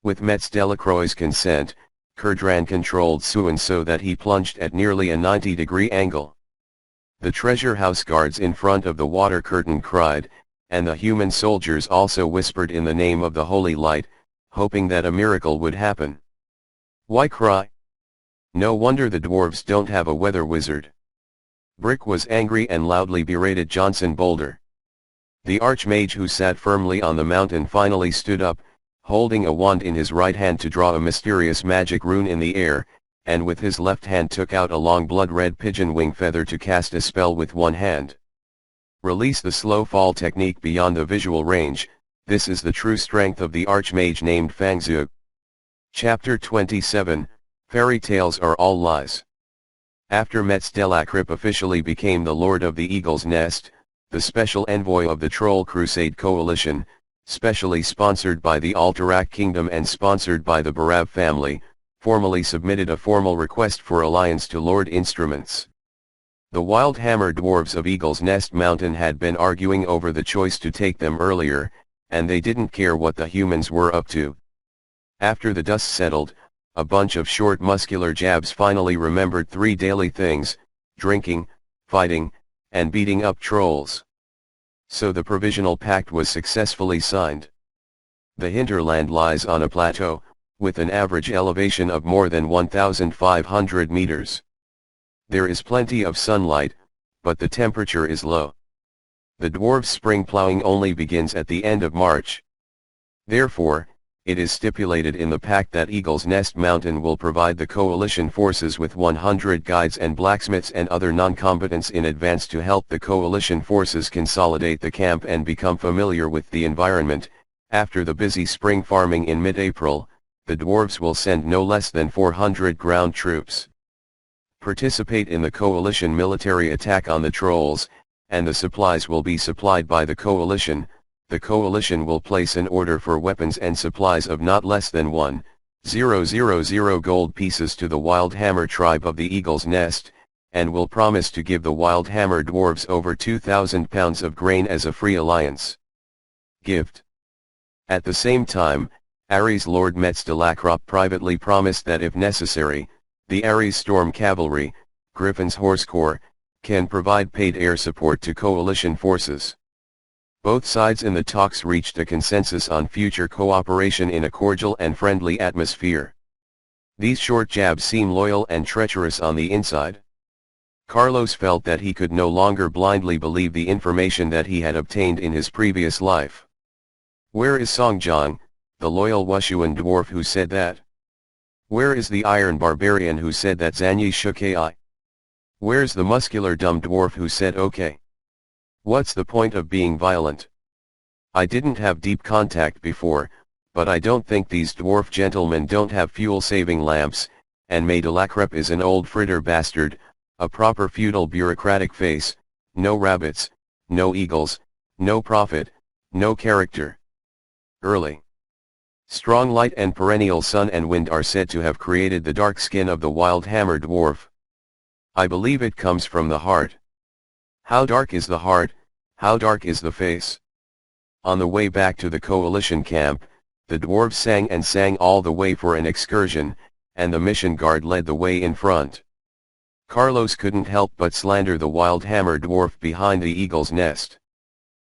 With Metz Delacroix's consent, Kurdran controlled Xuan so that he plunged at nearly a 90-degree angle. The treasure house guards in front of the water curtain cried, and the human soldiers also whispered in the name of the holy light, hoping that a miracle would happen. Why cry? No wonder the dwarves don't have a weather wizard. Brick was angry and loudly berated Johnson Boulder. The archmage who sat firmly on the mountain finally stood up, holding a wand in his right hand to draw a mysterious magic rune in the air, and with his left hand took out a long blood-red pigeon wing feather to cast a spell with one hand. Release the slow fall technique beyond the visual range. This is the true strength of the archmage named Fangzhu. Chapter 27, Fairy Tales Are All Lies. After Metz Delacrip officially became the Lord of the Eagle's Nest, the special envoy of the Troll Crusade Coalition, specially sponsored by the Alterac Kingdom and sponsored by the Barav family, formally submitted a formal request for alliance to Lord Instruments. The Wild Hammer dwarves of Eagle's Nest Mountain had been arguing over the choice to take them earlier, and they didn't care what the humans were up to. After the dust settled, a bunch of short muscular jabs finally remembered three daily things: drinking, fighting, and beating up trolls. So the provisional pact was successfully signed. The hinterland lies on a plateau, with an average elevation of more than 1,500 meters. There is plenty of sunlight, but the temperature is low. The dwarves' spring plowing only begins at the end of March. Therefore, it is stipulated in the pact that Eagle's Nest Mountain will provide the coalition forces with 100 guides and blacksmiths and other non-combatants in advance to help the coalition forces consolidate the camp and become familiar with the environment. After the busy spring farming in mid-April, the dwarves will send no less than 400 ground troops. Participate in the coalition military attack on the trolls, and the supplies will be supplied by the coalition. The coalition will place an order for weapons and supplies of not less than 1,000 gold pieces to the Wild Hammer tribe of the Eagle's Nest, and will promise to give the Wild Hammer dwarves over 2,000 pounds of grain as a free alliance gift. At the same time, Ares Lord Metz Delacroix privately promised that if necessary, the Ares Storm Cavalry, Griffin's Horse Corps, can provide paid air support to coalition forces. Both sides in the talks reached a consensus on future cooperation in a cordial and friendly atmosphere. These short jabs seem loyal and treacherous on the inside. Carlos felt that he could no longer blindly believe the information that he had obtained in his previous life. Where is Songjiang, the loyal Wushuan dwarf who said that? Where is the iron barbarian who said that Zanyi shook ai? Where's the muscular dumb dwarf who said okay? What's the point of being violent? I didn't have deep contact before, but I don't think these dwarf gentlemen don't have fuel-saving lamps, and Maidalakrep is an old fritter bastard, a proper feudal bureaucratic face, no rabbits, no eagles, no profit, no character. Early. Strong light and perennial sun and wind are said to have created the dark skin of the wild hammer dwarf. I believe it comes from the heart. How dark is the heart, how dark is the face? On the way back to the coalition camp, the dwarves sang and sang all the way for an excursion, and the mission guard led the way in front. Carlos couldn't help but slander the wild hammer dwarf behind the eagle's nest.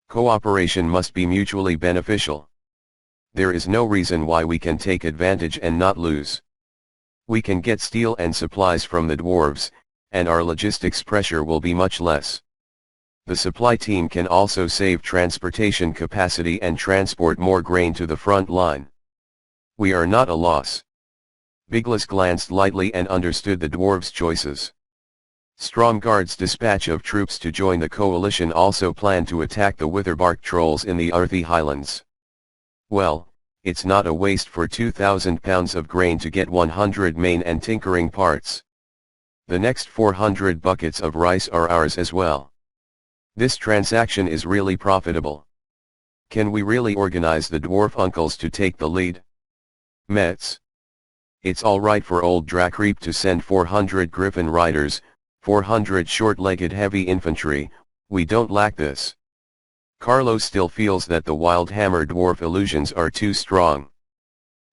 Cooperation must be mutually beneficial. There is no reason why we can take advantage and not lose. We can get steel and supplies from the dwarves, and our logistics pressure will be much less. The supply team can also save transportation capacity and transport more grain to the front line. We are not a loss. Biglas glanced lightly and understood the dwarves' choices. Stromgard's dispatch of troops to join the coalition also planned to attack the Witherbark trolls in the Arthi Highlands. Well, it's not a waste for 2,000 pounds of grain to get 100 main and tinkering parts. The next 400 buckets of rice are ours as well. This transaction is really profitable. Can we really organize the dwarf uncles to take the lead? Mets. It's alright for old Drakreep to send 400 griffin riders, 400 short-legged heavy infantry, we don't lack this. Carlos still feels that the wild hammer dwarf illusions are too strong.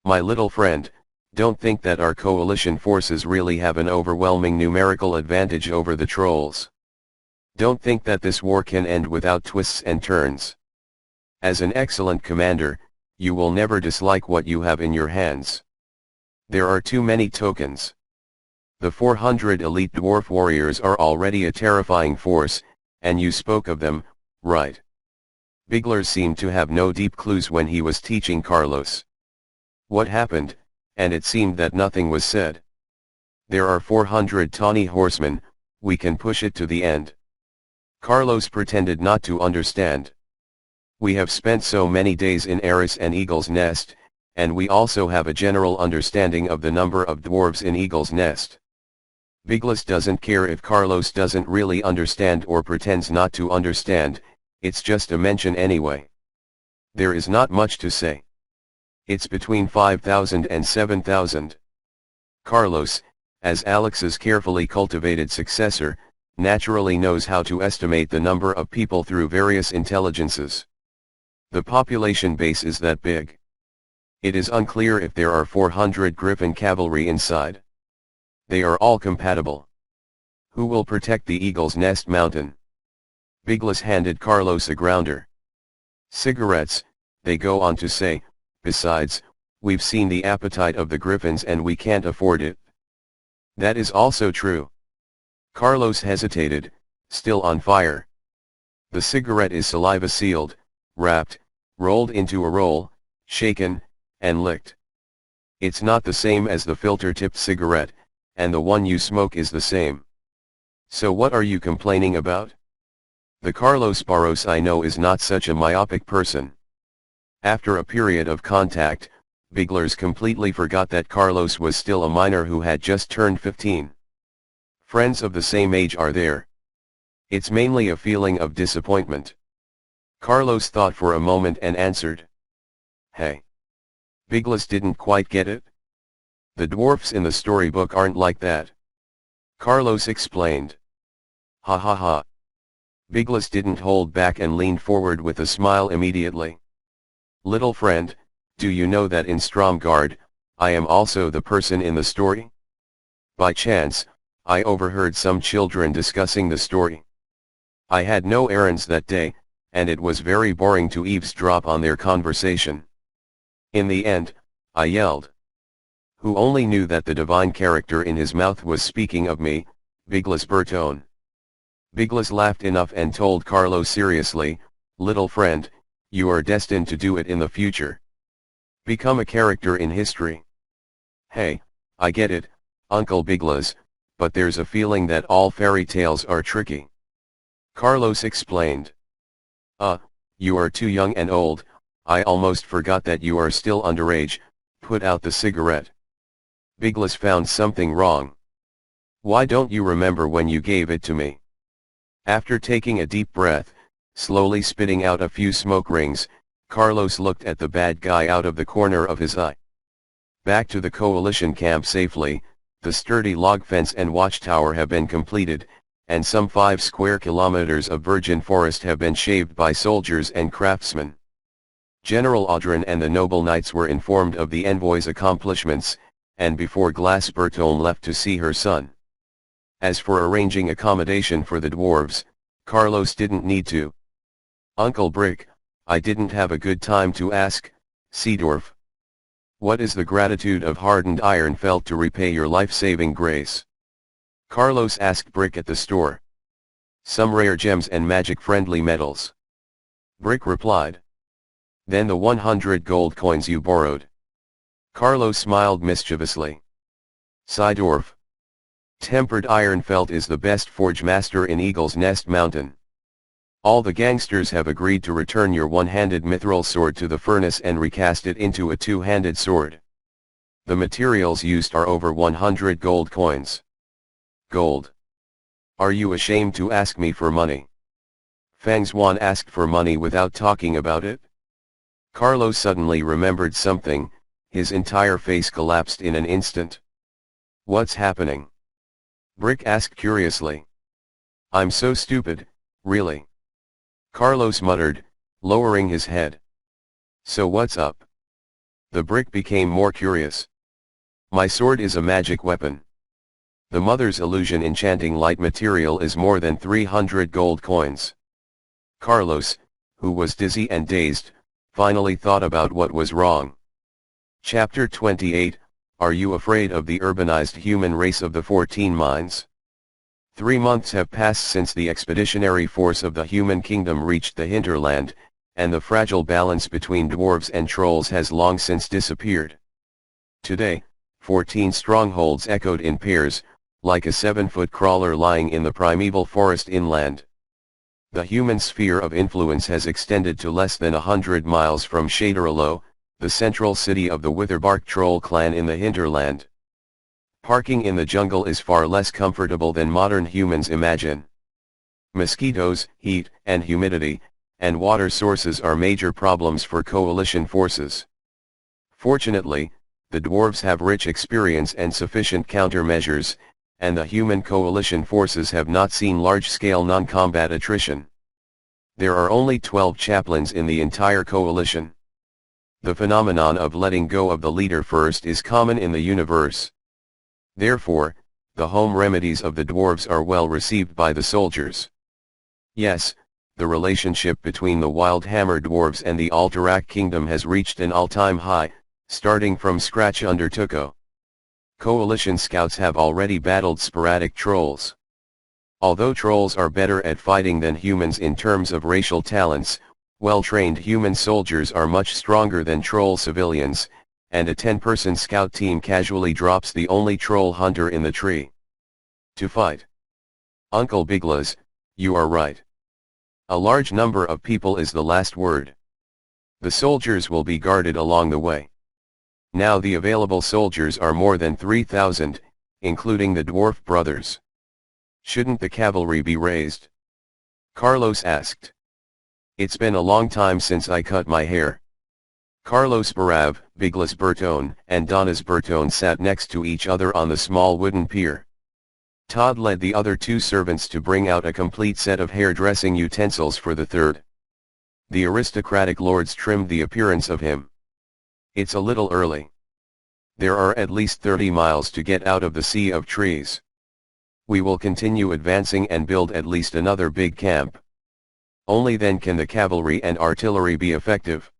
My little friend, don't think that our coalition forces really have an overwhelming numerical advantage over the trolls. Don't think that this war can end without twists and turns. As an excellent commander, you will never dislike what you have in your hands. There are too many tokens. The 400 elite dwarf warriors are already a terrifying force, and you spoke of them, right? Bigler seemed to have no deep clues when he was teaching Carlos. What happened, and it seemed that nothing was said. There are 400 tawny horsemen, we can push it to the end. Carlos pretended not to understand. We have spent so many days in Eris and Eagle's Nest, and we also have a general understanding of the number of dwarves in Eagle's Nest. Biglas doesn't care if Carlos doesn't really understand or pretends not to understand, it's just a mention anyway. There is not much to say. It's between 5,000 and 7,000. Carlos, as Alex's carefully cultivated successor, naturally knows how to estimate the number of people through various intelligences. The population base is that big. It is unclear if there are 400 Griffin cavalry inside. They are all compatible. Who will protect the Eagle's Nest Mountain? Biglas handed Carlos a grounder. Cigarettes, they go on to say, besides, we've seen the appetite of the Griffins and we can't afford it. That is also true. Carlos hesitated, still on fire. The cigarette is saliva sealed, wrapped, rolled into a roll, shaken, and licked. It's not the same as the filter-tipped cigarette, and the one you smoke is the same. So what are you complaining about? The Carlos Barros I know is not such a myopic person. After a period of contact, Biglers completely forgot that Carlos was still a minor who had just turned 15. Friends of the same age are there. It's mainly a feeling of disappointment. Carlos thought for a moment and answered. Hey. Biglas didn't quite get it. The dwarfs in the storybook aren't like that. Carlos explained. Ha ha ha. Biglas didn't hold back and leaned forward with a smile immediately. Little friend, do you know that in Stromgard, I am also the person in the story? By chance, I overheard some children discussing the story. I had no errands that day, and it was very boring to eavesdrop on their conversation. In the end, I yelled. Who only knew that the divine character in his mouth was speaking of me, Biglas Bertone. Biglas laughed enough and told Carlos seriously, little friend, you are destined to do it in the future. Become a character in history. Hey, I get it, Uncle Biglas, but there's a feeling that all fairy tales are tricky. Carlos explained. You are too young and old, I almost forgot that you are still underage, put out the cigarette. Biglas found something wrong. Why don't you remember when you gave it to me? After taking a deep breath, slowly spitting out a few smoke rings, Carlos looked at the bad guy out of the corner of his eye. Back to the coalition camp safely, the sturdy log fence and watchtower have been completed, and some 5 square kilometers of virgin forest have been shaved by soldiers and craftsmen. General Audrin and the noble knights were informed of the envoy's accomplishments, and before Glass Bertone left to see her son. As for arranging accommodation for the dwarves, Carlos didn't need to. Uncle Brick, I didn't have a good time to ask, Seedorf. What is the gratitude of hardened iron felt to repay your life-saving grace? Carlos asked Brick at the store. Some rare gems and magic-friendly metals. Brick replied. Then the 100 gold coins you borrowed. Carlos smiled mischievously. Seedorf. Tempered iron felt is the best forge master in Eagle's Nest Mountain. All the gangsters have agreed to return your one-handed mithril sword to the furnace and recast it into a two-handed sword. The materials used are over 100 gold coins. Gold. Are you ashamed to ask me for money? Fang Xuan asked for money without talking about it. Carlos suddenly remembered something, his entire face collapsed in an instant. What's happening? Brick asked curiously. I'm so stupid, really. Carlos muttered, lowering his head. So what's up? The Brick became more curious. My sword is a magic weapon. The Mother's illusion enchanting light material is more than 300 gold coins. Carlos, who was dizzy and dazed, finally thought about what was wrong. Chapter 28, Are you afraid of the urbanized human race of the 14 Mines? 3 months have passed since the expeditionary force of the human kingdom reached the hinterland, and the fragile balance between dwarves and trolls has long since disappeared. Today, 14 strongholds echoed in pairs, like a 7-foot crawler lying in the primeval forest inland. The human sphere of influence has extended to less than 100 miles from Shaderalo, the central city of the Witherbark troll clan in the hinterland. Parking in the jungle is far less comfortable than modern humans imagine. Mosquitoes, heat, and humidity, and water sources are major problems for coalition forces. Fortunately, the dwarves have rich experience and sufficient countermeasures, and the human coalition forces have not seen large-scale non-combat attrition. There are only 12 chaplains in the entire coalition. The phenomenon of letting go of the leader first is common in the universe. Therefore, the home remedies of the dwarves are well received by the soldiers. Yes, the relationship between the Wild Hammer dwarves and the Alterac kingdom has reached an all-time high, starting from scratch under Tuco. Coalition scouts have already battled sporadic trolls. Although trolls are better at fighting than humans in terms of racial talents, well-trained human soldiers are much stronger than troll civilians, and a 10-person scout team casually drops the only troll hunter in the tree. To fight. Uncle Biglas, you are right. A large number of people is the last word. The soldiers will be guarded along the way. Now the available soldiers are more than 3,000, including the dwarf brothers. Shouldn't the cavalry be raised? Carlos asked. It's been a long time since I cut my hair. Carlos Barav, Biglas Bertone, and Donas Bertone sat next to each other on the small wooden pier. Todd led the other 2 servants to bring out a complete set of hairdressing utensils for the third. The aristocratic lords trimmed the appearance of him. It's a little early. There are at least 30 miles to get out of the sea of trees. We will continue advancing and build at least another big camp. Only then can the cavalry and artillery be effective.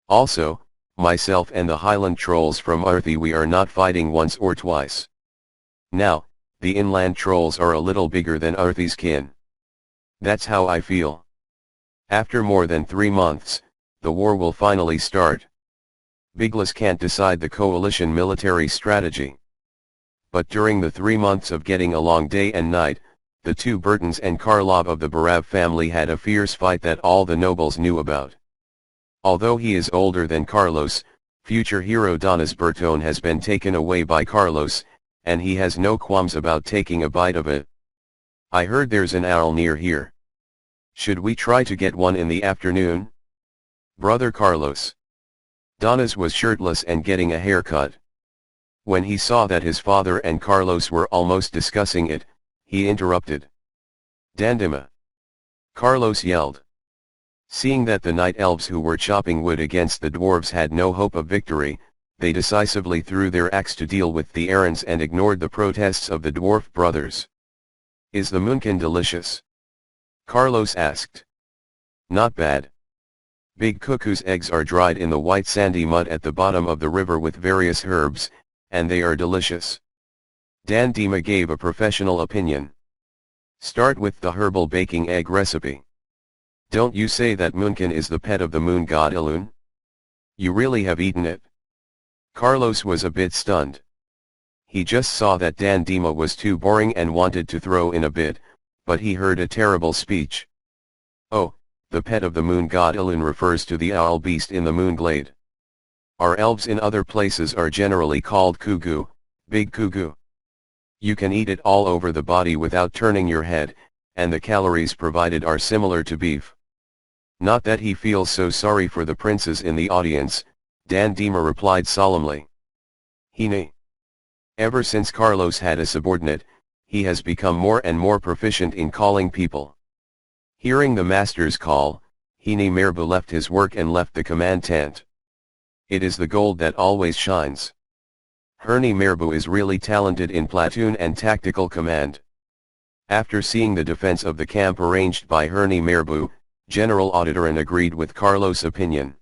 Also, myself and the Highland trolls from Arthi, we are not fighting once or twice. Now, the inland trolls are a little bigger than Arthi's kin. That's how I feel. After more than 3 months, the war will finally start. Biglas can't decide the coalition military strategy. But during the 3 months of getting along day and night, the 2 Burtons and Karlov of the Barav family had a fierce fight that all the nobles knew about. Although he is older than Carlos, Future hero Donna's Bertone has been taken away by Carlos, and he has no qualms about taking a bite of it. I heard there's an owl near here. Should we try to get one in the afternoon? Brother Carlos. Donna's was shirtless and getting a haircut. When he saw that his father and Carlos were almost discussing it, he interrupted. Dandima! Carlos yelled. Seeing that the night elves who were chopping wood against the dwarves had no hope of victory, they decisively threw their axe to deal with the errands and ignored the protests of the dwarf brothers. Is the moonkin delicious? Carlos asked. Not bad. Big cuckoo's eggs are dried in the white sandy mud at the bottom of the river with various herbs, and they are delicious. Dandima gave a professional opinion. Start with the herbal baking egg recipe. Don't you say that moonkin is the pet of the moon god Elune? You really have eaten it? Carlos was a bit stunned. He just saw that Dandima was too boring and wanted to throw in a bit, but he heard a terrible speech. Oh, the pet of the moon god Elune refers to the owl beast in the moon glade. Our elves in other places are generally called kugu, big kugu. You can eat it all over the body without turning your head, and the calories provided are similar to beef. Not that he feels so sorry for the princes in the audience, Dandima replied solemnly. Hine. Ever since Carlos had a subordinate, he has become more and more proficient in calling people. Hearing the master's call, Hine Merbu left his work and left the command tent. It is the gold that always shines. Herne Merbu is really talented in platoon and tactical command. After seeing the defense of the camp arranged by Herne Merbu, General Auditorin agreed with Carlos' opinion.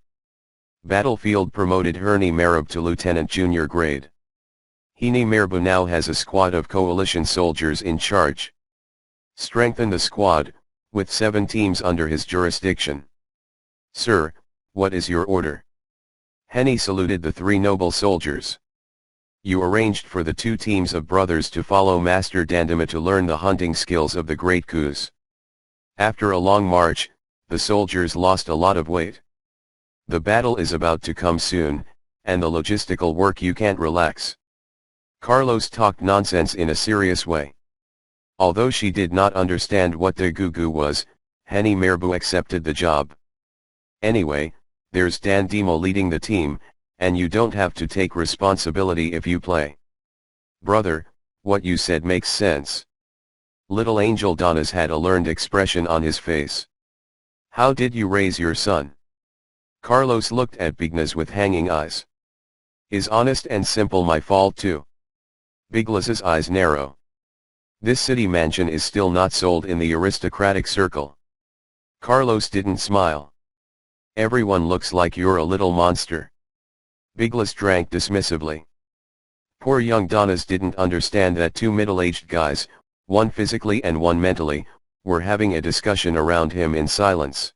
Battlefield promoted Herne Merbu to lieutenant junior grade. Hine Merbu now has a squad of coalition soldiers in charge. Strengthen the squad, with 7 teams under his jurisdiction. Sir, what is your order? Henny saluted the 3 noble soldiers. You arranged for the 2 teams of brothers to follow Master Dandima to learn the hunting skills of the great Kus. After a long march, the soldiers lost a lot of weight. The battle is about to come soon, and the logistical work you can't relax. Carlos talked nonsense in a serious way. Although she did not understand what the gugu was, Henny Merbu accepted the job. Anyway, there's Dandima leading the team, and you don't have to take responsibility if you play. Brother, what you said makes sense. Little Angel Donas had a learned expression on his face. How did you raise your son? Carlos looked at Bignas with hanging eyes. Is honest and simple my fault too? Biglas's eyes narrow. This city mansion is still not sold in the aristocratic circle. Carlos didn't smile. Everyone looks like you're a little monster. Biglas drank dismissively. Poor young Donas didn't understand that 2 middle-aged guys, one physically and one mentally, were having a discussion around him in silence.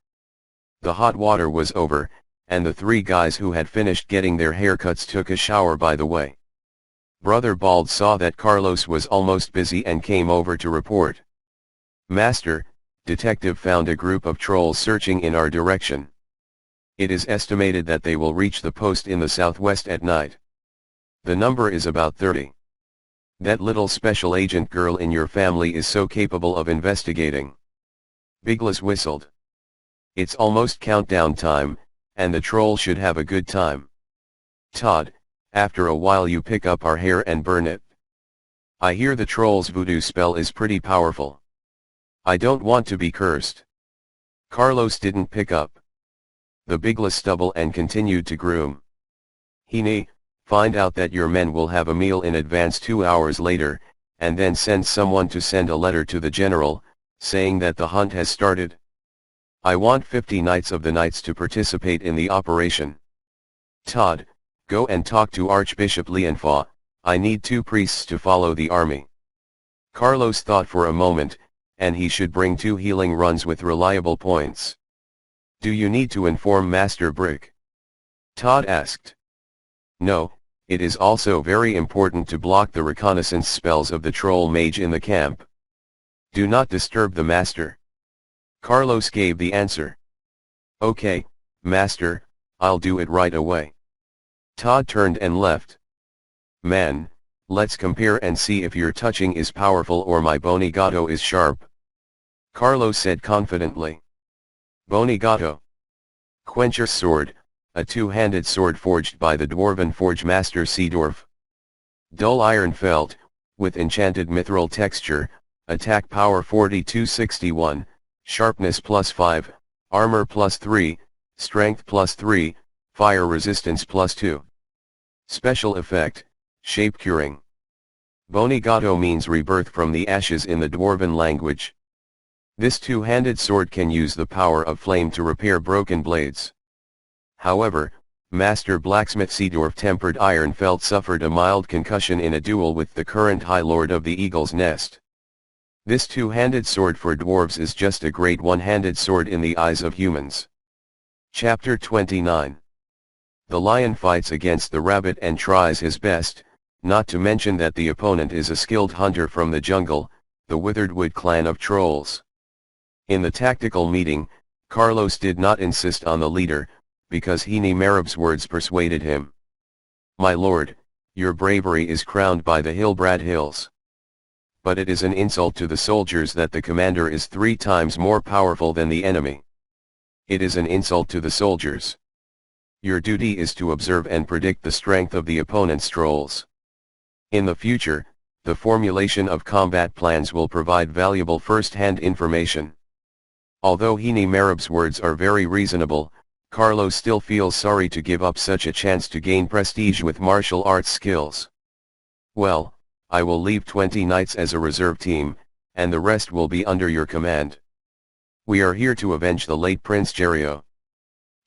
The hot water was over, and the 3 guys who had finished getting their haircuts took a shower by the way. Brother Bald saw that Carlos was almost busy and came over to report. Master, detective found a group of trolls searching in our direction. It is estimated that they will reach the post in the southwest at night. The number is about 30. That little special agent girl in your family is so capable of investigating. Biglas whistled. It's almost countdown time, and the troll should have a good time. Todd, after a while you pick up our hair and burn it. I hear the troll's voodoo spell is pretty powerful. I don't want to be cursed. Carlos didn't pick up the Biglas stubble and continued to groom. Hine, find out that your men will have a meal in advance 2 hours later, and then send someone to send a letter to the general, saying that the hunt has started. I want 50 Knights of the Knights to participate in the operation. Todd, go and talk to Archbishop Lianfa, I need 2 priests to follow the army. Carlos thought for a moment, and he should bring 2 healing runs with reliable points. Do you need to inform Master Brick? Todd asked. No, it is also very important to block the reconnaissance spells of the troll mage in the camp. Do not disturb the master. Carlos gave the answer. Okay, master, I'll do it right away. Todd turned and left. Man, let's compare and see if your touching is powerful or my bonigato is sharp. Carlos said confidently. Bonigato. Quencher's sword, a two-handed sword forged by the dwarven forge master Seedorf. Dull iron felt, with enchanted mithril texture, attack power 4261, sharpness +5, armor +3, strength +3, fire resistance +2. Special effect, shape curing. Bonigato means rebirth from the ashes in the dwarven language. This two-handed sword can use the power of flame to repair broken blades. However, Master Blacksmith Seedorf Tempered Iron Felt suffered a mild concussion in a duel with the current High Lord of the Eagle's Nest. This two-handed sword for dwarves is just a great one-handed sword in the eyes of humans. Chapter 29. The lion fights against the rabbit and tries his best, not to mention that the opponent is a skilled hunter from the jungle, the Witheredwood clan of trolls. In the tactical meeting, Carlos did not insist on the leader, because Hini Marab's words persuaded him. My lord, your bravery is crowned by the Hillbrad Hills. But it is an insult to the soldiers that the commander is 3 times more powerful than the enemy. It is an insult to the soldiers. Your duty is to observe and predict the strength of the opponent's trolls. In the future, the formulation of combat plans will provide valuable first-hand information. Although Hini Marab's words are very reasonable, Carlos still feels sorry to give up such a chance to gain prestige with martial arts skills. Well, I will leave 20 knights as a reserve team, and the rest will be under your command. We are here to avenge the late Prince Jerio.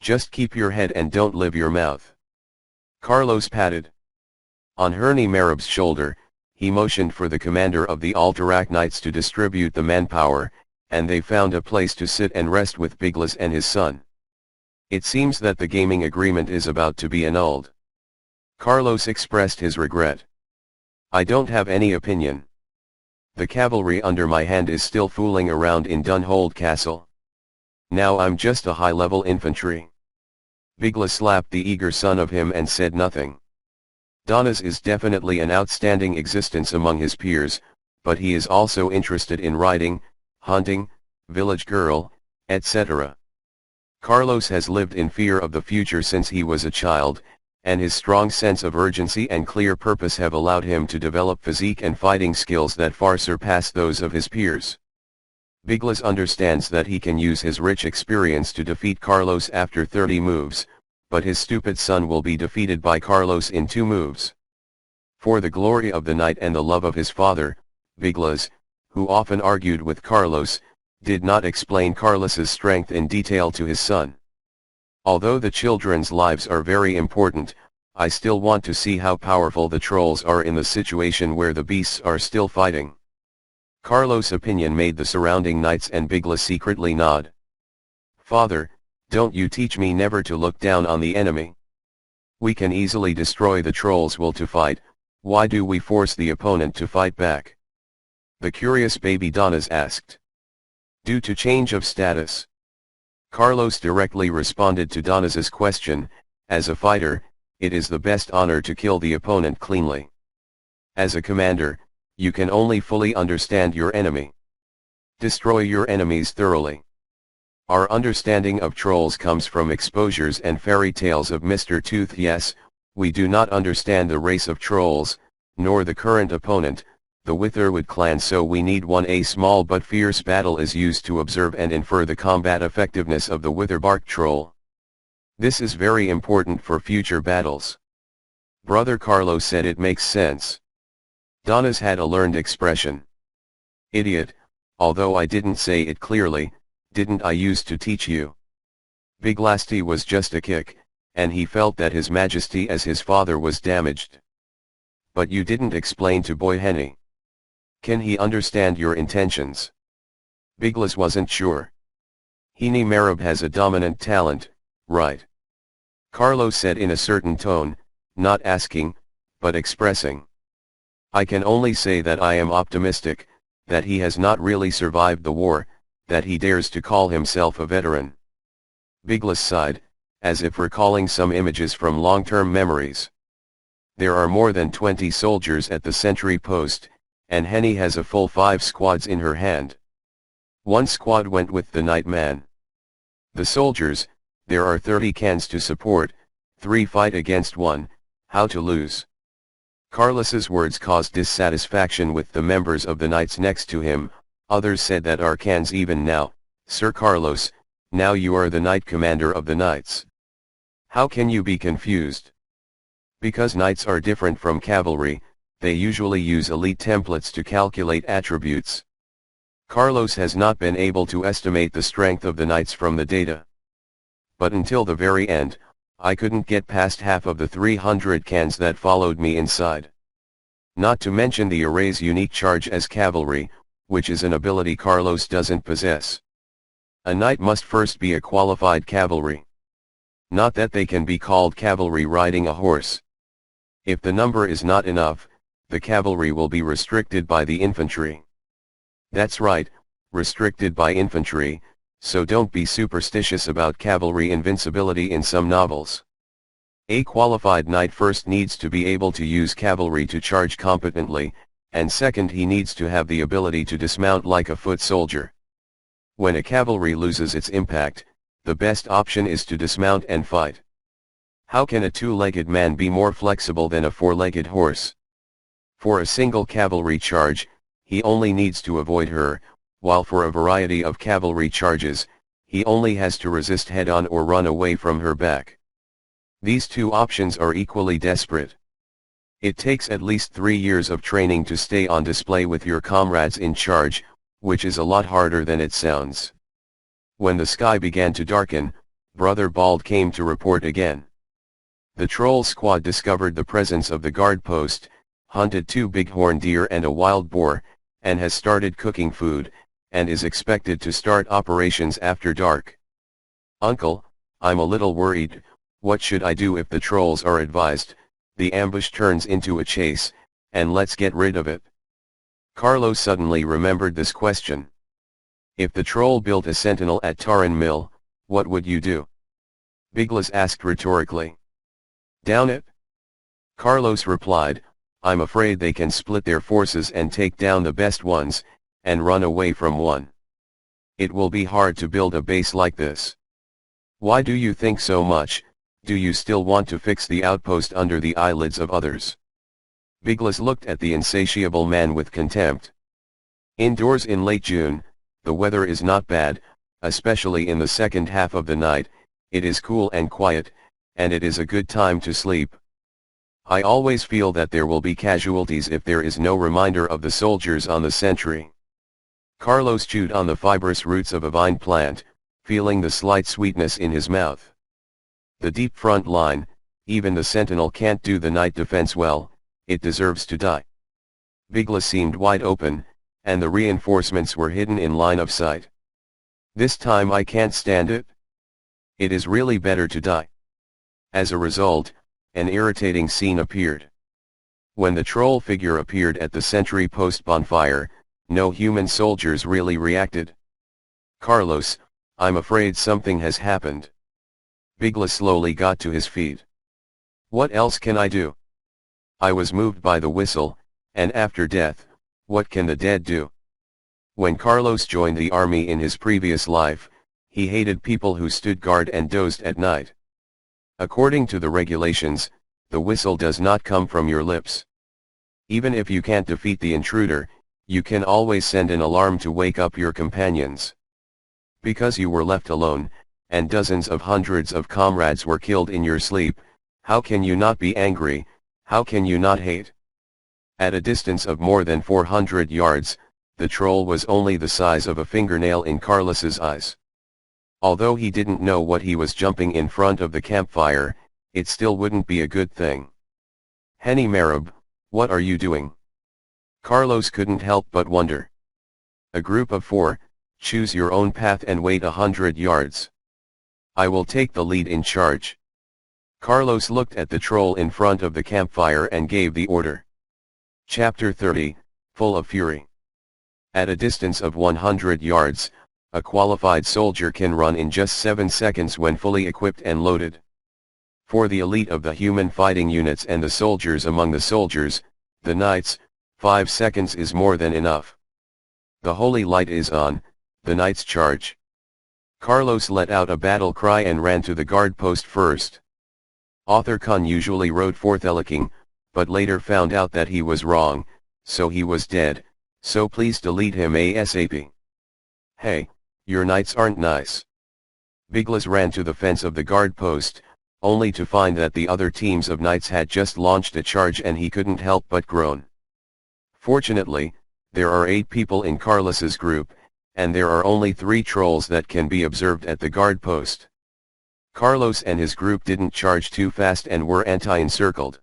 Just keep your head and don't live your mouth. Carlos patted on Hini Marab's shoulder. He motioned for the commander of the Alterac Knights to distribute the manpower, and they found a place to sit and rest with Biglas and his son. It seems that the gaming agreement is about to be annulled. Carlos expressed his regret. I don't have any opinion. The cavalry under my hand is still fooling around in Dunhold Castle. Now I'm just a high-level infantry. Biglas slapped the eager son of him and said nothing. Donas is definitely an outstanding existence among his peers, but he is also interested in riding, hunting, village girl, etc. Carlos has lived in fear of the future since he was a child, and his strong sense of urgency and clear purpose have allowed him to develop physique and fighting skills that far surpass those of his peers. Biglas understands that he can use his rich experience to defeat Carlos after 30 moves, but his stupid son will be defeated by Carlos in 2 moves. For the glory of the knight and the love of his father, Biglas, who often argued with Carlos, did not explain Carlos's strength in detail to his son. Although the children's lives are very important, I still want to see how powerful the trolls are in the situation where the beasts are still fighting. Carlos' opinion made the surrounding knights and Biglas secretly nod. Father, don't you teach me never to look down on the enemy. We can easily destroy the trolls' will to fight, why do we force the opponent to fight back? The curious baby Donas asked. Due to change of status. Carlos directly responded to Donas's question. As a fighter, it is the best honor to kill the opponent cleanly. As a commander, you can only fully understand your enemy. Destroy your enemies thoroughly. Our understanding of trolls comes from exposures and fairy tales of Mr. Tooth. Yes, we do not understand the race of trolls, nor the current opponent, the Witheredwood clan, so we need a small but fierce battle is used to observe and infer the combat effectiveness of the Witherbark troll. This is very important for future battles. Brother Carlos said it makes sense. Donas had a learned expression. Idiot, although I didn't say it clearly, didn't I used to teach you? Biglasti was just a kick, and he felt that his majesty as his father was damaged. But you didn't explain to Boy Henny. Can he understand your intentions? Biglas wasn't sure. Hini Marab has a dominant talent, right? Carlos said in a certain tone, not asking, but expressing. I can only say that I am optimistic, that he has not really survived the war, that he dares to call himself a veteran. Biglas sighed, as if recalling some images from long-term memories. There are more than 20 soldiers at the sentry post, and Henny has a full 5 squads in her hand. One squad went with the Nightman. The soldiers, there are 30 cans to support, 3 fight against 1, how to lose. Carlos's words caused dissatisfaction with the members of the Knights next to him. Others said that our cans even now, Sir Carlos, now you are the Knight Commander of the Knights. How can you be confused? Because Knights are different from cavalry, they usually use elite templates to calculate attributes. Carlos has not been able to estimate the strength of the Knights from the data. But until the very end, I couldn't get past half of the 300 cans that followed me inside. Not to mention the array's unique charge as cavalry, which is an ability Carlos doesn't possess. A knight must first be a qualified cavalry. Not that they can be called cavalry riding a horse. If the number is not enough, the cavalry will be restricted by the infantry. That's right, restricted by infantry, so don't be superstitious about cavalry invincibility in some novels. A qualified knight first needs to be able to use cavalry to charge competently, and second he needs to have the ability to dismount like a foot soldier. When a cavalry loses its impact, the best option is to dismount and fight. How can a two-legged man be more flexible than a four-legged horse? For a single cavalry charge, he only needs to avoid her, while for a variety of cavalry charges, he only has to resist head-on or run away from her back. These two options are equally desperate. It takes at least 3 years of training to stay on display with your comrades in charge, which is a lot harder than it sounds. When the sky began to darken, Brother Bald came to report again. The troll squad discovered the presence of the guard post, hunted 2 bighorn deer and a wild boar, and has started cooking food, and is expected to start operations after dark. Uncle, I'm a little worried. What should I do if the trolls are advised, the ambush turns into a chase, and let's get rid of it? Carlos suddenly remembered this question. If the troll built a sentinel at Taran Mill, what would you do? Biglas asked rhetorically. Down it? Carlos replied, I'm afraid they can split their forces and take down the best ones, and run away from one. It will be hard to build a base like this. Why do you think so much? Do you still want to fix the outpost under the eyelids of others? Biglas looked at the insatiable man with contempt. Indoors in late June, the weather is not bad, especially in the second half of the night. It is cool and quiet, and it is a good time to sleep. I always feel that there will be casualties if there is no reminder of the soldiers on the sentry. Carlos chewed on the fibrous roots of a vine plant, feeling the slight sweetness in his mouth. The deep front line, even the sentinel can't do the night defense well, it deserves to die. Biglas seemed wide open, and the reinforcements were hidden in line of sight. This time I can't stand it. It is really better to die. As a result, an irritating scene appeared. When the troll figure appeared at the sentry post bonfire, no human soldiers really reacted. Carlos, I'm afraid something has happened. Biglas slowly got to his feet. What else can I do? I was moved by the whistle, and after death, what can the dead do? When Carlos joined the army in his previous life, he hated people who stood guard and dozed at night. According to the regulations, the whistle does not come from your lips. Even if you can't defeat the intruder, you can always send an alarm to wake up your companions. Because you were left alone, and dozens of hundreds of comrades were killed in your sleep, how can you not be angry? How can you not hate? At a distance of more than 400 yards, the troll was only the size of a fingernail in Carlos's eyes. Although he didn't know what he was jumping in front of the campfire, it still wouldn't be a good thing. Henny Marab, what are you doing? Carlos couldn't help but wonder. A group of 4, choose your own path and wait 100 yards. I will take the lead in charge. Carlos looked at the troll in front of the campfire and gave the order. Chapter 30, Full of Fury. At a distance of 100 yards, A qualified soldier can run in just 7 seconds when fully equipped and loaded. For the elite of the human fighting units and the soldiers among the soldiers, the knights, 5 seconds is more than enough. The holy light is on, the knights charge. Carlos let out a battle cry and ran to the guard post first. Author Khan usually wrote forthelking, but later found out that he was wrong, so he was dead, so please delete him ASAP. Hey, your knights aren't nice. Biglas ran to the fence of the guard post, only to find that the other teams of knights had just launched a charge and he couldn't help but groan. Fortunately, there are 8 people in Carlos's group, and there are only 3 trolls that can be observed at the guard post. Carlos and his group didn't charge too fast and were anti-encircled.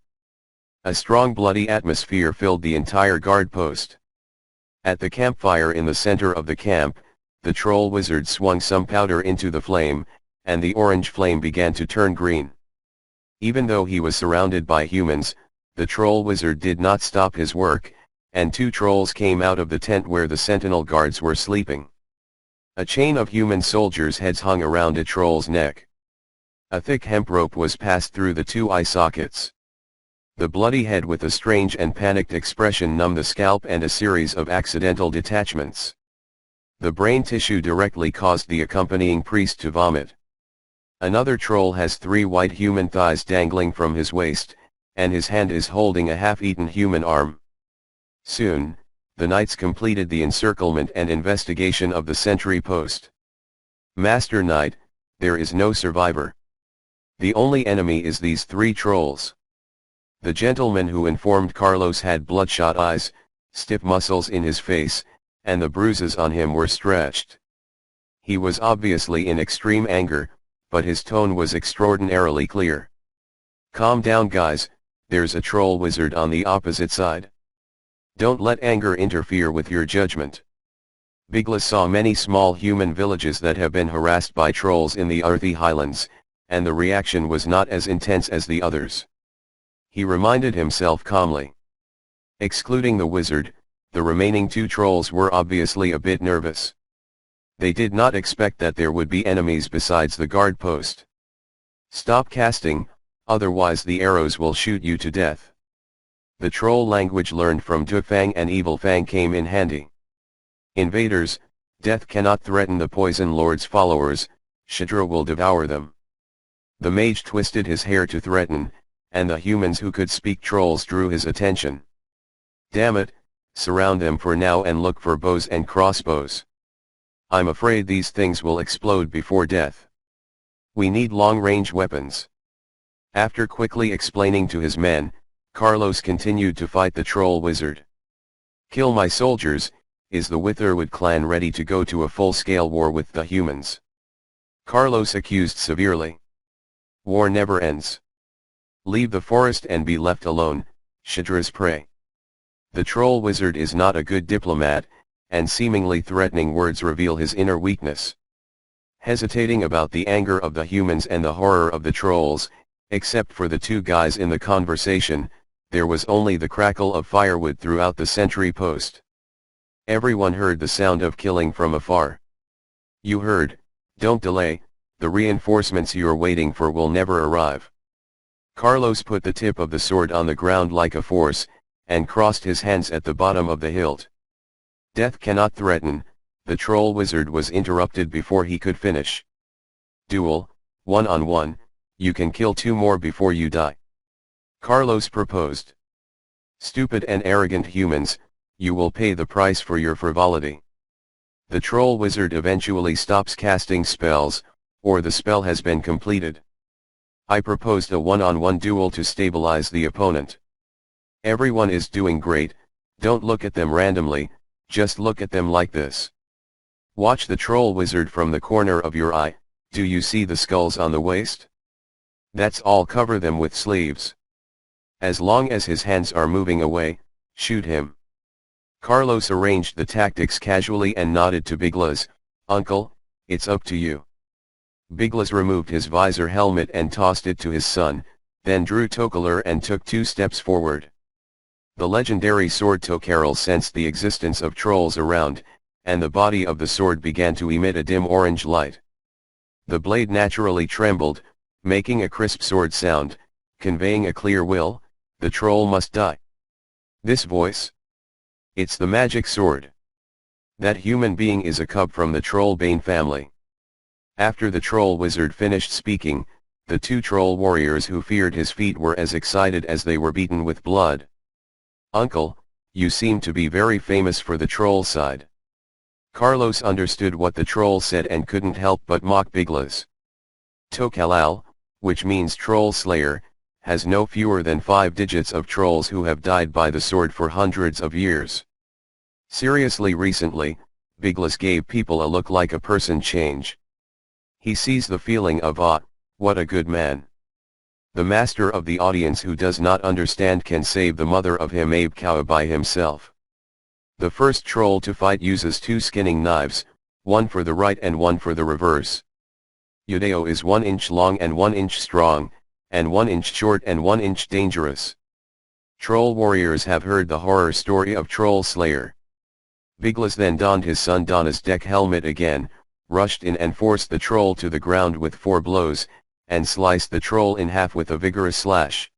A strong bloody atmosphere filled the entire guard post. At the campfire in the center of the camp, the troll wizard swung some powder into the flame, and the orange flame began to turn green. Even though he was surrounded by humans, the troll wizard did not stop his work, and 2 trolls came out of the tent where the sentinel guards were sleeping. A chain of human soldiers' heads hung around a troll's neck. A thick hemp rope was passed through the 2 eye sockets. The bloody head with a strange and panicked expression numbed the scalp and a series of accidental detachments. The brain tissue directly caused the accompanying priest to vomit. Another troll has 3 white human thighs dangling from his waist, and his hand is holding a half-eaten human arm. Soon, the knights completed the encirclement and investigation of the sentry post. Master Knight, there is no survivor. The only enemy is these 3 trolls. The gentleman who informed Carlos had bloodshot eyes, stiff muscles in his face, and the bruises on him were stretched. He was obviously in extreme anger, but his tone was extraordinarily clear. Calm down guys, there's a troll wizard on the opposite side. Don't let anger interfere with your judgment. Biglas saw many small human villages that have been harassed by trolls in the Arthi Highlands, and the reaction was not as intense as the others. He reminded himself calmly. Excluding the wizard, the remaining 2 trolls were obviously a bit nervous. They did not expect that there would be enemies besides the guard post. Stop casting, otherwise the arrows will shoot you to death. The troll language learned from Dufang and Evil Fang came in handy. Invaders, death cannot threaten the Poison Lord's followers, Shidra will devour them. The mage twisted his hair to threaten, and the humans who could speak trolls drew his attention. Damn it, surround them for now and look for bows and crossbows. I'm afraid these things will explode before death. We need long-range weapons. After quickly explaining to his men, Carlos continued to fight the troll wizard. Kill my soldiers, is the Witherwood clan ready to go to a full-scale war with the humans? Carlos accused severely. War never ends. Leave the forest and be left alone, Shidra's prey. The troll wizard is not a good diplomat, and seemingly threatening words reveal his inner weakness. Hesitating about the anger of the humans and the horror of the trolls, except for the 2 guys in the conversation, there was only the crackle of firewood throughout the sentry post. Everyone heard the sound of killing from afar. You heard, don't delay, the reinforcements you're waiting for will never arrive. Carlos put the tip of the sword on the ground like a force, and crossed his hands at the bottom of the hilt. Death cannot threaten, the troll wizard was interrupted before he could finish. Duel, 1-on-1, you can kill 2 more before you die. Carlos proposed. Stupid and arrogant humans, you will pay the price for your frivolity. The troll wizard eventually stops casting spells, or the spell has been completed. I proposed a 1-on-1 duel to stabilize the opponent. Everyone is doing great, don't look at them randomly, just look at them like this. Watch the troll wizard from the corner of your eye, do you see the skulls on the waist? That's all, cover them with sleeves. As long as his hands are moving away, shoot him. Carlos arranged the tactics casually and nodded to Biglas, Uncle, it's up to you. Biglas removed his visor helmet and tossed it to his son, then drew Tokalar and took 2 steps forward. The legendary sword Tokaril sensed the existence of trolls around, and the body of the sword began to emit a dim orange light. The blade naturally trembled, making a crisp sword sound, conveying a clear will, the troll must die. This voice? It's the magic sword. That human being is a cub from the Trollbane family. After the troll wizard finished speaking, the two troll warriors who feared his feat were as excited as they were beaten with blood. Uncle, you seem to be very famous for the troll side. Carlos understood what the troll said and couldn't help but mock Biglas. Tokalal, which means troll slayer, has no fewer than 5 digits of trolls who have died by the sword for hundreds of years. Seriously, recently, Biglas gave people a look like a person change. He sees the feeling of what a good man. The master of the audience who does not understand can save the mother of him Abe Cow by himself. The first troll to fight uses 2 skinning knives, one for the right and one for the reverse. Yudeo is 1 inch long and 1 inch strong, and 1 inch short and 1 inch dangerous. Troll warriors have heard the horror story of Troll Slayer. Biglas then donned his son Donna's deck helmet again, rushed in and forced the troll to the ground with 4 blows, and sliced the troll in half with a vigorous slash.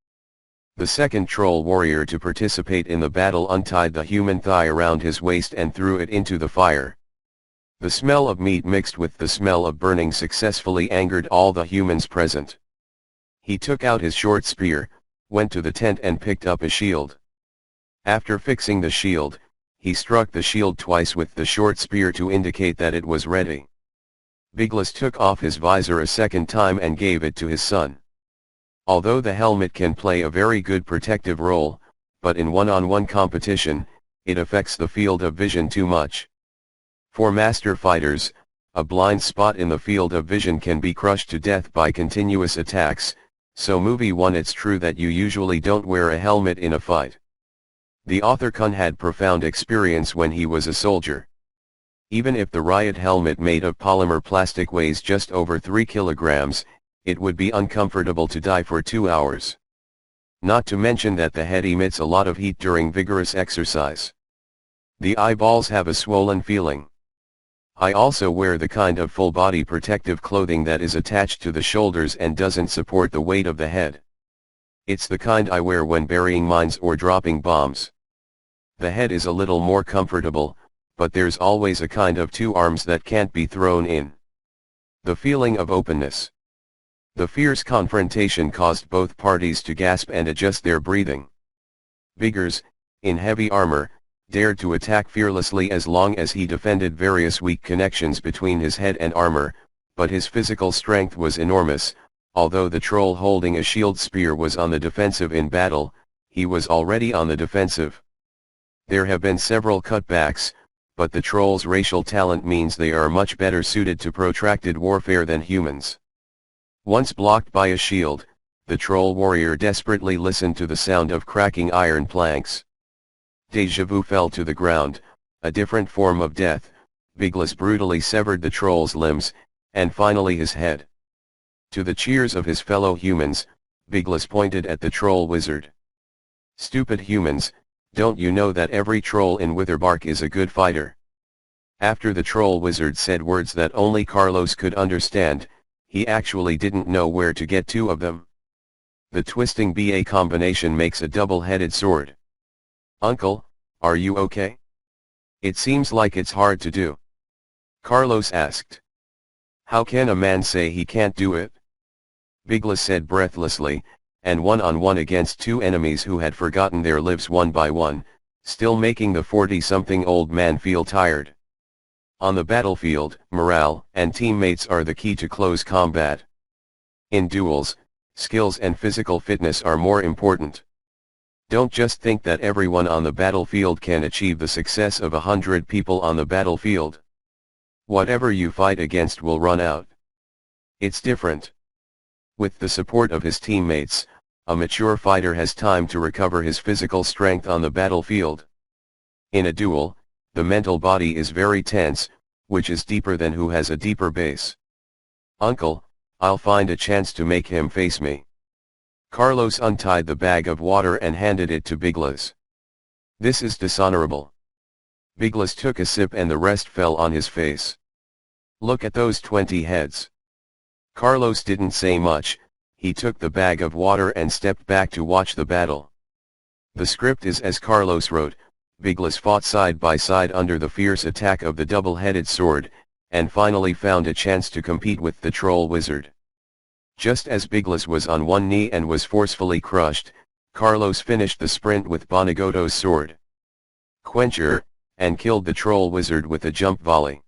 The second troll warrior to participate in the battle untied the human thigh around his waist and threw it into the fire. The smell of meat mixed with the smell of burning successfully angered all the humans present. He took out his short spear, went to the tent and picked up a shield. After fixing the shield, he struck the shield twice with the short spear to indicate that it was ready. Biglas took off his visor a second time and gave it to his son. Although the helmet can play a very good protective role, but in one-on-one competition, it affects the field of vision too much. For master fighters, a blind spot in the field of vision can be crushed to death by continuous attacks, so movie 1 it's true that you usually don't wear a helmet in a fight. The author Kun had profound experience when he was a soldier. Even if the riot helmet made of polymer plastic weighs just over 3 kilograms, it would be uncomfortable to die for 2 hours. Not to mention that the head emits a lot of heat during vigorous exercise. The eyeballs have a swollen feeling. I also wear the kind of full-body protective clothing that is attached to the shoulders and doesn't support the weight of the head. It's the kind I wear when burying mines or dropping bombs. The head is a little more comfortable, but there's always a kind of 2 arms that can't be thrown in. The feeling of openness. The fierce confrontation caused both parties to gasp and adjust their breathing. Biglas, in heavy armor, dared to attack fearlessly as long as he defended various weak connections between his head and armor, but his physical strength was enormous. Although the troll holding a shield spear was on the defensive in battle, he was already on the defensive. There have been several cutbacks, but the troll's racial talent means they are much better suited to protracted warfare than humans. Once blocked by a shield, the troll warrior desperately listened to the sound of cracking iron planks. Deja vu fell to the ground, a different form of death. Biglas brutally severed the troll's limbs, and finally his head. To the cheers of his fellow humans, Biglas pointed at the troll wizard. "Stupid humans, don't you know that every troll in Witherbark is a good fighter?" After the troll wizard said words that only Carlos could understand, he actually didn't know where to get 2 of them. The twisting BA combination makes a double-headed sword. "Uncle, are you okay? It seems like it's hard to do." Carlos asked. "How can a man say he can't do it?" Biglas said breathlessly, and one-on-one against 2 enemies who had forgotten their lives one by one, still making the 40-something old man feel tired. On the battlefield, morale and teammates are the key to close combat. In duels, skills and physical fitness are more important. Don't just think that everyone on the battlefield can achieve the success of 100 people on the battlefield. Whatever you fight against will run out. It's different. With the support of his teammates, a mature fighter has time to recover his physical strength on the battlefield. In a duel, the mental body is very tense, which is deeper than who has a deeper base. "Uncle, I'll find a chance to make him face me." Carlos untied the bag of water and handed it to Biglas. "This is dishonorable. Biglis took a sip and the rest fell on his face. Look at those 20 heads. Carlos didn't say much, he took the bag of water and stepped back to watch the battle. The script is as Carlos wrote, Biglis fought side by side under the fierce attack of the double-headed sword, and finally found a chance to compete with the troll wizard. Just as Biglis was on one knee and was forcefully crushed, Carlos finished the sprint with Bonigoto's sword. Quencher, and killed the troll wizard with a jump volley.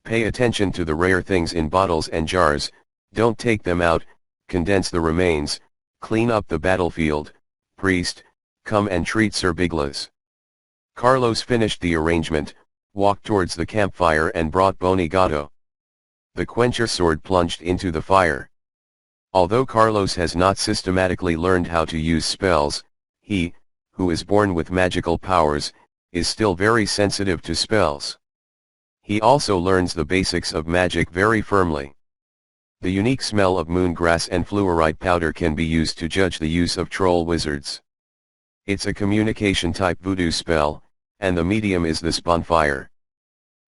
Pay attention to the rare things in bottles and jars, don't take them out, condense the remains, clean up the battlefield, priest, come and treat Sir Biglis. Carlos finished the arrangement, walked towards the campfire and brought Bonigoto. The Quencher sword plunged into the fire. Although Carlos has not systematically learned how to use spells, he, who is born with magical powers, is still very sensitive to spells. He also learns the basics of magic very firmly. The unique smell of moongrass and fluorite powder can be used to judge the use of troll wizards. It's a communication-type voodoo spell, and the medium is this bonfire.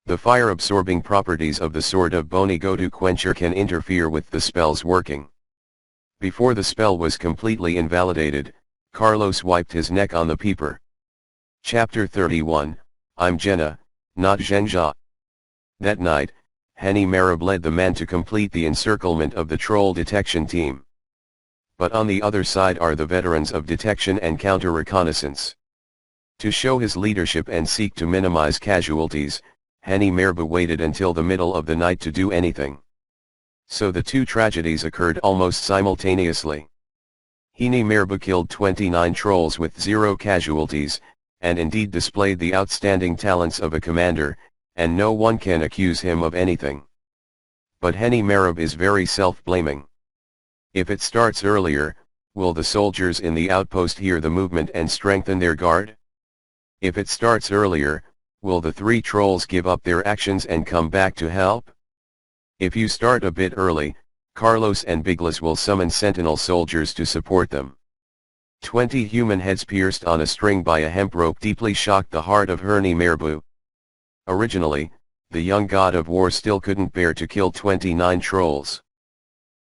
The fire-absorbing properties of the sword of Bonigoto Quencher can interfere with the spell's working. Before the spell was completely invalidated, Carlos wiped his neck on the peeper. Chapter 31, I'm Jenna, not Zhenjia. That night, Henny Marab led the men to complete the encirclement of the troll detection team. But on the other side are the veterans of detection and counter-reconnaissance. To show his leadership and seek to minimize casualties, Henny Marab waited until the middle of the night to do anything. So the two tragedies occurred almost simultaneously. Henny Marab killed 29 trolls with 0 casualties, and indeed displayed the outstanding talents of a commander, and no one can accuse him of anything. But Henny Marab is very self-blaming. If it starts earlier, will the soldiers in the outpost hear the movement and strengthen their guard? If it starts earlier, will the 3 trolls give up their actions and come back to help? If you start a bit early, Carlos and Biglis will summon sentinel soldiers to support them. 20 human heads pierced on a string by a hemp rope deeply shocked the heart of Henny Marab. Originally, the young god of war still couldn't bear to kill 29 trolls.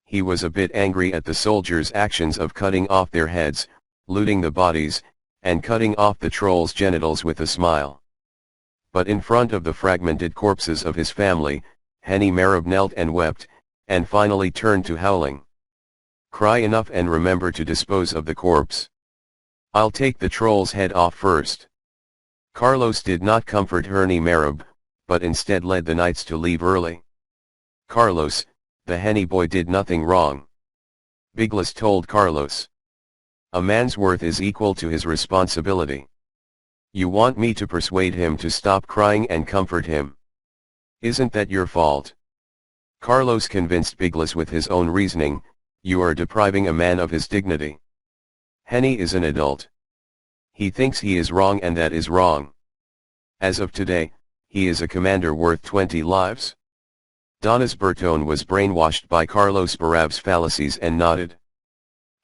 He was a bit angry at the soldiers' actions of cutting off their heads, looting the bodies, and cutting off the trolls' genitals with a smile. But in front of the fragmented corpses of his family, Henny Marab knelt and wept, and finally turned to howling. Cry enough and remember to dispose of the corpse. I'll take the troll's head off first. Carlos did not comfort Henny Marab, but instead led the knights to leave early. Carlos, the Henny boy did nothing wrong. Biglis told Carlos. A man's worth is equal to his responsibility. You want me to persuade him to stop crying and comfort him? Isn't that your fault? Carlos convinced Biglis with his own reasoning, you are depriving a man of his dignity. Henny is an adult. He thinks he is wrong and that is wrong. As of today, he is a commander worth 20 lives. Donis Bertone was brainwashed by Carlos Barab's fallacies and nodded.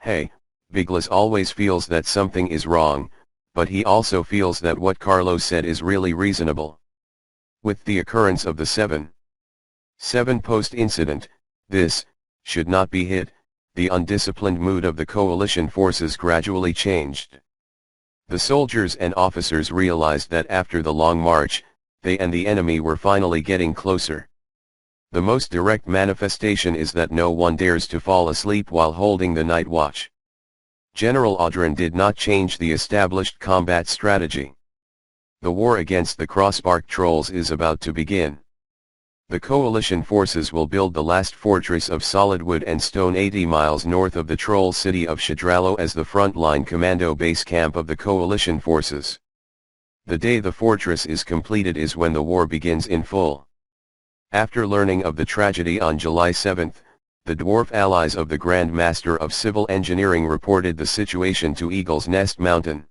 Hey, Biglis always feels that something is wrong, but he also feels that what Carlos said is really reasonable. With the occurrence of the 7/7 post-incident, this, should not be hit, the undisciplined mood of the coalition forces gradually changed. The soldiers and officers realized that after the long march, they and the enemy were finally getting closer. The most direct manifestation is that no one dares to fall asleep while holding the night watch. General Audran did not change the established combat strategy. The war against the crossbark trolls is about to begin. The coalition forces will build the last fortress of solid wood and stone 80 miles north of the troll city of Shadralo as the frontline commando base camp of the coalition forces. The day the fortress is completed is when the war begins in full. After learning of the tragedy on July 7, the dwarf allies of the Grand Master of Civil Engineering reported the situation to Eagle's Nest Mountain.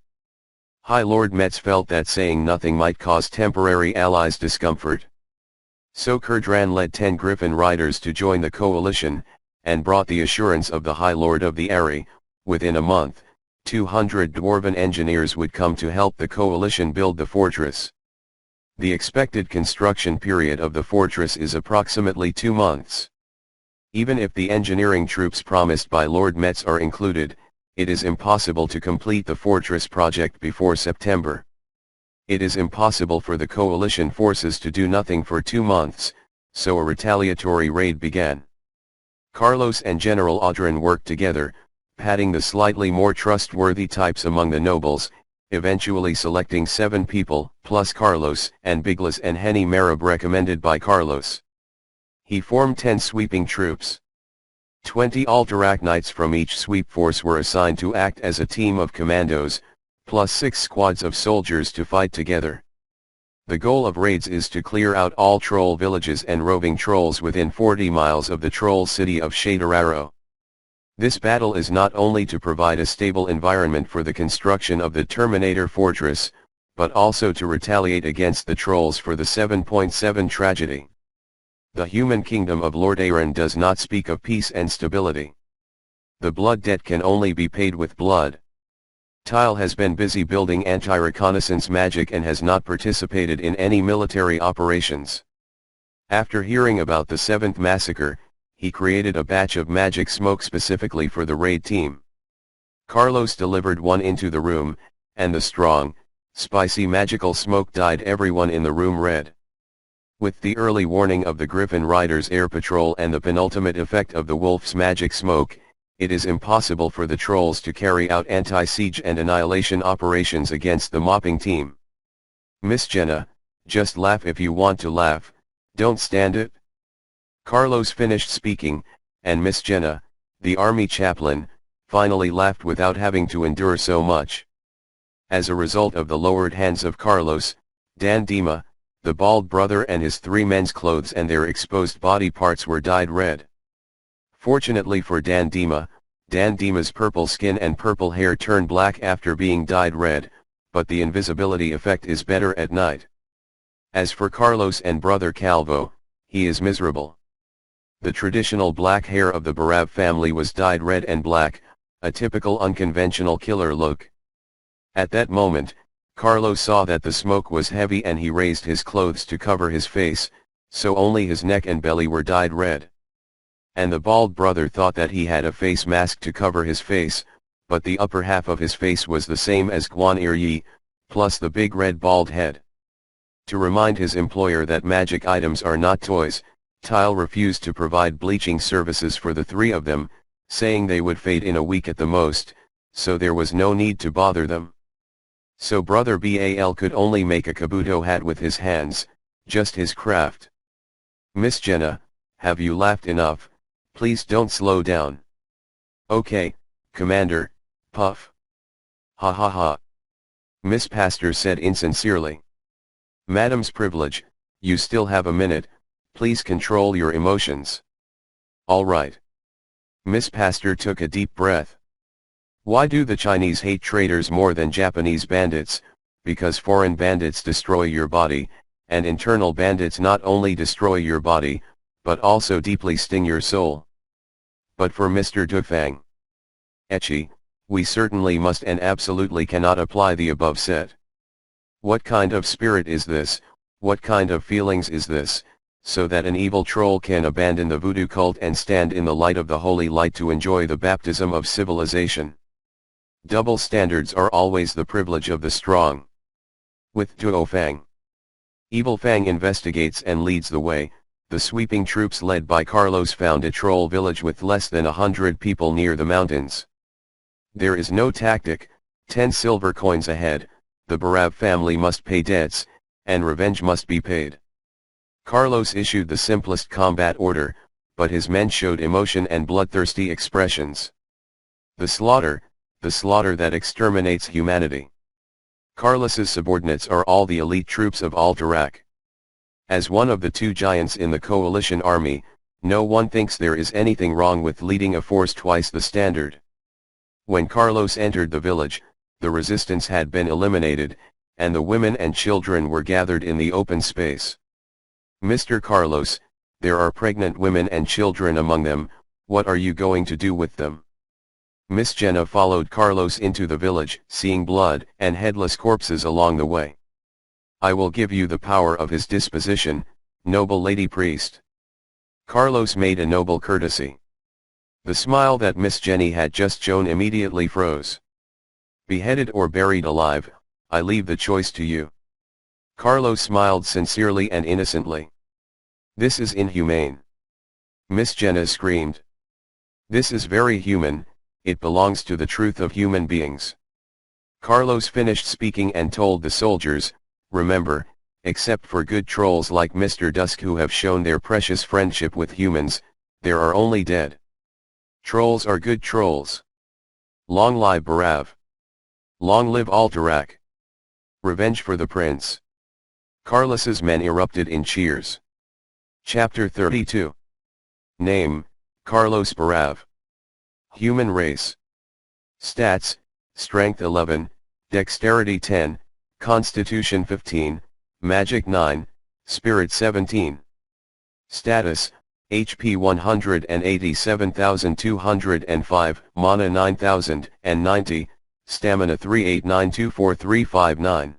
High Lord Metz felt that saying nothing might cause temporary allies discomfort. So Kurdran led 10 Griffin riders to join the coalition, and brought the assurance of the High Lord of the Eyrie, within a month, 200 dwarven engineers would come to help the coalition build the fortress. The expected construction period of the fortress is approximately 2 months. Even if the engineering troops promised by Lord Metz are included, it is impossible to complete the fortress project before September. It is impossible for the coalition forces to do nothing for 2 months, so a retaliatory raid began. Carlos and General Audran worked together, patting the slightly more trustworthy types among the nobles, eventually selecting 7 people, plus Carlos and Biglas and Henny Marab recommended by Carlos. He formed 10 sweeping troops. 20 Alterac knights from each sweep force were assigned to act as a team of commandos, plus 6 squads of soldiers to fight together. The goal of raids is to clear out all troll villages and roving trolls within 40 miles of the troll city of Shaderaro. This battle is not only to provide a stable environment for the construction of the Terminator Fortress, but also to retaliate against the trolls for the 7.7 tragedy. The human kingdom of Lord Aaron does not speak of peace and stability. The blood debt can only be paid with blood. Tile has been busy building anti-reconnaissance magic and has not participated in any military operations. After hearing about the 7th massacre, he created a batch of magic smoke specifically for the raid team. Carlos delivered one into the room, and the strong, spicy magical smoke dyed everyone in the room red. With the early warning of the Griffin Riders air patrol and the penultimate effect of the Wolf's magic smoke, it is impossible for the trolls to carry out anti-siege and annihilation operations against the mopping team. Miss Jenna, just laugh if you want to laugh, don't stand it. Carlos finished speaking, and Miss Jenna, the army chaplain, finally laughed without having to endure so much. As a result of the lowered hands of Carlos, Dan Dima, the bald brother and his 3 men's clothes and their exposed body parts were dyed red. Fortunately for Dan Dima's purple skin and purple hair turned black after being dyed red, but the invisibility effect is better at night. As for Carlos and brother Calvo, he is miserable. The traditional black hair of the Barab family was dyed red and black, a typical unconventional killer look. At that moment, Carlos saw that the smoke was heavy and he raised his clothes to cover his face, so only his neck and belly were dyed red. And the bald brother thought that he had a face mask to cover his face, but the upper half of his face was the same as Guan Yi, plus the big red bald head. To remind his employer that magic items are not toys, Tile refused to provide bleaching services for the 3 of them, saying they would fade in a week at the most, so there was no need to bother them. So brother Bal could only make a kabuto hat with his hands, just his craft. Miss Jenna, have you laughed enough? Please don't slow down. Okay, Commander, puff. Ha ha ha. Miss Pastor said insincerely. Madam's privilege, you still have a minute, please control your emotions. All right. Miss Pastor took a deep breath. Why do the Chinese hate traitors more than Japanese bandits? Because foreign bandits destroy your body, and internal bandits not only destroy your body, but also deeply sting your soul. But for Mr. Dufang Ecchi, we certainly must and absolutely cannot apply the above set. What kind of spirit is this, what kind of feelings is this, so that an evil troll can abandon the voodoo cult and stand in the light of the holy light to enjoy the baptism of civilization? Double standards are always the privilege of the strong. With Duo Fang, Evil Fang investigates and leads the way. The sweeping troops led by Carlos found a troll village with less than 100 people near the mountains. There is no tactic, 10 silver coins ahead, the Barab family must pay debts, and revenge must be paid. Carlos issued the simplest combat order, but his men showed emotion and bloodthirsty expressions. The slaughter that exterminates humanity. Carlos's subordinates are all the elite troops of Alterac. As one of the 2 giants in the coalition army, no one thinks there is anything wrong with leading a force twice the standard. When Carlos entered the village, the resistance had been eliminated, and the women and children were gathered in the open space. Mr. Carlos, there are pregnant women and children among them, what are you going to do with them? Miss Jenna followed Carlos into the village, seeing blood and headless corpses along the way. I will give you the power of his disposition, noble lady priest. Carlos made a noble courtesy. The smile that Miss Jenny had just shown immediately froze. Beheaded or buried alive, I leave the choice to you. Carlos smiled sincerely and innocently. This is inhumane. Miss Jenna screamed. This is very human, it belongs to the truth of human beings. Carlos finished speaking and told the soldiers, remember, except for good trolls like Mr. Dusk who have shown their precious friendship with humans, there are only dead. Trolls are good trolls. Long live Barav. Long live Alterac. Revenge for the prince. Carlos's men erupted in cheers. Chapter 32. Name, Carlos Barav. Human race. Stats, Strength 11, Dexterity 10, Constitution 15, Magic 9, Spirit 17. Status, HP 187,205, Mana 9,090, Stamina 38924359.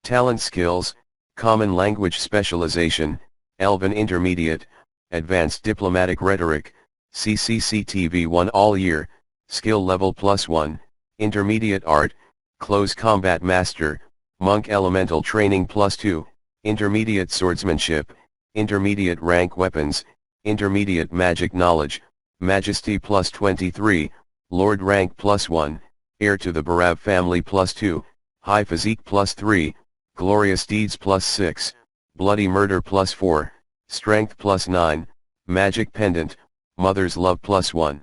Talent skills, Common Language Specialization, Elven Intermediate, Advanced Diplomatic Rhetoric, CCCTV 1 all year, Skill Level +1, Intermediate Art, Close Combat Master, Monk Elemental Training +2, Intermediate Swordsmanship, Intermediate Rank Weapons, Intermediate Magic Knowledge, Majesty +23, Lord Rank +1, Heir to the Barav Family +2, High Physique +3, Glorious Deeds +6, Bloody Murder +4, Strength +9, Magic Pendant, Mother's Love +1.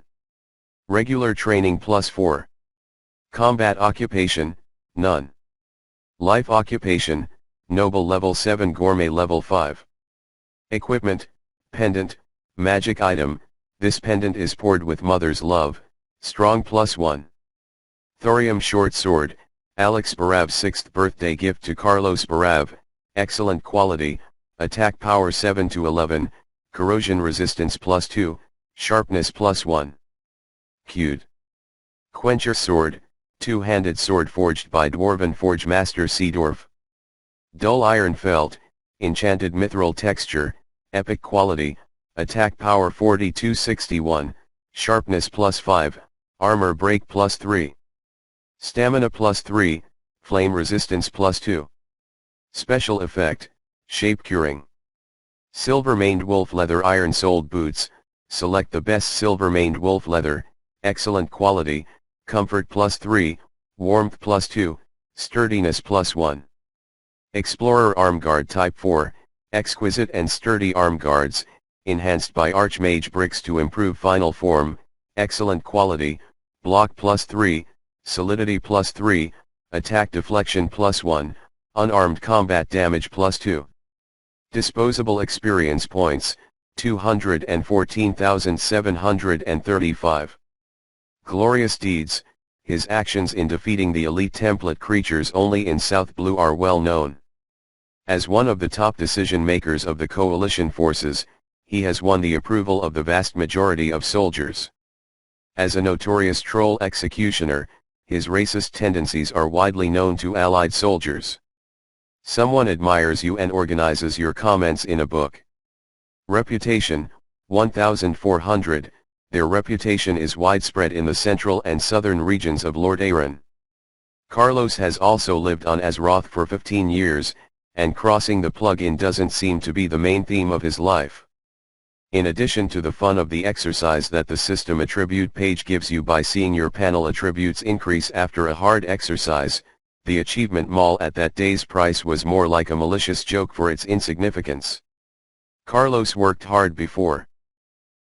Regular Training +4. Combat Occupation, none. Life Occupation, Noble Level 7 Gourmet Level 5. Equipment, Pendant, Magic Item, this pendant is poured with Mother's Love, Strong +1. Thorium Short Sword, Alex Barav's 6th birthday gift to Carlos Barav, excellent quality, attack power 7 to 11, corrosion resistance +2, sharpness +1. Cued. Quencher Sword, two-handed sword forged by Dwarven Forge Master Seedorf. Dull Iron Felt, enchanted mithril texture, epic quality, attack power 4261, sharpness +5, armor break +3. Stamina +3, flame resistance +2. Special effect, shape curing. Silver-maned wolf leather iron-soled boots, select the best silver-maned wolf leather, excellent quality, comfort +3, warmth +2, sturdiness +1. Explorer Armguard Type 4, exquisite and sturdy arm guards, enhanced by Archmage bricks to improve final form, excellent quality, block +3, solidity +3, attack deflection +1, unarmed combat damage +2. Disposable experience points, 214,735. Glorious Deeds, his actions in defeating the elite template creatures only in South Blue are well known. As one of the top decision makers of the coalition forces, he has won the approval of the vast majority of soldiers. As a notorious troll executioner, his racist tendencies are widely known to allied soldiers. Someone admires you and organizes your comments in a book. Reputation, 1,400, their reputation is widespread in the central and southern regions of Lord Aaron. Carlos has also lived on Azeroth for 15 years, and crossing the plug-in doesn't seem to be the main theme of his life. In addition to the fun of the exercise that the system attribute page gives you by seeing your panel attributes increase after a hard exercise, the achievement mall at that day's price was more like a malicious joke for its insignificance. Carlos worked hard before.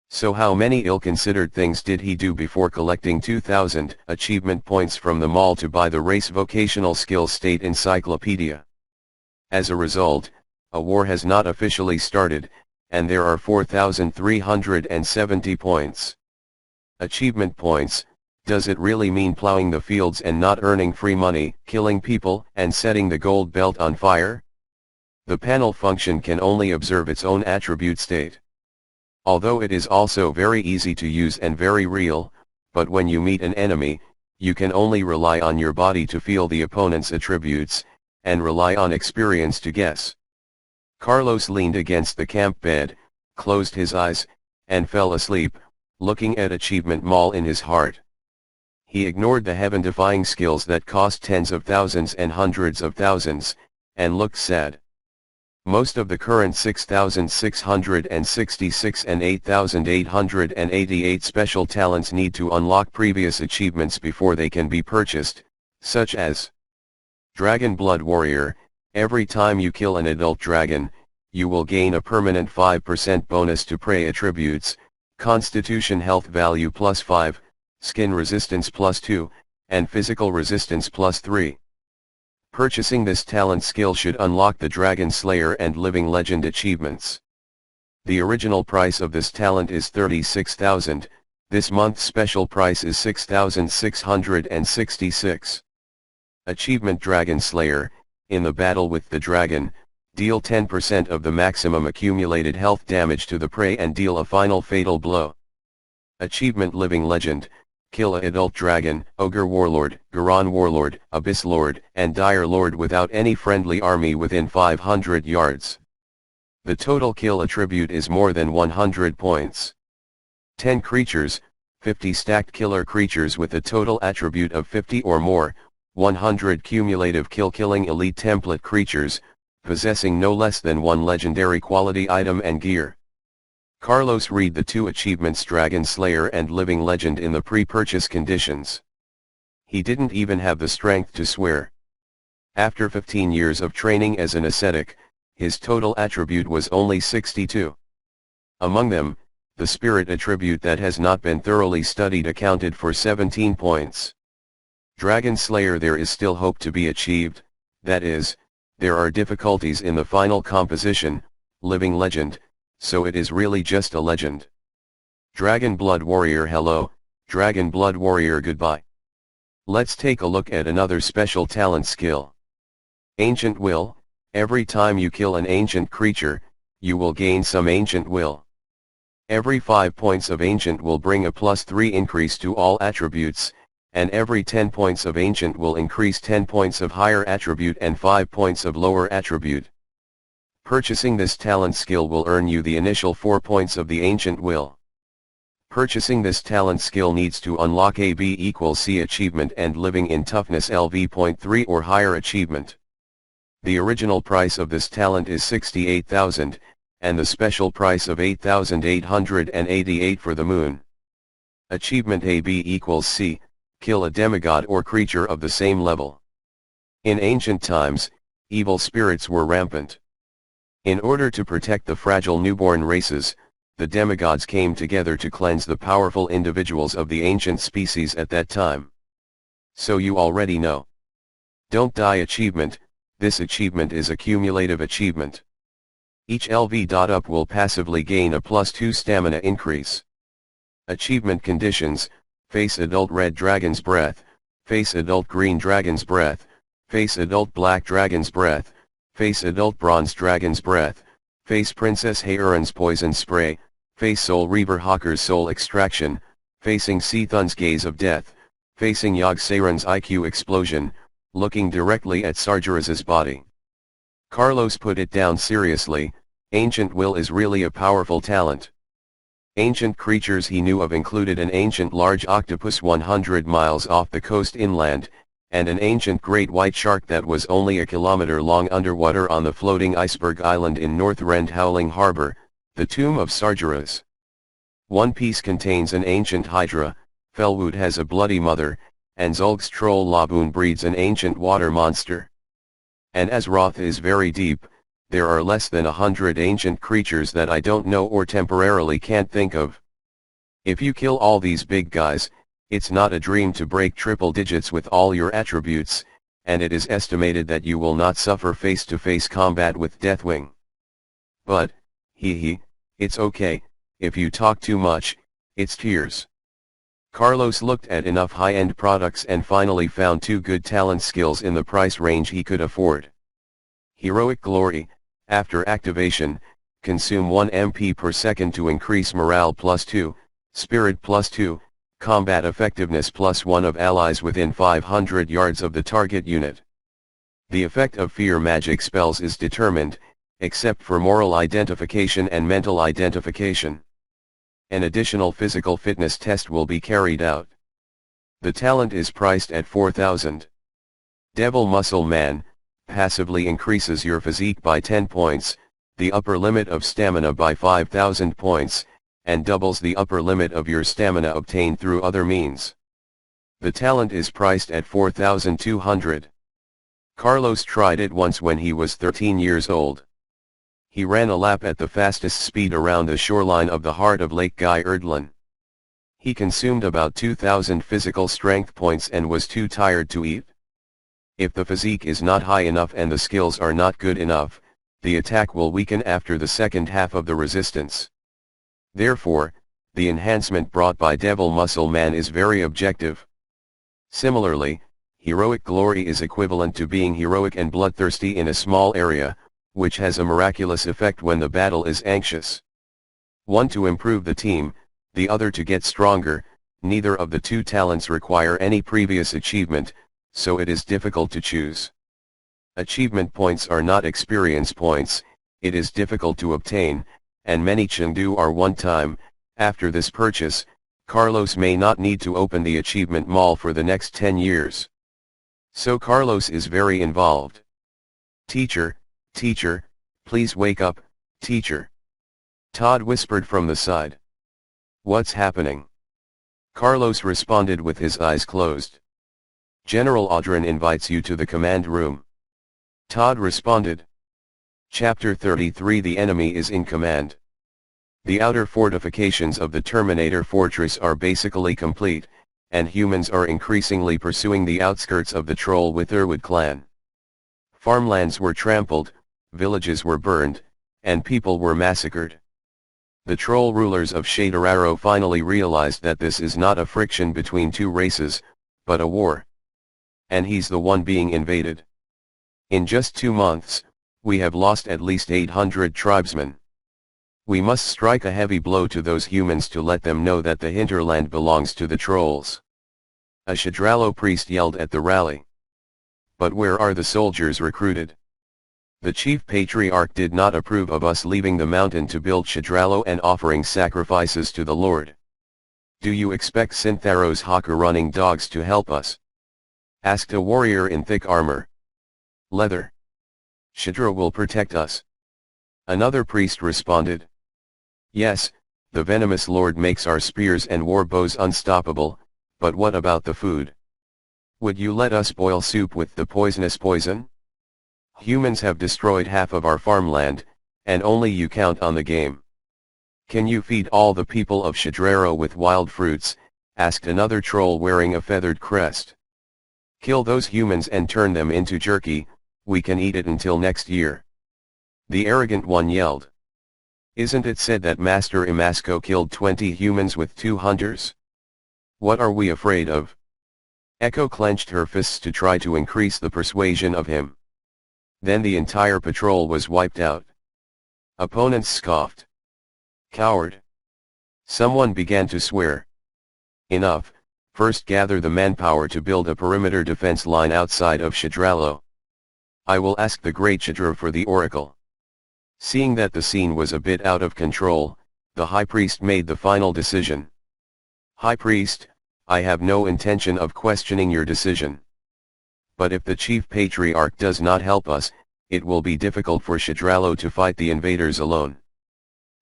So how many ill-considered things did he do before collecting 2,000 achievement points from the mall to buy the race vocational skills state encyclopedia? As a result, a war has not officially started, and there are 4,370 points. Achievement points, does it really mean plowing the fields and not earning free money, killing people and setting the gold belt on fire? The panel function can only observe its own attribute state. Although it is also very easy to use and very real, but when you meet an enemy, you can only rely on your body to feel the opponent's attributes, and rely on experience to guess. Carlos leaned against the camp bed, closed his eyes, and fell asleep, looking at achievement mall in his heart. He ignored the heaven-defying skills that cost tens of thousands and hundreds of thousands, and looked sad. Most of the current 6,666 and 8,888 special talents need to unlock previous achievements before they can be purchased, such as Dragon Blood Warrior. Every time you kill an adult dragon, you will gain a permanent 5% bonus to prey attributes, Constitution Health Value +5, Skin Resistance +2, and Physical Resistance +3. Purchasing this talent skill should unlock the Dragon Slayer and Living Legend achievements. The original price of this talent is 36,000, this month's special price is 6,666. Achievement Dragon Slayer. In the battle with the dragon, deal 10% of the maximum accumulated health damage to the prey and deal a final fatal blow. Achievement Living Legend. Kill a adult dragon, ogre warlord, Garan warlord, abyss lord, and dire lord without any friendly army within 500 yards. The total kill attribute is more than 100 points. 10 creatures, 50 stacked killer creatures with a total attribute of 50 or more, 100 cumulative killing elite template creatures, possessing no less than one legendary quality item and gear. Carlos read the two achievements Dragon Slayer and Living Legend in the pre-purchase conditions. He didn't even have the strength to swear. After 15 years of training as an ascetic, his total attribute was only 62. Among them, the spirit attribute that has not been thoroughly studied accounted for 17 points. Dragon Slayer. There is still hope to be achieved, that is, there are difficulties in the final composition, Living Legend, so it is really just a legend. Dragon Blood Warrior. Hello, Dragon Blood Warrior, goodbye. Let's take a look at another special talent skill. Ancient Will. Every time you kill an ancient creature, you will gain some ancient will. Every 5 points of ancient will bring a +3 increase to all attributes, and every 10 points of ancient will increase 10 points of higher attribute and 5 points of lower attribute. Purchasing this talent skill will earn you the initial 4 points of the ancient will. Purchasing this talent skill needs to unlock a B=C achievement and living in toughness LV.3 or higher achievement. The original price of this talent is 68,000, and the special price of 8,888 for the moon. Achievement A=C. Kill a demigod or creature of the same level. In ancient times, evil spirits were rampant. In order to protect the fragile newborn races, the demigods came together to cleanse the powerful individuals of the ancient species at that time. So you already know. Don't Die achievement. This achievement is a cumulative achievement. Each LV.up will passively gain a +2 stamina increase. Achievement conditions. Face adult red dragon's breath, face adult green dragon's breath, face adult black dragon's breath, face adult bronze dragon's breath, face Princess Haeron's poison spray, face Soul Reaver Hawker's soul extraction, facing Sethun's gaze of death, facing Yogg-Saron's IQ explosion, looking directly at Sargeras's body. Carlos put it down seriously. Ancient Will is really a powerful talent. Ancient creatures he knew of included an ancient large octopus 100 miles off the coast inland, and an ancient great white shark that was only a kilometer long underwater on the floating iceberg island in North Rend Howling Harbor, the tomb of Sargeras. One Piece contains an ancient hydra, Felwood has a bloody mother, and Zulg's troll Laboon breeds an ancient water monster. And as Roth is very deep, there are less than 100 ancient creatures that I don't know or temporarily can't think of. If you kill all these big guys, it's not a dream to break triple digits with all your attributes, and it is estimated that you will not suffer face-to-face combat with Deathwing. But, it's okay, if you talk too much, it's tears. Carlos looked at enough high-end products and finally found 2 good talent skills in the price range he could afford. Heroic Glory. After activation, consume 1 MP per second to increase morale +2, spirit +2, combat effectiveness +1 of allies within 500 yards of the target unit. The effect of fear magic spells is determined, except for moral identification and mental identification. An additional physical fitness test will be carried out. The talent is priced at 4,000. Devil Muscle Man, passively increases your physique by 10 points, the upper limit of stamina by 5,000 points, and doubles the upper limit of your stamina obtained through other means. The talent is priced at 4,200. Carlos tried it once when he was 13 years old. He ran a lap at the fastest speed around the shoreline of the heart of Lake Guy Erdlin. He consumed about 2,000 physical strength points and was too tired to eat. If the physique is not high enough and the skills are not good enough, the attack will weaken after the second half of the resistance. Therefore, the enhancement brought by Devil Muscle Man is very objective. Similarly, heroic glory is equivalent to being heroic and bloodthirsty in a small area, which has a miraculous effect when the battle is anxious. One to improve the team, the other to get stronger. Neither of the two talents require any previous achievement, so it is difficult to choose. Achievement points are not experience points, it is difficult to obtain, and many Chengdu are one-time. After this purchase, Carlos may not need to open the achievement mall for the next 10 years. So Carlos is very involved. Teacher, please wake up, teacher. Todd whispered from the side. What's happening? Carlos responded with his eyes closed. General Audrin invites you to the command room. Todd responded. Chapter 33 The enemy is in command. The outer fortifications of the Terminator Fortress are basically complete, and humans are increasingly pursuing the outskirts of the Troll Witherwood clan. Farmlands were trampled, villages were burned, and people were massacred. The troll rulers of Shaderarrow finally realized that this is not a friction between two races, but a war. And he's the one being invaded. In just 2 months, we have lost at least 800 tribesmen. We must strike a heavy blow to those humans to let them know that the hinterland belongs to the trolls. A Shadrallo priest yelled at the rally. But where are the soldiers recruited? The chief patriarch did not approve of us leaving the mountain to build Shadrallo and offering sacrifices to the Lord. Do you expect Syntharo's Hawker running dogs to help us? Asked a warrior in thick armor. Leather. Shadra will protect us. Another priest responded. Yes, the venomous Lord makes our spears and war bows unstoppable, but what about the food? Would you let us boil soup with the poisonous poison? Humans have destroyed half of our farmland, and only you count on the game. Can you feed all the people of Shadrarrow with wild fruits? Asked another troll wearing a feathered crest. Kill those humans and turn them into jerky, we can eat it until next year. The arrogant one yelled. Isn't it said that Master Imasco killed 20 humans with 2 hunters? What are we afraid of? Echo clenched her fists to try to increase the persuasion of him. Then the entire patrol was wiped out. Opponents scoffed. Coward. Someone began to swear. Enough, first gather the manpower to build a perimeter defense line outside of Shadrallo. I will ask the great Shadra for the oracle. Seeing that the scene was a bit out of control, the high priest made the final decision. High priest, I have no intention of questioning your decision. But if the chief patriarch does not help us, it will be difficult for Shadrallo to fight the invaders alone.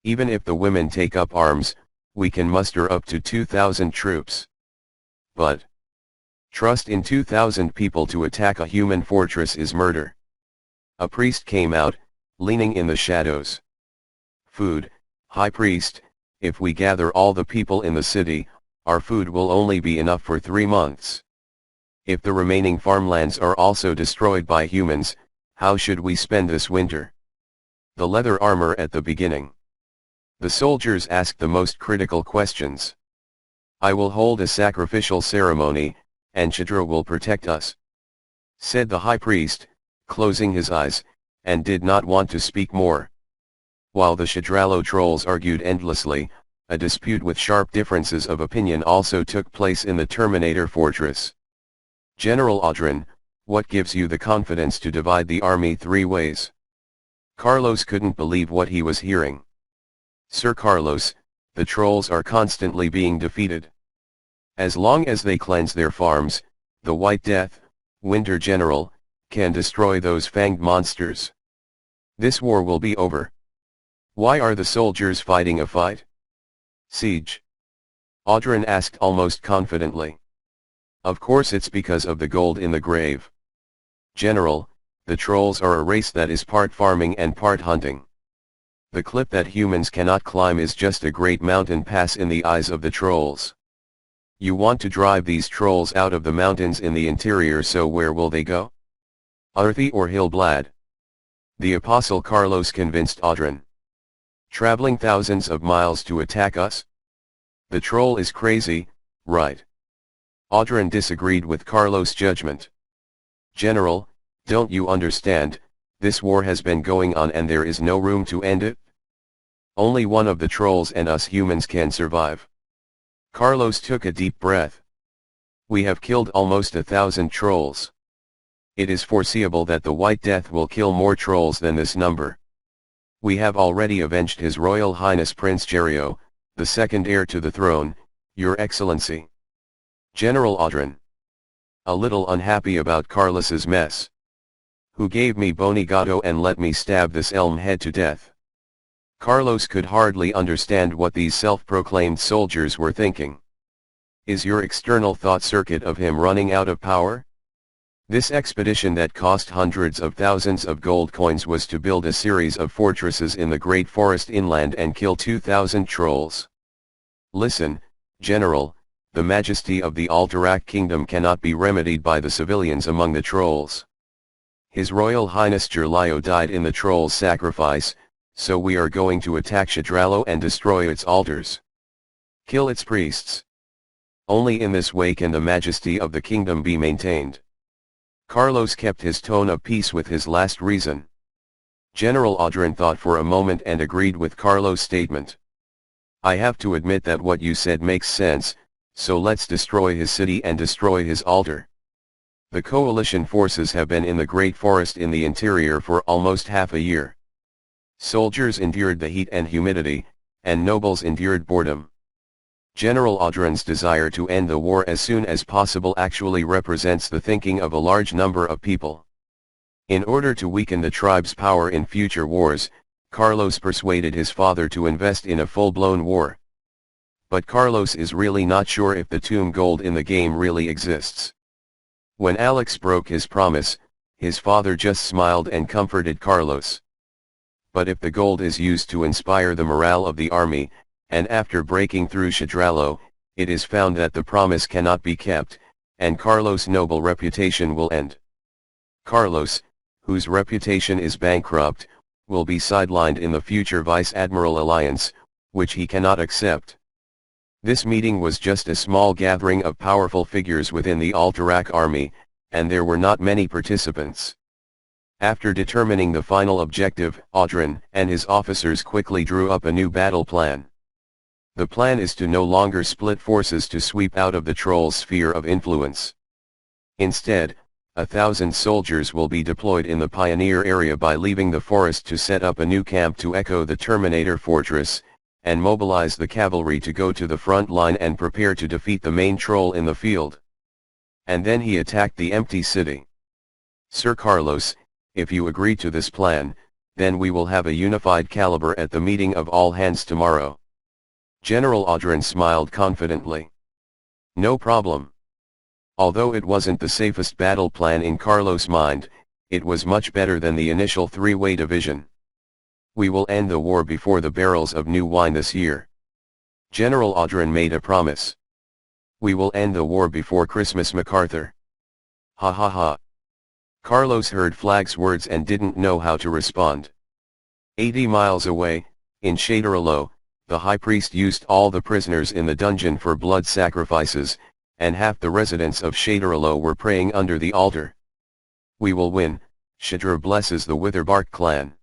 Even if the women take up arms, we can muster up to 2,000 troops. But trust in 2,000 people to attack a human fortress is murder. A priest came out, leaning in the shadows. Food, high priest, if we gather all the people in the city, our food will only be enough for 3 months. If the remaining farmlands are also destroyed by humans, how should we spend this winter? The leather armor at the beginning. The soldiers asked the most critical questions. I will hold a sacrificial ceremony, and Shadra will protect us, said the high priest, closing his eyes, and did not want to speak more. While the Shadrallo trolls argued endlessly, a dispute with sharp differences of opinion also took place in the Terminator Fortress. General Audrin, What gives you the confidence to divide the army 3 ways? Carlos couldn't believe what he was hearing. Sir Carlos, the trolls are constantly being defeated. As long as they cleanse their farms, the White Death, Winter General, can destroy those fanged monsters. This war will be over. Why are the soldiers fighting a fight? Siege. Audrin asked almost confidently. Of course it's because of the gold in the grave. General, the trolls are a race that is part farming and part hunting. The cliff that humans cannot climb is just a great mountain pass in the eyes of the trolls. You want to drive these trolls out of the mountains in the interior, so where will they go? Arthi or Hillblad? The Apostle Carlos convinced Audrin. Traveling thousands of miles to attack us? The troll is crazy, right? Audrin disagreed with Carlos' judgment. General, don't you understand, this war has been going on and there is no room to end it? Only one of the trolls and us humans can survive. Carlos took a deep breath. We have killed almost 1,000 trolls. It is foreseeable that the White Death will kill more trolls than this number. We have already avenged His Royal Highness Prince Jerio, the second heir to the throne, Your Excellency. General Audrin. A little unhappy about Carlos's mess. Who gave me Bonigato and let me stab this elm head to death? Carlos could hardly understand what these self-proclaimed soldiers were thinking. Is your external thought circuit of him running out of power? This expedition that cost hundreds of thousands of gold coins was to build a series of fortresses in the Great Forest inland and kill 2,000 trolls. Listen, General, the majesty of the Alterac kingdom cannot be remedied by the civilians among the trolls. His Royal Highness Gerlio died in the trolls' sacrifice, so we are going to attack Shadralo and destroy its altars. Kill its priests. Only in this way can the majesty of the kingdom be maintained. Carlos kept his tone of peace with his last reason. General Audrin thought for a moment and agreed with Carlos' statement. I have to admit that what you said makes sense, so let's destroy his city and destroy his altar. The coalition forces have been in the Great Forest in the interior for almost half a year. Soldiers endured the heat and humidity, and nobles endured boredom. General Audrin's desire to end the war as soon as possible actually represents the thinking of a large number of people. In order to weaken the tribe's power in future wars, Carlos persuaded his father to invest in a full-blown war. But Carlos is really not sure if the tomb gold in the game really exists. When Alex broke his promise, his father just smiled and comforted Carlos. But if the gold is used to inspire the morale of the army, and after breaking through Shadralo, it is found that the promise cannot be kept, and Carlos' noble reputation will end. Carlos, whose reputation is bankrupt, will be sidelined in the future Vice Admiral Alliance, which he cannot accept. This meeting was just a small gathering of powerful figures within the Alterac army, and there were not many participants. After determining the final objective, Audrin and his officers quickly drew up a new battle plan. The plan is to no longer split forces to sweep out of the trolls' sphere of influence. Instead, 1,000 soldiers will be deployed in the Pioneer area by leaving the forest to set up a new camp to echo the Terminator fortress, and mobilize the cavalry to go to the front line and prepare to defeat the main troll in the field. And then he attacked the empty city. Sir Carlos, if you agree to this plan, then we will have a unified caliber at the meeting of all hands tomorrow. General Audrin smiled confidently. No problem. Although it wasn't the safest battle plan in Carlos' mind, it was much better than the initial three-way division. We will end the war before the barrels of new wine this year. General Audrin made a promise. We will end the war before Christmas, MacArthur. Ha ha ha. Carlos heard Flag's words and didn't know how to respond. 80 miles away, in Shadaralo, the high priest used all the prisoners in the dungeon for blood sacrifices, and half the residents of Shadaralo were praying under the altar. We will win, Shadra blesses the Witherbark clan.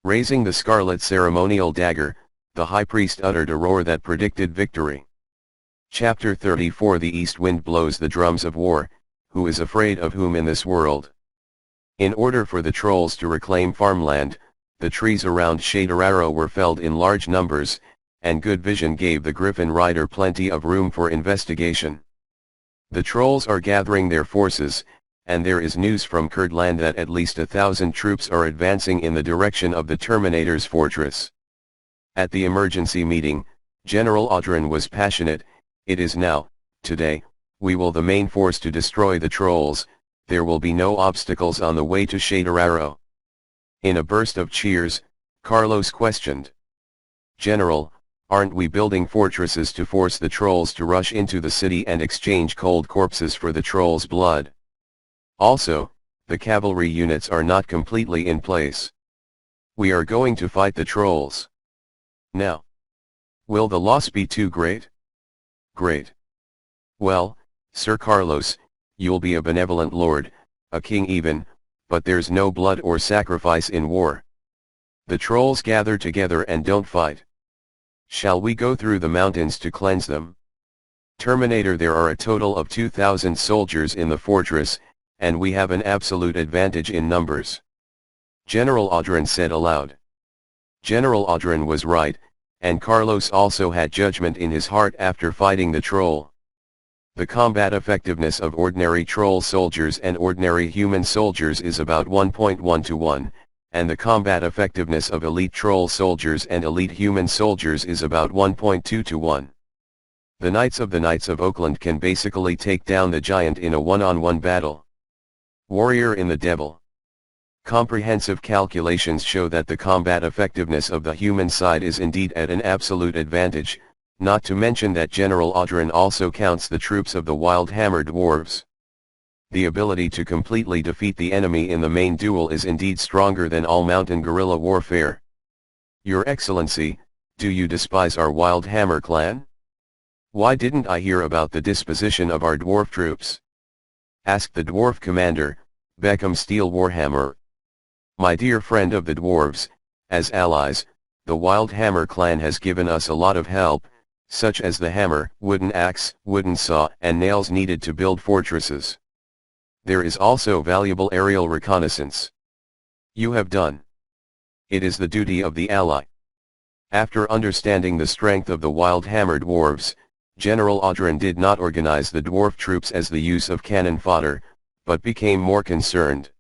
Raising the scarlet ceremonial dagger, the high priest uttered a roar that predicted victory. Chapter 34 The east wind blows the drums of war, who is afraid of whom in this world? In order for the trolls to reclaim farmland, the trees around Shaderarrow were felled in large numbers, and good vision gave the Griffin Rider plenty of room for investigation. The trolls are gathering their forces, and there is news from Kurdland that at least 1,000 troops are advancing in the direction of the Terminator's fortress. At the emergency meeting, General Audrin was passionate. It is now, today, we will the main force to destroy the trolls, there will be no obstacles on the way to Shaderarrow. In a burst of cheers, Carlos questioned. General, aren't we building fortresses to force the trolls to rush into the city and exchange cold corpses for the trolls' blood? Also, the cavalry units are not completely in place. We are going to fight the trolls. Now. Will the loss be too great? Great. Well, Sir Carlos, you'll be a benevolent lord, a king even, but there's no blood or sacrifice in war. The trolls gather together and don't fight. Shall we go through the mountains to cleanse them? Terminator, there are a total of 2,000 soldiers in the fortress, and we have an absolute advantage in numbers. General Audrin said aloud. General Audrin was right, and Carlos also had judgment in his heart after fighting the troll. The combat effectiveness of ordinary troll soldiers and ordinary human soldiers is about 1.1 to 1, and the combat effectiveness of elite troll soldiers and elite human soldiers is about 1.2 to 1. The Knights of Oakland can basically take down the giant in a one-on-one battle. Warrior in the Devil. Comprehensive calculations show that the combat effectiveness of the human side is indeed at an absolute advantage, not to mention that General Audrin also counts the troops of the Wild Hammer Dwarves. The ability to completely defeat the enemy in the main duel is indeed stronger than all mountain guerrilla warfare. Your Excellency, do you despise our Wild Hammer clan? Why didn't I hear about the disposition of our dwarf troops? Asked the dwarf commander, Beckham Steel Warhammer. My dear friend of the dwarves, as allies, the Wild Hammer clan has given us a lot of help, such as the hammer, wooden axe, wooden saw and nails needed to build fortresses. There is also valuable aerial reconnaissance. You have done. It is the duty of the ally. After understanding the strength of the Wild Hammer dwarves, General Audrin did not organize the dwarf troops as the use of cannon fodder, but became more concerned.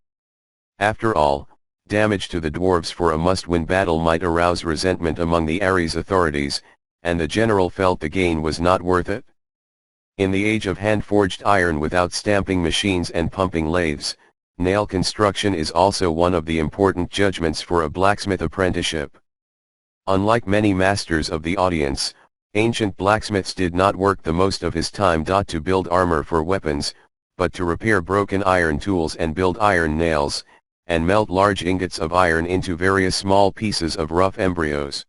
After all, damage to the dwarves for a must-win battle might arouse resentment among the Ares authorities, and the general felt the gain was not worth it. In the age of hand-forged iron without stamping machines and pumping lathes, nail construction is also one of the important judgments for a blacksmith apprenticeship. Unlike many masters of the audience, ancient blacksmiths did not work the most of his time to build armor for weapons, but to repair broken iron tools and build iron nails, and melt large ingots of iron into various small pieces of rough embryos.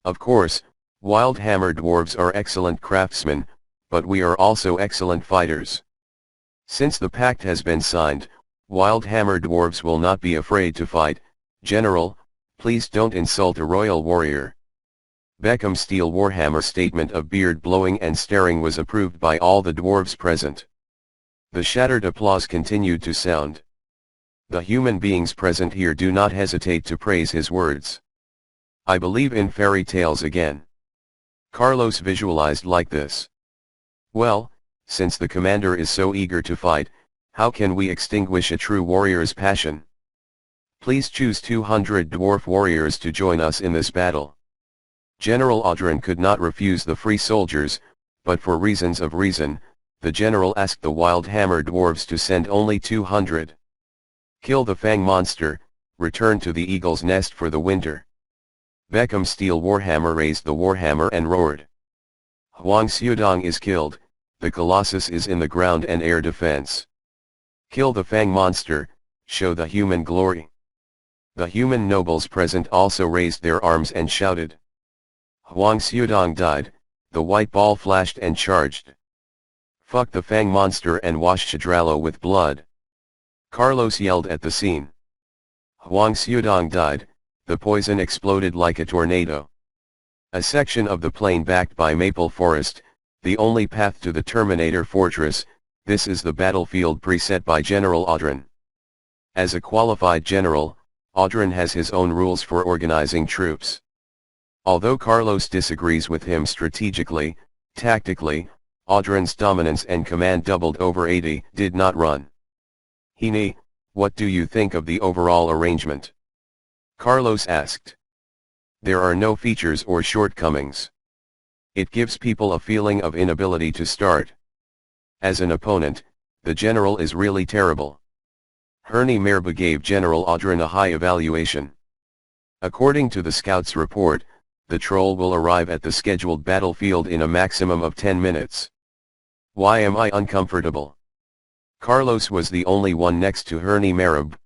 Of course, Wild Hammer dwarves are excellent craftsmen, but we are also excellent fighters. Since the pact has been signed, Wild Hammer dwarves will not be afraid to fight. General, please don't insult a royal warrior. Beckham Steel Warhammer's statement of beard blowing and staring was approved by all the dwarves present. The shattered applause continued to sound. The human beings present here do not hesitate to praise his words. I believe in fairy tales again. Carlos visualized like this. Well, since the commander is so eager to fight, how can we extinguish a true warrior's passion? Please choose 200 dwarf warriors to join us in this battle. General Audrin could not refuse the free soldiers, but for reasons of reason, the general asked the Wild Hammer dwarves to send only 200. Kill the Fang monster, return to the eagle's nest for the winter. Beckham Steel Warhammer raised the warhammer and roared. Huang Xiudong is killed, the Colossus is in the ground and air defense. Kill the Fang monster, show the human glory. The human nobles present also raised their arms and shouted. Huang Xiudong died, the white ball flashed and charged. Fuck the Fang monster and wash Shadrallo with blood. Carlos yelled at the scene. Huang Xiudong died, the poison exploded like a tornado. A section of the plain backed by maple forest, the only path to the Terminator fortress, this is the battlefield preset by General Audrin. As a qualified general, Audrin has his own rules for organizing troops. Although Carlos disagrees with him strategically, tactically, Audrin's dominance and command doubled over 80 did not run. Hini, what do you think of the overall arrangement? Carlos asked. There are no features or shortcomings. It gives people a feeling of inability to start. As an opponent, the general is really terrible. Herni Merba gave General Audrin a high evaluation. According to the scouts report, the troll will arrive at the scheduled battlefield in a maximum of 10 minutes. Why am I uncomfortable? Carlos was the only one next to Herni Merab.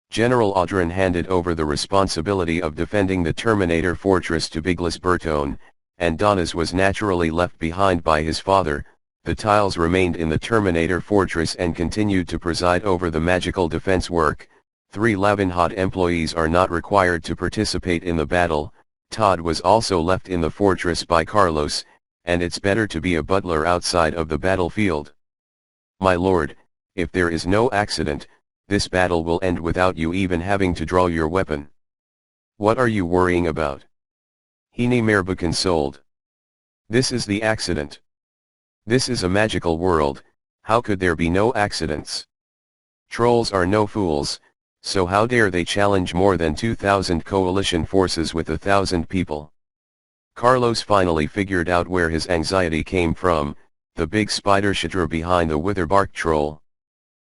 General Audrin handed over the responsibility of defending the Terminator fortress to Biglas Bertone, and Donas was naturally left behind by his father. The Tiles remained in the Terminator fortress and continued to preside over the magical defense work. 3 Lavinhod employees are not required to participate in the battle. Todd was also left in the fortress by Carlos, and it's better to be a butler outside of the battlefield. My lord, if there is no accident, this battle will end without you even having to draw your weapon. What are you worrying about? Hini Merba consoled. This is the accident. This is a magical world, how could there be no accidents? Trolls are no fools, so how dare they challenge more than 2,000 coalition forces with 1,000 people? Carlos finally figured out where his anxiety came from, the big spider Shidra behind the Witherbark troll.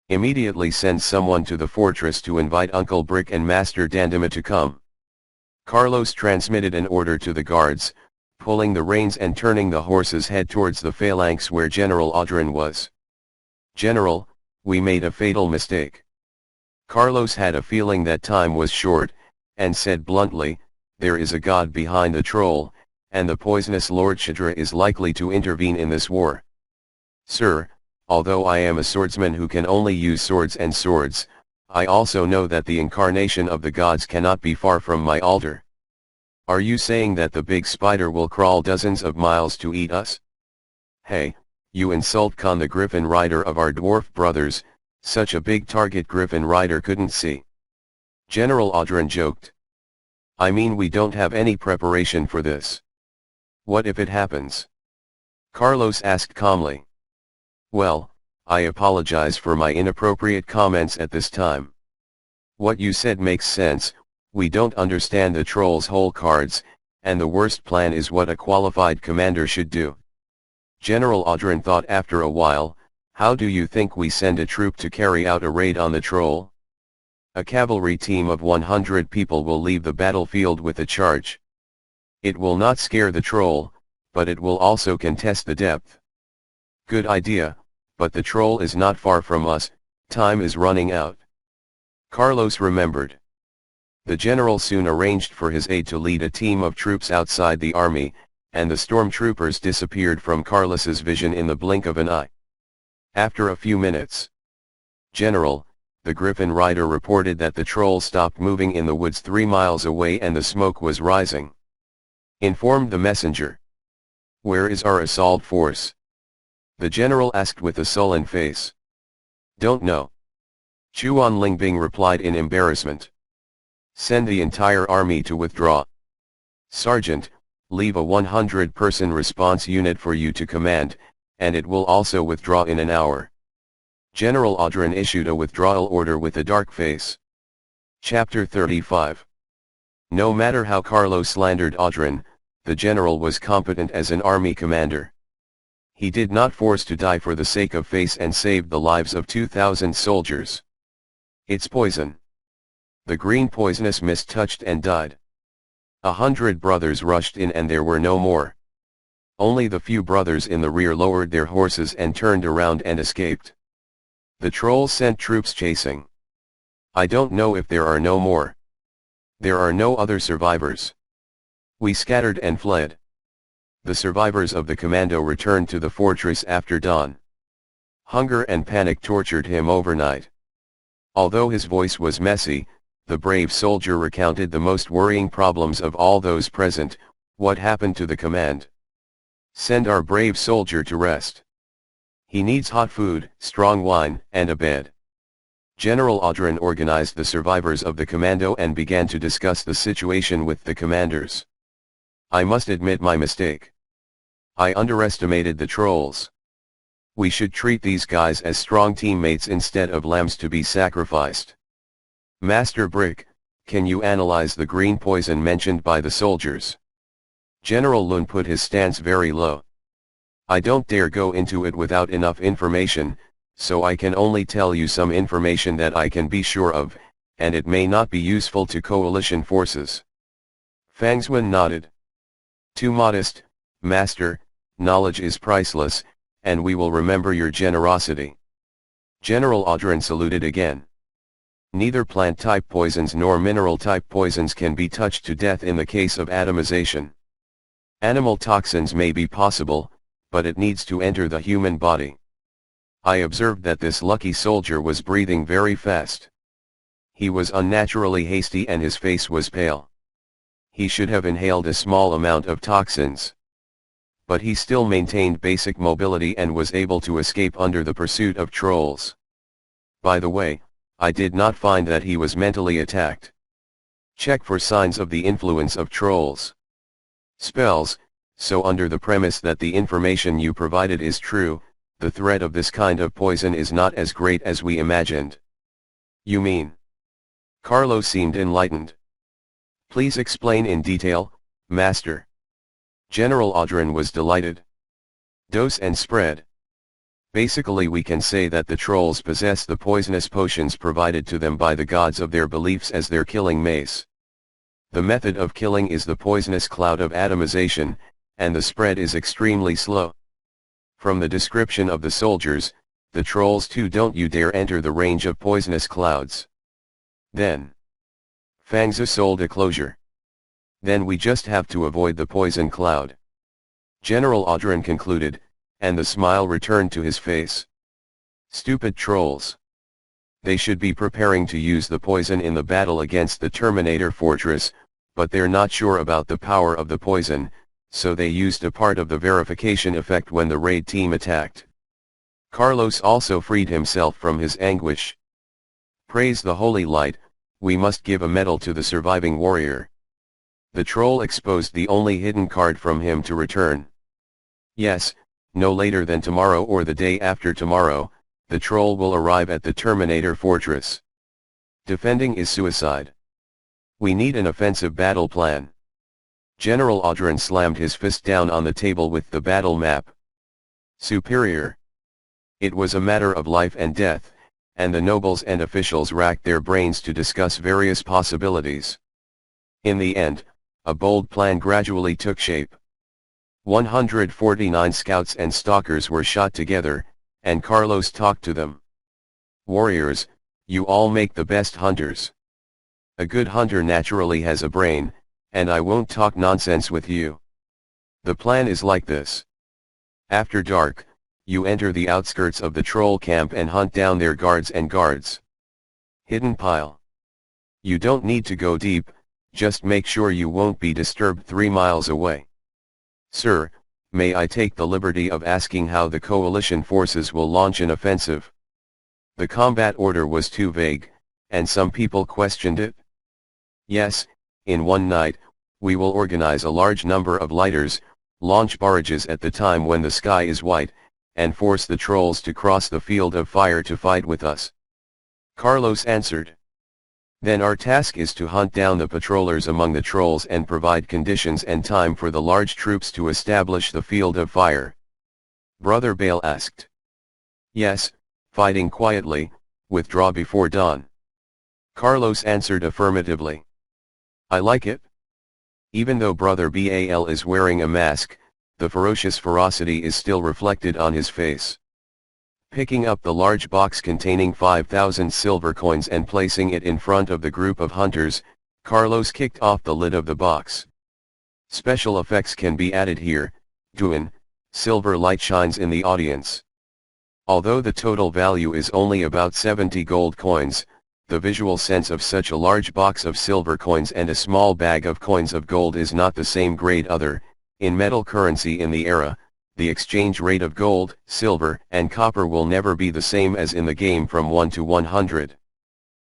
Immediately send someone to the fortress to invite Uncle Brick and Master Dandima to come. Carlos transmitted an order to the guards, pulling the reins and turning the horse's head towards the phalanx where General Audrin was. General, we made a fatal mistake. Carlos had a feeling that time was short, and said bluntly, there is a god behind the troll, and the poisonous Lord Shidra is likely to intervene in this war. Sir, although I am a swordsman who can only use swords and swords, I also know that the incarnation of the gods cannot be far from my altar. Are you saying that the big spider will crawl dozens of miles to eat us? Hey, you insult Khan the Griffin Rider of our dwarf brothers, such a big target Griffin Rider couldn't see. General Audrin joked. I mean we don't have any preparation for this. What if it happens? Carlos asked calmly. Well, I apologize for my inappropriate comments at this time. What you said makes sense. We don't understand the troll's whole cards, and the worst plan is what a qualified commander should do. General Audrin thought after a while, how do you think we send a troop to carry out a raid on the troll? A cavalry team of 100 people will leave the battlefield with a charge. It will not scare the troll, but it will also contest the depth. Good idea, but the troll is not far from us, time is running out. Carlos remembered. The general soon arranged for his aide to lead a team of troops outside the army, and the stormtroopers disappeared from Carlos's vision in the blink of an eye. After a few minutes, General, the Griffin Rider reported that the troll stopped moving in the woods 3 miles away and the smoke was rising. Informed the messenger. Where is our assault force? The general asked with a sullen face. Don't know. Chuan Lingbing replied in embarrassment. Send the entire army to withdraw. Sergeant, leave a 100-person response unit for you to command, and it will also withdraw in an hour. General Audrin issued a withdrawal order with a dark face. Chapter 35. No matter how Carlos slandered Audrin, the general was competent as an army commander. He did not force to die for the sake of face and saved the lives of 2,000 soldiers. It's poison. The green poisonous mist touched and died. 100 brothers rushed in and there were no more. Only the few brothers in the rear lowered their horses and turned around and escaped. The trolls sent troops chasing. I don't know if there are no more. There are no other survivors. We scattered and fled. The survivors of the commando returned to the fortress after dawn. Hunger and panic tortured him overnight. Although his voice was messy, the brave soldier recounted the most worrying problems of all those present. What happened to the command? Send our brave soldier to rest. He needs hot food, strong wine, and a bed. General Audrin organized the survivors of the commando and began to discuss the situation with the commanders. I must admit my mistake. I underestimated the trolls. We should treat these guys as strong teammates instead of lambs to be sacrificed. Master Brick, can you analyze the green poison mentioned by the soldiers? General Lun put his stance very low. I don't dare go into it without enough information, so I can only tell you some information that I can be sure of, and it may not be useful to coalition forces. Fangxuan nodded. Too modest, Master, knowledge is priceless, and we will remember your generosity. General Audrin saluted again. Neither plant-type poisons nor mineral-type poisons can be touched to death in the case of atomization. Animal toxins may be possible, but it needs to enter the human body. I observed that this lucky soldier was breathing very fast. He was unnaturally hasty and his face was pale. He should have inhaled a small amount of toxins. But he still maintained basic mobility and was able to escape under the pursuit of trolls. By the way, I did not find that he was mentally attacked. Check for signs of the influence of trolls. Spells, so under the premise that the information you provided is true, the threat of this kind of poison is not as great as we imagined. You mean? Carlo seemed enlightened. Please explain in detail, Master. General Audrin was delighted. Dose and spread. Basically we can say that the trolls possess the poisonous potions provided to them by the gods of their beliefs as their killing mace. The method of killing is the poisonous cloud of atomization, and the spread is extremely slow. From the description of the soldiers, the trolls too don't you dare enter the range of poisonous clouds. Then. Fangxu sold a closure. Then we just have to avoid the poison cloud. General Audrin concluded, and the smile returned to his face. Stupid trolls. They should be preparing to use the poison in the battle against the Terminator fortress, but they're not sure about the power of the poison, so they used a part of the verification effect when the raid team attacked. Carlos also freed himself from his anguish. Praise the holy light, we must give a medal to the surviving warrior. The troll exposed the only hidden card from him to return. Yes, no later than tomorrow or the day after tomorrow, the troll will arrive at the Terminator fortress. Defending is suicide. We need an offensive battle plan. General Audrin slammed his fist down on the table with the battle map. Superior. It was a matter of life and death, and the nobles and officials racked their brains to discuss various possibilities. In the end, a bold plan gradually took shape. 149 scouts and stalkers were shot together, and Carlos talked to them. Warriors, you all make the best hunters. A good hunter naturally has a brain, and I won't talk nonsense with you. The plan is like this. After dark, you enter the outskirts of the troll camp and hunt down their guards and guards. Hidden pile. You don't need to go deep, just make sure you won't be disturbed 3 miles away. Sir, may I take the liberty of asking how the coalition forces will launch an offensive? The combat order was too vague, and some people questioned it. Yes, in one night, we will organize a large number of lighters, launch barrages at the time when the sky is white, and force the trolls to cross the field of fire to fight with us. Carlos answered. Then our task is to hunt down the patrollers among the trolls and provide conditions and time for the large troops to establish the field of fire. Brother Bale asked. Yes, fighting quietly, withdraw before dawn. Carlos answered affirmatively. I like it. Even though Brother Bal is wearing a mask, the ferocious ferocity is still reflected on his face. Picking up the large box containing 5,000 silver coins and placing it in front of the group of hunters, Carlos kicked off the lid of the box. Special effects can be added here. Duin, silver light shines in the audience. Although the total value is only about 70 gold coins, the visual sense of such a large box of silver coins and a small bag of coins of gold is not the same grade other, in metal currency in the era, the exchange rate of gold, silver, and copper will never be the same as in the game from 1 to 100.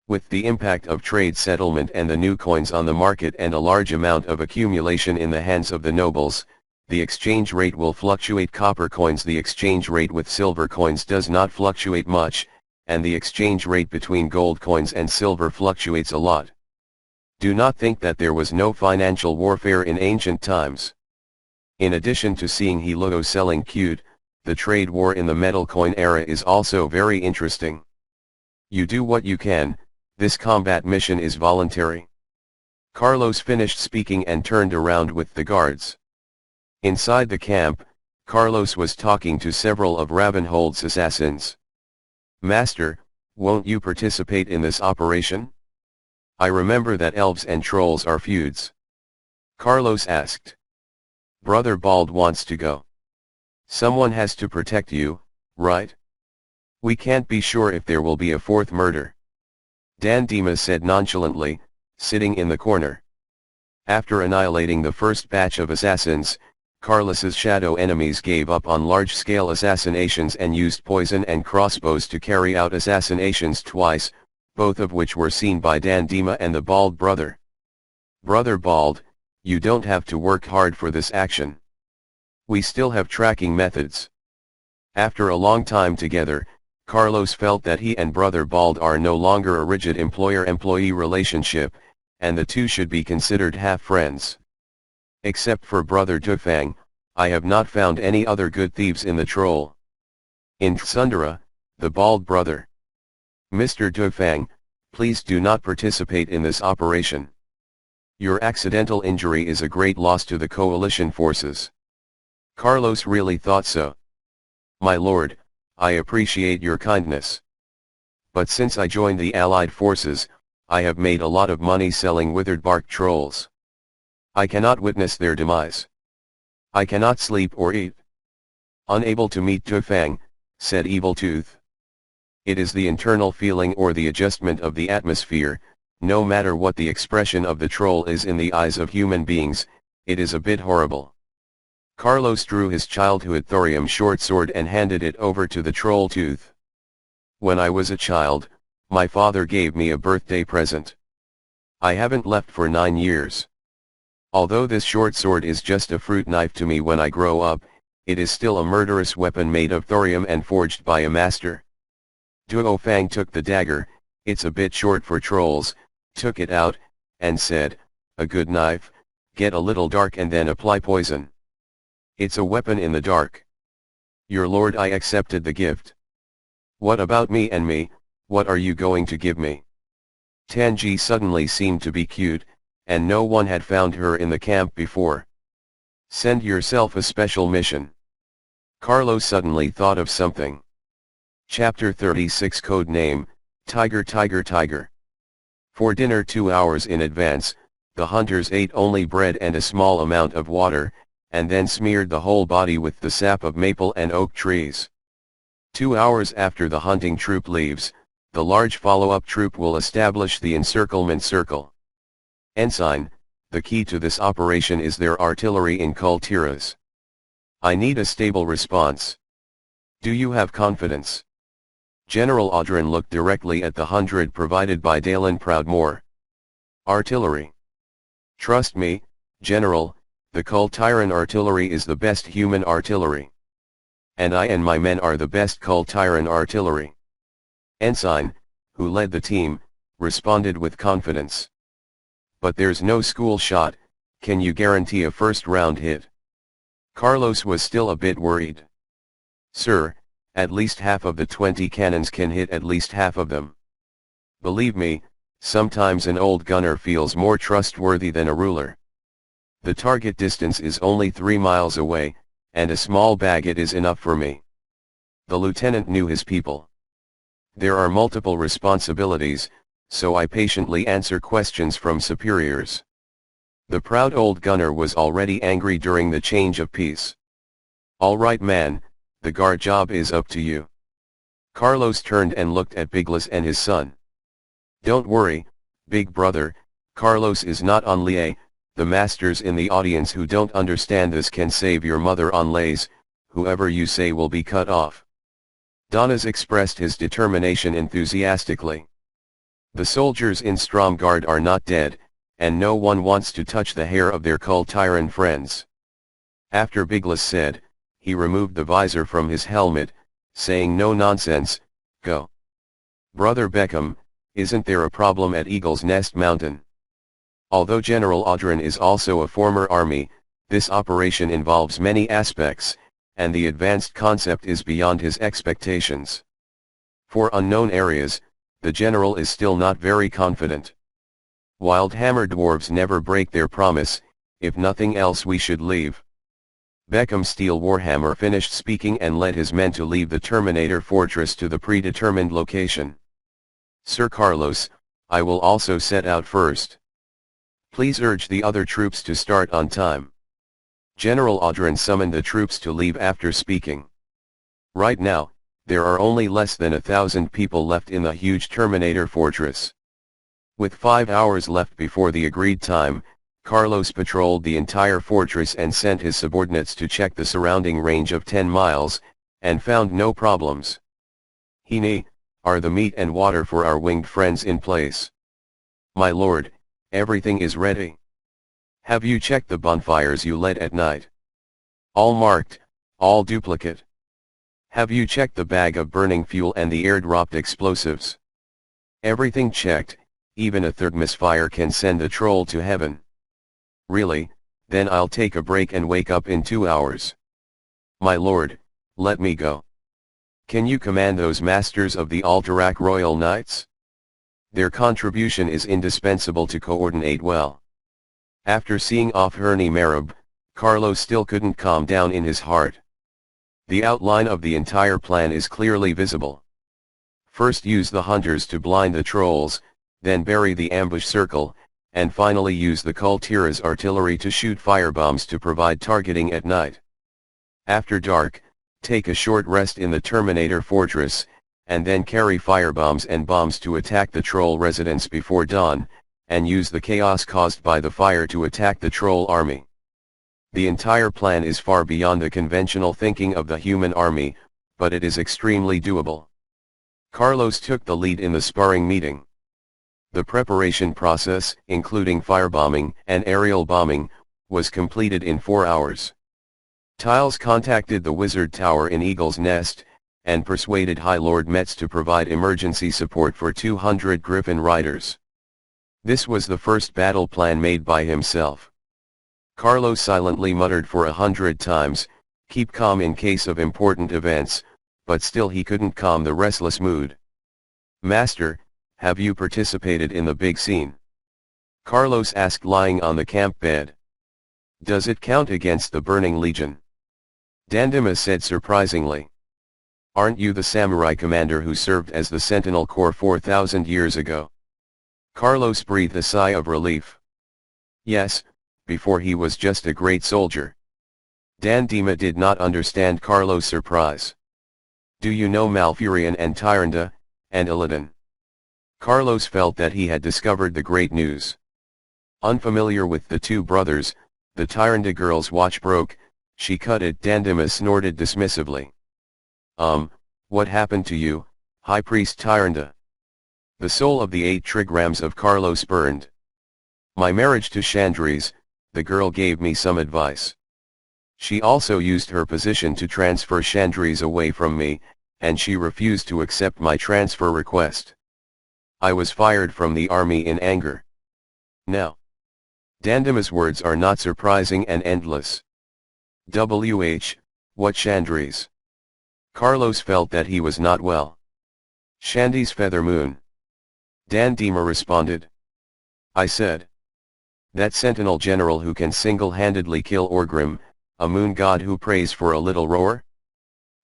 With the impact of trade settlement and the new coins on the market and a large amount of accumulation in the hands of the nobles, the exchange rate will fluctuate. Copper coins, the exchange rate with silver coins does not fluctuate much, and the exchange rate between gold coins and silver fluctuates a lot. Do not think that there was no financial warfare in ancient times. In addition to seeing Hilo selling cute, the trade war in the metal coin era is also very interesting. You do what you can, this combat mission is voluntary. Carlos finished speaking and turned around with the guards. Inside the camp, Carlos was talking to several of Ravenhold's assassins. Master, won't you participate in this operation? I remember that elves and trolls are feuds. Carlos asked. Brother Bald wants to go. Someone has to protect you, right? We can't be sure if there will be a fourth murder. Dan Dimas said nonchalantly, sitting in the corner. After annihilating the first batch of assassins, Carlos's shadow enemies gave up on large-scale assassinations and used poison and crossbows to carry out assassinations twice, both of which were seen by Dan Dima and the Bald brother. Brother Bald, you don't have to work hard for this action. We still have tracking methods. After a long time together, Carlos felt that he and Brother Bald are no longer a rigid employer-employee relationship, and the two should be considered half-friends. Except for Brother Dufang, I have not found any other good thieves in the troll. In Tsundere, the Bald brother. Mr. Dufang, please do not participate in this operation. Your accidental injury is a great loss to the coalition forces. Carlos really thought so. My lord, I appreciate your kindness. But since I joined the Allied forces, I have made a lot of money selling withered bark trolls. I cannot witness their demise. I cannot sleep or eat. Unable to meet Dufang, said Evil Tooth. It is the internal feeling or the adjustment of the atmosphere. No matter what the expression of the troll is in the eyes of human beings, it is a bit horrible. Carlos drew his childhood thorium short sword and handed it over to the troll Tooth. When I was a child, my father gave me a birthday present. I haven't left for 9 years. Although this short sword is just a fruit knife to me when I grow up, it is still a murderous weapon made of thorium and forged by a master. Duo Fang took the dagger, it's a bit short for trolls, took it out, and said, a good knife, get a little dark and then apply poison. It's a weapon in the dark. Your lord, I accepted the gift. What about me and me, what are you going to give me? Tanji suddenly seemed to be cute, and no one had found her in the camp before. Send yourself a special mission. Carlos suddenly thought of something. Chapter 36 Code Name, Tiger Tiger Tiger. For dinner 2 hours in advance, the hunters ate only bread and a small amount of water, and then smeared the whole body with the sap of maple and oak trees. 2 hours after the hunting troop leaves, the large follow-up troop will establish the encirclement circle. Ensign, the key to this operation is their artillery in Kultiras. I need a stable response. Do you have confidence? General Audrin looked directly at the 100 provided by Dalen Proudmoore. Artillery. Trust me, General, the Kultiran artillery is the best human artillery. And I and my men are the best Kultiran artillery. Ensign, who led the team, responded with confidence. But there's no school shot, can you guarantee a first-round hit? Carlos was still a bit worried. Sir, at least half of the 20 cannons can hit at least half of them. Believe me, sometimes an old gunner feels more trustworthy than a ruler. The target distance is only 3 miles away, and a small baguette is enough for me. The lieutenant knew his people. There are multiple responsibilities, so I patiently answer questions from superiors. The proud old gunner was already angry during the change of piece. All right man, the guard job is up to you. Carlos turned and looked at Biglas and his son. Don't worry, big brother, Carlos is not on lie. The masters in the audience who don't understand this can save your mother on lays, whoever you say will be cut off. Donas expressed his determination enthusiastically. The soldiers in Stromgard are not dead, and no one wants to touch the hair of their Kull Tyrant friends. After Biglas said, he removed the visor from his helmet, saying, "No nonsense, go. Brother Beckham, isn't there a problem at Eagle's Nest Mountain?" Although General Audrin is also a former army, this operation involves many aspects, and the advanced concept is beyond his expectations. For unknown areas, the general is still not very confident. Wildhammer dwarves never break their promise. If nothing else, we should leave. Beckham Steel Warhammer finished speaking and led his men to leave the Terminator Fortress to the predetermined location. "Sir Carlos, I will also set out first. Please urge the other troops to start on time." General Audrin summoned the troops to leave after speaking. Right now, there are only less than 1,000 people left in the huge Terminator Fortress. With 5 hours left before the agreed time, Carlos patrolled the entire fortress and sent his subordinates to check the surrounding range of 10 miles, and found no problems. "Hini, are the meat and water for our winged friends in place?" "My lord, everything is ready." "Have you checked the bonfires you lit at night?" "All marked, all duplicate." "Have you checked the bag of burning fuel and the airdropped explosives?" "Everything checked, even a third misfire can send a troll to heaven." "Really? Then I'll take a break and wake up in 2 hours." "My lord, let me go." "Can you command those masters of the Alterac Royal Knights? Their contribution is indispensable to coordinate well." After seeing off Herni Merib, Carlos still couldn't calm down in his heart. The outline of the entire plan is clearly visible. First use the hunters to blind the trolls, then bury the ambush circle, and finally use the Kull Tira's artillery to shoot firebombs to provide targeting at night. After dark, take a short rest in the Terminator Fortress, and then carry firebombs and bombs to attack the troll residence before dawn, and use the chaos caused by the fire to attack the troll army. The entire plan is far beyond the conventional thinking of the human army, but it is extremely doable. Carlos took the lead in the sparring meeting. The preparation process, including firebombing and aerial bombing, was completed in 4 hours. Tiles contacted the Wizard Tower in Eagle's Nest, and persuaded High Lord Metz to provide emergency support for 200 Griffin riders. This was the first battle plan made by himself. Carlos silently muttered for 100 times, "Keep calm in case of important events," but still he couldn't calm the restless mood. "Master, have you participated in the big scene?" Carlos asked, lying on the camp bed. "Does it count against the Burning Legion?" Dandima said surprisingly. "Aren't you the samurai commander who served as the Sentinel Corps 4,000 years ago?" Carlos breathed a sigh of relief. "Yes, before he was just a great soldier." Dandima did not understand Carlos' surprise. "Do you know Malfurion and Tyrande, and Illidan?" Carlos felt that he had discovered the great news. Unfamiliar with the two brothers, the Tyrande girl's watch broke. She cut it. Dandima snorted dismissively. What happened to you, High Priest Tyrande?" The soul of the 8 trigrams of Carlos burned. "My marriage to Chandris, the girl gave me some advice. She also used her position to transfer Chandris away from me, and she refused to accept my transfer request. I was fired from the army in anger." Now, Dandima's words are not surprising and endless. What Chandris? Carlos felt that he was not well. "Shandy's feather moon." Dandima responded. "I said. That sentinel general who can single-handedly kill Orgrim, a moon god who prays for a little roar?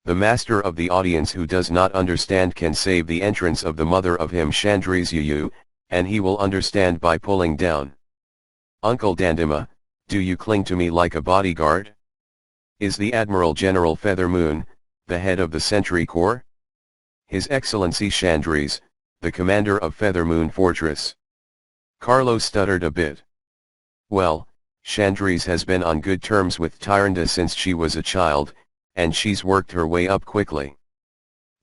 The master of the audience who does not understand can save the entrance of the mother of him Chandris Yuyu, and he will understand by pulling down. Uncle Dandima, do you cling to me like a bodyguard? Is the Admiral General Feather Moon, the head of the Sentry Corps? His Excellency Chandris, the commander of Feather Moon Fortress." Carlos stuttered a bit. "Well, Chandris has been on good terms with Tyrande since she was a child, and she's worked her way up quickly.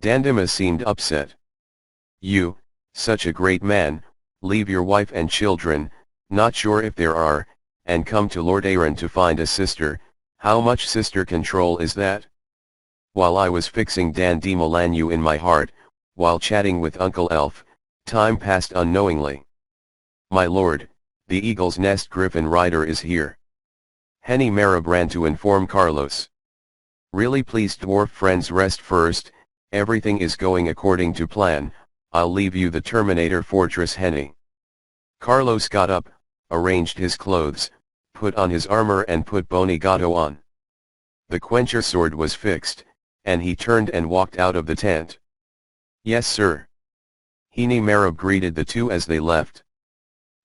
Dandima seemed upset. You, such a great man, leave your wife and children, not sure if there are, and come to Lord Aaron to find a sister. How much sister control is that? While I was fixing Dandima Lanyu in my heart, while chatting with Uncle Elf, time passed unknowingly. My lord, the Eagle's Nest Griffin Rider is here. Henny Marab ran to inform Carlos. Really please dwarf friends, rest first, everything is going according to plan. I'll leave you the Terminator Fortress, Henny. Carlos got up, arranged his clothes, put on his armor and put Bonigato on. The Quencher sword was fixed, and he turned and walked out of the tent. Yes sir. Henny Marab greeted the two as they left.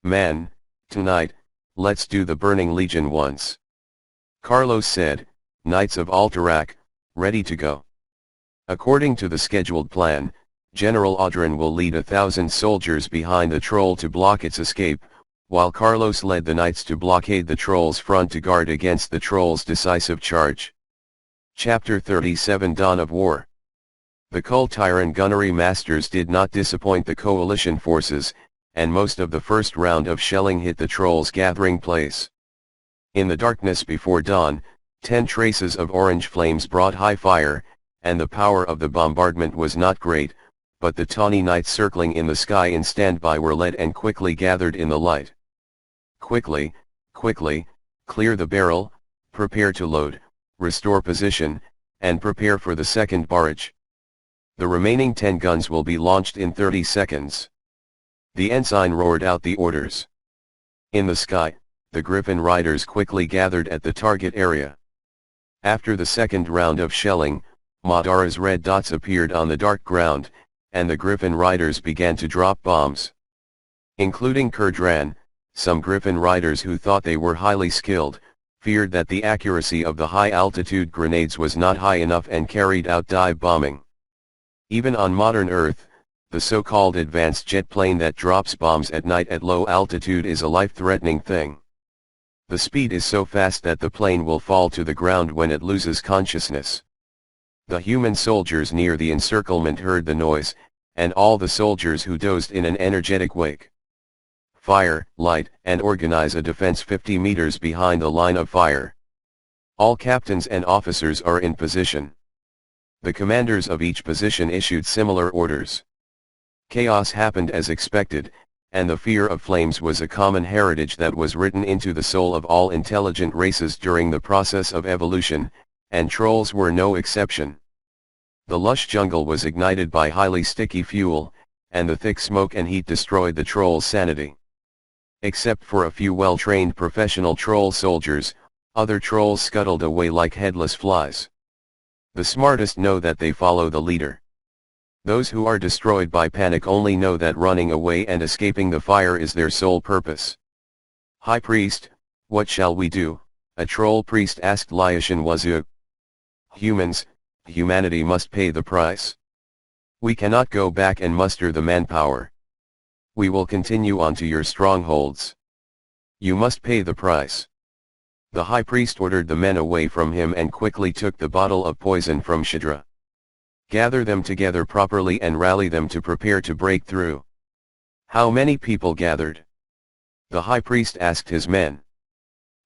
Man, tonight, let's do the Burning Legion once. Carlos said, Knights of Alterac, ready to go. According to the scheduled plan, General Audrin will lead 1,000 soldiers behind the troll to block its escape, while Carlos led the knights to blockade the troll's front to guard against the troll's decisive charge. Chapter 37 Dawn of War. The Kultiran gunnery masters did not disappoint the coalition forces, and most of the first round of shelling hit the troll's gathering place. In the darkness before dawn, 10 traces of orange flames brought high fire, and the power of the bombardment was not great, but the tawny knights circling in the sky in standby were led and quickly gathered in the light. Quickly, quickly, clear the barrel, prepare to load, restore position, and prepare for the second barrage. The remaining 10 guns will be launched in 30 seconds. The ensign roared out the orders. In the sky, the Griffin riders quickly gathered at the target area. After the second round of shelling, Madara's red dots appeared on the dark ground, and the Griffin riders began to drop bombs. Including Kurdran, some Griffin riders who thought they were highly skilled, feared that the accuracy of the high-altitude grenades was not high enough and carried out dive bombing. Even on modern Earth, the so-called advanced jet plane that drops bombs at night at low altitude is a life-threatening thing. The speed is so fast that the plane will fall to the ground when it loses consciousness. The human soldiers near the encirclement heard the noise, and all the soldiers who dozed in an energetic wake. Fire, light, and organize a defense 50 meters behind the line of fire. All captains and officers are in position. The commanders of each position issued similar orders. Chaos happened as expected, and the fear of flames was a common heritage that was written into the soul of all intelligent races during the process of evolution, and trolls were no exception. The lush jungle was ignited by highly sticky fuel, and the thick smoke and heat destroyed the troll's sanity. Except for a few well-trained professional troll soldiers, other trolls scuttled away like headless flies. The smartest know that they follow the leader. Those who are destroyed by panic only know that running away and escaping the fire is their sole purpose. High Priest, what shall we do? A troll priest asked Lyashin Wazuk. Humanity must pay the price. We cannot go back and muster the manpower. We will continue on to your strongholds. You must pay the price. The high priest ordered the men away from him and quickly took the bottle of poison from Shidra. Gather them together properly and rally them to prepare to break through. How many people gathered? The high priest asked his men.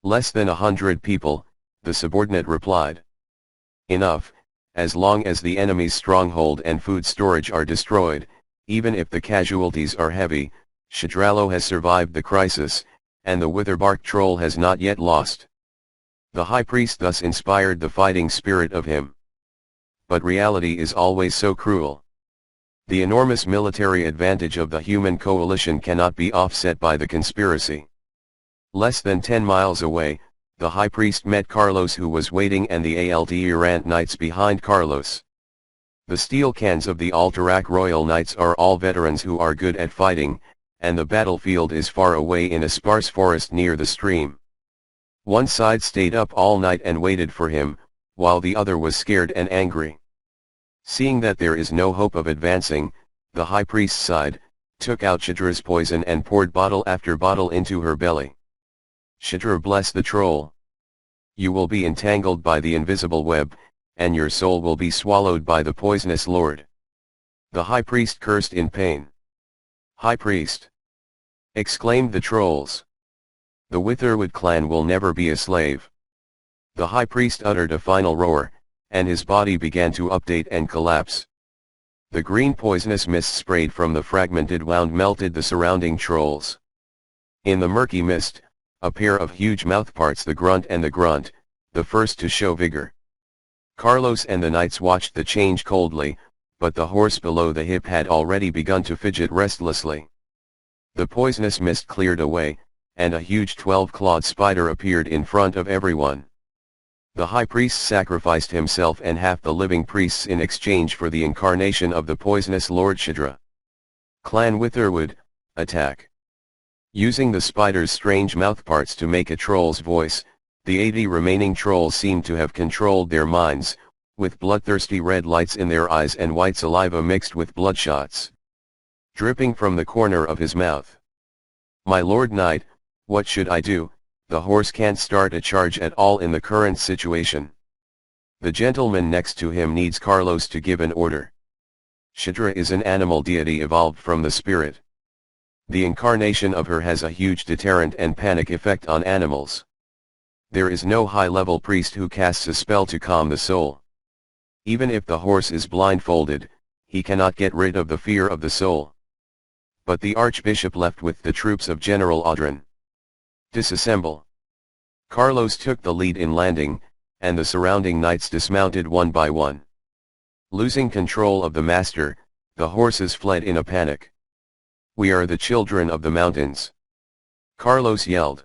Less than 100 people, the subordinate replied. Enough, as long as the enemy's stronghold and food storage are destroyed, even if the casualties are heavy, Shidralo has survived the crisis, and the Witherbark troll has not yet lost. The high priest thus inspired the fighting spirit of him. But reality is always so cruel. The enormous military advantage of the human coalition cannot be offset by the conspiracy. Less than 10 miles away, the high priest met Carlos, who was waiting, and the ALT errant knights behind Carlos. The steel cans of the Alterac Royal Knights are all veterans who are good at fighting, and the battlefield is far away in a sparse forest near the stream. One side stayed up all night and waited for him, while the other was scared and angry. Seeing that there is no hope of advancing, the high priest's side took out Shidra's poison and poured bottle after bottle into her belly. Shidra blessed the troll. You will be entangled by the invisible web, and your soul will be swallowed by the poisonous lord. The high priest cursed in pain. High priest! Exclaimed the trolls. The Witherwood clan will never be a slave. The high priest uttered a final roar, and his body began to update and collapse. The green poisonous mist sprayed from the fragmented wound melted the surrounding trolls. In the murky mist, a pair of huge mouthparts, the grunt and the grunt, the first to show vigor. Carlos and the knights watched the change coldly, but the horse below the hip had already begun to fidget restlessly. The poisonous mist cleared away, and a huge 12-clawed spider appeared in front of everyone. The high priest sacrificed himself and half the living priests in exchange for the incarnation of the poisonous Lord Shidra. Clan Witherwood, attack! Using the spider's strange mouthparts to make a troll's voice, the 80 remaining trolls seemed to have controlled their minds, with bloodthirsty red lights in their eyes and white saliva mixed with bloodshots dripping from the corner of his mouth. My lord knight, what should I do? The horse can't start a charge at all in the current situation. The gentleman next to him needs Carlos to give an order. Shidra is an animal deity evolved from the spirit. The incarnation of her has a huge deterrent and panic effect on animals. There is no high-level priest who casts a spell to calm the soul. Even if the horse is blindfolded, he cannot get rid of the fear of the soul. But the archbishop left with the troops of General Audrin. Disassemble. Carlos took the lead in landing, and the surrounding knights dismounted one by one. Losing control of the master, the horses fled in a panic. We are the children of the mountains. Carlos yelled.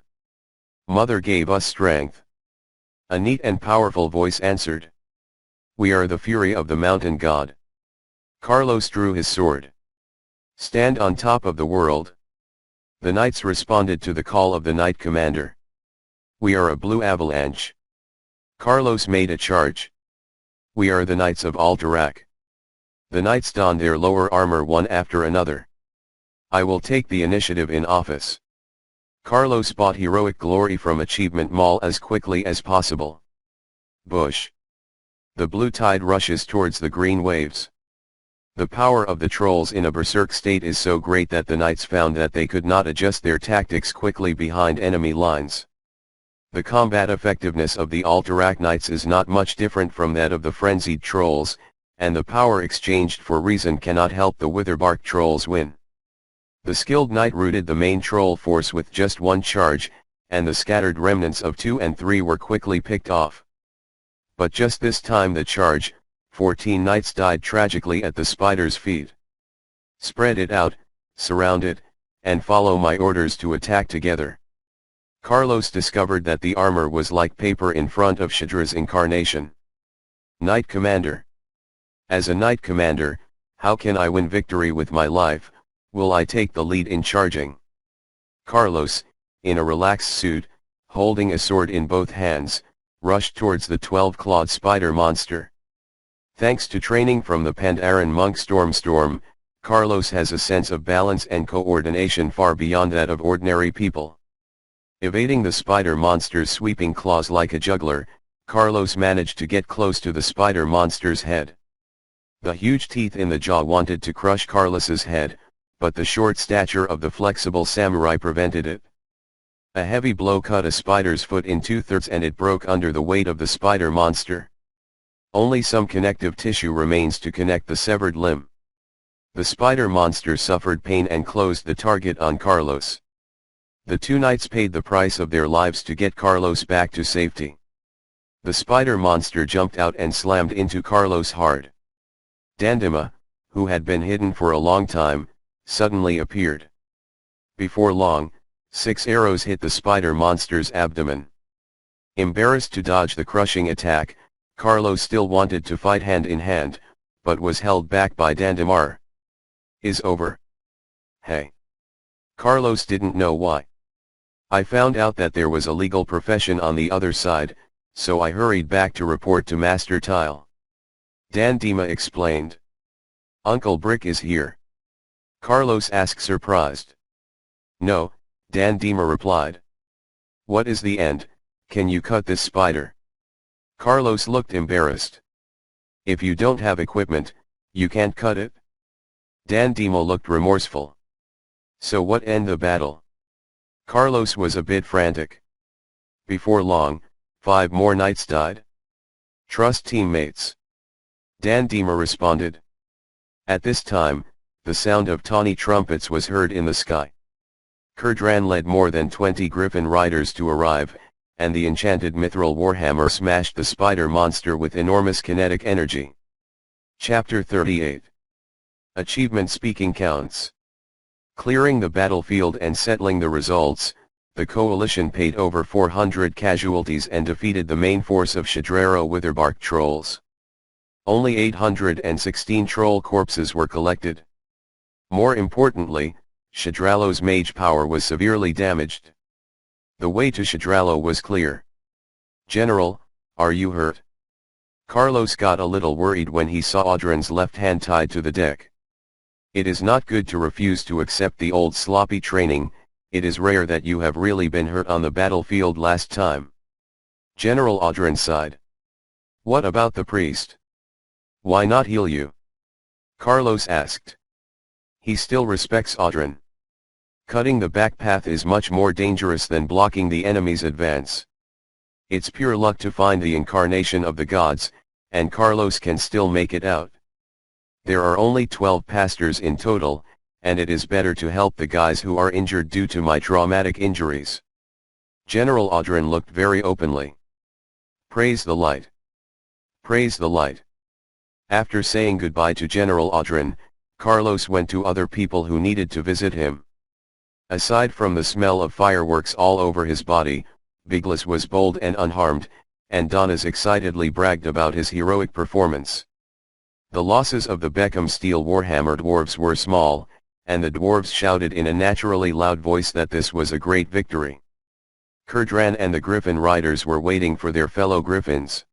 Mother gave us strength. A neat and powerful voice answered. We are the fury of the mountain god. Carlos drew his sword. Stand on top of the world. The knights responded to the call of the knight commander. We are a blue avalanche. Carlos made a charge. We are the knights of Alterac. The knights donned their lower armor one after another. I will take the initiative in office. Carlos bought heroic glory from Achievement Mall as quickly as possible. Bush. The blue tide rushes towards the green waves. The power of the trolls in a berserk state is so great that the knights found that they could not adjust their tactics quickly behind enemy lines. The combat effectiveness of the Alterac knights is not much different from that of the frenzied trolls, and the power exchanged for reason cannot help the Witherbark trolls win. The skilled knight routed the main troll force with just one charge, and the scattered remnants of 2 and 3 were quickly picked off. But just this time the charge, 14 knights died tragically at the spider's feet. Spread it out, surround it, and follow my orders to attack together. Carlos discovered that the armor was like paper in front of Shidra's incarnation. Knight Commander. As a Knight Commander, how can I win victory with my life? Will I take the lead in charging? Carlos, in a relaxed suit, holding a sword in both hands, rushed towards the 12-clawed spider monster. Thanks to training from the Pandaren monk Storm, Carlos has a sense of balance and coordination far beyond that of ordinary people. Evading the spider monster's sweeping claws like a juggler, Carlos managed to get close to the spider monster's head. The huge teeth in the jaw wanted to crush Carlos's head, but the short stature of the flexible samurai prevented it. A heavy blow cut a spider's foot in 2/3 and it broke under the weight of the spider monster. Only some connective tissue remains to connect the severed limb. The spider monster suffered pain and closed the target on Carlos. The two knights paid the price of their lives to get Carlos back to safety. The spider monster jumped out and slammed into Carlos hard. Dandima, who had been hidden for a long time, suddenly appeared. Before long, 6 arrows hit the spider monster's abdomen. Embarrassed to dodge the crushing attack, Carlos still wanted to fight hand in hand, but was held back by Dandimar. Is over. Hey. Carlos didn't know why. I found out that there was a legal profession on the other side, so I hurried back to report to Master Tile. Dandima explained. Uncle Brick is here. Carlos asked surprised. No, Dandima replied. What is the end? Can you cut this spider? Carlos looked embarrassed. If you don't have equipment, you can't cut it? Dan Demo looked remorseful. So what end the battle? Carlos was a bit frantic. Before long, 5 more knights died. Trust teammates. Dan Demo responded. At this time, the sound of tawny trumpets was heard in the sky. Kurdran led more than 20 griffin riders to arrive, and the enchanted mithril warhammer smashed the spider monster with enormous kinetic energy. Chapter 38. Achievement speaking counts. Clearing the battlefield and settling the results, the coalition paid over 400 casualties and defeated the main force of Shadraro Witherbark trolls. Only 816 troll corpses were collected. More importantly, Shadralo's mage power was severely damaged. The way to Shadralo was clear. General, are you hurt? Carlos got a little worried when he saw Audron's left hand tied to the deck. It is not good to refuse to accept the old sloppy training. It is rare that you have really been hurt on the battlefield last time. General Audron sighed. What about the priest? Why not heal you? Carlos asked. He still respects Audron. Cutting the back path is much more dangerous than blocking the enemy's advance. It's pure luck to find the incarnation of the gods, and Carlos can still make it out. There are only 12 pastors in total, and it is better to help the guys who are injured due to my traumatic injuries. General Audron looked very openly. Praise the light. Praise the light. After saying goodbye to General Audron, Carlos went to other people who needed to visit him. Aside from the smell of fireworks all over his body, Biglas was bold and unharmed, and Donas excitedly bragged about his heroic performance. The losses of the Beckham Steel Warhammer dwarves were small, and the dwarves shouted in a naturally loud voice that this was a great victory. Kurdran and the Griffin riders were waiting for their fellow Griffins.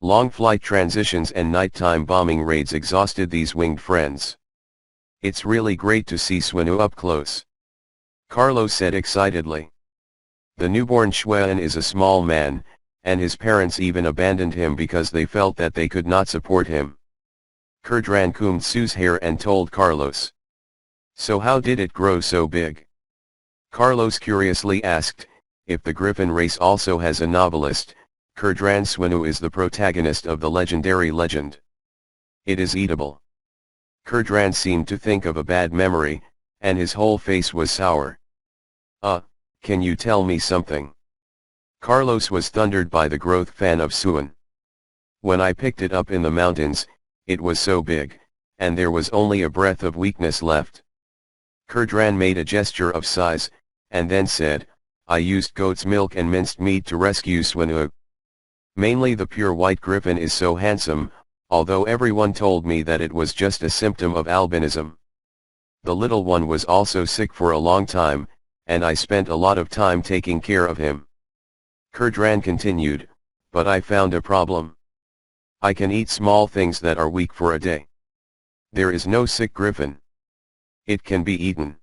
Long flight transitions and nighttime bombing raids exhausted these winged friends. It's really great to see Swinu up close. Carlos said excitedly. The newborn Xuan is a small man, and his parents even abandoned him because they felt that they could not support him. Kurdran combed Sue's hair and told Carlos. So how did it grow so big? Carlos curiously asked. If the Griffin race also has a novelist, Kurdran Swinu is the protagonist of the legendary legend. It is eatable. Kurdran seemed to think of a bad memory, and his whole face was sour. Can you tell me something? Carlos was thundered by the growth fan of Suan. When I picked it up in the mountains, it was so big, and there was only a breath of weakness left. Kurdran made a gesture of sighs, and then said, I used goat's milk and minced meat to rescue Swinu. Mainly the pure white griffin is so handsome, although everyone told me that it was just a symptom of albinism. The little one was also sick for a long time, and I spent a lot of time taking care of him. Kurdran continued, but I found a problem. I can eat small things that are weak for a day. There is no sick griffin. It can be eaten.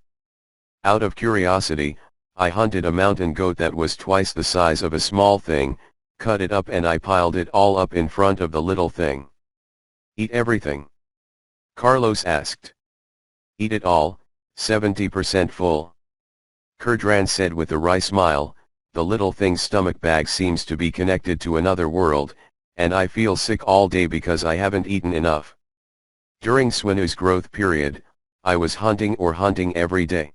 Out of curiosity, I hunted a mountain goat that was twice the size of a small thing, cut it up and I piled it all up in front of the little thing. Eat everything? Carlos asked. Eat it all, 70% full. Kurdran said with a wry smile, the little thing's stomach bag seems to be connected to another world, and I feel sick all day because I haven't eaten enough. During Swinu's growth period, I was hunting every day.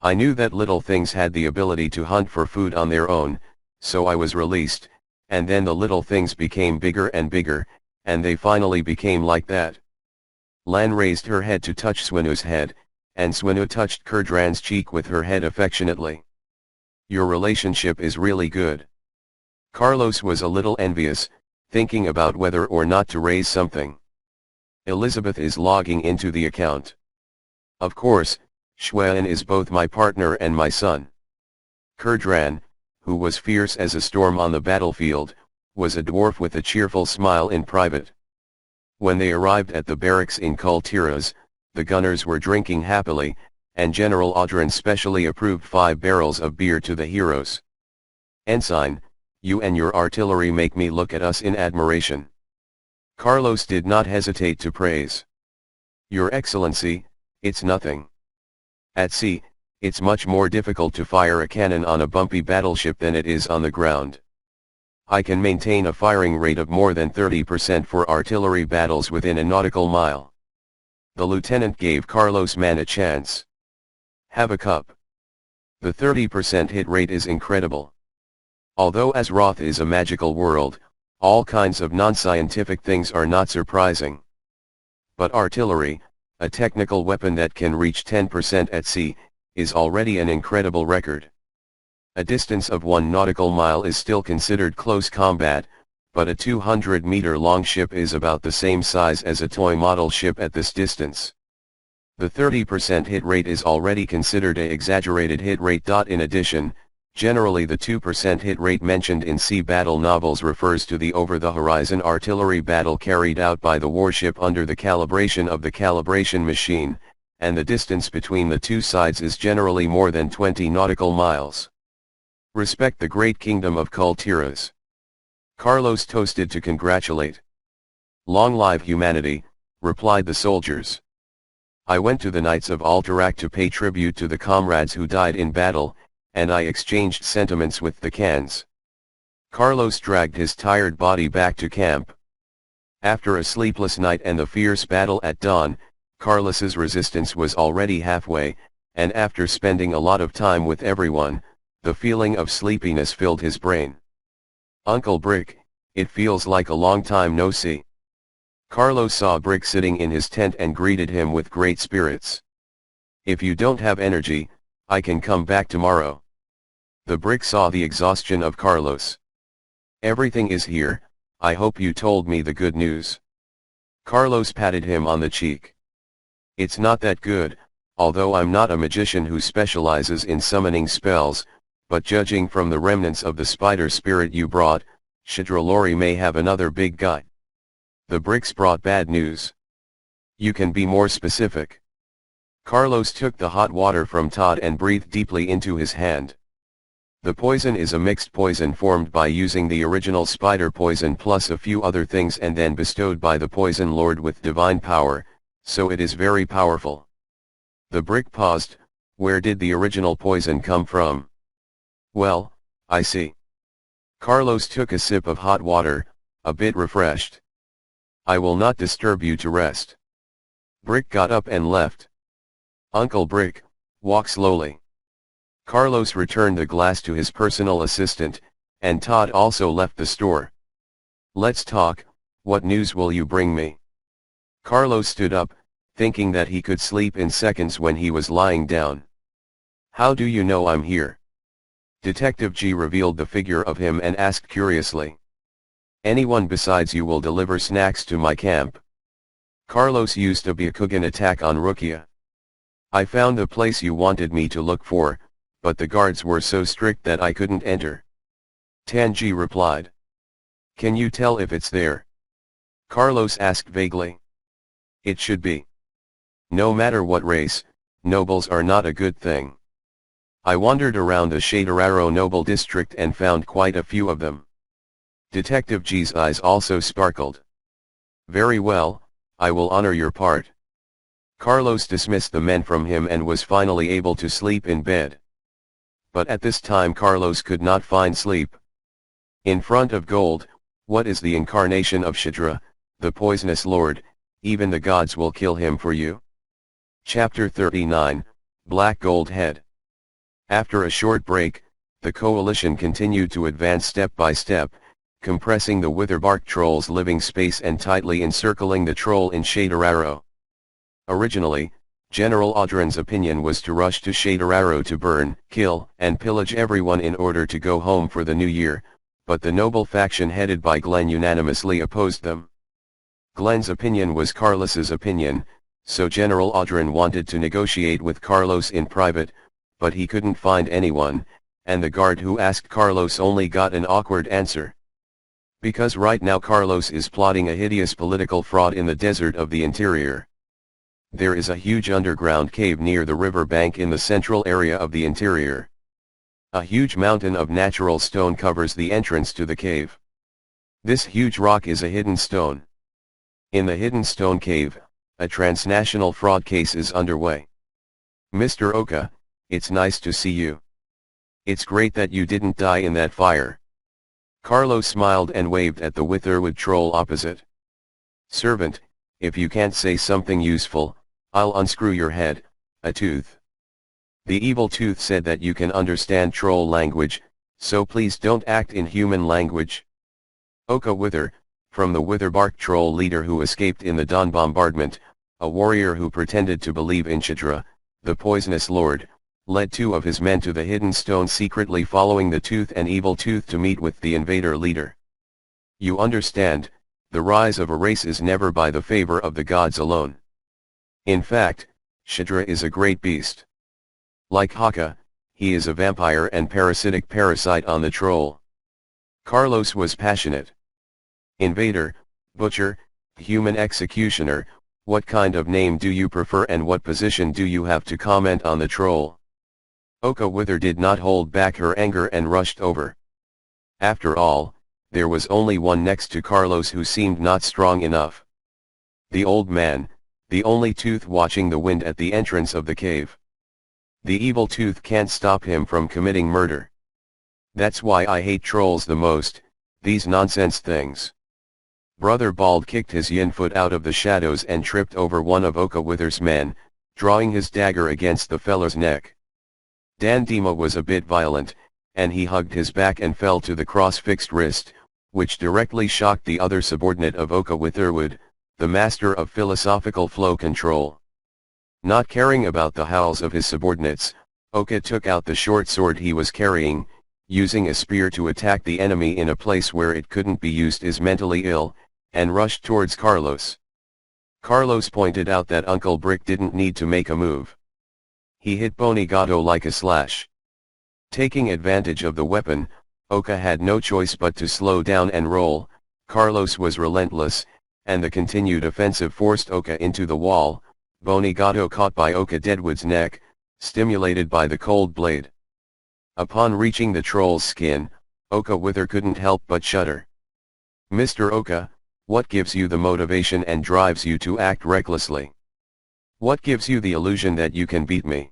I knew that little things had the ability to hunt for food on their own, so I was released, and then the little things became bigger and bigger, and they finally became like that. Lan raised her head to touch Swinu's head, and Swinu touched Kurdran's cheek with her head affectionately. Your relationship is really good. Carlos was a little envious, thinking about whether or not to raise something. Elizabeth is logging into the account. Of course, Xuan is both my partner and my son. Kurdran, who was fierce as a storm on the battlefield, was a dwarf with a cheerful smile in private. When they arrived at the barracks in Kultiras, the gunners were drinking happily, and General Audron specially approved 5 barrels of beer to the heroes. Ensign, you and your artillery make me look at us in admiration. Carlos did not hesitate to praise. Your Excellency, it's nothing. At sea, it's much more difficult to fire a cannon on a bumpy battleship than it is on the ground. I can maintain a firing rate of more than 30% for artillery battles within a nautical mile. The lieutenant gave Carlos man a chance. Have a cup. The 30% hit rate is incredible. Although Azeroth is a magical world, all kinds of non-scientific things are not surprising. But artillery, a technical weapon that can reach 10% at sea, is already an incredible record. A distance of 1 nautical mile is still considered close combat, but a 200-meter-long ship is about the same size as a toy model ship at this distance. The 30% hit rate is already considered an exaggerated hit rate. In addition, generally the 2% hit rate mentioned in sea battle novels refers to the over-the-horizon artillery battle carried out by the warship under the calibration of the calibration machine, and the distance between the two sides is generally more than 20 nautical miles. Respect the great kingdom of Kultiras. Carlos toasted to congratulate. Long live humanity, replied the soldiers. I went to the Knights of Alterac to pay tribute to the comrades who died in battle, and I exchanged sentiments with the Khans. Carlos dragged his tired body back to camp. After a sleepless night and the fierce battle at dawn, Carlos's resistance was already halfway, and after spending a lot of time with everyone, the feeling of sleepiness filled his brain. Uncle Brick, it feels like a long time no see. Carlos saw Brick sitting in his tent and greeted him with great spirits. If you don't have energy, I can come back tomorrow. The Brick saw the exhaustion of Carlos. Everything is here, I hope you told me the good news. Carlos patted him on the cheek. It's not that good, although I'm not a magician who specializes in summoning spells, but judging from the remnants of the spider spirit you brought, Shadralori may have another big guy. The Bricks brought bad news. You can be more specific. Carlos took the hot water from Todd and breathed deeply into his hand. The poison is a mixed poison formed by using the original spider poison plus a few other things and then bestowed by the poison lord with divine power, so it is very powerful. The Brick paused. Where did the original poison come from? Well, I see. Carlos took a sip of hot water, a bit refreshed. I will not disturb you to rest. Brick got up and left. Uncle Brick, walk slowly. Carlos returned the glass to his personal assistant, and Todd also left the store. Let's talk, what news will you bring me? Carlos stood up, thinking that he could sleep in seconds when he was lying down. How do you know I'm here? Detective G revealed the figure of him and asked curiously. Anyone besides you will deliver snacks to my camp. Carlos used a Byakugan attack on Rukia. I found the place you wanted me to look for, but the guards were so strict that I couldn't enter. Tanji replied. Can you tell if it's there? Carlos asked vaguely. It should be. No matter what race, nobles are not a good thing. I wandered around the Shaderaro noble district and found quite a few of them. Detective G's eyes also sparkled. Very well, I will honor your part. Carlos dismissed the men from him and was finally able to sleep in bed. But at this time Carlos could not find sleep. In front of gold, what is the incarnation of Shadra, the poisonous lord, even the gods will kill him for you. Chapter 39, Black Gold Head. After a short break, the coalition continued to advance step by step, compressing the Witherbark Troll's living space and tightly encircling the troll in Shaderaro. Originally, General Audron's opinion was to rush to Shaderaro to burn, kill, and pillage everyone in order to go home for the new year, but the noble faction headed by Glenn unanimously opposed them. Glenn's opinion was Carlos's opinion, so General Audron wanted to negotiate with Carlos in private, but he couldn't find anyone, and the guard who asked Carlos only got an awkward answer. Because right now Carlos is plotting a hideous political fraud in the desert of the interior. There is a huge underground cave near the river bank in the central area of the interior. A huge mountain of natural stone covers the entrance to the cave. This huge rock is a hidden stone. In the hidden stone cave, a transnational fraud case is underway. Mr. Oka, it's nice to see you. It's great that you didn't die in that fire. Carlos smiled and waved at the witherwood troll opposite. Servant, if you can't say something useful, I'll unscrew your head, a tooth. The evil tooth said that you can understand troll language, so please don't act in human language. Oka Wither, from the Witherbark troll leader who escaped in the dawn bombardment, a warrior who pretended to believe in Chitra, the poisonous lord, led 2 of his men to the hidden stone, secretly following the tooth and evil tooth to meet with the invader leader. You understand, the rise of a race is never by the favor of the gods alone. In fact, Chitra is a great beast. Like Haka, he is a vampire and parasitic parasite on the troll. Carlos was passionate. Invader, butcher, human executioner, what kind of name do you prefer and what position do you have to comment on the troll? Oka Wither did not hold back her anger and rushed over. After all, there was only one next to Carlos who seemed not strong enough. The old man, the only tooth watching the wind at the entrance of the cave. The evil tooth can't stop him from committing murder. That's why I hate trolls the most, these nonsense things. Brother Bald kicked his yin foot out of the shadows and tripped over one of Oka Wither's men, drawing his dagger against the fellow's neck. Dandima was a bit violent, and he hugged his back and fell to the cross-fixed wrist, which directly shocked the other subordinate of Oka Witherwood, the master of philosophical flow control. Not caring about the howls of his subordinates, Oka took out the short sword he was carrying, using a spear to attack the enemy in a place where it couldn't be used is mentally ill, and rushed towards Carlos. Carlos pointed out that Uncle Brick didn't need to make a move. He hit Bonigato like a slash. Taking advantage of the weapon, Oka had no choice but to slow down and roll. Carlos was relentless, and the continued offensive forced Oka into the wall. Bonigato caught by Oka Deadwood's neck, stimulated by the cold blade. Upon reaching the troll's skin, Oka Wither couldn't help but shudder. Mr. Oka, what gives you the motivation and drives you to act recklessly? What gives you the illusion that you can beat me?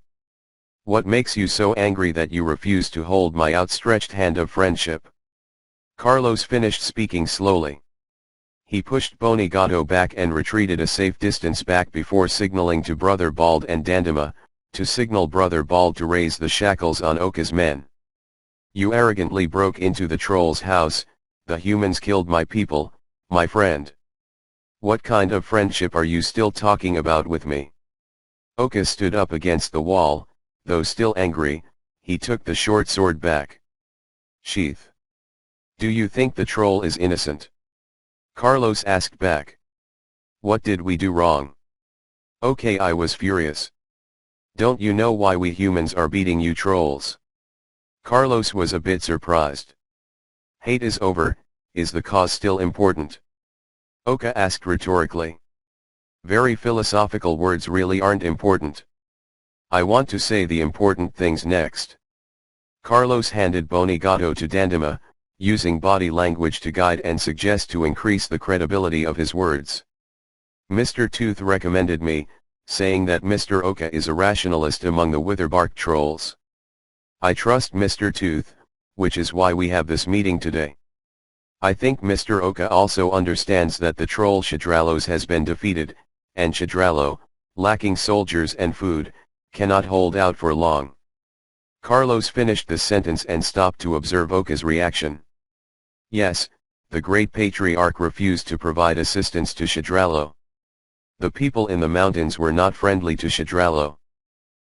What makes you so angry that you refuse to hold my outstretched hand of friendship? Carlos finished speaking slowly. He pushed Bonigato back and retreated a safe distance back before signaling to Brother Bald and Dandima, to signal Brother Bald to raise the shackles on Oka's men. You arrogantly broke into the troll's house, the humans killed my people, my friend. What kind of friendship are you still talking about with me? Oka stood up against the wall, though still angry, he took the short sword back. Sheath. Do you think the troll is innocent? Carlos asked back. What did we do wrong? Okay, I was furious. Don't you know why we humans are beating you trolls? Carlos was a bit surprised. Hate is over, is the cause still important? Oka asked rhetorically. Very philosophical words really aren't important. I want to say the important things next. Carlos handed Bonigato to Dandima, using body language to guide and suggest to increase the credibility of his words. Mr. Tooth recommended me, saying that Mr. Oka is a rationalist among the Witherbark trolls. I trust Mr. Tooth, which is why we have this meeting today. I think Mr. Oka also understands that the troll Shadralos has been defeated, and Shadralo, lacking soldiers and food, cannot hold out for long. Carlos finished the sentence and stopped to observe Oka's reaction. Yes, the great patriarch refused to provide assistance to Shadralo. The people in the mountains were not friendly to Shadralo.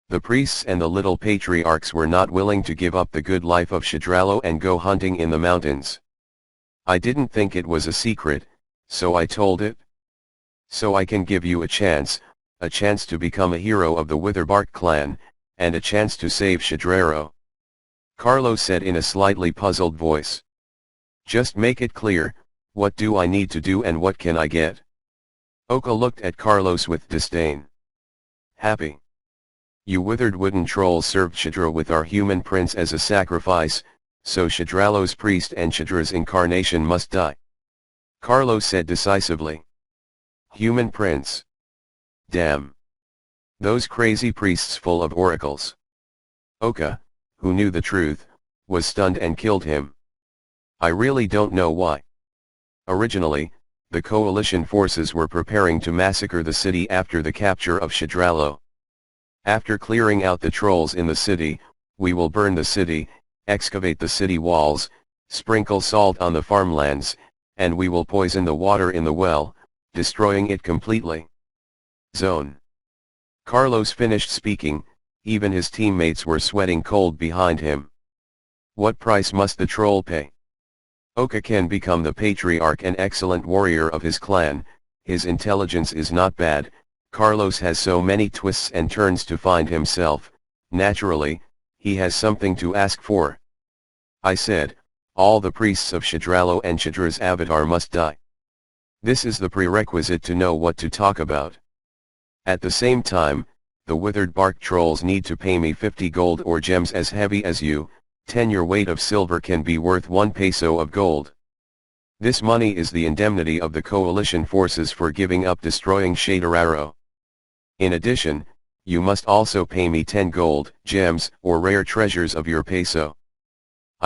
The priests and the little patriarchs were not willing to give up the good life of Shadralo and go hunting in the mountains. I didn't think it was a secret, so I told it. So I can give you a chance to become a hero of the Witherbark clan, and a chance to save Shadraro. Carlos said in a slightly puzzled voice. Just make it clear, what do I need to do and what can I get? Oka looked at Carlos with disdain. Happy. You withered wooden trolls served Shadra with our human prince as a sacrifice, so Shadralo's priest and Shadra's incarnation must die. Carlos said decisively. Human prince. Damn. Those crazy priests full of oracles. Oka, who knew the truth, was stunned and killed him. I really don't know why. Originally, the coalition forces were preparing to massacre the city after the capture of Shadralo. After clearing out the trolls in the city, we will burn the city, excavate the city walls, sprinkle salt on the farmlands, and we will poison the water in the well, destroying it completely. Zone. Carlos finished speaking, even his teammates were sweating cold behind him. What price must the troll pay? Oka can become the patriarch and excellent warrior of his clan, his intelligence is not bad, Carlos has so many twists and turns to find himself, naturally, he has something to ask for. I said, all the priests of Shadralo and Shadra's avatar must die. This is the prerequisite to know what to talk about. At the same time, the withered bark trolls need to pay me 50 gold or gems as heavy as you, 10 your weight of silver can be worth 1 peso of gold. This money is the indemnity of the coalition forces for giving up destroying Shadararo. In addition, you must also pay me 10 gold, gems, or rare treasures of your peso.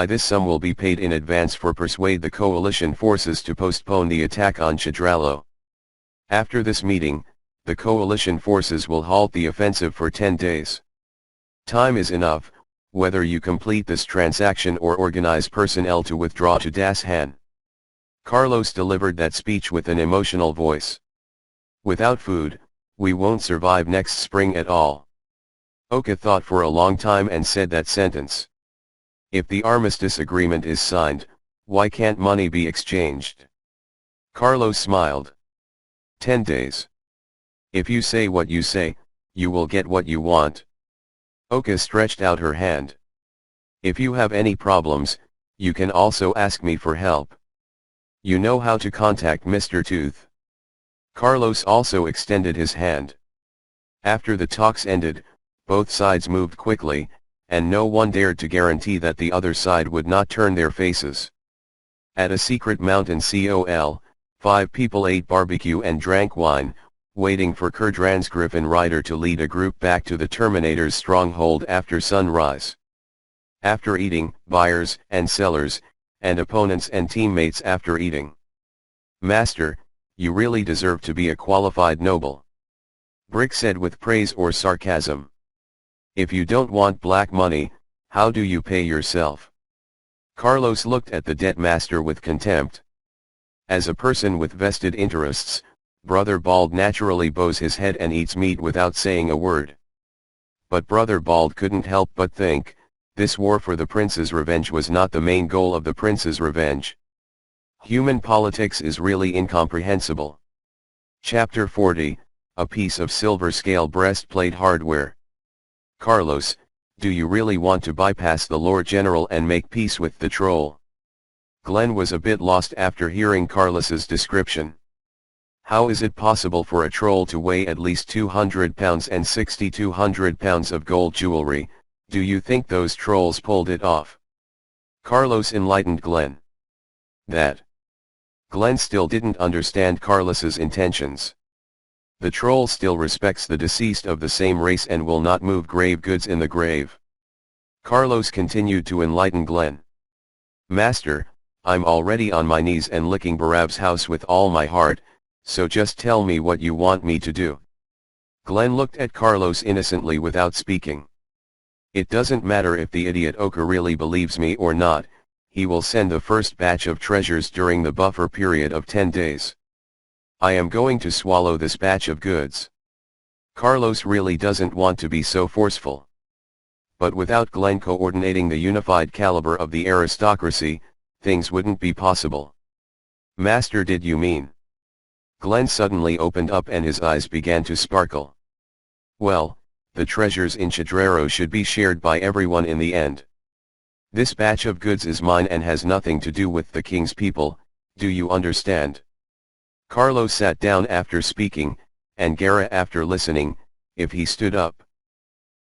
This sum will be paid in advance for persuade the coalition forces to postpone the attack on Shadralo. After this meeting, the coalition forces will halt the offensive for 10 days. Time is enough, whether you complete this transaction or organize personnel to withdraw to Das Han. Carlos delivered that speech with an emotional voice. Without food, we won't survive next spring at all. Oka thought for a long time and said that sentence. If the armistice agreement is signed, why can't money be exchanged? Carlos smiled. 10 days. If you say what you say, you will get what you want. Oka stretched out her hand. If you have any problems, you can also ask me for help. You know how to contact Mr. Tooth. Carlos also extended his hand. After the talks ended, both sides moved quickly, and no one dared to guarantee that the other side would not turn their faces. At a secret mountain col, 5 people ate barbecue and drank wine, waiting for Kurdran's Griffin Rider to lead a group back to the Terminator's stronghold after sunrise. After eating, buyers and sellers, and opponents and teammates after eating. Master, you really deserve to be a qualified noble. Brick said with praise or sarcasm. If you don't want black money, how do you pay yourself? Carlos looked at the debt master with contempt. As a person with vested interests, Brother Bald naturally bows his head and eats meat without saying a word. But Brother Bald couldn't help but think, this war for the prince's revenge was not the main goal of the prince's revenge. Human politics is really incomprehensible. Chapter 40, A Piece of Silver Scale Breastplate Hardware. Carlos, do you really want to bypass the Lord General and make peace with the troll? Glenn was a bit lost after hearing Carlos's description. How is it possible for a troll to weigh at least 200 pounds and 6,200 pounds of gold jewelry? Do you think those trolls pulled it off? Carlos enlightened Glenn. That. Glenn still didn't understand Carlos's intentions. The troll still respects the deceased of the same race and will not move grave goods in the grave. Carlos continued to enlighten Glenn. Master, I'm already on my knees and licking Barab's house with all my heart, so just tell me what you want me to do. Glenn looked at Carlos innocently without speaking. It doesn't matter if the idiot Oka really believes me or not, he will send the first batch of treasures during the buffer period of 10 days. I am going to swallow this batch of goods. Carlos really doesn't want to be so forceful. But without Glenn coordinating the unified caliber of the aristocracy, things wouldn't be possible. Master, did you mean? Glenn suddenly opened up and his eyes began to sparkle. Well, the treasures in Shadraro should be shared by everyone in the end. This batch of goods is mine and has nothing to do with the king's people, do you understand? Carlos sat down after speaking, and Gara after listening, if he stood up.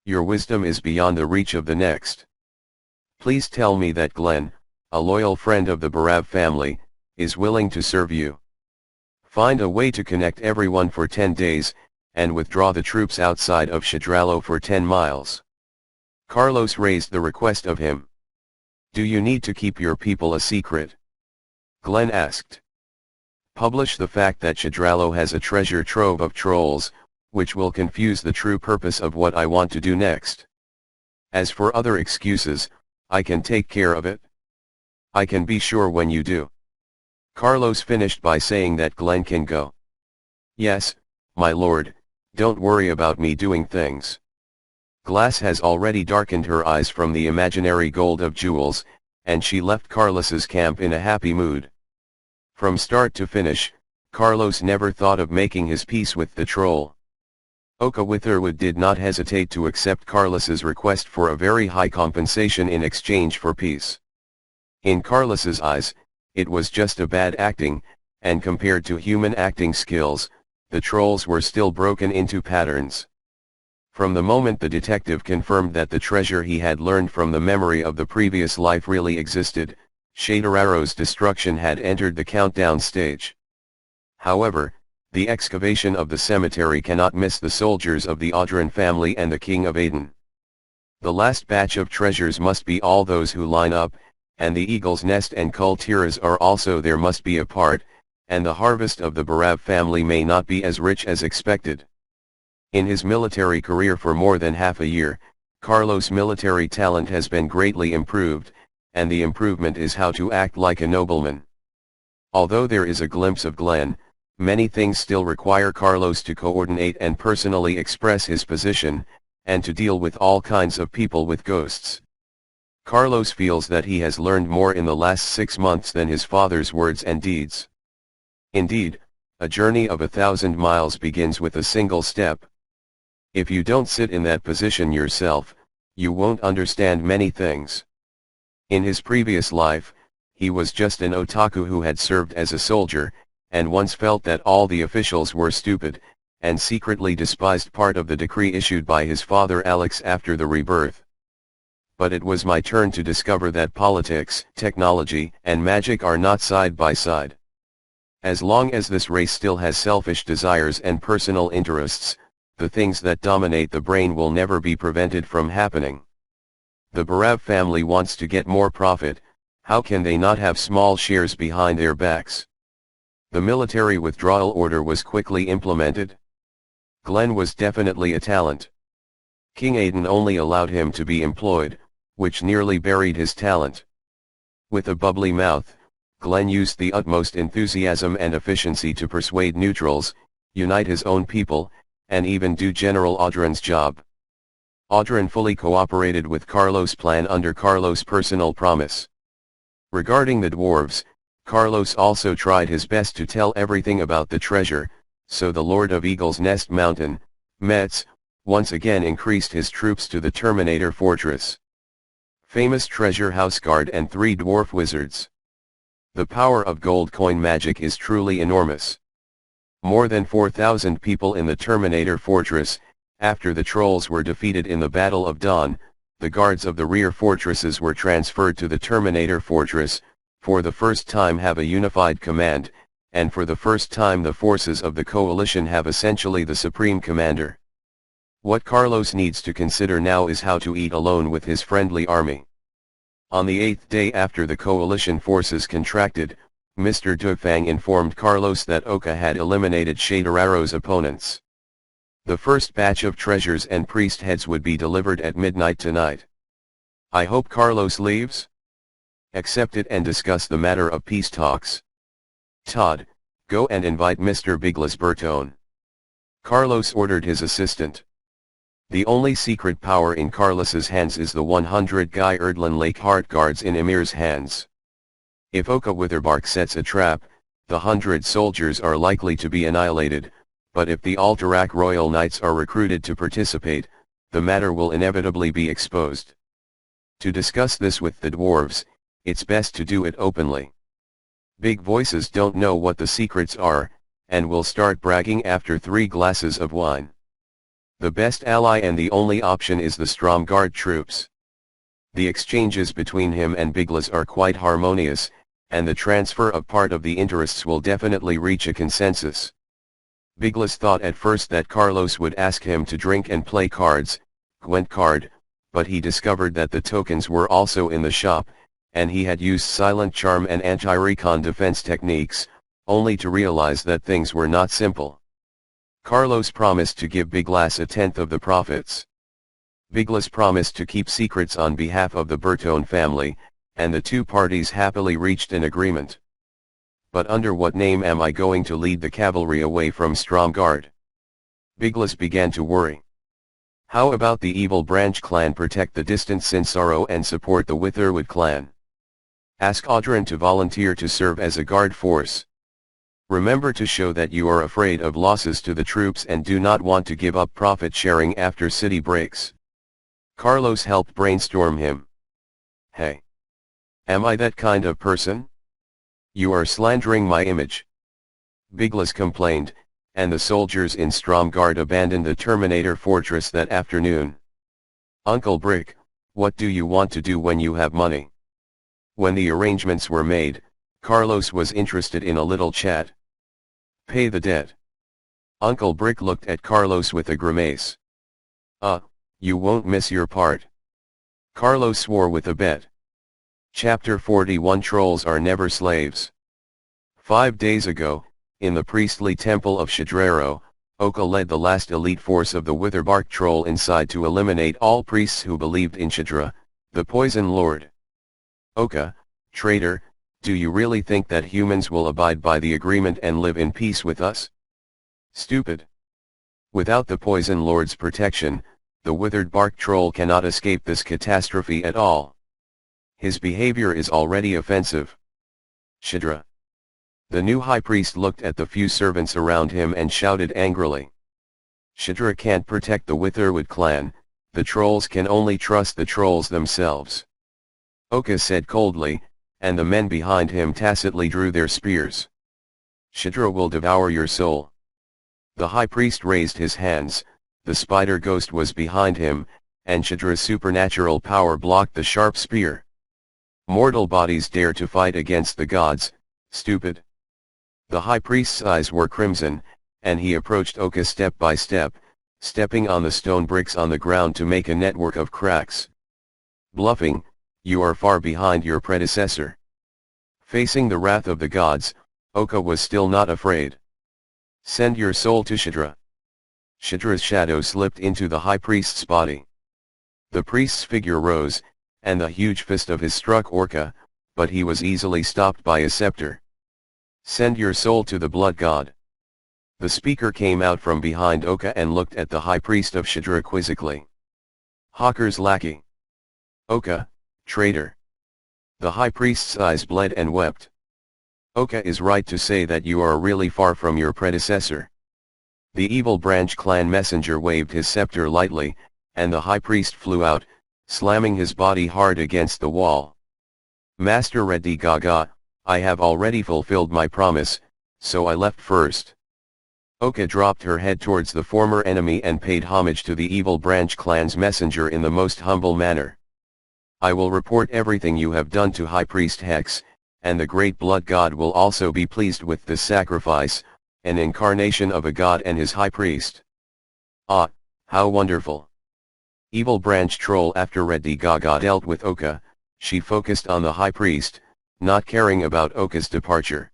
Your wisdom is beyond the reach of the next. Please tell me that Glenn, a loyal friend of the Barab family, is willing to serve you. Find a way to connect everyone for 10 days, and withdraw the troops outside of Shadralo for 10 miles. Carlos raised the request of him. Do you need to keep your people a secret? Glenn asked. Publish the fact that Shadralo has a treasure trove of trolls, which will confuse the true purpose of what I want to do next. As for other excuses, I can take care of it. I can be sure when you do. Carlos finished by saying that Glenn can go. Yes, my lord, don't worry about me doing things. Glass has already darkened her eyes from the imaginary gold of jewels, and she left Carlos's camp in a happy mood. From start to finish, Carlos never thought of making his peace with the troll. Oka Witherwood did not hesitate to accept Carlos's request for a very high compensation in exchange for peace. In Carlos's eyes, it was just a bad acting, and compared to human acting skills, the trolls were still broken into patterns. From the moment the detective confirmed that the treasure he had learned from the memory of the previous life really existed, Shaderaro's destruction had entered the countdown stage. However, the excavation of the cemetery cannot miss the soldiers of the Audran family and the King of Aden. The last batch of treasures must be all those who line up, and the Eagle's Nest and Kultiras are also there must be a part, and the harvest of the Barav family may not be as rich as expected. In his military career for more than half a year, Carlos' military talent has been greatly improved, and the improvement is how to act like a nobleman. Although there is a glimpse of Glenn, many things still require Carlos to coordinate and personally express his position, and to deal with all kinds of people with ghosts. Carlos feels that he has learned more in the last 6 months than his father's words and deeds. Indeed, a journey of 1,000 miles begins with a single step. If you don't sit in that position yourself, you won't understand many things. In his previous life, he was just an otaku who had served as a soldier, and once felt that all the officials were stupid, and secretly despised part of the decree issued by his father Alex after the rebirth. But it was my turn to discover that politics, technology, and magic are not side by side. As long as this race still has selfish desires and personal interests, the things that dominate the brain will never be prevented from happening. The Barav family wants to get more profit, how can they not have small shares behind their backs? The military withdrawal order was quickly implemented. Glenn was definitely a talent. King Aden only allowed him to be employed, which nearly buried his talent. With a bubbly mouth, Glenn used the utmost enthusiasm and efficiency to persuade neutrals, unite his own people, and even do General Audran's job. Audran fully cooperated with Carlos' plan under Carlos' personal promise. Regarding the dwarves, Carlos also tried his best to tell everything about the treasure, so the Lord of Eagle's Nest Mountain, Metz, once again increased his troops to the Terminator Fortress. Famous treasure house guard and 3 dwarf wizards. The power of gold coin magic is truly enormous. More than 4,000 people in the Terminator Fortress. After the trolls were defeated in the Battle of Dawn, the guards of the rear fortresses were transferred to the Terminator Fortress, for the first time have a unified command, and for the first time the forces of the coalition have essentially the supreme commander. What Carlos needs to consider now is how to eat alone with his friendly army. On the 8th day after the coalition forces contracted, Mr. Dufang informed Carlos that Oka had eliminated Shaderaro's opponents. The first batch of treasures and priest heads would be delivered at midnight tonight. I hope Carlos leaves? Accept it and discuss the matter of peace talks. Todd, go and invite Mr. Biglas Bertone. Carlos ordered his assistant. The only secret power in Carlos's hands is the 100 Guy Erdlin Lake Heart guards in Emir's hands. If Oka Witherbark sets a trap, the 100 soldiers are likely to be annihilated, but if the Alterac Royal Knights are recruited to participate, the matter will inevitably be exposed. To discuss this with the dwarves, it's best to do it openly. Big voices don't know what the secrets are, and will start bragging after 3 glasses of wine. The best ally and the only option is the Stromgard troops. The exchanges between him and Biglas are quite harmonious, and the transfer of part of the interests will definitely reach a consensus. Biglas thought at first that Carlos would ask him to drink and play cards, Gwent card, but he discovered that the tokens were also in the shop, and he had used silent charm and anti-recon defense techniques, only to realize that things were not simple. Carlos promised to give Biglas 1/10 of the profits. Biglas promised to keep secrets on behalf of the Bertone family, and the two parties happily reached an agreement. But under what name am I going to lead the cavalry away from Stromgard? Biglas began to worry. How about the evil branch clan protect the distant Sinsaro and support the Witherwood clan? Ask Audrin to volunteer to serve as a guard force. Remember to show that you are afraid of losses to the troops and do not want to give up profit sharing after city breaks. Carlos helped brainstorm him. Hey! Am I that kind of person? You are slandering my image. Biglas complained, and the soldiers in Stromgard abandoned the Terminator fortress that afternoon. Uncle Brick, what do you want to do when you have money? When the arrangements were made, Carlos was interested in a little chat. Pay the debt. Uncle Brick looked at Carlos with a grimace. You won't miss your part. Carlos swore with a bet. Chapter 41 Trolls are never slaves. 5 days ago, in the priestly temple of Shadrero, Oka led the last elite force of the Witherbark troll inside to eliminate all priests who believed in Shadra, the Poison Lord. Oka, traitor, do you really think that humans will abide by the agreement and live in peace with us? Stupid. Without the Poison Lord's protection, the withered bark troll cannot escape this catastrophe at all. His behavior is already offensive. Shadra. The new high priest looked at the few servants around him and shouted angrily. Shadra can't protect the Witherwood clan, the trolls can only trust the trolls themselves. Oka said coldly, and the men behind him tacitly drew their spears. Shadra will devour your soul. The high priest raised his hands, the spider ghost was behind him, and Shadra's supernatural power blocked the sharp spear. Mortal bodies dare to fight against the gods, stupid. The high priest's eyes were crimson, and he approached Oka step by step, stepping on the stone bricks on the ground to make a network of cracks. Bluffing, you are far behind your predecessor. Facing the wrath of the gods, Oka was still not afraid. Send your soul to Shadra. Shadra's shadow slipped into the high priest's body. The priest's figure rose, and the huge fist of his struck Orca, but he was easily stopped by a scepter. Send your soul to the blood god. The speaker came out from behind Oka and looked at the high priest of Shadra quizzically. Hawker's lackey. Oka, traitor. The high priest's eyes bled and wept. Oka is right to say that you are really far from your predecessor. The evil branch clan messenger waved his scepter lightly, and the high priest flew out, slamming his body hard against the wall. Master Reddy Gaga, I have already fulfilled my promise, so I left first. Oka dropped her head towards the former enemy and paid homage to the evil branch clan's messenger in the most humble manner. I will report everything you have done to High Priest Hex, and the great blood god will also be pleased with this sacrifice, an incarnation of a god and his high priest. Ah, how wonderful. Evil branch troll. After Reddy Gaga dealt with Oka, she focused on the high priest, not caring about Oka's departure.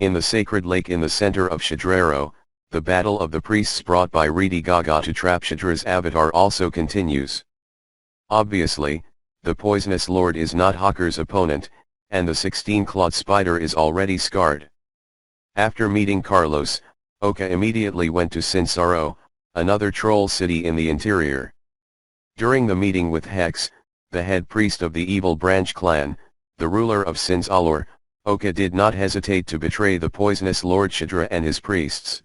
In the sacred lake in the center of Shadrero, the battle of the priests brought by Reddy Gaga to trap Shadra's avatar also continues. Obviously, the poisonous lord is not Hawker's opponent, and the 16-clawed spider is already scarred. After meeting Carlos, Oka immediately went to Sinsaro, another troll city in the interior. During the meeting with Hex, the head priest of the evil branch clan, the ruler of Sinsalor, Oka did not hesitate to betray the poisonous Lord Shadra and his priests.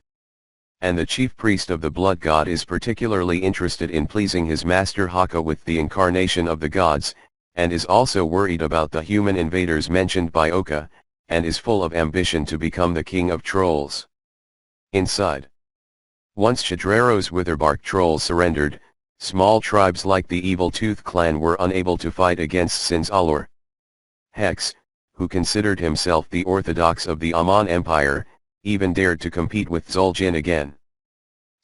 And the chief priest of the blood god is particularly interested in pleasing his master Haka with the incarnation of the gods, and is also worried about the human invaders mentioned by Oka, and is full of ambition to become the king of trolls. Inside. Once Shadrero's Witherbark trolls surrendered, small tribes like the Evil Tooth clan were unable to fight against Sinsalor. Hex, who considered himself the orthodox of the Aman Empire, even dared to compete with Zul'jin again.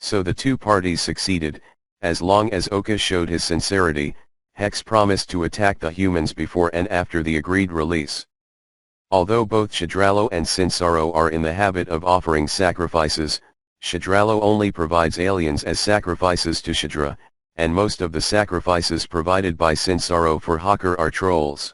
So the two parties succeeded. As long as Oka showed his sincerity, Hex promised to attack the humans before and after the agreed release. Although both Shadralo and Sinsaro are in the habit of offering sacrifices, Shadralo only provides aliens as sacrifices to Shadra, and most of the sacrifices provided by Sinsaro for Hakar are trolls.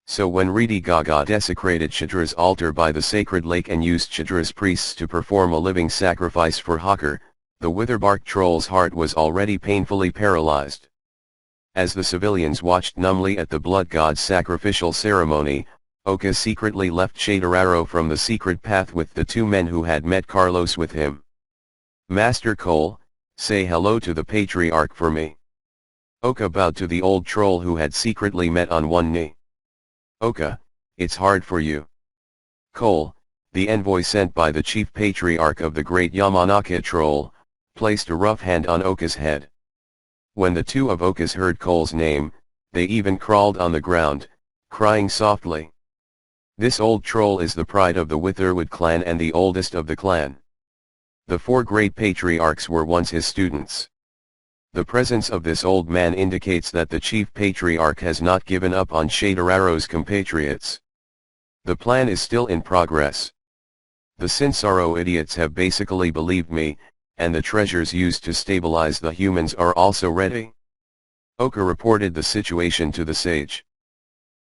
So when Riti Gaga desecrated Shadra's altar by the sacred lake and used Shadra's priests to perform a living sacrifice for Hakar, the Witherbark troll's heart was already painfully paralyzed. As the civilians watched numbly at the blood god's sacrificial ceremony, Oka secretly left Shadararo from the secret path with the two men who had met Carlos with him. "Master Cole, say hello to the patriarch for me." Oka bowed to the old troll who had secretly met on one knee. "Oka, it's hard for you." Cole, the envoy sent by the chief patriarch of the great Yamanaka troll, placed a rough hand on Oka's head. When the two of Okas heard Cole's name, they even crawled on the ground, crying softly. This old troll is the pride of the Witherwood clan and the oldest of the clan. The four great patriarchs were once his students. The presence of this old man indicates that the chief patriarch has not given up on Shadararo's compatriots. The plan is still in progress. The Sinsaro idiots have basically believed me, and the treasures used to stabilize the humans are also ready. Oka reported the situation to the sage.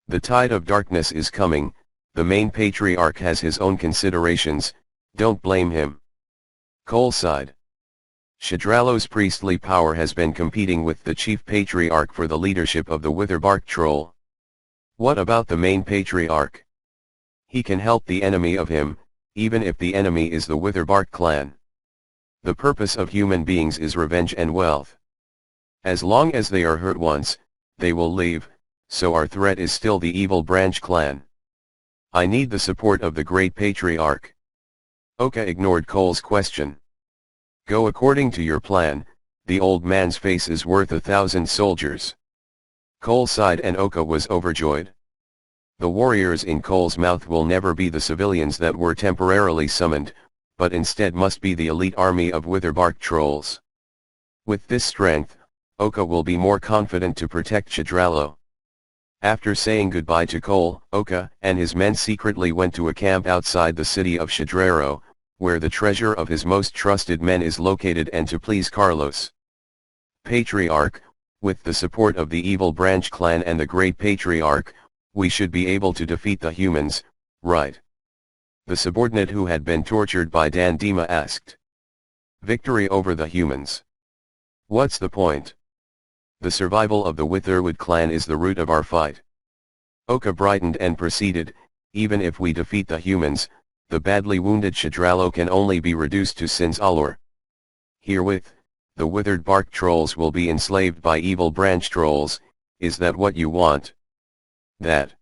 The tide of darkness is coming. The main patriarch has his own considerations, don't blame him. Cole sighed. Shadralo's priestly power has been competing with the chief patriarch for the leadership of the Witherbark troll. What about the main patriarch? He can help the enemy of him, even if the enemy is the Witherbark clan. The purpose of human beings is revenge and wealth. As long as they are hurt once, they will leave, so our threat is still the evil branch clan. I need the support of the great patriarch. Oka ignored Cole's question. Go according to your plan. The old man's face is worth 1,000 soldiers. Cole sighed and Oka was overjoyed. The warriors in Cole's mouth will never be the civilians that were temporarily summoned, but instead must be the elite army of Witherbark trolls. With this strength, Oka will be more confident to protect Shadralo. After saying goodbye to Cole, Oka and his men secretly went to a camp outside the city of Shadraro, where the treasure of his most trusted men is located, and to please Carlos. Patriarch, with the support of the evil branch clan and the great patriarch, we should be able to defeat the humans, right? The subordinate who had been tortured by Dandima asked. Victory over the humans. What's the point? The survival of the Witherwood clan is the root of our fight. Oka brightened and proceeded, even if we defeat the humans, the badly wounded Shadralo can only be reduced to Sin's allure. Herewith, the withered bark trolls will be enslaved by evil branch trolls. Is that what you want? That.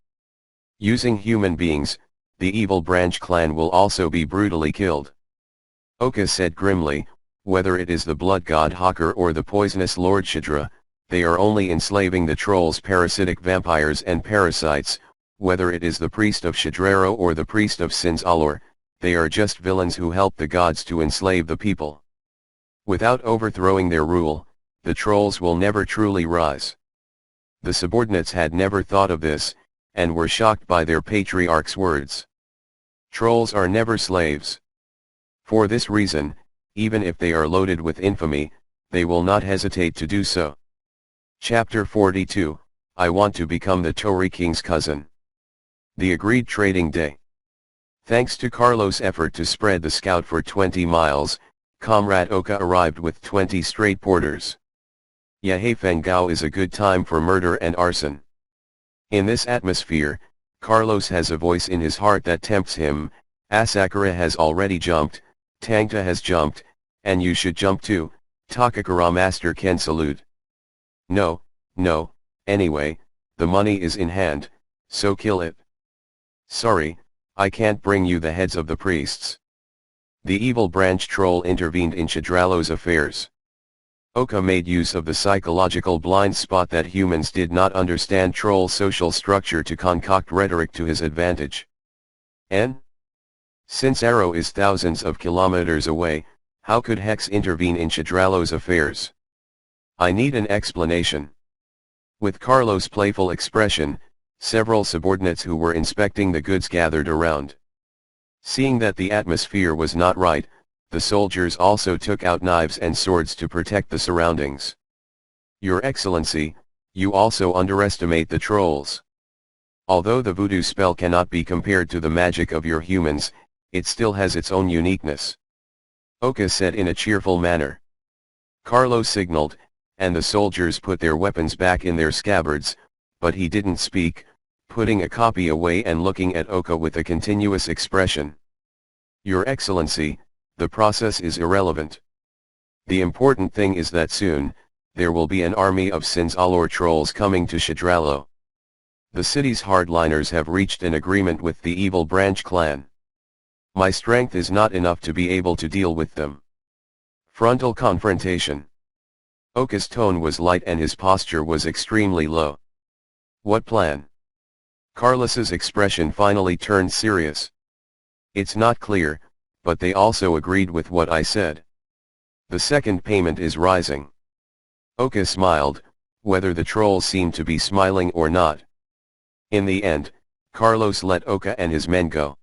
Using human beings, the evil branch clan will also be brutally killed. Oka said grimly, whether it is the blood god Hakar or the poisonous Lord Shadra, they are only enslaving the trolls' parasitic vampires and parasites. Whether it is the priest of Shadraro or the priest of Sin's allure, they are just villains who help the gods to enslave the people. Without overthrowing their rule, the trolls will never truly rise. The subordinates had never thought of this, and were shocked by their patriarch's words. Trolls are never slaves. For this reason, even if they are loaded with infamy, they will not hesitate to do so. Chapter 42, I want to become the Torii King's cousin. The agreed trading day. Thanks to Carlos' effort to spread the scout for 20 miles, Comrade Oka arrived with 20 straight porters. Yahefengao is a good time for murder and arson. In this atmosphere, Carlos has a voice in his heart that tempts him. Asakura has already jumped, Tangta has jumped, and you should jump too. Takakura Master can salute. No, anyway, the money is in hand, so kill it. Sorry, I can't bring you the heads of the priests. The evil branch troll intervened in Shadralo's affairs. Oka made use of the psychological blind spot that humans did not understand troll social structure to concoct rhetoric to his advantage. N? Since Arrow is thousands of kilometers away, how could Hex intervene in Shadralo's affairs? I need an explanation. With Carlos' playful expression, several subordinates who were inspecting the goods gathered around. Seeing that the atmosphere was not right, the soldiers also took out knives and swords to protect the surroundings. Your Excellency, you also underestimate the trolls. Although the voodoo spell cannot be compared to the magic of your humans, it still has its own uniqueness. Oka said in a cheerful manner. Carlos signaled, and the soldiers put their weapons back in their scabbards, but he didn't speak, putting a copy away and looking at Oka with a continuous expression. Your Excellency, the process is irrelevant. The important thing is that soon, there will be an army of Sin's Allure trolls coming to Shadralo. The city's hardliners have reached an agreement with the evil branch clan. My strength is not enough to be able to deal with them. Frontal confrontation. Oka's tone was light and his posture was extremely low. What plan? Carlos's expression finally turned serious. It's not clear, but they also agreed with what I said. The second payment is rising. Oka smiled, whether the trolls seemed to be smiling or not. In the end, Carlos let Oka and his men go.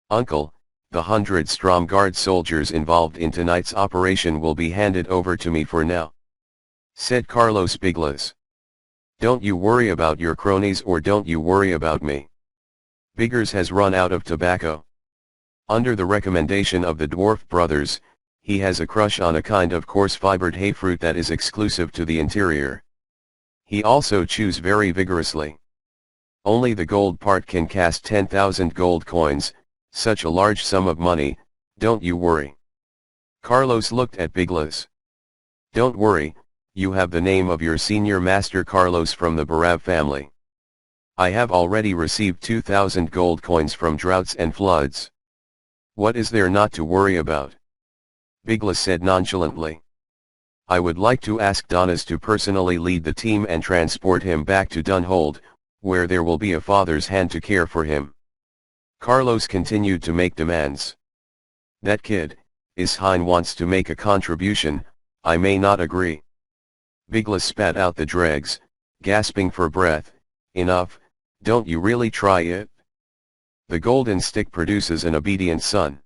Uncle, the 100-strong guard soldiers involved in tonight's operation will be handed over to me for now, said Carlos Biglas. Don't you worry about your cronies or don't you worry about me. Biggers has run out of tobacco. Under the recommendation of the dwarf brothers, he has a crush on a kind of coarse-fibered hay fruit that is exclusive to the interior. He also chews very vigorously. Only the gold part can cast 10,000 gold coins, such a large sum of money, don't you worry. Carlos looked at Biglas. Don't worry, you have the name of your senior master Carlos from the Barav family. I have already received 2,000 gold coins from droughts and floods. What is there not to worry about? Biglas said nonchalantly. I would like to ask Donis to personally lead the team and transport him back to Dunhold, where there will be a father's hand to care for him. Carlos continued to make demands. That kid, Ishein wants to make a contribution, I may not agree. Biglas spat out the dregs, gasping for breath. Enough, don't you really try it? The golden stick produces an obedient son.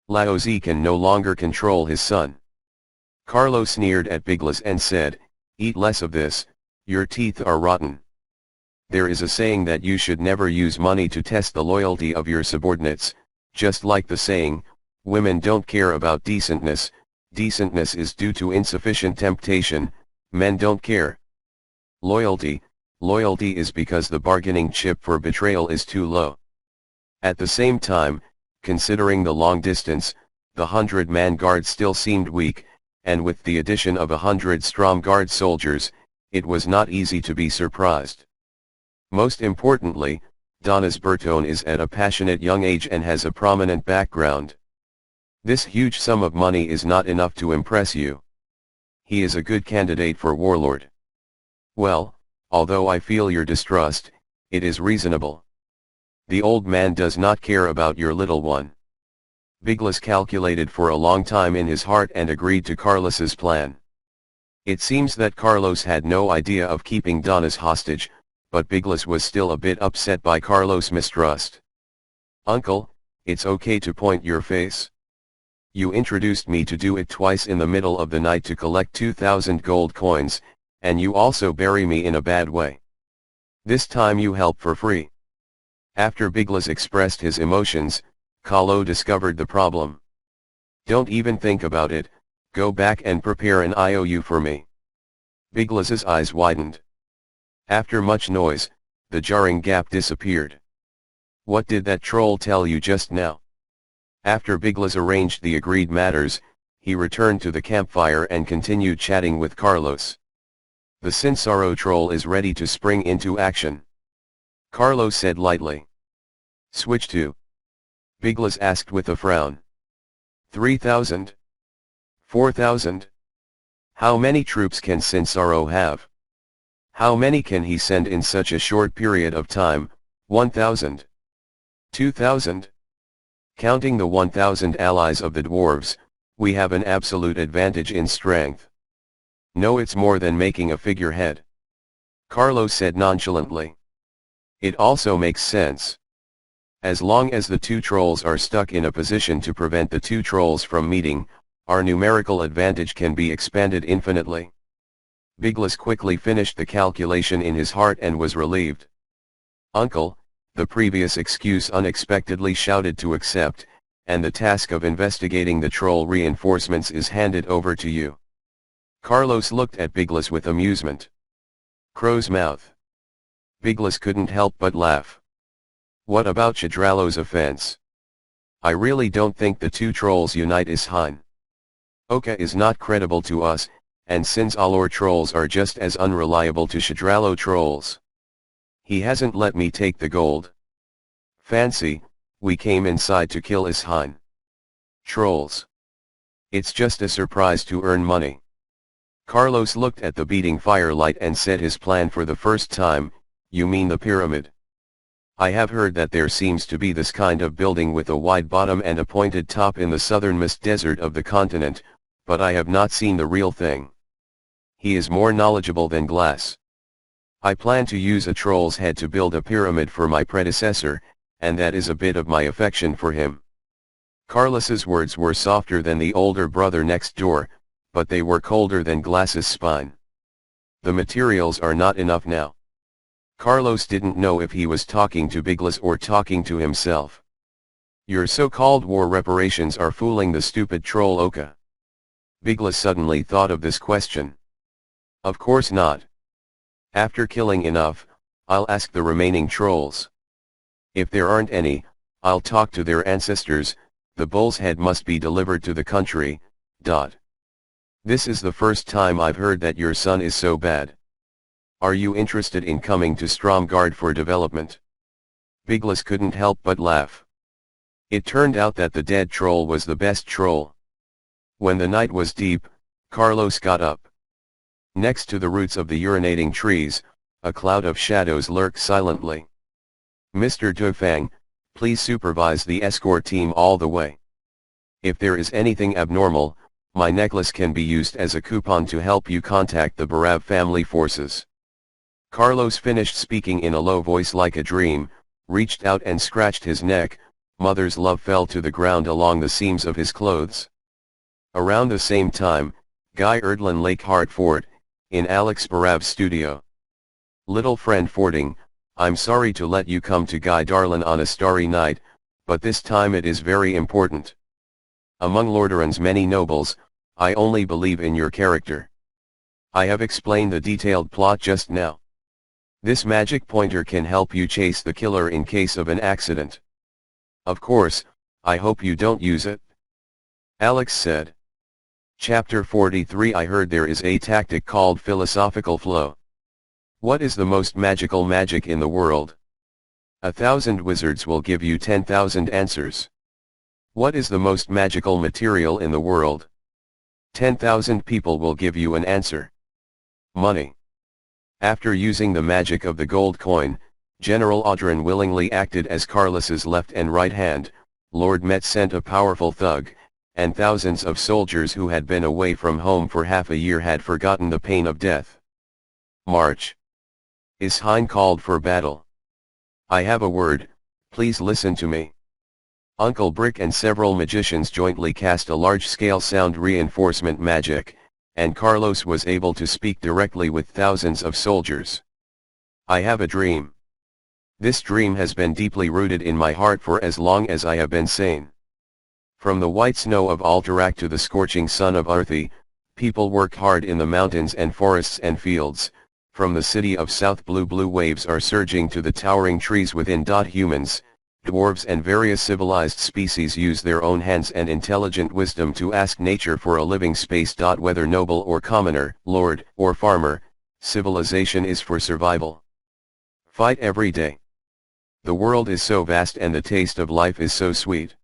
Laozi can no longer control his son. Carlos sneered at Biglas and said, eat less of this, your teeth are rotten. There is a saying that you should never use money to test the loyalty of your subordinates, just like the saying, women don't care about decentness, decentness is due to insufficient temptation, men don't care. Loyalty is because the bargaining chip for betrayal is too low. At the same time, considering the long distance, the 100-man guard still seemed weak, and with the addition of 100-strong guard soldiers, it was not easy to be surprised. Most importantly, Donis Bertone is at a passionate young age and has a prominent background. This huge sum of money is not enough to impress you. He is a good candidate for warlord. Well, although I feel your distrust, it is reasonable. The old man does not care about your little one. Biglas calculated for a long time in his heart and agreed to Carlos's plan. It seems that Carlos had no idea of keeping Donis hostage, but Biglas was still a bit upset by Carlos' mistrust. Uncle, it's okay to point your face. You introduced me to do it twice in the middle of the night to collect 2,000 gold coins, and you also bury me in a bad way. This time you help for free. After Biglas expressed his emotions, Kahlo discovered the problem. Don't even think about it, go back and prepare an IOU for me. Biglas's eyes widened. After much noise, the jarring gap disappeared. What did that troll tell you just now? After Biglas arranged the agreed matters, he returned to the campfire and continued chatting with Carlos. The Sinsaro troll is ready to spring into action. Carlos said lightly. Switch to? Biglas asked with a frown. 3,000? 4,000? How many troops can Sinsaro have? How many can he send in such a short period of time? 1,000? 2,000? Counting the 1,000 allies of the dwarves, we have an absolute advantage in strength. No, it's more than making a figurehead. Carlos said nonchalantly. It also makes sense. As long as the two trolls are stuck in a position to prevent the two trolls from meeting, our numerical advantage can be expanded infinitely. Biglis quickly finished the calculation in his heart and was relieved. Uncle, the previous excuse unexpectedly shouted to accept, and the task of investigating the troll reinforcements is handed over to you. Carlos looked at Biglis with amusement. Crow's mouth. Biglis couldn't help but laugh. What about Shadralo's offense? I really don't think the two trolls unite Ishain. Oka is not credible to us, and since Alor trolls are just as unreliable to Shadralo trolls. He hasn't let me take the gold. Fancy, we came inside to kill Ishain. Trolls. It's just a surprise to earn money. Carlos looked at the beating firelight and said his plan for the first time, you mean the pyramid? I have heard that there seems to be this kind of building with a wide bottom and a pointed top in the southernmost desert of the continent, but I have not seen the real thing. He is more knowledgeable than Glass. I plan to use a troll's head to build a pyramid for my predecessor, and that is a bit of my affection for him. Carlos's words were softer than the older brother next door, but they were colder than Glass's spine. The materials are not enough now. Carlos didn't know if he was talking to Biglis or talking to himself. Your so-called war reparations are fooling the stupid troll Oka. Biglis suddenly thought of this question. Of course not. After killing enough, I'll ask the remaining trolls. If there aren't any, I'll talk to their ancestors. The bull's head must be delivered to the country. This is the first time I've heard that your son is so bad. Are you interested in coming to Stromgard for development? Biglis couldn't help but laugh. It turned out that the dead troll was the best troll. When the night was deep, Carlos got up. Next to the roots of the urinating trees, a cloud of shadows lurked silently. Mr. Dufang, please supervise the escort team all the way. If there is anything abnormal, my necklace can be used as a coupon to help you contact the Barav family forces. Carlos finished speaking in a low voice like a dream, reached out and scratched his neck. Mother's love fell to the ground along the seams of his clothes. Around the same time, Guy Erdlin Lake Hartford, in Alex Barav's studio. Little friend Fording, I'm sorry to let you come to Guy Darlin on a starry night, but this time it is very important. Among Lordaeron's many nobles, I only believe in your character. I have explained the detailed plot just now. This magic pointer can help you chase the killer in case of an accident. Of course, I hope you don't use it. Alex said. Chapter 43 I heard there is a tactic called philosophical flow. What is the most magical magic in the world? 1,000 wizards will give you 10,000 answers. What is the most magical material in the world? 10,000 people will give you an answer. Money. After using the magic of the gold coin, General Audrin willingly acted as Carlos's left and right hand. Lord Met sent a powerful thug, and thousands of soldiers who had been away from home for half a year had forgotten the pain of death. March. Ishain called for battle. I have a word, please listen to me. Uncle Brick and several magicians jointly cast a large-scale sound reinforcement magic, and Carlos was able to speak directly with thousands of soldiers. I have a dream. This dream has been deeply rooted in my heart for as long as I have been sane. From the white snow of Alterac to the scorching sun of Arthi, people work hard in the mountains and forests and fields. From the city of South blue waves are surging to the towering trees within. Humans, dwarves and various civilized species use their own hands and intelligent wisdom to ask nature for a living space. Whether noble or commoner, lord or farmer, civilization is for survival. Fight every day. The world is so vast and the taste of life is so sweet.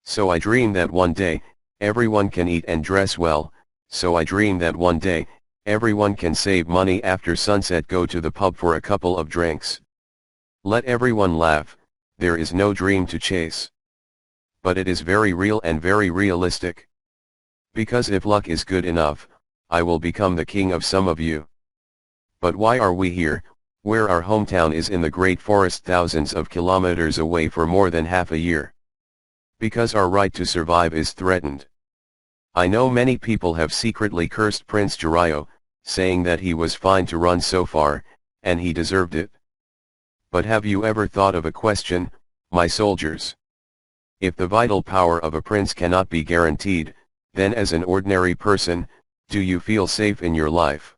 So I dream that one day, everyone can eat and dress well, So I dream that one day, everyone can save money after sunset, go to the pub for a couple of drinks. Let everyone laugh, there is no dream to chase. But it is very real and very realistic. Because if luck is good enough, I will become the king of some of you. But why are we here, where our hometown is in the great forest thousands of kilometers away for more than half a year? Because our right to survive is threatened. I know many people have secretly cursed Prince Jirayo, saying that he was fine to run so far, and he deserved it. But have you ever thought of a question, my soldiers? If the vital power of a prince cannot be guaranteed, then as an ordinary person, do you feel safe in your life?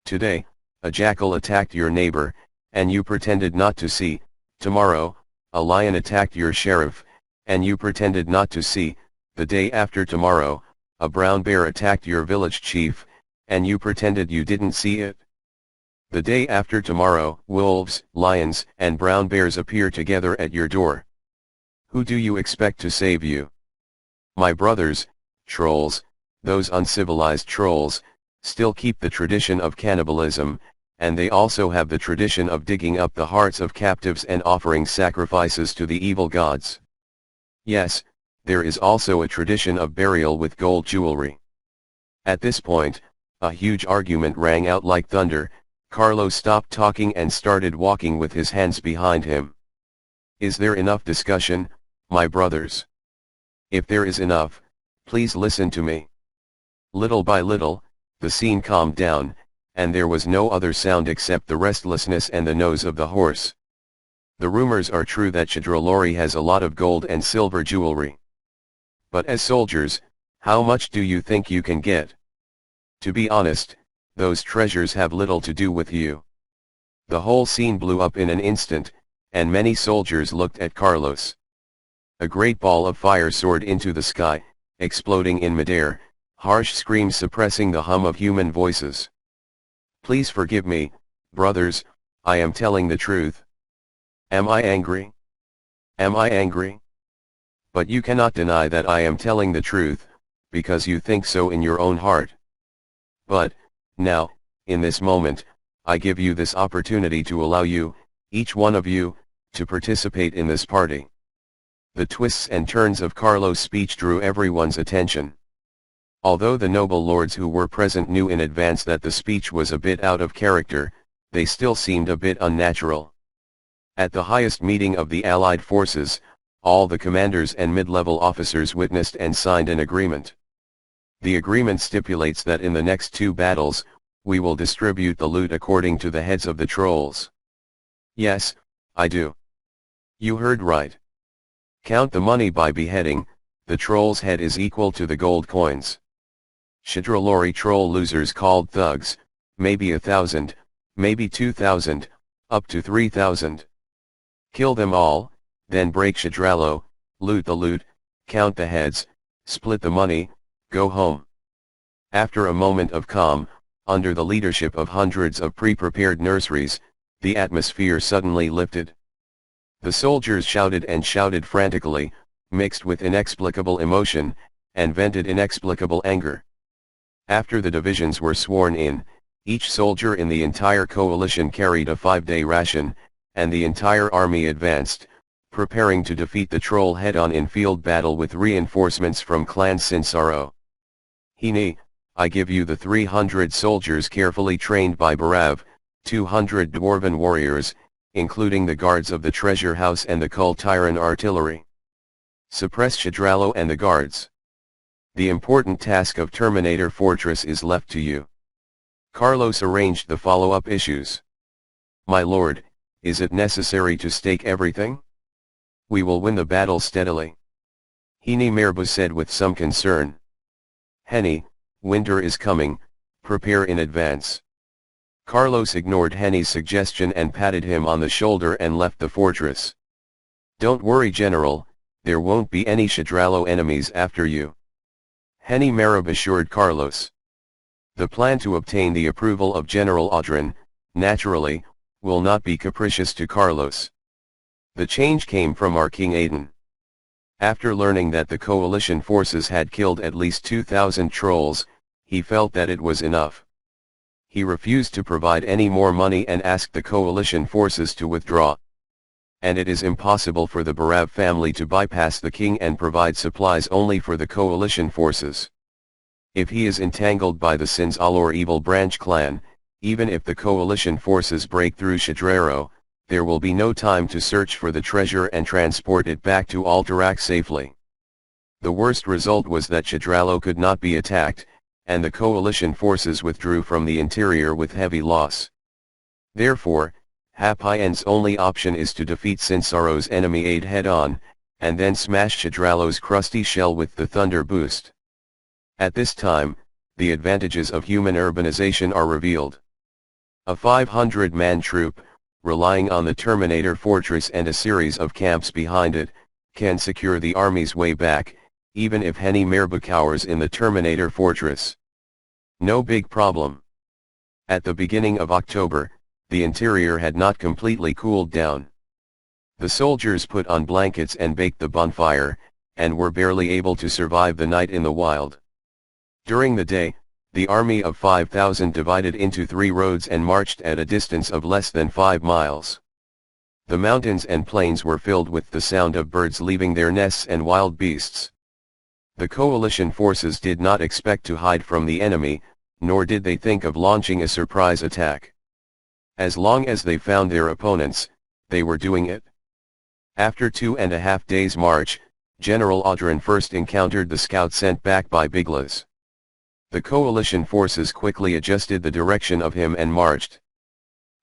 Today, a jackal attacked your neighbor, and you pretended not to see. Tomorrow, a lion attacked your sheriff, and you pretended not to see. The day after tomorrow, a brown bear attacked your village chief, and you pretended you didn't see it. The day after tomorrow, wolves, lions, and brown bears appear together at your door. Who do you expect to save you? My brothers, trolls, those uncivilized trolls, still keep the tradition of cannibalism, and they also have the tradition of digging up the hearts of captives and offering sacrifices to the evil gods. Yes, there is also a tradition of burial with gold jewelry. At this point, a huge argument rang out like thunder. Carlos stopped talking and started walking with his hands behind him. Is there enough discussion, my brothers? If there is enough, please listen to me. Little by little, the scene calmed down, and there was no other sound except the restlessness and the nose of the horse. The rumors are true that Chedrolori has a lot of gold and silver jewelry. But as soldiers, how much do you think you can get? To be honest, those treasures have little to do with you. The whole scene blew up in an instant, and many soldiers looked at Carlos. A great ball of fire soared into the sky, exploding in midair, harsh screams suppressing the hum of human voices. Please forgive me, brothers, I am telling the truth. Am I angry? Am I angry? But you cannot deny that I am telling the truth, because you think so in your own heart. But, now, in this moment, I give you this opportunity to allow you, each one of you, to participate in this party. The twists and turns of Carlos' speech drew everyone's attention. Although the noble lords who were present knew in advance that the speech was a bit out of character, they still seemed a bit unnatural. At the highest meeting of the Allied forces, all the commanders and mid-level officers witnessed and signed an agreement. The agreement stipulates that in the next 2 battles, we will distribute the loot according to the heads of the trolls. Yes, I do. You heard right. Count the money by beheading, the troll's head is equal to the gold coins. Chedrolori troll losers called thugs, maybe 1,000, maybe 2,000, up to 3,000. Kill them all, then break Chedralo, loot the loot, count the heads, split the money, go home. After a moment of calm, under the leadership of hundreds of pre-prepared nurseries, the atmosphere suddenly lifted. The soldiers shouted and shouted frantically, mixed with inexplicable emotion, and vented inexplicable anger. After the divisions were sworn in, each soldier in the entire coalition carried a 5-day ration, and the entire army advanced, preparing to defeat the troll head-on in field battle with reinforcements from Clan Sinsaro. Hini, I give you the 300 soldiers carefully trained by Barav, 200 dwarven warriors, including the guards of the treasure house and the Kul Tyran artillery. Suppress Chedralo and the guards. The important task of Terminator Fortress is left to you. Carlos arranged the follow-up issues. My lord, is it necessary to stake everything? We will win the battle steadily. Hini Merbu said with some concern. Henny, winter is coming, prepare in advance. Carlos ignored Henny's suggestion and patted him on the shoulder and left the fortress. Don't worry general, there won't be any Chedralo enemies after you. Henny Merub assured Carlos. The plan to obtain the approval of General Audran, naturally, will not be capricious to Carlos. The change came from our King Aiden. After learning that the coalition forces had killed at least 2,000 trolls, he felt that it was enough. He refused to provide any more money and asked the coalition forces to withdraw. And it is impossible for the Barav family to bypass the king and provide supplies only for the coalition forces. If he is entangled by the Sins Alor evil branch clan, even if the coalition forces break through Shadraro, there will be no time to search for the treasure and transport it back to Alterac safely. The worst result was that Shadralo could not be attacked, and the coalition forces withdrew from the interior with heavy loss. Therefore, Hapien's only option is to defeat Sinsaro's enemy aid head-on, and then smash Shadralo's crusty shell with the Thunder Boost. At this time, the advantages of human urbanization are revealed. A 500-man troop, relying on the Terminator Fortress and a series of camps behind it, can secure the army's way back, even if Henny Merba cowers in the Terminator Fortress. No big problem. At the beginning of October, the interior had not completely cooled down. The soldiers put on blankets and baked the bonfire, and were barely able to survive the night in the wild. During the day, the army of 5,000 divided into 3 roads and marched at a distance of less than 5 miles. The mountains and plains were filled with the sound of birds leaving their nests and wild beasts. The coalition forces did not expect to hide from the enemy, nor did they think of launching a surprise attack. As long as they found their opponents, they were doing it. After 2.5 days' march, General Audran first encountered the scout sent back by Biglas. The coalition forces quickly adjusted the direction of him and marched.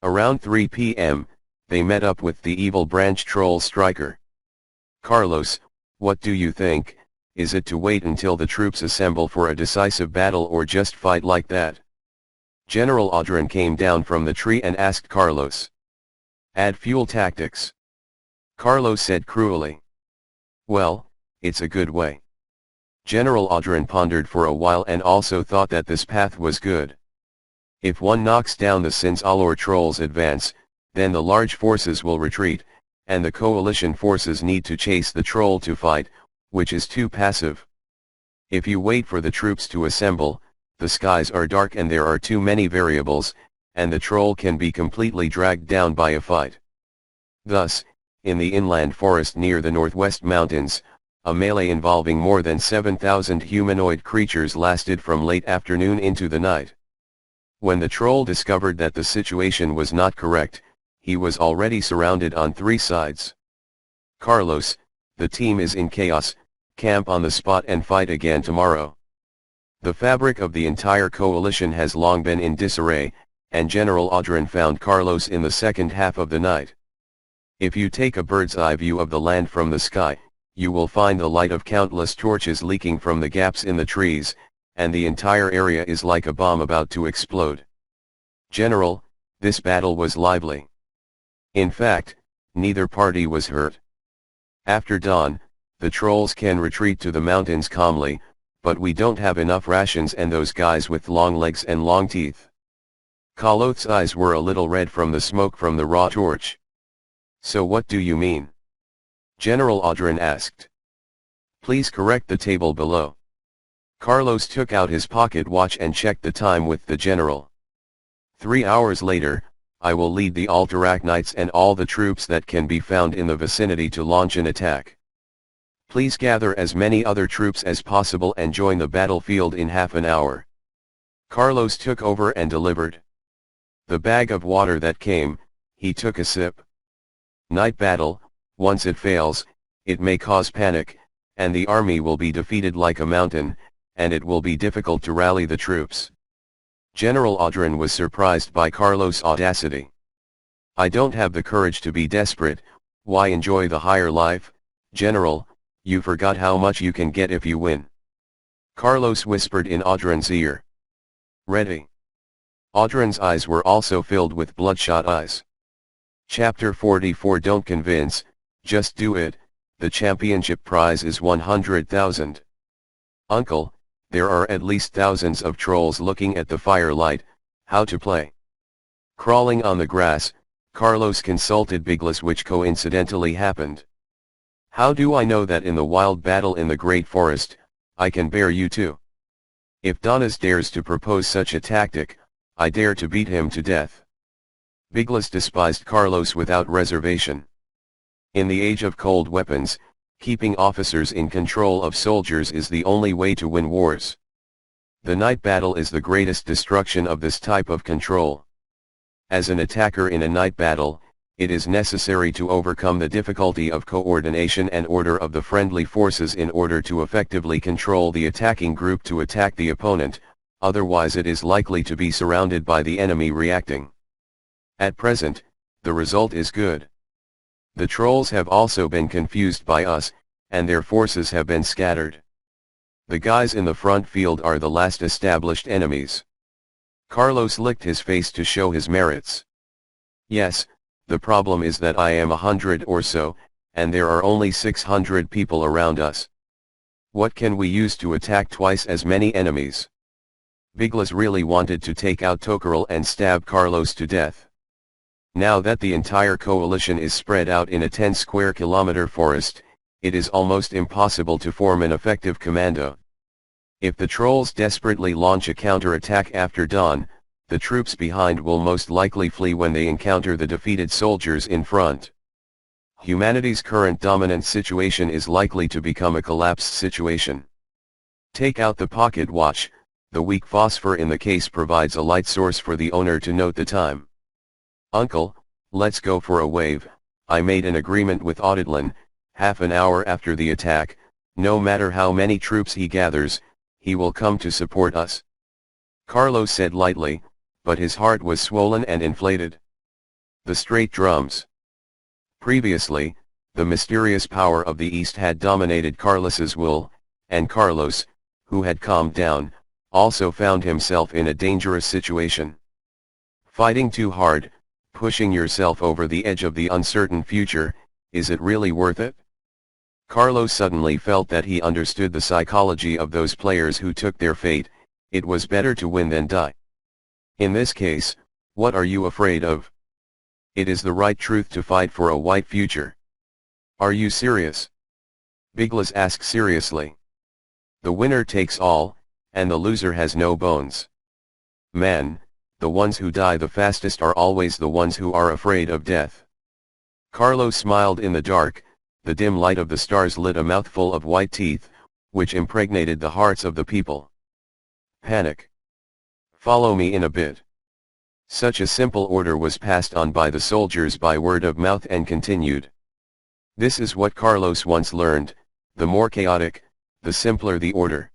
Around 3 p.m., they met up with the evil branch troll striker. "Carlos, what do you think? Is it to wait until the troops assemble for a decisive battle or just fight like that?" General Audran came down from the tree and asked Carlos. "Add fuel tactics." Carlos said cruelly. "Well, it's a good way." General Audran pondered for a while and also thought that this path was good. If one knocks down the Sins Alor trolls' advance, then the large forces will retreat, and the coalition forces need to chase the troll to fight, which is too passive. If you wait for the troops to assemble, the skies are dark and there are too many variables, and the troll can be completely dragged down by a fight. Thus, in the inland forest near the Northwest Mountains, a melee involving more than 7,000 humanoid creatures lasted from late afternoon into the night. When the troll discovered that the situation was not correct, he was already surrounded on 3 sides. "Carlos, the team is in chaos, camp on the spot and fight again tomorrow." The fabric of the entire coalition has long been in disarray, and General Audran found Carlos in the second half of the night. If you take a bird's eye view of the land from the sky, you will find the light of countless torches leaking from the gaps in the trees, and the entire area is like a bomb about to explode. "General, this battle was lively." In fact, neither party was hurt. After dawn, the trolls can retreat to the mountains calmly, but we don't have enough rations and those guys with long legs and long teeth. Kaloth's eyes were a little red from the smoke from the raw torch. "So what do you mean?" General Audran asked. "Please correct the table below." Carlos took out his pocket watch and checked the time with the general. 3 hours later, I will lead the Alterac Knights and all the troops that can be found in the vicinity to launch an attack. Please gather as many other troops as possible and join the battlefield in half an hour. Carlos took over and delivered the bag of water that came. He took a sip. Night battle, once it fails, it may cause panic, and the army will be defeated like a mountain, and it will be difficult to rally the troops. General Audran was surprised by Carlos' audacity. "I don't have the courage to be desperate. Why enjoy the higher life, General? You forgot how much you can get if you win." Carlos whispered in Audran's ear. "Ready." Audran's eyes were also filled with bloodshot eyes. Chapter 44. Don't convince, just do it. The championship prize is 100,000. "Uncle, there are at least thousands of trolls looking at the firelight. How to play?" Crawling on the grass, Carlos consulted Biglas, which coincidentally happened. "How do I know that in the wild battle in the great forest, I can bear you too?" If Donis dares to propose such a tactic, I dare to beat him to death. Biglas despised Carlos without reservation. In the age of cold weapons, keeping officers in control of soldiers is the only way to win wars. The night battle is the greatest destruction of this type of control. As an attacker in a night battle, it is necessary to overcome the difficulty of coordination and order of the friendly forces in order to effectively control the attacking group to attack the opponent, otherwise it is likely to be surrounded by the enemy reacting. At present, the result is good. The trolls have also been confused by us, and their forces have been scattered. The guys in the front field are the last established enemies. Carlos licked his face to show his merits. Yes, the problem is that I am 100 or so, and there are only 600 people around us. What can we use to attack twice as many enemies? Biglas really wanted to take out Tokarel and stab Carlos to death. Now that the entire coalition is spread out in a 10 square kilometer forest, it is almost impossible to form an effective commando. If the trolls desperately launch a counter-attack after dawn, the troops behind will most likely flee when they encounter the defeated soldiers in front. Humanity's current dominant situation is likely to become a collapsed situation. Take out the pocket watch. The weak phosphor in the case provides a light source for the owner to note the time. Uncle, let's go for a wave. I made an agreement with Auditlan. Half an hour after the attack, no matter how many troops he gathers, he will come to support us. Carlos said lightly, but his heart was swollen and inflated. The straight drums. Previously, the mysterious power of the East had dominated Carlos's will, and Carlos, who had calmed down, also found himself in a dangerous situation. Fighting too hard, pushing yourself over the edge of the uncertain future, is it really worth it? Carlos suddenly felt that he understood the psychology of those players who took their fate. It was better to win than die. In this case, what are you afraid of? It is the right truth to fight for a white future. Are you serious? Biglas asked seriously. The winner takes all, and the loser has no bones. Man, the ones who die the fastest are always the ones who are afraid of death. Carlos smiled in the dark. The dim light of the stars lit a mouthful of white teeth, which impregnated the hearts of the people. Panic. Follow me in a bit. Such a simple order was passed on by the soldiers by word of mouth and continued. This is what Carlos once learned: the more chaotic, the simpler the order.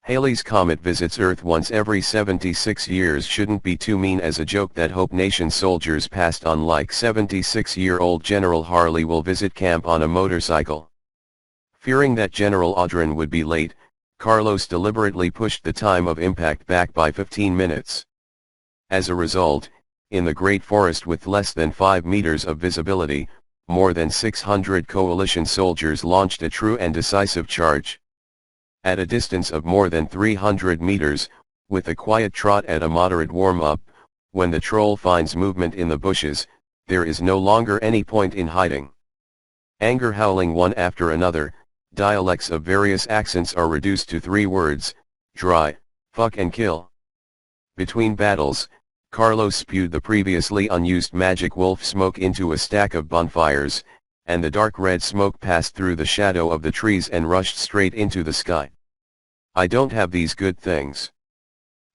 Halley's Comet visits Earth once every 76 years shouldn't be too mean as a joke that Hope Nation soldiers passed on, like 76-year-old General Harley will visit camp on a motorcycle. Fearing that General Audran would be late, Carlos deliberately pushed the time of impact back by 15 minutes. As a result, in the Great Forest with less than 5 meters of visibility, more than 600 coalition soldiers launched a true and decisive charge. At a distance of more than 300 meters, with a quiet trot at a moderate warm-up, when the troll finds movement in the bushes, there is no longer any point in hiding. Anger howling one after another, dialects of various accents are reduced to 3 words: dry, fuck and kill. Between battles, Carlos spewed the previously unused magic wolf smoke into a stack of bonfires, and the dark red smoke passed through the shadow of the trees and rushed straight into the sky. I don't have these good things.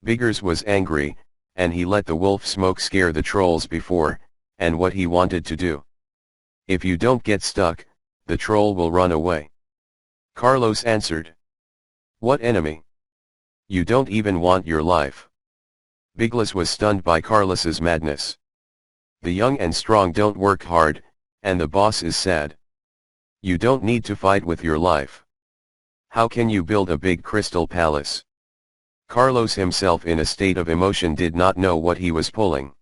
Biggers was angry, and he let the wolf smoke scare the trolls before, and what he wanted to do. If you don't get stuck, the troll will run away. Carlos answered. What enemy? You don't even want your life. Biglas was stunned by Carlos's madness. The young and strong don't work hard, and the boss is sad. You don't need to fight with your life. How can you build a big crystal palace? Carlos himself, in a state of emotion, did not know what he was pulling.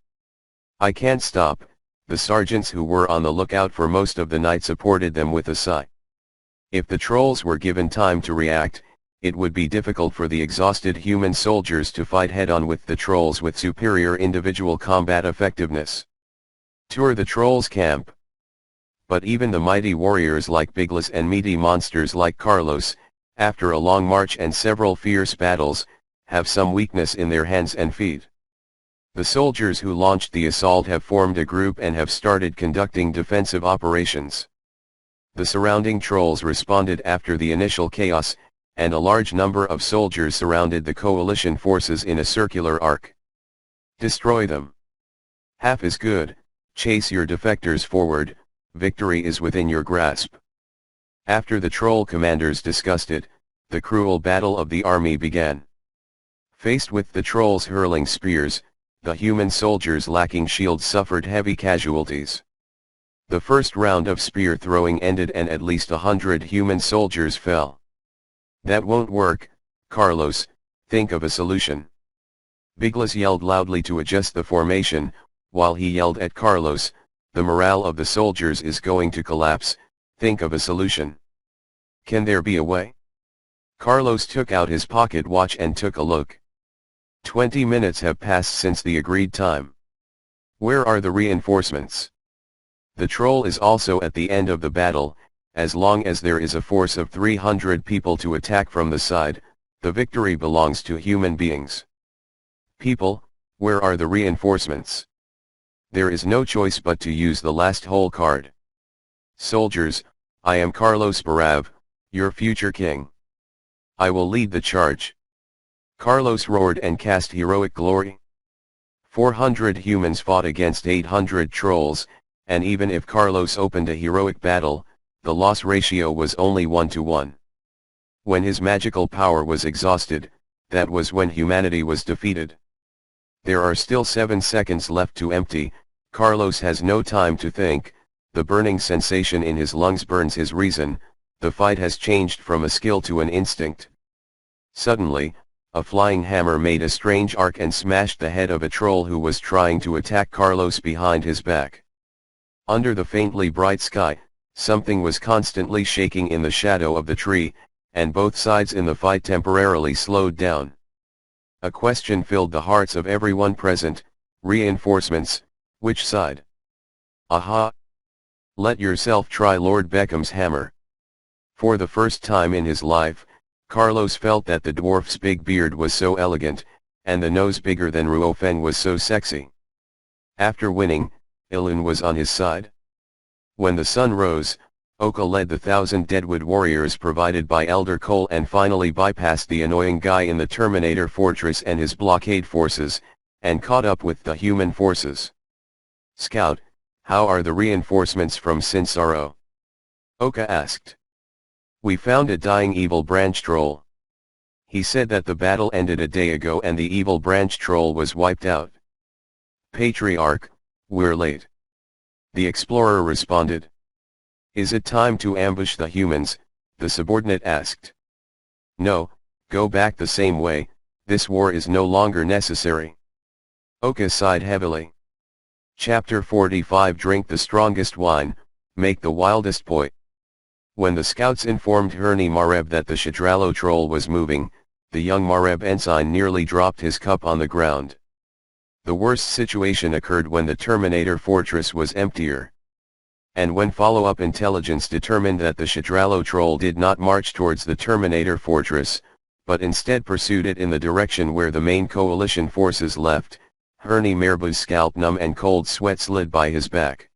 I can't stop. The sergeants who were on the lookout for most of the night supported them with a sigh. If the trolls were given time to react, it would be difficult for the exhausted human soldiers to fight head-on with the trolls with superior individual combat effectiveness. Tour the trolls' camp. But even the mighty warriors like Biglas and meaty monsters like Carlos, after a long march and several fierce battles, have some weakness in their hands and feet. The soldiers who launched the assault have formed a group and have started conducting defensive operations. The surrounding trolls responded after the initial chaos, and a large number of soldiers surrounded the coalition forces in a circular arc. Destroy them. Half is good, chase your defectors forward, victory is within your grasp. After the troll commanders discussed it, the cruel battle of the army began. Faced with the trolls hurling spears, the human soldiers lacking shields suffered heavy casualties. The first round of spear throwing ended and at least 100 human soldiers fell. That won't work, Carlos, think of a solution. Biglas yelled loudly to adjust the formation. While he yelled at Carlos, the morale of the soldiers is going to collapse, think of a solution. Can there be a way? Carlos took out his pocket watch and took a look. 20 minutes have passed since the agreed time. Where are the reinforcements? The troll is also at the end of the battle. As long as there is a force of 300 people to attack from the side, the victory belongs to human beings. People, where are the reinforcements? There is no choice but to use the last hole card. Soldiers, I am Carlos Barav, your future king. I will lead the charge. Carlos roared and cast heroic glory. 400 humans fought against 800 trolls, and even if Carlos opened a heroic battle, the loss ratio was only 1-1. When his magical power was exhausted, that was when humanity was defeated. There are still 7 seconds left to empty. Carlos has no time to think, the burning sensation in his lungs burns his reason, the fight has changed from a skill to an instinct. Suddenly, a flying hammer made a strange arc and smashed the head of a troll who was trying to attack Carlos behind his back. Under the faintly bright sky, something was constantly shaking in the shadow of the tree, and both sides in the fight temporarily slowed down. A question filled the hearts of everyone present, reinforcements, which side? Aha! Let yourself try Lord Beckham's hammer. For the first time in his life, Carlos felt that the dwarf's big beard was so elegant, and the nose bigger than Ruofen was so sexy. After winning, Ilun was on his side. When the sun rose, Oka led the 1,000 Deadwood warriors provided by Elder Cole and finally bypassed the annoying guy in the Terminator Fortress and his blockade forces, and caught up with the human forces. Scout, how are the reinforcements from Sinsaro? Oka asked. We found a dying evil branch troll. He said that the battle ended a day ago and the evil branch troll was wiped out. Patriarch, we're late. The explorer responded. Is it time to ambush the humans? The subordinate asked. No, go back the same way, this war is no longer necessary. Oka sighed heavily. Chapter 45 Drink the strongest wine, make the wildest poi. When the scouts informed Herni Mareb that the Shadralo troll was moving, the young Mareb ensign nearly dropped his cup on the ground. The worst situation occurred when the Terminator fortress was emptier. And when follow-up intelligence determined that the Shadralo troll did not march towards the Terminator fortress, but instead pursued it in the direction where the main coalition forces left, Herni Mareb's scalp numb and cold sweat slid by his back.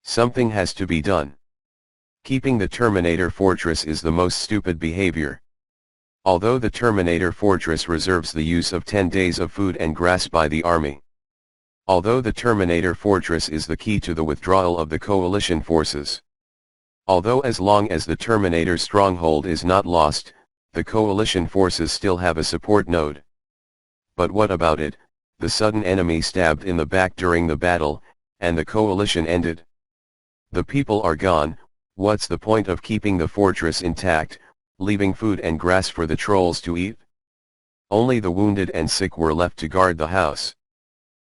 Something has to be done. Keeping the Terminator fortress is the most stupid behavior. Although the Terminator fortress reserves the use of 10 days of food and grass by the army. Although the Terminator fortress is the key to the withdrawal of the coalition forces. Although as long as the Terminator stronghold is not lost, the coalition forces still have a support node. But what about it? The sudden enemy stabbed in the back during the battle, and the coalition ended. The people are gone, what's the point of keeping the fortress intact, leaving food and grass for the trolls to eat? Only the wounded and sick were left to guard the house.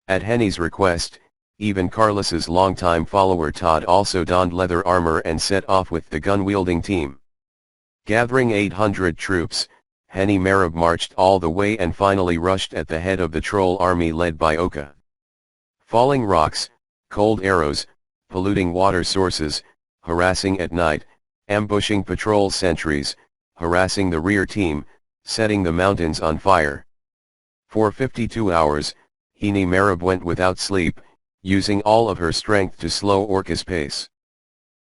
At Henny's request, even Carlos's longtime follower Todd also donned leather armor and set off with the gun-wielding team. Gathering 800 troops, Henny Mareb marched all the way and finally rushed at the head of the troll army led by Oka. Falling rocks, cold arrows, polluting water sources, harassing at night, ambushing patrol sentries, harassing the rear team, setting the mountains on fire. For 52 hours, Hini Merab went without sleep, using all of her strength to slow Orca's pace.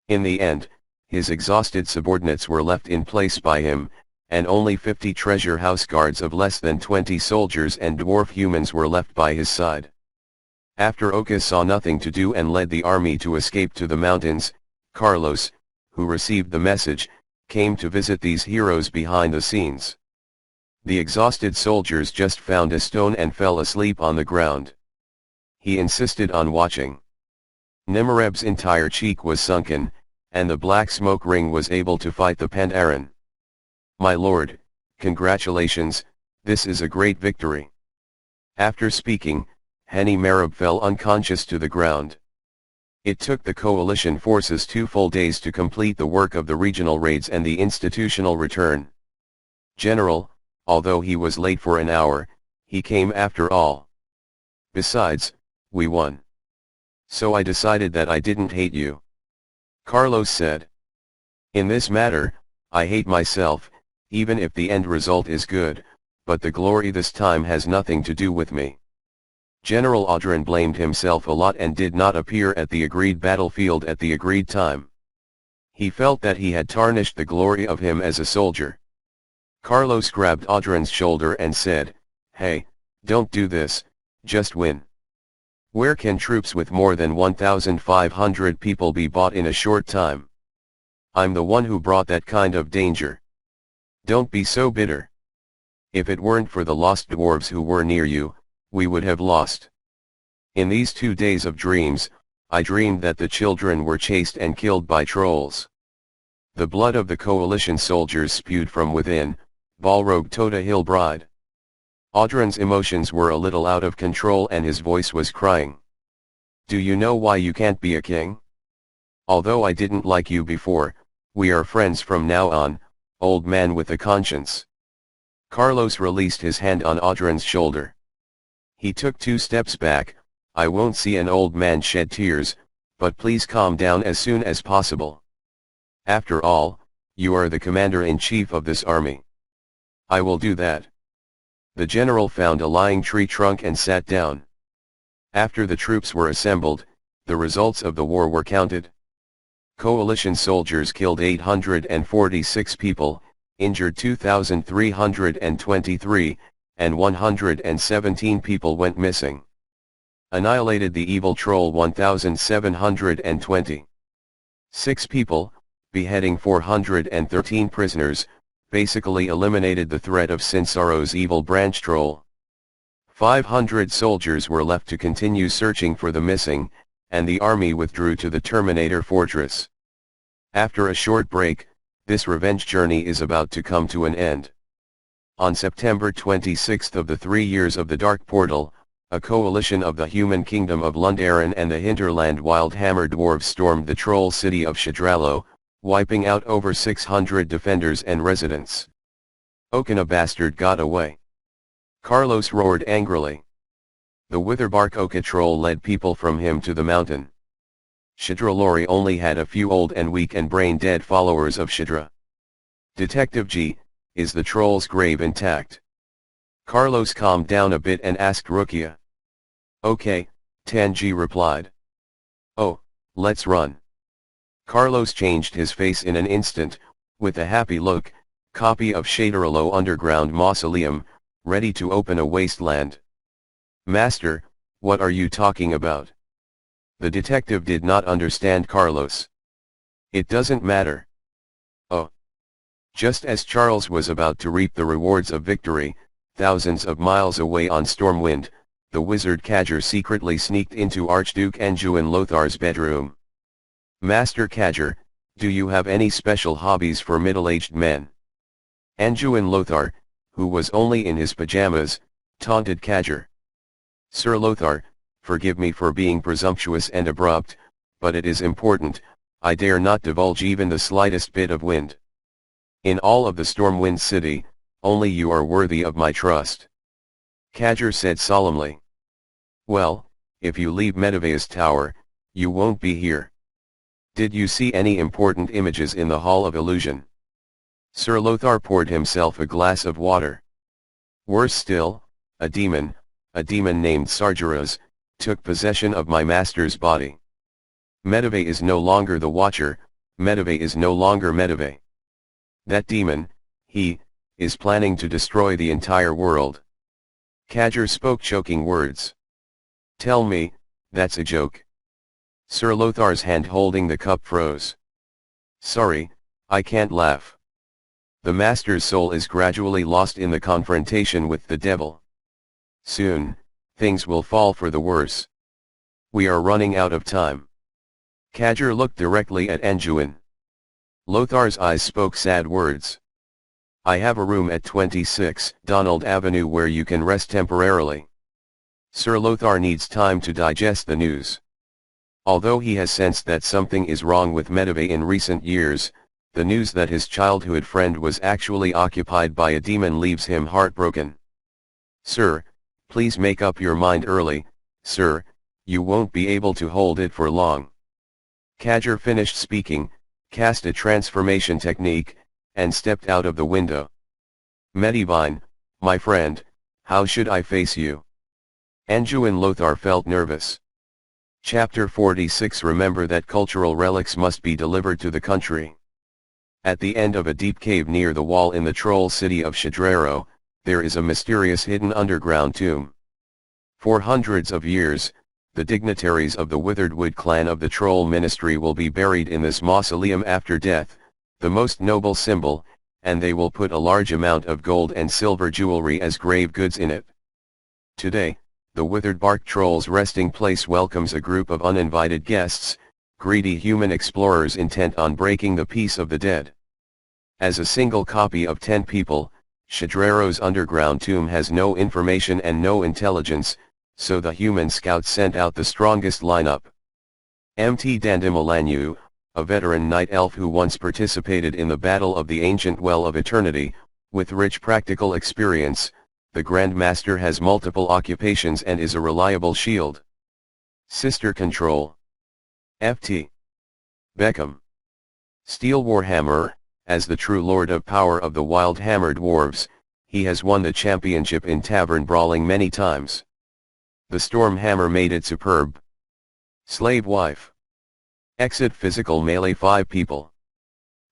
In the end, his exhausted subordinates were left in place by him, and only 50 treasure house guards of less than 20 soldiers and dwarf humans were left by his side. After Orca saw nothing to do and led the army to escape to the mountains, Carlos, who received the message, came to visit these heroes behind the scenes. The exhausted soldiers just found a stone and fell asleep on the ground. He insisted on watching. Nimereb's entire cheek was sunken, and the black smoke ring was able to fight the Pandaran. "My lord, congratulations, this is a great victory." After speaking, Hini Merab fell unconscious to the ground. It took the coalition forces 2 full days to complete the work of the regional raids and the institutional return. "General, although he was late for an hour, he came after all. Besides, we won. So I decided that I didn't hate you," Carlos said. "In this matter, I hate myself, even if the end result is good, but the glory this time has nothing to do with me." General Audran blamed himself a lot and did not appear at the agreed battlefield at the agreed time. He felt that he had tarnished the glory of him as a soldier. Carlos grabbed Audran's shoulder and said, "Hey, don't do this, just win. Where can troops with more than 1,500 people be bought in a short time? I'm the one who brought that kind of danger. Don't be so bitter. If it weren't for the lost dwarves who were near you, we would have lost. In these 2 days of dreams, I dreamed that the children were chased and killed by trolls. The blood of the coalition soldiers spewed from within, Balrog Tota Hill Bride." Audran's emotions were a little out of control and his voice was crying. "Do you know why you can't be a king? Although I didn't like you before, we are friends from now on, old man with a conscience." Carlos released his hand on Audran's shoulder. He took 2 steps back. "I won't see an old man shed tears, but please calm down as soon as possible. After all, you are the commander-in-chief of this army." "I will do that." The general found a lying tree trunk and sat down. After the troops were assembled, the results of the war were counted. Coalition soldiers killed 846 people, injured 2,323, and 117 people went missing. Annihilated the evil troll 1,720. 6 people, beheading 413 prisoners, basically eliminated the threat of Sinsaro's evil branch troll. 500 soldiers were left to continue searching for the missing, and the army withdrew to the Terminator fortress. After a short break, this revenge journey is about to come to an end. On September 26 of the 3 years of the Dark Portal, a coalition of the human kingdom of Lundaran and the hinterland wild hammer dwarves stormed the troll city of Shadralo, wiping out over 600 defenders and residents. "Okina bastard got away!" Carlos roared angrily. The Witherbark Oka troll led people from him to the mountain. Shadralori only had a few old and weak and brain-dead followers of Shadra. "Detective G, is the troll's grave intact?" Carlos calmed down a bit and asked Rukia. "Okay," Tanji replied. "Oh, let's run." Carlos changed his face in an instant, with a happy look, copy of Shadaralo underground mausoleum, ready to open a wasteland. "Master, what are you talking about?" The detective did not understand Carlos. "It doesn't matter." "Oh." Just as Charles was about to reap the rewards of victory, thousands of miles away on Stormwind, the wizard Kadger secretly sneaked into Archduke Anjuin Lothar's bedroom. "Master Kadger, do you have any special hobbies for middle-aged men?" Anjuin Lothar, who was only in his pajamas, taunted Kadger. "Sir Lothar, forgive me for being presumptuous and abrupt, but it is important, I dare not divulge even the slightest bit of wind. In all of the Stormwind City, only you are worthy of my trust." Kadger said solemnly. "Well, if you leave Medeva's tower, you won't be here. Did you see any important images in the Hall of Illusion?" Sir Lothar poured himself a glass of water. "Worse still, a demon named Sargeras, took possession of my master's body. Medivh is no longer the Watcher, Medivh is no longer Medivh. That demon, he, is planning to destroy the entire world. Kadger spoke choking words. Tell me, that's a joke. Sir Lothar's hand holding the cup froze. Sorry, I can't laugh. The master's soul is gradually lost in the confrontation with the devil. Soon, things will fall for the worse. We are running out of time. Kadger looked directly at Anjuin. Lothar's eyes spoke sad words. I have a room at 26 Donald Avenue where you can rest temporarily. Sir Lothar needs time to digest the news. Although he has sensed that something is wrong with Medivh in recent years, the news that his childhood friend was actually occupied by a demon leaves him heartbroken. Sir, please make up your mind early, sir, you won't be able to hold it for long. Kadger finished speaking, cast a transformation technique, and stepped out of the window. Medivh, my friend, how should I face you? Anjuin Lothar felt nervous. Chapter 46 Remember that cultural relics must be delivered to the country. At the end of a deep cave near the wall in the troll city of Shadraro, there is a mysterious hidden underground tomb. For hundreds of years, the dignitaries of the Witheredwood clan of the Troll Ministry will be buried in this mausoleum after death, the most noble symbol, and they will put a large amount of gold and silver jewelry as grave goods in it. Today, the Withered Bark Troll's resting place welcomes a group of uninvited guests, greedy human explorers intent on breaking the peace of the dead. As a single copy of 10 people, Shadraro's underground tomb has no information and no intelligence, so the human scouts sent out the strongest lineup. Mt Dandimalanyu, a veteran night elf who once participated in the Battle of the Ancient Well of Eternity, with rich practical experience, the Grand Master has multiple occupations and is a reliable shield. Sister Control. Ft. Beckham. Steel Warhammer, as the true Lord of Power of the Wild Hammer Dwarves, he has won the championship in tavern brawling many times. The Storm Hammer made it superb. Slave Wife. Exit Physical Melee 5 people.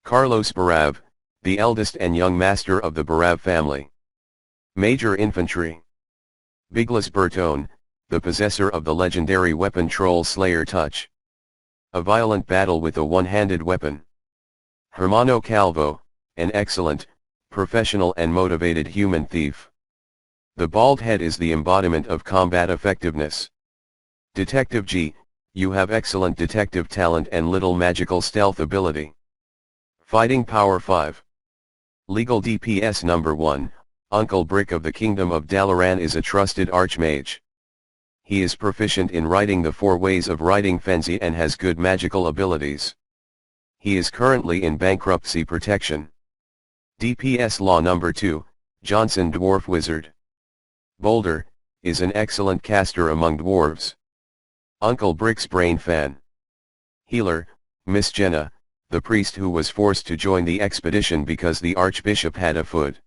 Carlos Barav, the eldest and young master of the Barav family. Major Infantry. Biglas Bertone, the possessor of the legendary weapon Troll Slayer Touch. A violent battle with a one-handed weapon. Hermano Calvo, an excellent, professional and motivated human thief. The bald head is the embodiment of combat effectiveness. Detective G, you have excellent detective talent and little magical stealth ability. Fighting Power 5. Legal DPS Number 1, Uncle Brick of the Kingdom of Dalaran is a trusted archmage. He is proficient in writing the 4 ways of writing Fenzi and has good magical abilities. He is currently in bankruptcy protection. DPS Law Number 2, Johnson Dwarf Wizard. Boulder, is an excellent caster among dwarves. Uncle Brick's Brain Fan. Healer, Miss Jenna, the priest who was forced to join the expedition because the Archbishop had a foot.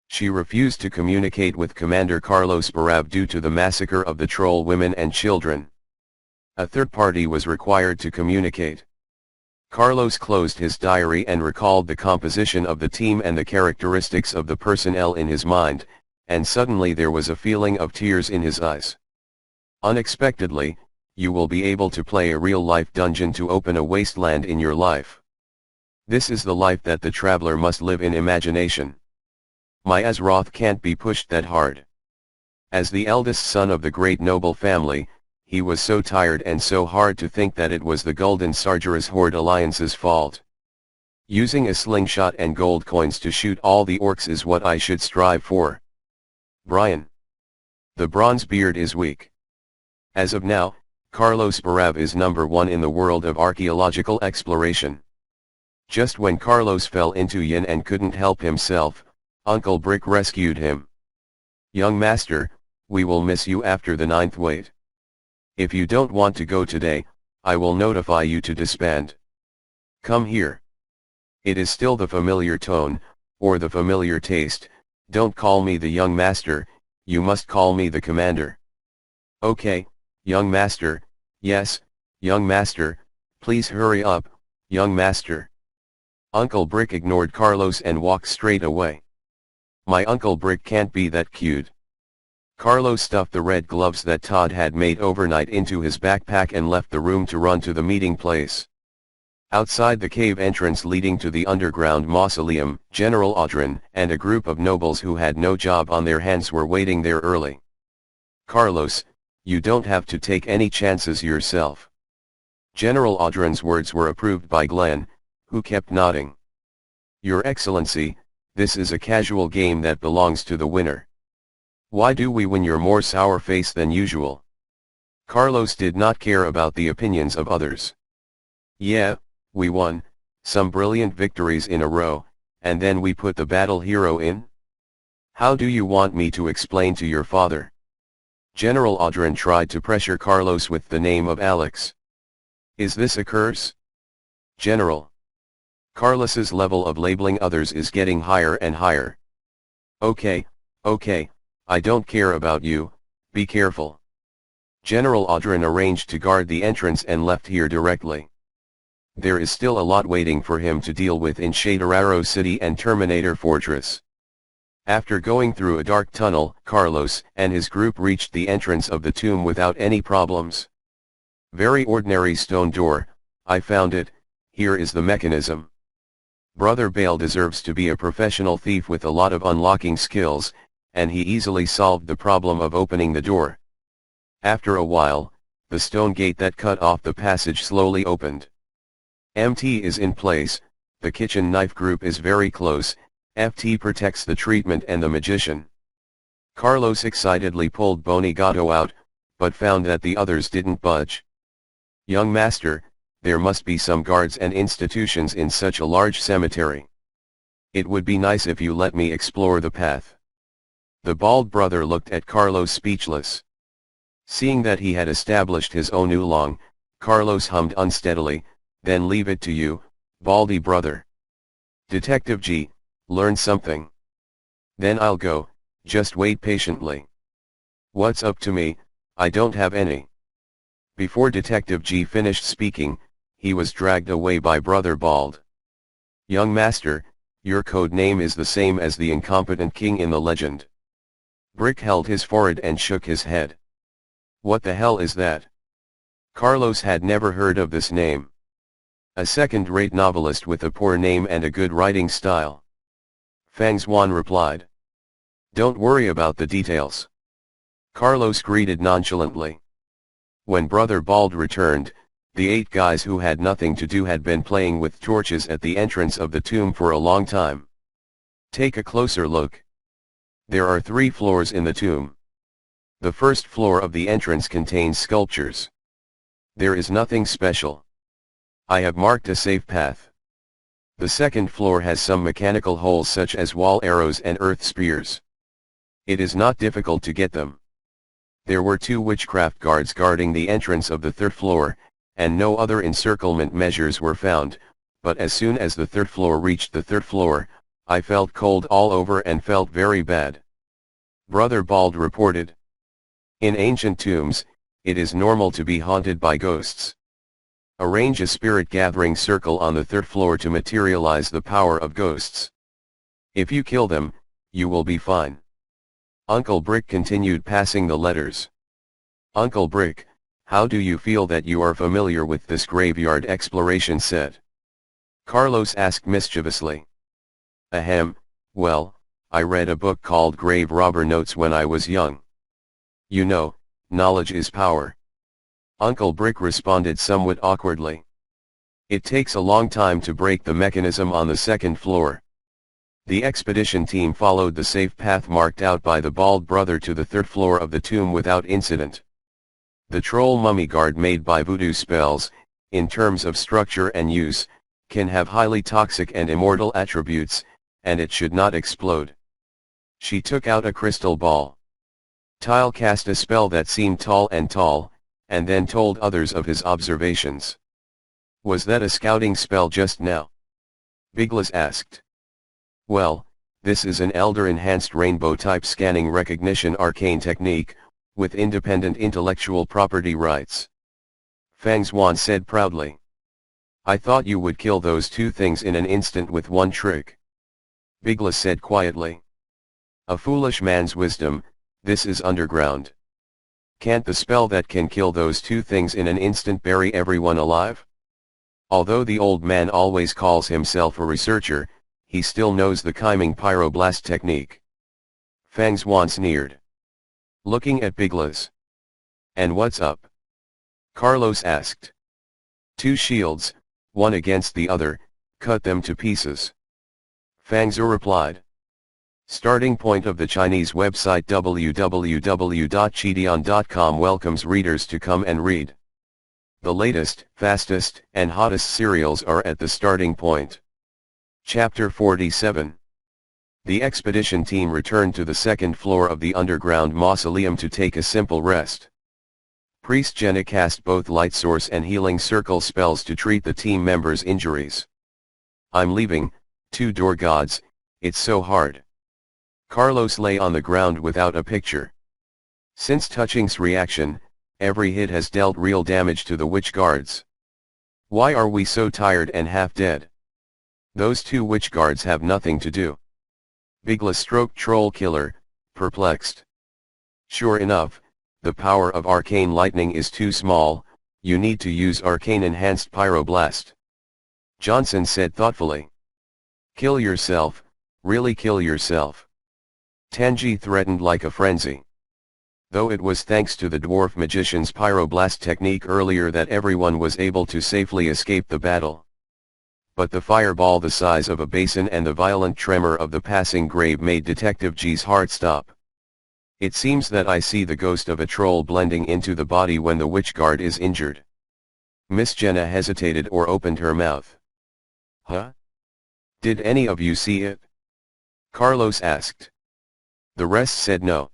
She refused to communicate with Commander Carlos Barav due to the massacre of the troll women and children. A third party was required to communicate. Carlos closed his diary and recalled the composition of the team and the characteristics of the personnel in his mind, and suddenly there was a feeling of tears in his eyes. Unexpectedly, you will be able to play a real-life dungeon to open a wasteland in your life. This is the life that the traveler must live in imagination. My Azeroth can't be pushed that hard. As the eldest son of the great noble family, he was so tired and so hard to think that it was the Gul'dan Sargeras Horde Alliance's fault. Using a slingshot and gold coins to shoot all the orcs is what I should strive for. Brian. The Bronzebeard is weak. As of now, Carlos Barav is number 1 in the world of archaeological exploration. Just when Carlos fell into yin and couldn't help himself, Uncle Brick rescued him. Young master, we will miss you after the 9th wait. If you don't want to go today, I will notify you to disband. Come here. It is still the familiar tone, or the familiar taste. Don't call me the young master, you must call me the commander. Okay, young master, yes, young master, please hurry up, young master. Uncle Brick ignored Carlos and walked straight away. My Uncle Brick can't be that cute. Carlos stuffed the red gloves that Todd had made overnight into his backpack and left the room to run to the meeting place. Outside the cave entrance leading to the underground mausoleum, General Audrin and a group of nobles who had no job on their hands were waiting there early. Carlos, you don't have to take any chances yourself. General Audrin's words were approved by Glenn, who kept nodding. Your Excellency, this is a casual game that belongs to the winner. Why do we win? You're more sour-faced than usual. Carlos did not care about the opinions of others. Yeah, we won, some brilliant victories in a row, and then we put the battle hero in? How do you want me to explain to your father? General Audrin tried to pressure Carlos with the name of Alex. Is this a curse? General. Carlos's level of labeling others is getting higher and higher. Okay, I don't care about you, be careful. General Audrin arranged to guard the entrance and left here directly. There is still a lot waiting for him to deal with in Shaderaro City and Terminator Fortress. After going through a dark tunnel, Carlos and his group reached the entrance of the tomb without any problems. Very ordinary stone door, I found it, here is the mechanism. Brother Bale deserves to be a professional thief with a lot of unlocking skills, and he easily solved the problem of opening the door. After a while, the stone gate that cut off the passage slowly opened. MT is in place, the kitchen knife group is very close, FT protects the treatment and the magician. Carlos excitedly pulled Bonigato out, but found that the others didn't budge. Young master, there must be some guards and institutions in such a large cemetery. It would be nice if you let me explore the path. The bald brother looked at Carlos speechless. Seeing that he had established his own oolong, Carlos hummed unsteadily, then leave it to you, baldy brother. Detective G, learn something. Then I'll go, just wait patiently. What's up to me, I don't have any. Before Detective G finished speaking, he was dragged away by Brother Bald. Young master, your code name is the same as the incompetent king in the legend. Brick held his forehead and shook his head. What the hell is that? Carlos had never heard of this name. A second-rate novelist with a poor name and a good writing style. Fang Xuan replied. Don't worry about the details. Carlos greeted nonchalantly. When Brother Bald returned, the 8 guys who had nothing to do had been playing with torches at the entrance of the tomb for a long time. Take a closer look. There are 3 floors in the tomb. The first floor of the entrance contains sculptures. There is nothing special. I have marked a safe path. The second floor has some mechanical holes such as wall arrows and earth spears. It is not difficult to get them. There were 2 witchcraft guards guarding the entrance of the 3rd floor, and no other encirclement measures were found, but as soon as the 3rd floor reached the 3rd floor, I felt cold all over and felt very bad. Brother Bald reported. In ancient tombs, it is normal to be haunted by ghosts. Arrange a spirit gathering circle on the 3rd floor to materialize the power of ghosts. If you kill them, you will be fine. Uncle Brick continued passing the letters. Uncle Brick, how do you feel that you are familiar with this graveyard exploration set? Carlos asked mischievously. Ahem, well, I read a book called Grave Robber Notes when I was young. You know, knowledge is power. Uncle Brick responded somewhat awkwardly. It takes a long time to break the mechanism on the 2nd floor. The expedition team followed the safe path marked out by the bald brother to the 3rd floor of the tomb without incident. The troll mummy guard made by voodoo spells, in terms of structure and use, can have highly toxic and immortal attributes, and it should not explode. She took out a crystal ball. Tile cast a spell that seemed tall, and then told others of his observations. Was that a scouting spell just now? Biglas asked. Well, This is an Elder-enhanced rainbow-type scanning recognition arcane technique, with independent intellectual property rights. Fang Xuan said proudly. I thought you would kill those two things in an instant with one trick. Bigla said quietly. A foolish man's wisdom, this is underground. Can't the spell that can kill those two things in an instant bury everyone alive? Although the old man always calls himself a researcher, he still knows the Chiming Pyroblast technique. Fang Xuan sneered. Looking at Biglas. And what's up? Carlos asked. Two shields, one against the other, cut them to pieces. Fang Zhu replied. Starting point of the Chinese website www.chidian.com welcomes readers to come and read. The latest, fastest, and hottest serials are at the starting point. Chapter 47. The expedition team returned to the second floor of the underground mausoleum to take a simple rest. Priest Jenna cast both light source and healing circle spells to treat the team members' injuries. I'm leaving, two door gods, it's so hard. Carlos lay on the ground without a picture. Since Touching's reaction, every hit has dealt real damage to the witch guards. Why are we so tired and half dead? Those two witch guards have nothing to do. Bigla stroked Troll Killer, perplexed. Sure enough, the power of arcane lightning is too small, you need to use arcane enhanced pyroblast. Johnson said thoughtfully. Kill yourself, really kill yourself. Tanji threatened like a frenzy. Though it was thanks to the dwarf magician's pyroblast technique earlier that everyone was able to safely escape the battle. But the fireball the size of a basin and the violent tremor of the passing grave made Detective G's heart stop. It seems that I see the ghost of a troll blending into the body when the witch guard is injured. Miss Jenna hesitated or opened her mouth. Huh? Did any of you see it? Carlos asked. The rest said no.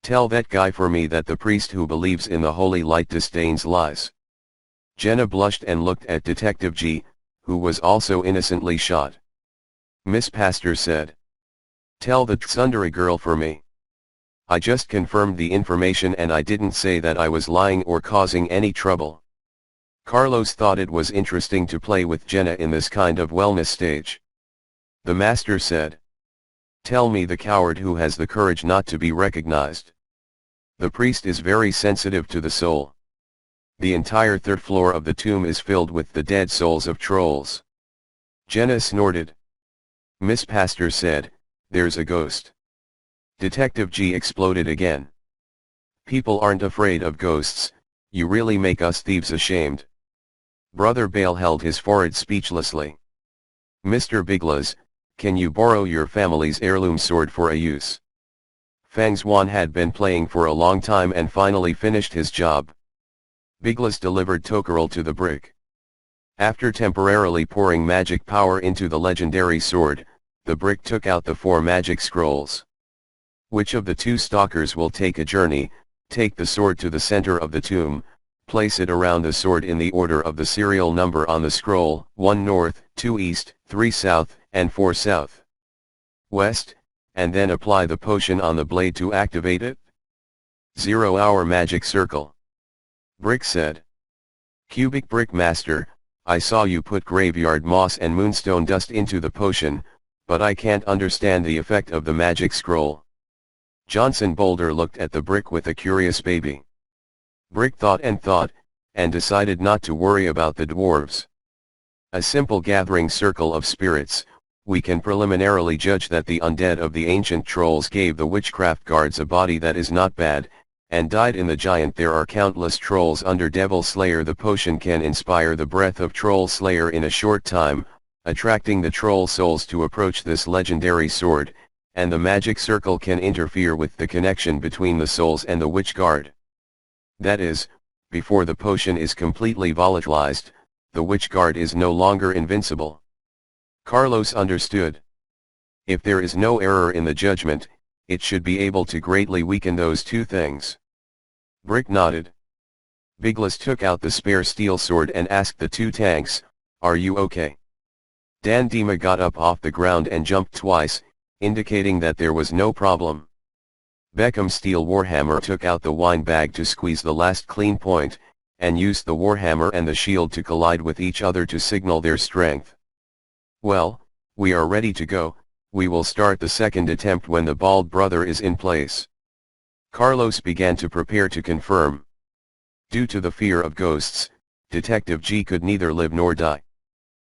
Tell that guy for me that the priest who believes in the holy light disdains lies. Jenna blushed and looked at Detective G, who was also innocently shot. Miss Pastor said. Tell the Tsundere girl for me. I just confirmed the information and I didn't say that I was lying or causing any trouble. Carlos thought it was interesting to play with Jenna in this kind of wellness stage. The master said. Tell me the coward who has the courage not to be recognized. The priest is very sensitive to the soul. The entire third floor of the tomb is filled with the dead souls of trolls. Jenna snorted. Miss Pastor said, there's a ghost. Detective G exploded again. People aren't afraid of ghosts, you really make us thieves ashamed. Brother Bale held his forehead speechlessly. Mr. Biglas, can you borrow your family's heirloom sword for a use? Fang Xuan had been playing for a long time and finally finished his job. Biglas delivered Tokerl to the brick. After temporarily pouring magic power into the legendary sword, the brick took out the 4 magic scrolls. Which of the two stalkers will take a journey? Take the sword to the center of the tomb, place it around the sword in the order of the serial number on the scroll, 1 north, 2 east, 3 south, and 4 south. West, and then apply the potion on the blade to activate it? 0-hour magic circle. Brick said. Cubic Brick Master, I saw you put graveyard moss and moonstone dust into the potion, but I can't understand the effect of the magic scroll. Johnson Boulder looked at the brick with a curious baby. Brick thought, and decided not to worry about the dwarves. A simple gathering circle of spirits, we can preliminarily judge that the undead of the ancient trolls gave the witchcraft guards a body that is not bad, and died in the giant. There are countless trolls under Devil Slayer. The potion can inspire the breath of Troll Slayer in a short time, attracting the troll souls to approach this legendary sword, and the magic circle can interfere with the connection between the souls and the witch guard. That is, before the potion is completely volatilized, the witch guard is no longer invincible. Carlos understood. If there is no error in the judgment, it should be able to greatly weaken those two things. Brick nodded. Biglas took out the spare steel sword and asked the two tanks, "Are you okay?" Dan Dima got up off the ground and jumped twice, indicating that there was no problem. Beckham's steel warhammer took out the wine bag to squeeze the last clean point, and used the warhammer and the shield to collide with each other to signal their strength. Well, we are ready to go, we will start the second attempt when the bald brother is in place. Carlos began to prepare to confirm. Due to the fear of ghosts, Detective G could neither live nor die.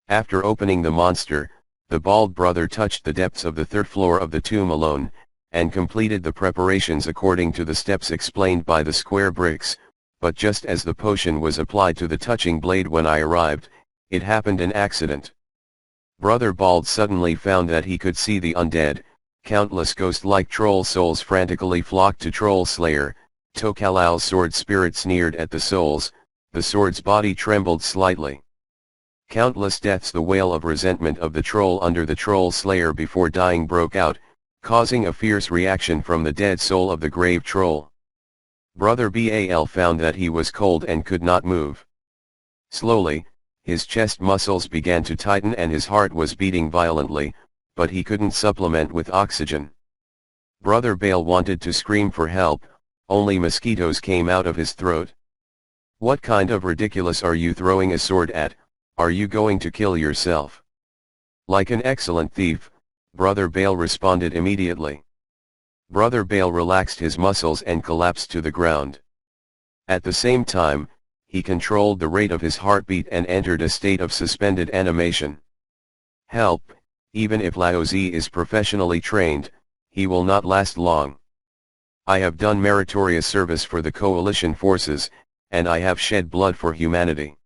After opening the monster, the bald brother touched the depths of the third floor of the tomb alone, and completed the preparations according to the steps explained by the square bricks, but just as the potion was applied to the touching blade when I arrived, it happened an accident. Brother Bald suddenly found that he could see the undead. Countless ghost-like troll souls frantically flocked to Troll Slayer. Tokalal's sword spirit sneered at the souls, the sword's body trembled slightly. Countless deaths. The wail of resentment of the troll under the Troll Slayer before dying broke out, causing a fierce reaction from the dead soul of the grave troll. Brother Bal found that he was cold and could not move. Slowly, his chest muscles began to tighten and his heart was beating violently, but he couldn't supplement with oxygen. Brother Bale wanted to scream for help, only mosquitoes came out of his throat. What kind of ridiculous are you throwing a sword at? Are you going to kill yourself? Like an excellent thief, Brother Bale responded immediately. Brother Bale relaxed his muscles and collapsed to the ground. At the same time, he controlled the rate of his heartbeat and entered a state of suspended animation. Help, even if Laozi is professionally trained, he will not last long. I have done meritorious service for the coalition forces, and I have shed blood for humanity.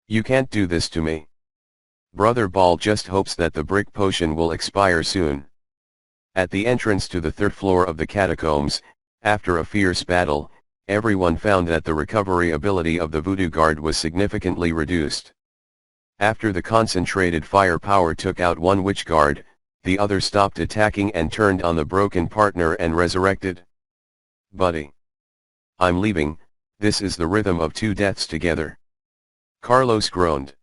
You can't do this to me. Brother Ball just hopes that the brick potion will expire soon. At the entrance to the third floor of the catacombs, after a fierce battle, everyone found that the recovery ability of the voodoo guard was significantly reduced. After the concentrated firepower took out one witch guard, the other stopped attacking and turned on the broken partner and resurrected. Buddy. I'm leaving, this is the rhythm of two deaths together. Carlos groaned.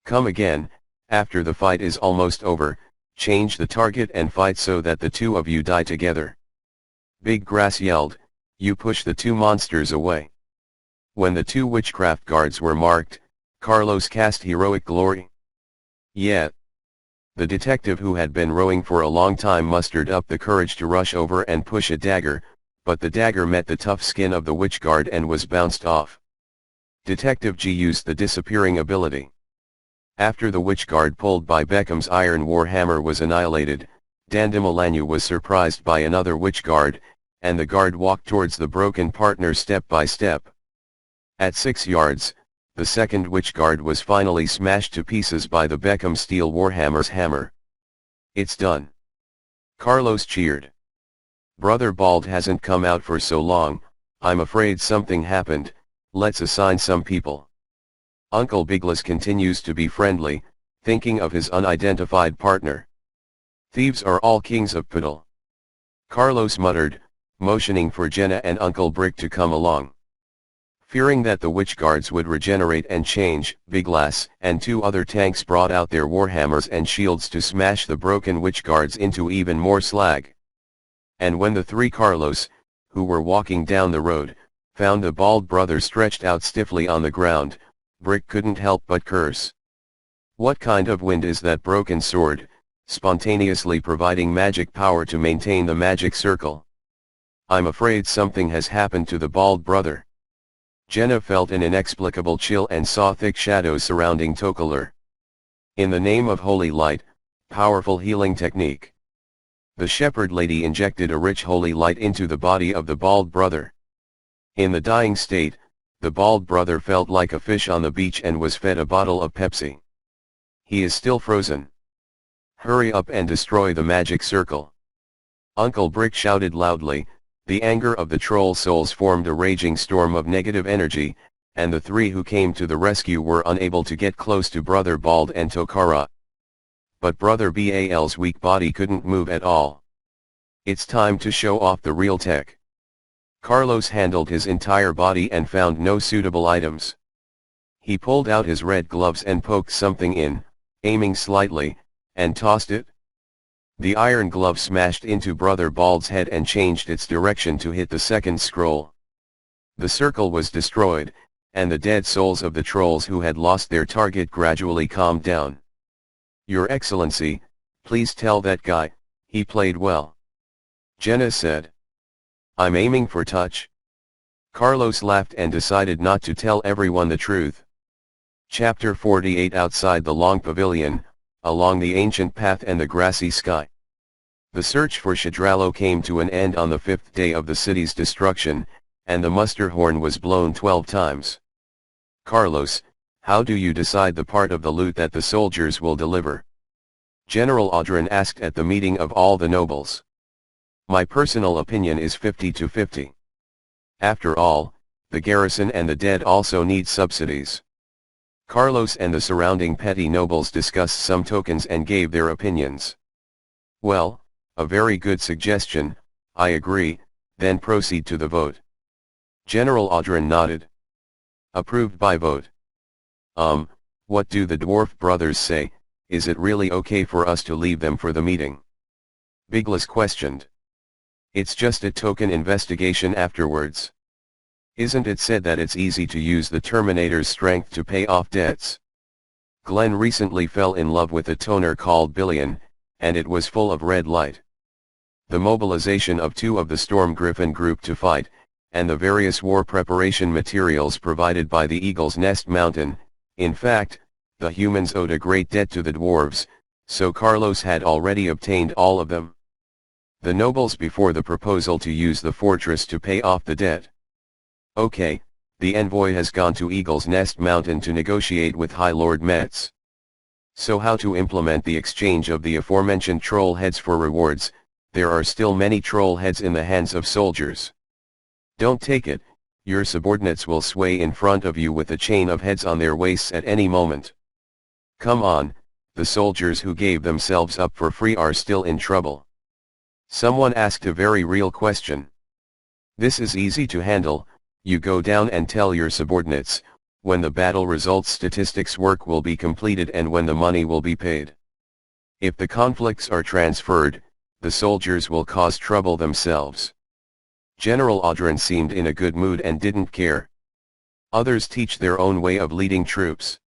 Come again, after the fight is almost over, change the target and fight so that the two of you die together. Big Grass yelled, you push the two monsters away. When the two witchcraft guards were marked, Carlos cast heroic glory. Yeah. The detective who had been rowing for a long time mustered up the courage to rush over and push a dagger, but the dagger met the tough skin of the witch guard and was bounced off. Detective G used the disappearing ability. After the witch guard pulled by Beckham's iron warhammer was annihilated, Dandimalanyu was surprised by another witch guard, and the guard walked towards the broken partner step by step. At 6 yards, the second witch guard was finally smashed to pieces by the Beckham steel warhammer's hammer. It's done. Carlos cheered. Brother Bald hasn't come out for so long, I'm afraid something happened, let's assign some people. Uncle Biglas continues to be friendly, thinking of his unidentified partner. Thieves are all kings of Puddle. Carlos muttered, motioning for Jenna and Uncle Brick to come along. Fearing that the witch guards would regenerate and change, Biglas and 2 other tanks brought out their warhammers and shields to smash the broken witch guards into even more slag. And when the 3 Carlos, who were walking down the road, found the bald brother stretched out stiffly on the ground, Brick couldn't help but curse. What kind of wind is that broken sword, spontaneously providing magic power to maintain the magic circle? I'm afraid something has happened to the bald brother. Jenna felt an inexplicable chill and saw thick shadows surrounding Tokalar. In the name of holy light, powerful healing technique. The shepherd lady injected a rich holy light into the body of the bald brother. In the dying state, the bald brother felt like a fish on the beach and was fed a bottle of Pepsi. He is still frozen. Hurry up and destroy the magic circle. Uncle Brick shouted loudly. The anger of the troll souls formed a raging storm of negative energy, and the 3 who came to the rescue were unable to get close to Brother Bald and Tokara. But Brother Bal's weak body couldn't move at all. It's time to show off the real tech. Carlos handled his entire body and found no suitable items. He pulled out his red gloves and poked something in, aiming slightly, and tossed it. The iron glove smashed into Brother Bald's head and changed its direction to hit the second scroll. The circle was destroyed, and the dead souls of the trolls who had lost their target gradually calmed down. "Your Excellency, please tell that guy, he played well," Jenna said. "I'm aiming for touch." Carlos laughed and decided not to tell everyone the truth. Chapter 48. Outside the long pavilion, along the ancient path and the grassy sky. The search for Shadralo came to an end on the 5th day of the city's destruction, and the muster horn was blown 12 times. "Carlos, how do you decide the part of the loot that the soldiers will deliver?" General Audrin asked at the meeting of all the nobles. "My personal opinion is 50 to 50. After all, the garrison and the dead also need subsidies." Carlos and the surrounding petty nobles discussed some tokens and gave their opinions. "Well, a very good suggestion, I agree, then proceed to the vote." General Audrin nodded. "Approved by vote. What do the dwarf brothers say? Is it really okay for us to leave them for the meeting?" Biglas questioned. "It's just a token investigation afterwards. Isn't it said that it's easy to use the Terminator's strength to pay off debts?" Glenn recently fell in love with a toner called Billion, and it was full of red light. The mobilization of 2 of the Storm Griffin group to fight, and the various war preparation materials provided by the Eagle's Nest Mountain. In fact, the humans owed a great debt to the dwarves, so Carlos had already obtained all of them. The nobles before the proposal to use the fortress to pay off the debt. "Okay, the envoy has gone to Eagle's Nest Mountain to negotiate with High Lord Metz. So how to implement the exchange of the aforementioned troll heads for rewards? There are still many troll heads in the hands of soldiers. Don't take it, your subordinates will sway in front of you with a chain of heads on their waists at any moment. Come on, the soldiers who gave themselves up for free are still in trouble." Someone asked a very real question. "This is easy to handle, you go down and tell your subordinates, when the battle results statistics work will be completed and when the money will be paid. If the conflicts are transferred, the soldiers will cause trouble themselves." General Audrin seemed in a good mood and didn't care. Others teach their own way of leading troops.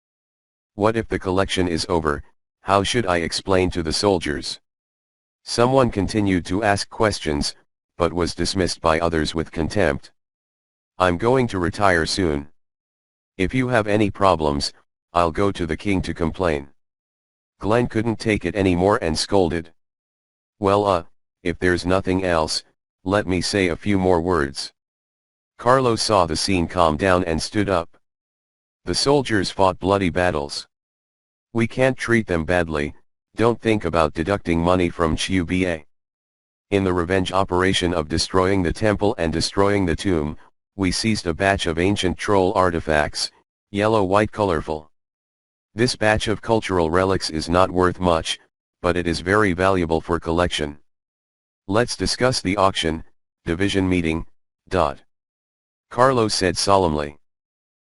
"What if the collection is over, how should I explain to the soldiers?" Someone continued to ask questions, but was dismissed by others with contempt. "I'm going to retire soon. If you have any problems, I'll go to the king to complain." Glenn couldn't take it anymore and scolded. "Well, if there's nothing else, let me say a few more words." Carlos saw the scene calm down and stood up. "The soldiers fought bloody battles. We can't treat them badly, don't think about deducting money from Chuba. In the revenge operation of destroying the temple and destroying the tomb, we seized a batch of ancient troll artifacts, yellow-white colorful. This batch of cultural relics is not worth much, but it is very valuable for collection. Let's discuss the auction, division meeting, ... Carlos said solemnly.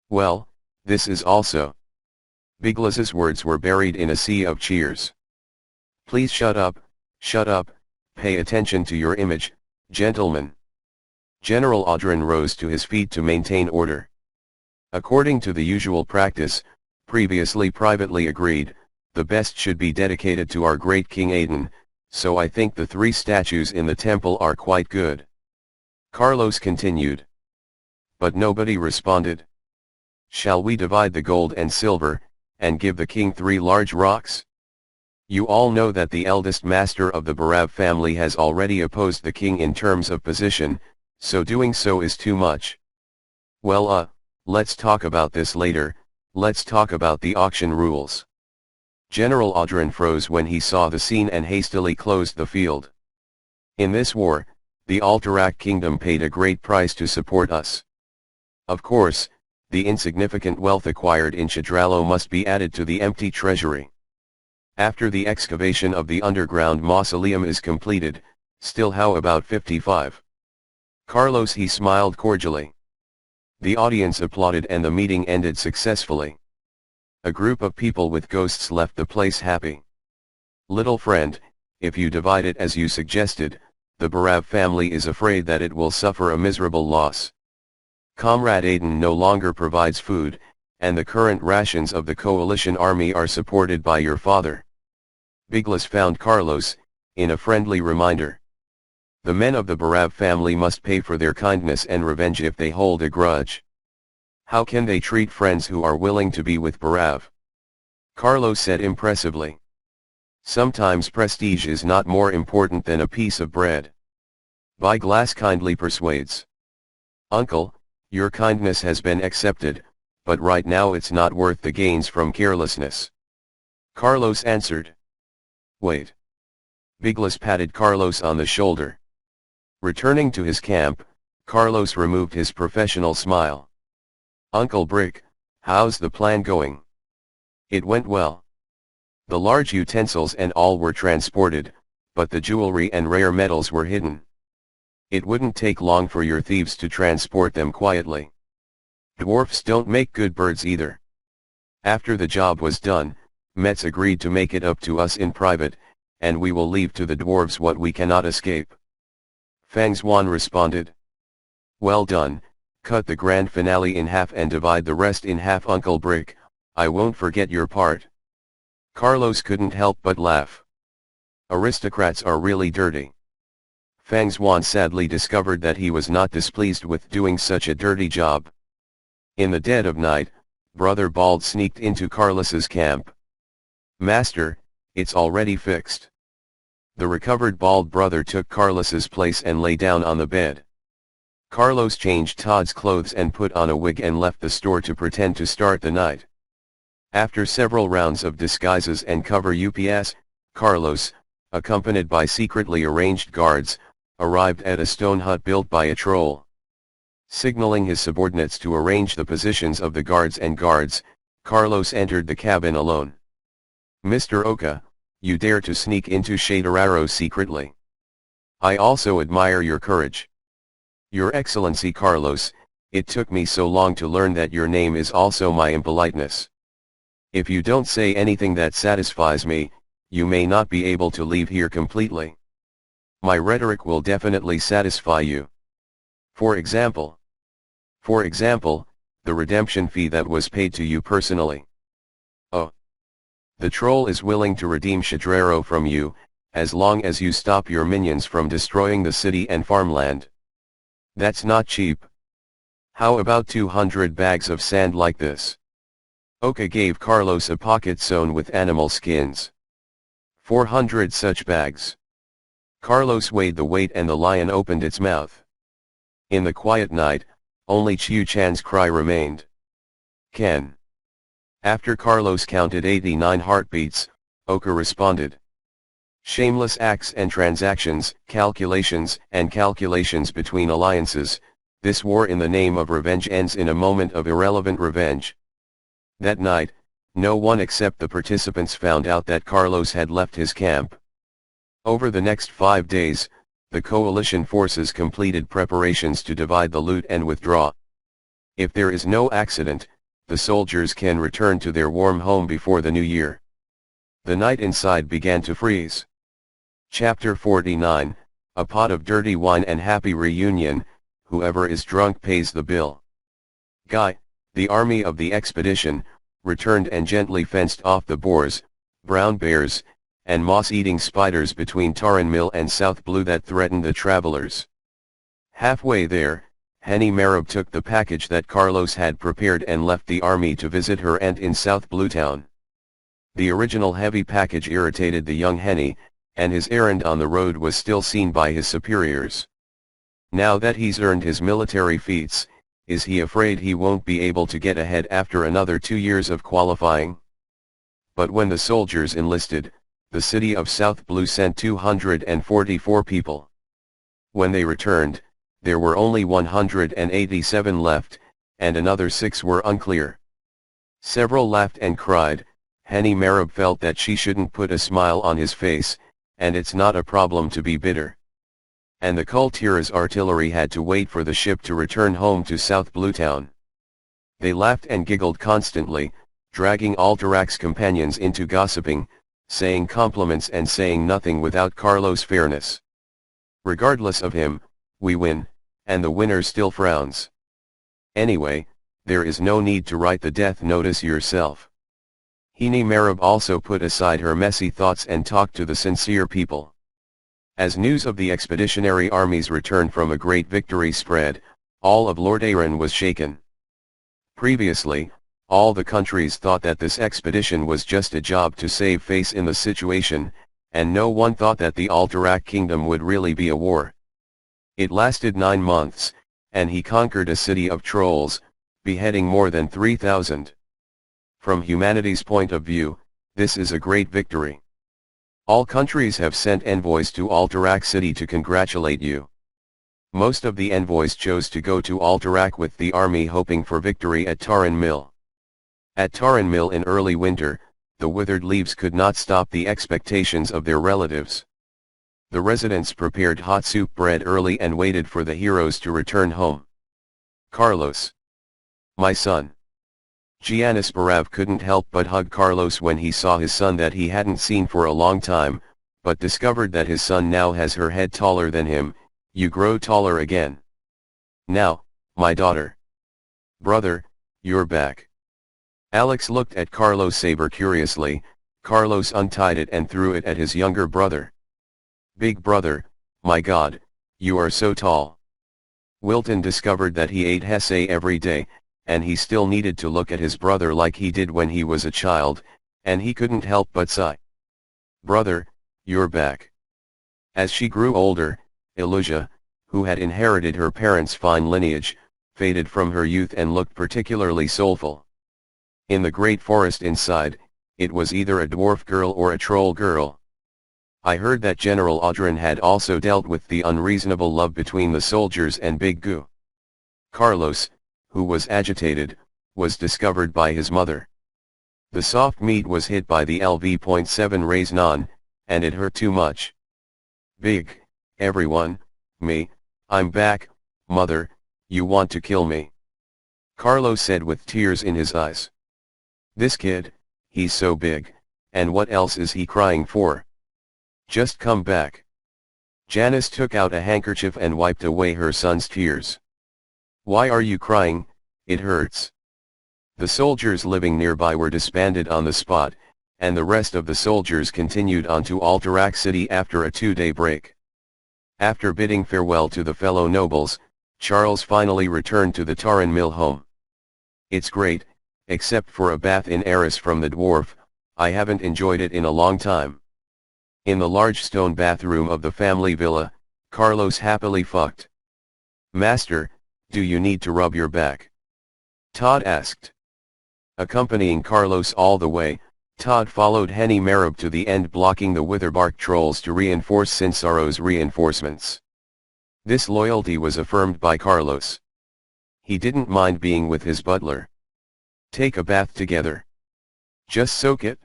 "Well, this is also..." Biglas's words were buried in a sea of cheers. "Please shut up, pay attention to your image, gentlemen." General Audrin rose to his feet to maintain order. "According to the usual practice, previously privately agreed, the best should be dedicated to our great King Aiden, so I think the 3 statues in the temple are quite good." Carlos continued. But nobody responded. "Shall we divide the gold and silver, and give the king 3 large rocks? You all know that the eldest master of the Barav family has already opposed the king in terms of position, so doing so is too much." "Well, let's talk about this later, let's talk about the auction rules." General Audrin froze when he saw the scene and hastily closed the field. "In this war, the Alterac kingdom paid a great price to support us. Of course, the insignificant wealth acquired in Shadralo must be added to the empty treasury. After the excavation of the underground mausoleum is completed, still how about 55? Carlos?" He smiled cordially. The audience applauded and the meeting ended successfully. A group of people with ghosts left the place happy. "Little friend, if you divide it as you suggested, the Barav family is afraid that it will suffer a miserable loss. Comrade Aden no longer provides food, and the current rations of the coalition army are supported by your father. Biglas found Carlos, in a friendly reminder. The men of the Barav family must pay for their kindness and revenge if they hold a grudge. How can they treat friends who are willing to be with Barav? Carlos said impressively. Sometimes prestige is not more important than a piece of bread. Biglas kindly persuades. Uncle, your kindness has been accepted, but right now it's not worth the gains from carelessness. Carlos answered. Wait. Biglas patted Carlos on the shoulder. Returning to his camp, Carlos removed his professional smile. Uncle Brick, how's the plan going? It went well. The large utensils and all were transported, but the jewelry and rare metals were hidden. It wouldn't take long for your thieves to transport them quietly. Dwarfs don't make good birds either. After the job was done, Metz agreed to make it up to us in private, and we will leave to the dwarves what we cannot escape. Fang Xuan responded. Well done, cut the grand finale in half and divide the rest in half, Uncle Brick, I won't forget your part. Carlos couldn't help but laugh. Aristocrats are really dirty. Fang Xuan sadly discovered that he was not displeased with doing such a dirty job. In the dead of night, Brother Bald sneaked into Carlos's camp. Master, it's already fixed. The recovered bald brother took Carlos's place and lay down on the bed. Carlos changed Todd's clothes and put on a wig and left the store to pretend to start the night. After several rounds of disguises and cover UPS, Carlos, accompanied by secretly arranged guards, arrived at a stone hut built by a troll. Signaling his subordinates to arrange the positions of the guards, Carlos entered the cabin alone. Mr. Oka, you dare to sneak into Shaderaro secretly. I also admire your courage. Your Excellency Carlos, it took me so long to learn that your name is also my impoliteness. If you don't say anything that satisfies me, you may not be able to leave here completely. My rhetoric will definitely satisfy you. For example, the redemption fee that was paid to you personally. Oh. The troll is willing to redeem Shadraro from you, as long as you stop your minions from destroying the city and farmland. That's not cheap. How about 200 bags of sand like this? Oka gave Carlos a pocket sewn with animal skins. 400 such bags. Carlos weighed the weight and the lion opened its mouth. In the quiet night, only Chiu Chan's cry remained. Ken. After Carlos counted 89 heartbeats, Oka responded. Shameless acts and transactions, calculations between alliances, this war in the name of revenge ends in a moment of irrelevant revenge. That night, no one except the participants found out that Carlos had left his camp. Over the next 5 days, the coalition forces completed preparations to divide the loot and withdraw. If there is no accident, the soldiers can return to their warm home before the new year. The night inside began to freeze. Chapter 49, A Pot of Dirty Wine and Happy Reunion, Whoever is drunk pays the bill. Guy, the army of the expedition, returned and gently fenced off the boars, brown bears, and moss-eating spiders between Taran Mill and South Blue that threatened the travelers. Halfway there, Henny Marab took the package that Carlos had prepared and left the army to visit her aunt in South Blue Town. The original heavy package irritated the young Henny, and his errand on the road was still seen by his superiors. Now that he's earned his military feats, is he afraid he won't be able to get ahead after another 2 years of qualifying? But when the soldiers enlisted, the city of South Blue sent 244 people. When they returned, there were only 187 left, and another 6 were unclear. Several laughed and cried. Henny Marab felt that she shouldn't put a smile on his face, and it's not a problem to be bitter. And the Kultira's artillery had to wait for the ship to return home to South Blue Town. They laughed and giggled constantly, dragging Altarak's companions into gossiping, saying compliments and saying nothing without Carlos' fairness. Regardless of him, we win, and the winner still frowns. Anyway, there is no need to write the death notice yourself. Hini Marab also put aside her messy thoughts and talked to the sincere people. As news of the expeditionary army's return from a great victory spread, all of Lord Aaron was shaken. Previously, all the countries thought that this expedition was just a job to save face in the situation, and no one thought that the Alterac kingdom would really be a war. It lasted 9 months, and he conquered a city of trolls, beheading more than 3,000. From humanity's point of view, this is a great victory. All countries have sent envoys to Alterac City to congratulate you. Most of the envoys chose to go to Alterac with the army hoping for victory at Taran Mill. At Taran Mill in early winter, the withered leaves could not stop the expectations of their relatives. The residents prepared hot soup bread early and waited for the heroes to return home. Carlos. My son. Giannis Barav couldn't help but hug Carlos when he saw his son that he hadn't seen for a long time, but discovered that his son now has her head taller than him. You grow taller again. Now, my daughter. Brother, you're back. Alex looked at Carlos' saber curiously. Carlos untied it and threw it at his younger brother. Big brother, my God, you are so tall. Wilton discovered that he ate Hesse every day, and he still needed to look at his brother like he did when he was a child, and he couldn't help but sigh. Brother, you're back. As she grew older, Elusia, who had inherited her parents' fine lineage, faded from her youth and looked particularly soulful. In the great forest inside, it was either a dwarf girl or a troll girl. I heard that General Audrin had also dealt with the unreasonable love between the soldiers and Big Goo. Carlos, who was agitated, was discovered by his mother. The soft meat was hit by the LV.7 rays non, and it hurt too much. Big, everyone, me, I'm back, mother, you want to kill me? Carlos said with tears in his eyes. This kid, he's so big, and what else is he crying for? Just come back. Janice took out a handkerchief and wiped away her son's tears. Why are you crying? It hurts. The soldiers living nearby were disbanded on the spot, and the rest of the soldiers continued on to Alterac City after a 2-day break. After bidding farewell to the fellow nobles, Charles finally returned to the Taran Mill home. It's great, except for a bath in Eris from the dwarf. I haven't enjoyed it in a long time. In the large stone bathroom of the family villa, Carlos happily fucked. Master, do you need to rub your back? Todd asked. Accompanying Carlos all the way, Todd followed Henny Marab to the end, blocking the Witherbark trolls to reinforce Sinsaro's reinforcements. This loyalty was affirmed by Carlos. He didn't mind being with his butler. Take a bath together. Just soak it.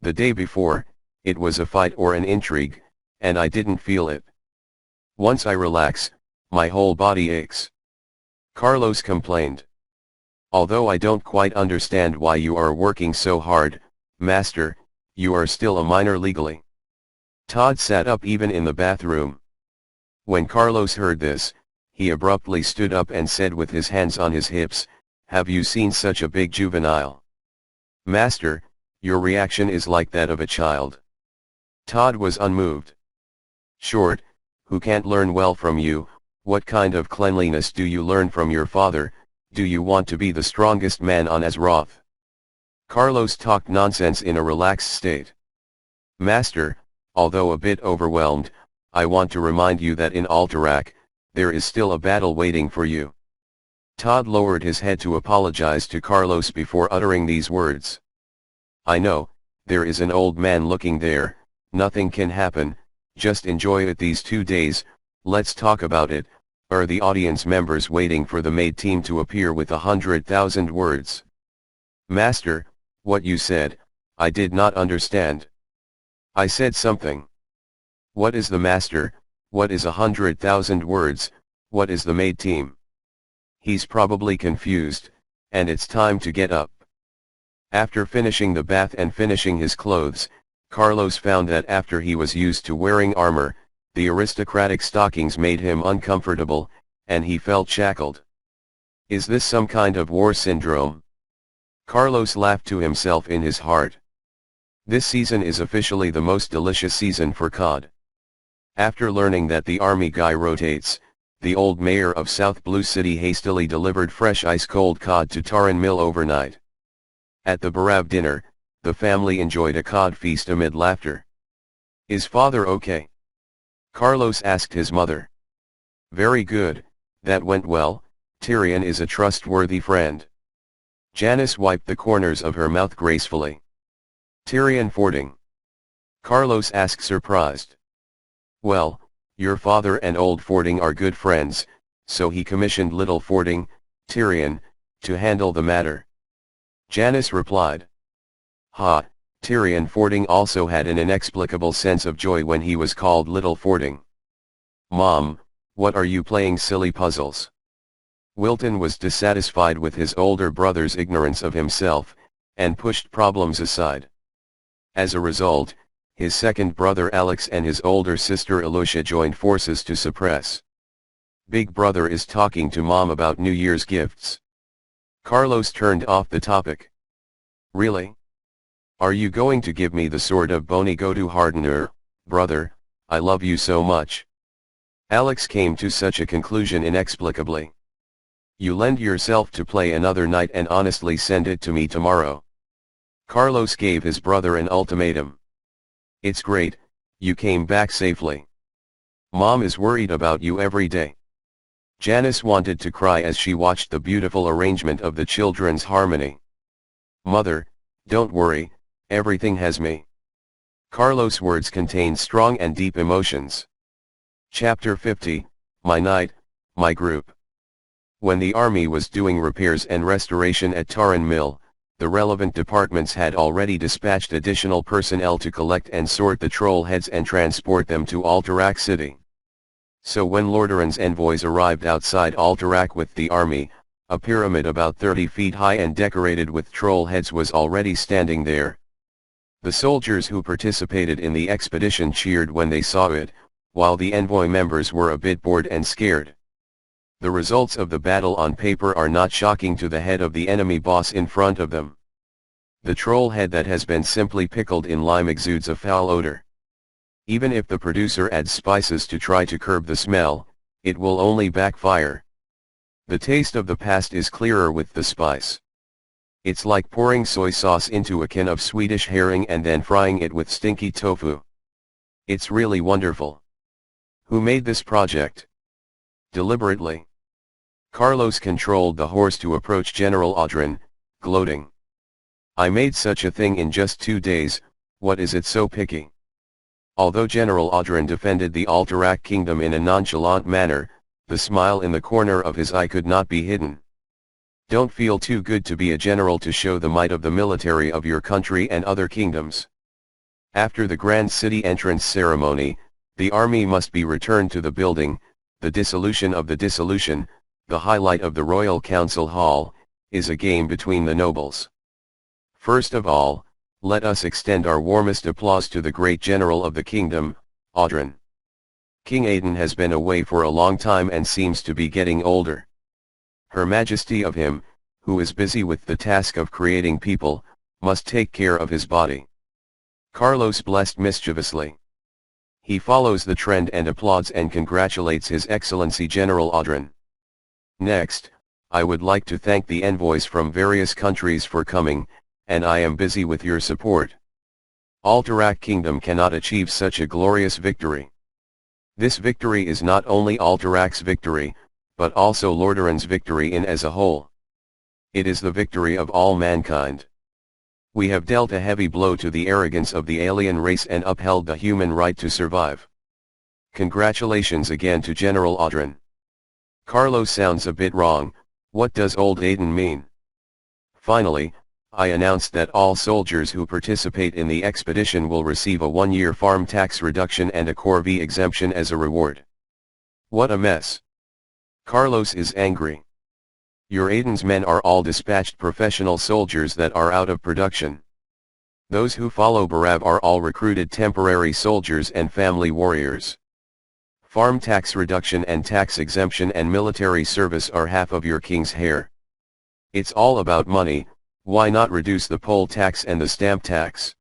The day before, it was a fight or an intrigue, and I didn't feel it. Once I relax, my whole body aches. Carlos complained. Although I don't quite understand why you are working so hard, Master, you are still a minor legally. Todd sat up even in the bathroom. When Carlos heard this, he abruptly stood up and said with his hands on his hips, have you seen such a big juvenile? Master, your reaction is like that of a child. Todd was unmoved. Short, who can't learn well from you, what kind of cleanliness do you learn from your father? Do you want to be the strongest man on Azeroth? Carlos talked nonsense in a relaxed state. Master, although a bit overwhelmed, I want to remind you that in Alterac, there is still a battle waiting for you. Todd lowered his head to apologize to Carlos before uttering these words. I know, there is an old man looking there, nothing can happen, just enjoy it these 2 days, let's talk about it. Are the audience members waiting for the maid team to appear with 100,000 words? Master, what you said, I did not understand. I said something. What is the master? What is 100,000 words? What is the maid team? He's probably confused, and it's time to get up. After finishing the bath and finishing his clothes, Carlos found that after he was used to wearing armor, the aristocratic stockings made him uncomfortable, and he felt shackled. Is this some kind of war syndrome? Carlos laughed to himself in his heart. This season is officially the most delicious season for cod. After learning that the army guy rotates, the old mayor of South Blue City hastily delivered fresh ice-cold cod to Taran Mill overnight. At the Barav dinner, the family enjoyed a cod feast amid laughter. Is father okay? Carlos asked his mother. Very good, that went well. Tyrion is a trustworthy friend. Janice wiped the corners of her mouth gracefully. Tyrion Fording? Carlos asked surprised. Well, your father and old Fording are good friends, so he commissioned little Fording, Tyrion, to handle the matter. Janice replied. Ha, Tyrion Fording also had an inexplicable sense of joy when he was called little Fording. Mom, what are you playing silly puzzles? Wilton was dissatisfied with his older brother's ignorance of himself, and pushed problems aside. As a result, his second brother Alex and his older sister Alusha joined forces to suppress. Big brother is talking to mom about New Year's gifts. Carlos turned off the topic. Really? Are you going to give me the sword of Bonigodu Hardener, brother? I love you so much. Alex came to such a conclusion inexplicably. You lend yourself to play another night and honestly send it to me tomorrow. Carlos gave his brother an ultimatum. It's great, you came back safely. Mom is worried about you every day. Janice wanted to cry as she watched the beautiful arrangement of the children's harmony. Mother, don't worry, everything has me. Carlos' words contained strong and deep emotions. Chapter 50, My Night, My Group. When the army was doing repairs and restoration at Taran Mill, the relevant departments had already dispatched additional personnel to collect and sort the troll heads and transport them to Alterac City. So when Lordaeron's envoys arrived outside Alterac with the army, a pyramid about 30 feet high and decorated with troll heads was already standing there. The soldiers who participated in the expedition cheered when they saw it, while the envoy members were a bit bored and scared. The results of the battle on paper are not shocking to the head of the enemy boss in front of them. The troll head that has been simply pickled in lime exudes a foul odor. Even if the producer adds spices to try to curb the smell, it will only backfire. The taste of the past is clearer with the spice. It's like pouring soy sauce into a can of Swedish herring and then frying it with stinky tofu. It's really wonderful. Who made this project? Deliberately. Carlos controlled the horse to approach General Audrin, gloating. I made such a thing in just 2 days, what is it so picky? Although General Audrin defended the Alterac kingdom in a nonchalant manner, the smile in the corner of his eye could not be hidden. Don't feel too good to be a general to show the might of the military of your country and other kingdoms. After the grand city entrance ceremony, the army must be returned to the building. The dissolution of the dissolution, the highlight of the Royal Council Hall, is a game between the nobles. First of all, let us extend our warmest applause to the great general of the kingdom, Audrin. King Aedan has been away for a long time and seems to be getting older. Her Majesty of him, who is busy with the task of creating people, must take care of his body. Carlos blessed mischievously. He follows the trend and applauds and congratulates His Excellency General Audrin. Next, I would like to thank the envoys from various countries for coming, and I am busy with your support. Alterac Kingdom cannot achieve such a glorious victory. This victory is not only Alterac's victory, but also Lordaeron's victory in as a whole. It is the victory of all mankind. We have dealt a heavy blow to the arrogance of the alien race and upheld the human right to survive. Congratulations again to General Audrin. Carlos sounds a bit wrong, what does old Aedan mean? Finally, I announced that all soldiers who participate in the expedition will receive a 1-year farm tax reduction and a corvée exemption as a reward. What a mess. Carlos is angry. Your Aedan's men are all dispatched professional soldiers that are out of production. Those who follow Barav are all recruited temporary soldiers and family warriors. Farm tax reduction and tax exemption and military service are half of your king's hair. It's all about money, why not reduce the poll tax and the stamp tax?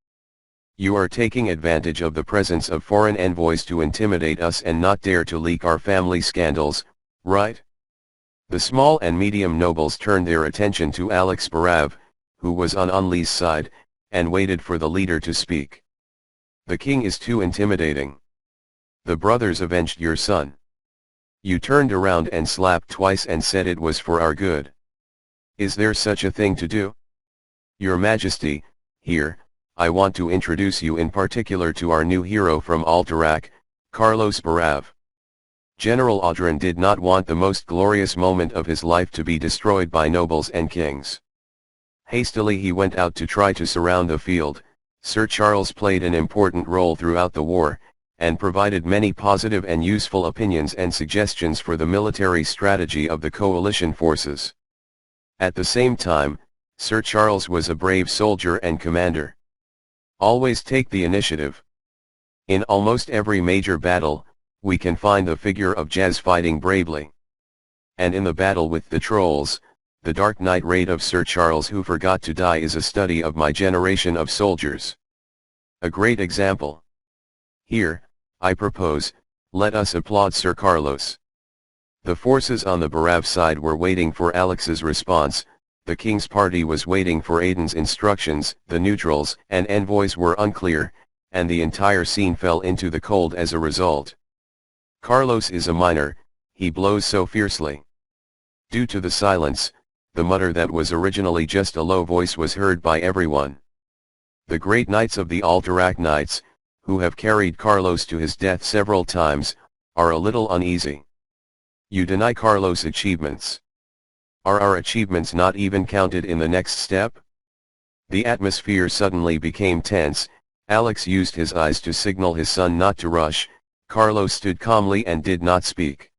You are taking advantage of the presence of foreign envoys to intimidate us and not dare to leak our family scandals, right? The small and medium nobles turned their attention to Alex Barav, who was on Unli's side, and waited for the leader to speak. The king is too intimidating. The brothers avenged your son. You turned around and slapped twice and said it was for our good. Is there such a thing to do? Your Majesty, here, I want to introduce you in particular to our new hero from Alterac, Carlos Barav. General Audran did not want the most glorious moment of his life to be destroyed by nobles and kings. Hastily he went out to try to surround the field. Sir Charles played an important role throughout the war, and provided many positive and useful opinions and suggestions for the military strategy of the coalition forces. At the same time, Sir Charles was a brave soldier and commander. Always take the initiative. In almost every major battle, we can find the figure of Jazz fighting bravely. And in the battle with the trolls, the Dark Knight raid of Sir Charles who forgot to die is a study of my generation of soldiers. A great example. Here, I propose, let us applaud Sir Carlos. The forces on the Barav side were waiting for Alex's response, the king's party was waiting for Aiden's instructions, the neutrals and envoys were unclear, and the entire scene fell into the cold as a result. Carlos is a minor, he blows so fiercely. Due to the silence, the mutter that was originally just a low voice was heard by everyone. The great knights of the Alterac Knights, who have carried Carlos to his death several times, are a little uneasy. You deny Carlos' achievements. Are our achievements not even counted in the next step? The atmosphere suddenly became tense. Alex used his eyes to signal his son not to rush. Carlos stood calmly and did not speak.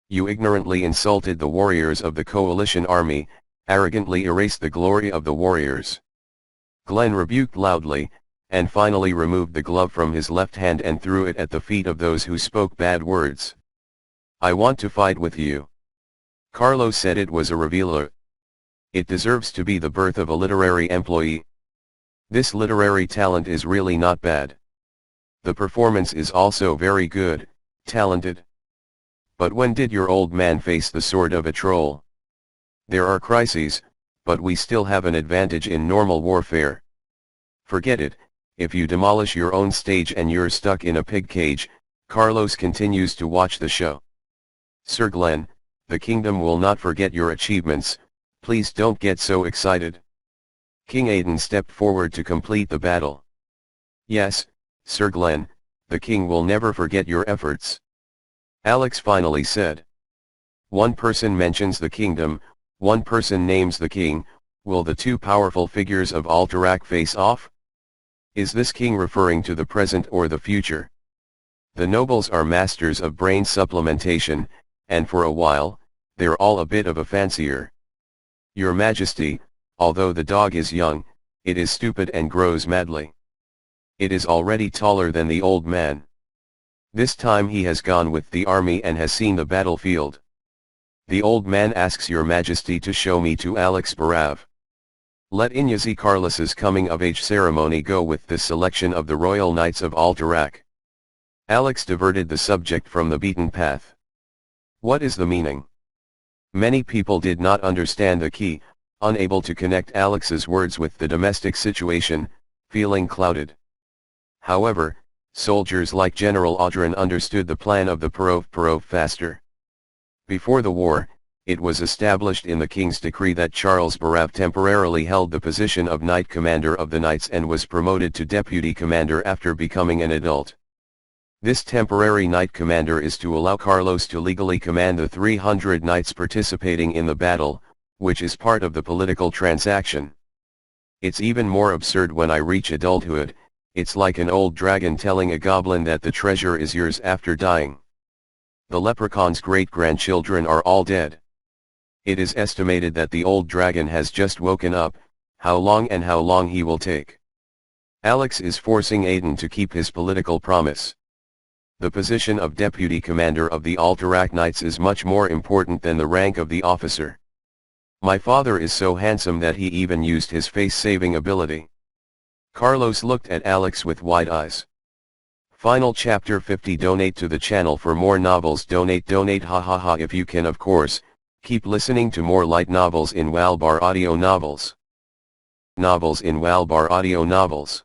You ignorantly insulted the warriors of the coalition army, arrogantly erased the glory of the warriors. Glenn rebuked loudly, and finally removed the glove from his left hand and threw it at the feet of those who spoke bad words. I want to fight with you. Carlos said it was a revealer. It deserves to be the birth of a literary employee. This literary talent is really not bad. The performance is also very good, talented. But when did your old man face the sword of a troll? There are crises, but we still have an advantage in normal warfare. Forget it, if you demolish your own stage and you're stuck in a pig cage. Carlos continues to watch the show. Sir Glenn, the kingdom will not forget your achievements, please don't get so excited. King Aiden stepped forward to complete the battle. Yes, Sir Glenn, the king will never forget your efforts. Alex finally said. One person mentions the kingdom, one person names the king, will the two powerful figures of Alterac face off? Is this king referring to the present or the future? The nobles are masters of brain supplementation, and for a while, they're all a bit of a fancier. Your Majesty, although the dog is young, it is stupid and grows madly. It is already taller than the old man. This time he has gone with the army and has seen the battlefield. The old man asks your Majesty to show me to Alex Barav. Let Ignacy Carlos's coming-of-age ceremony go with the selection of the Royal Knights of Alterac. Alex diverted the subject from the beaten path. What is the meaning? Many people did not understand the key, unable to connect Alex's words with the domestic situation, feeling clouded. However, soldiers like General Audran understood the plan of the Perov faster. Before the war, it was established in the king's decree that Charles Barav temporarily held the position of Knight Commander of the Knights and was promoted to Deputy Commander after becoming an adult. This temporary Knight Commander is to allow Carlos to legally command the 300 knights participating in the battle, which is part of the political transaction. It's even more absurd when I reach adulthood. It's like an old dragon telling a goblin that the treasure is yours after dying. The leprechaun's great-grandchildren are all dead. It is estimated that the old dragon has just woken up. How long he will take? Alex is forcing Aiden to keep his political promise. The position of deputy commander of the Alterac Knights is much more important than the rank of the officer. My father is so handsome that he even used his face-saving ability. Carlos looked at Alex with wide eyes. Final chapter 50. Donate to the channel for more novels. Donate hahaha if you can, of course. Keep listening to more light novels in Walbar audio novels. Novels in Walbar audio novels.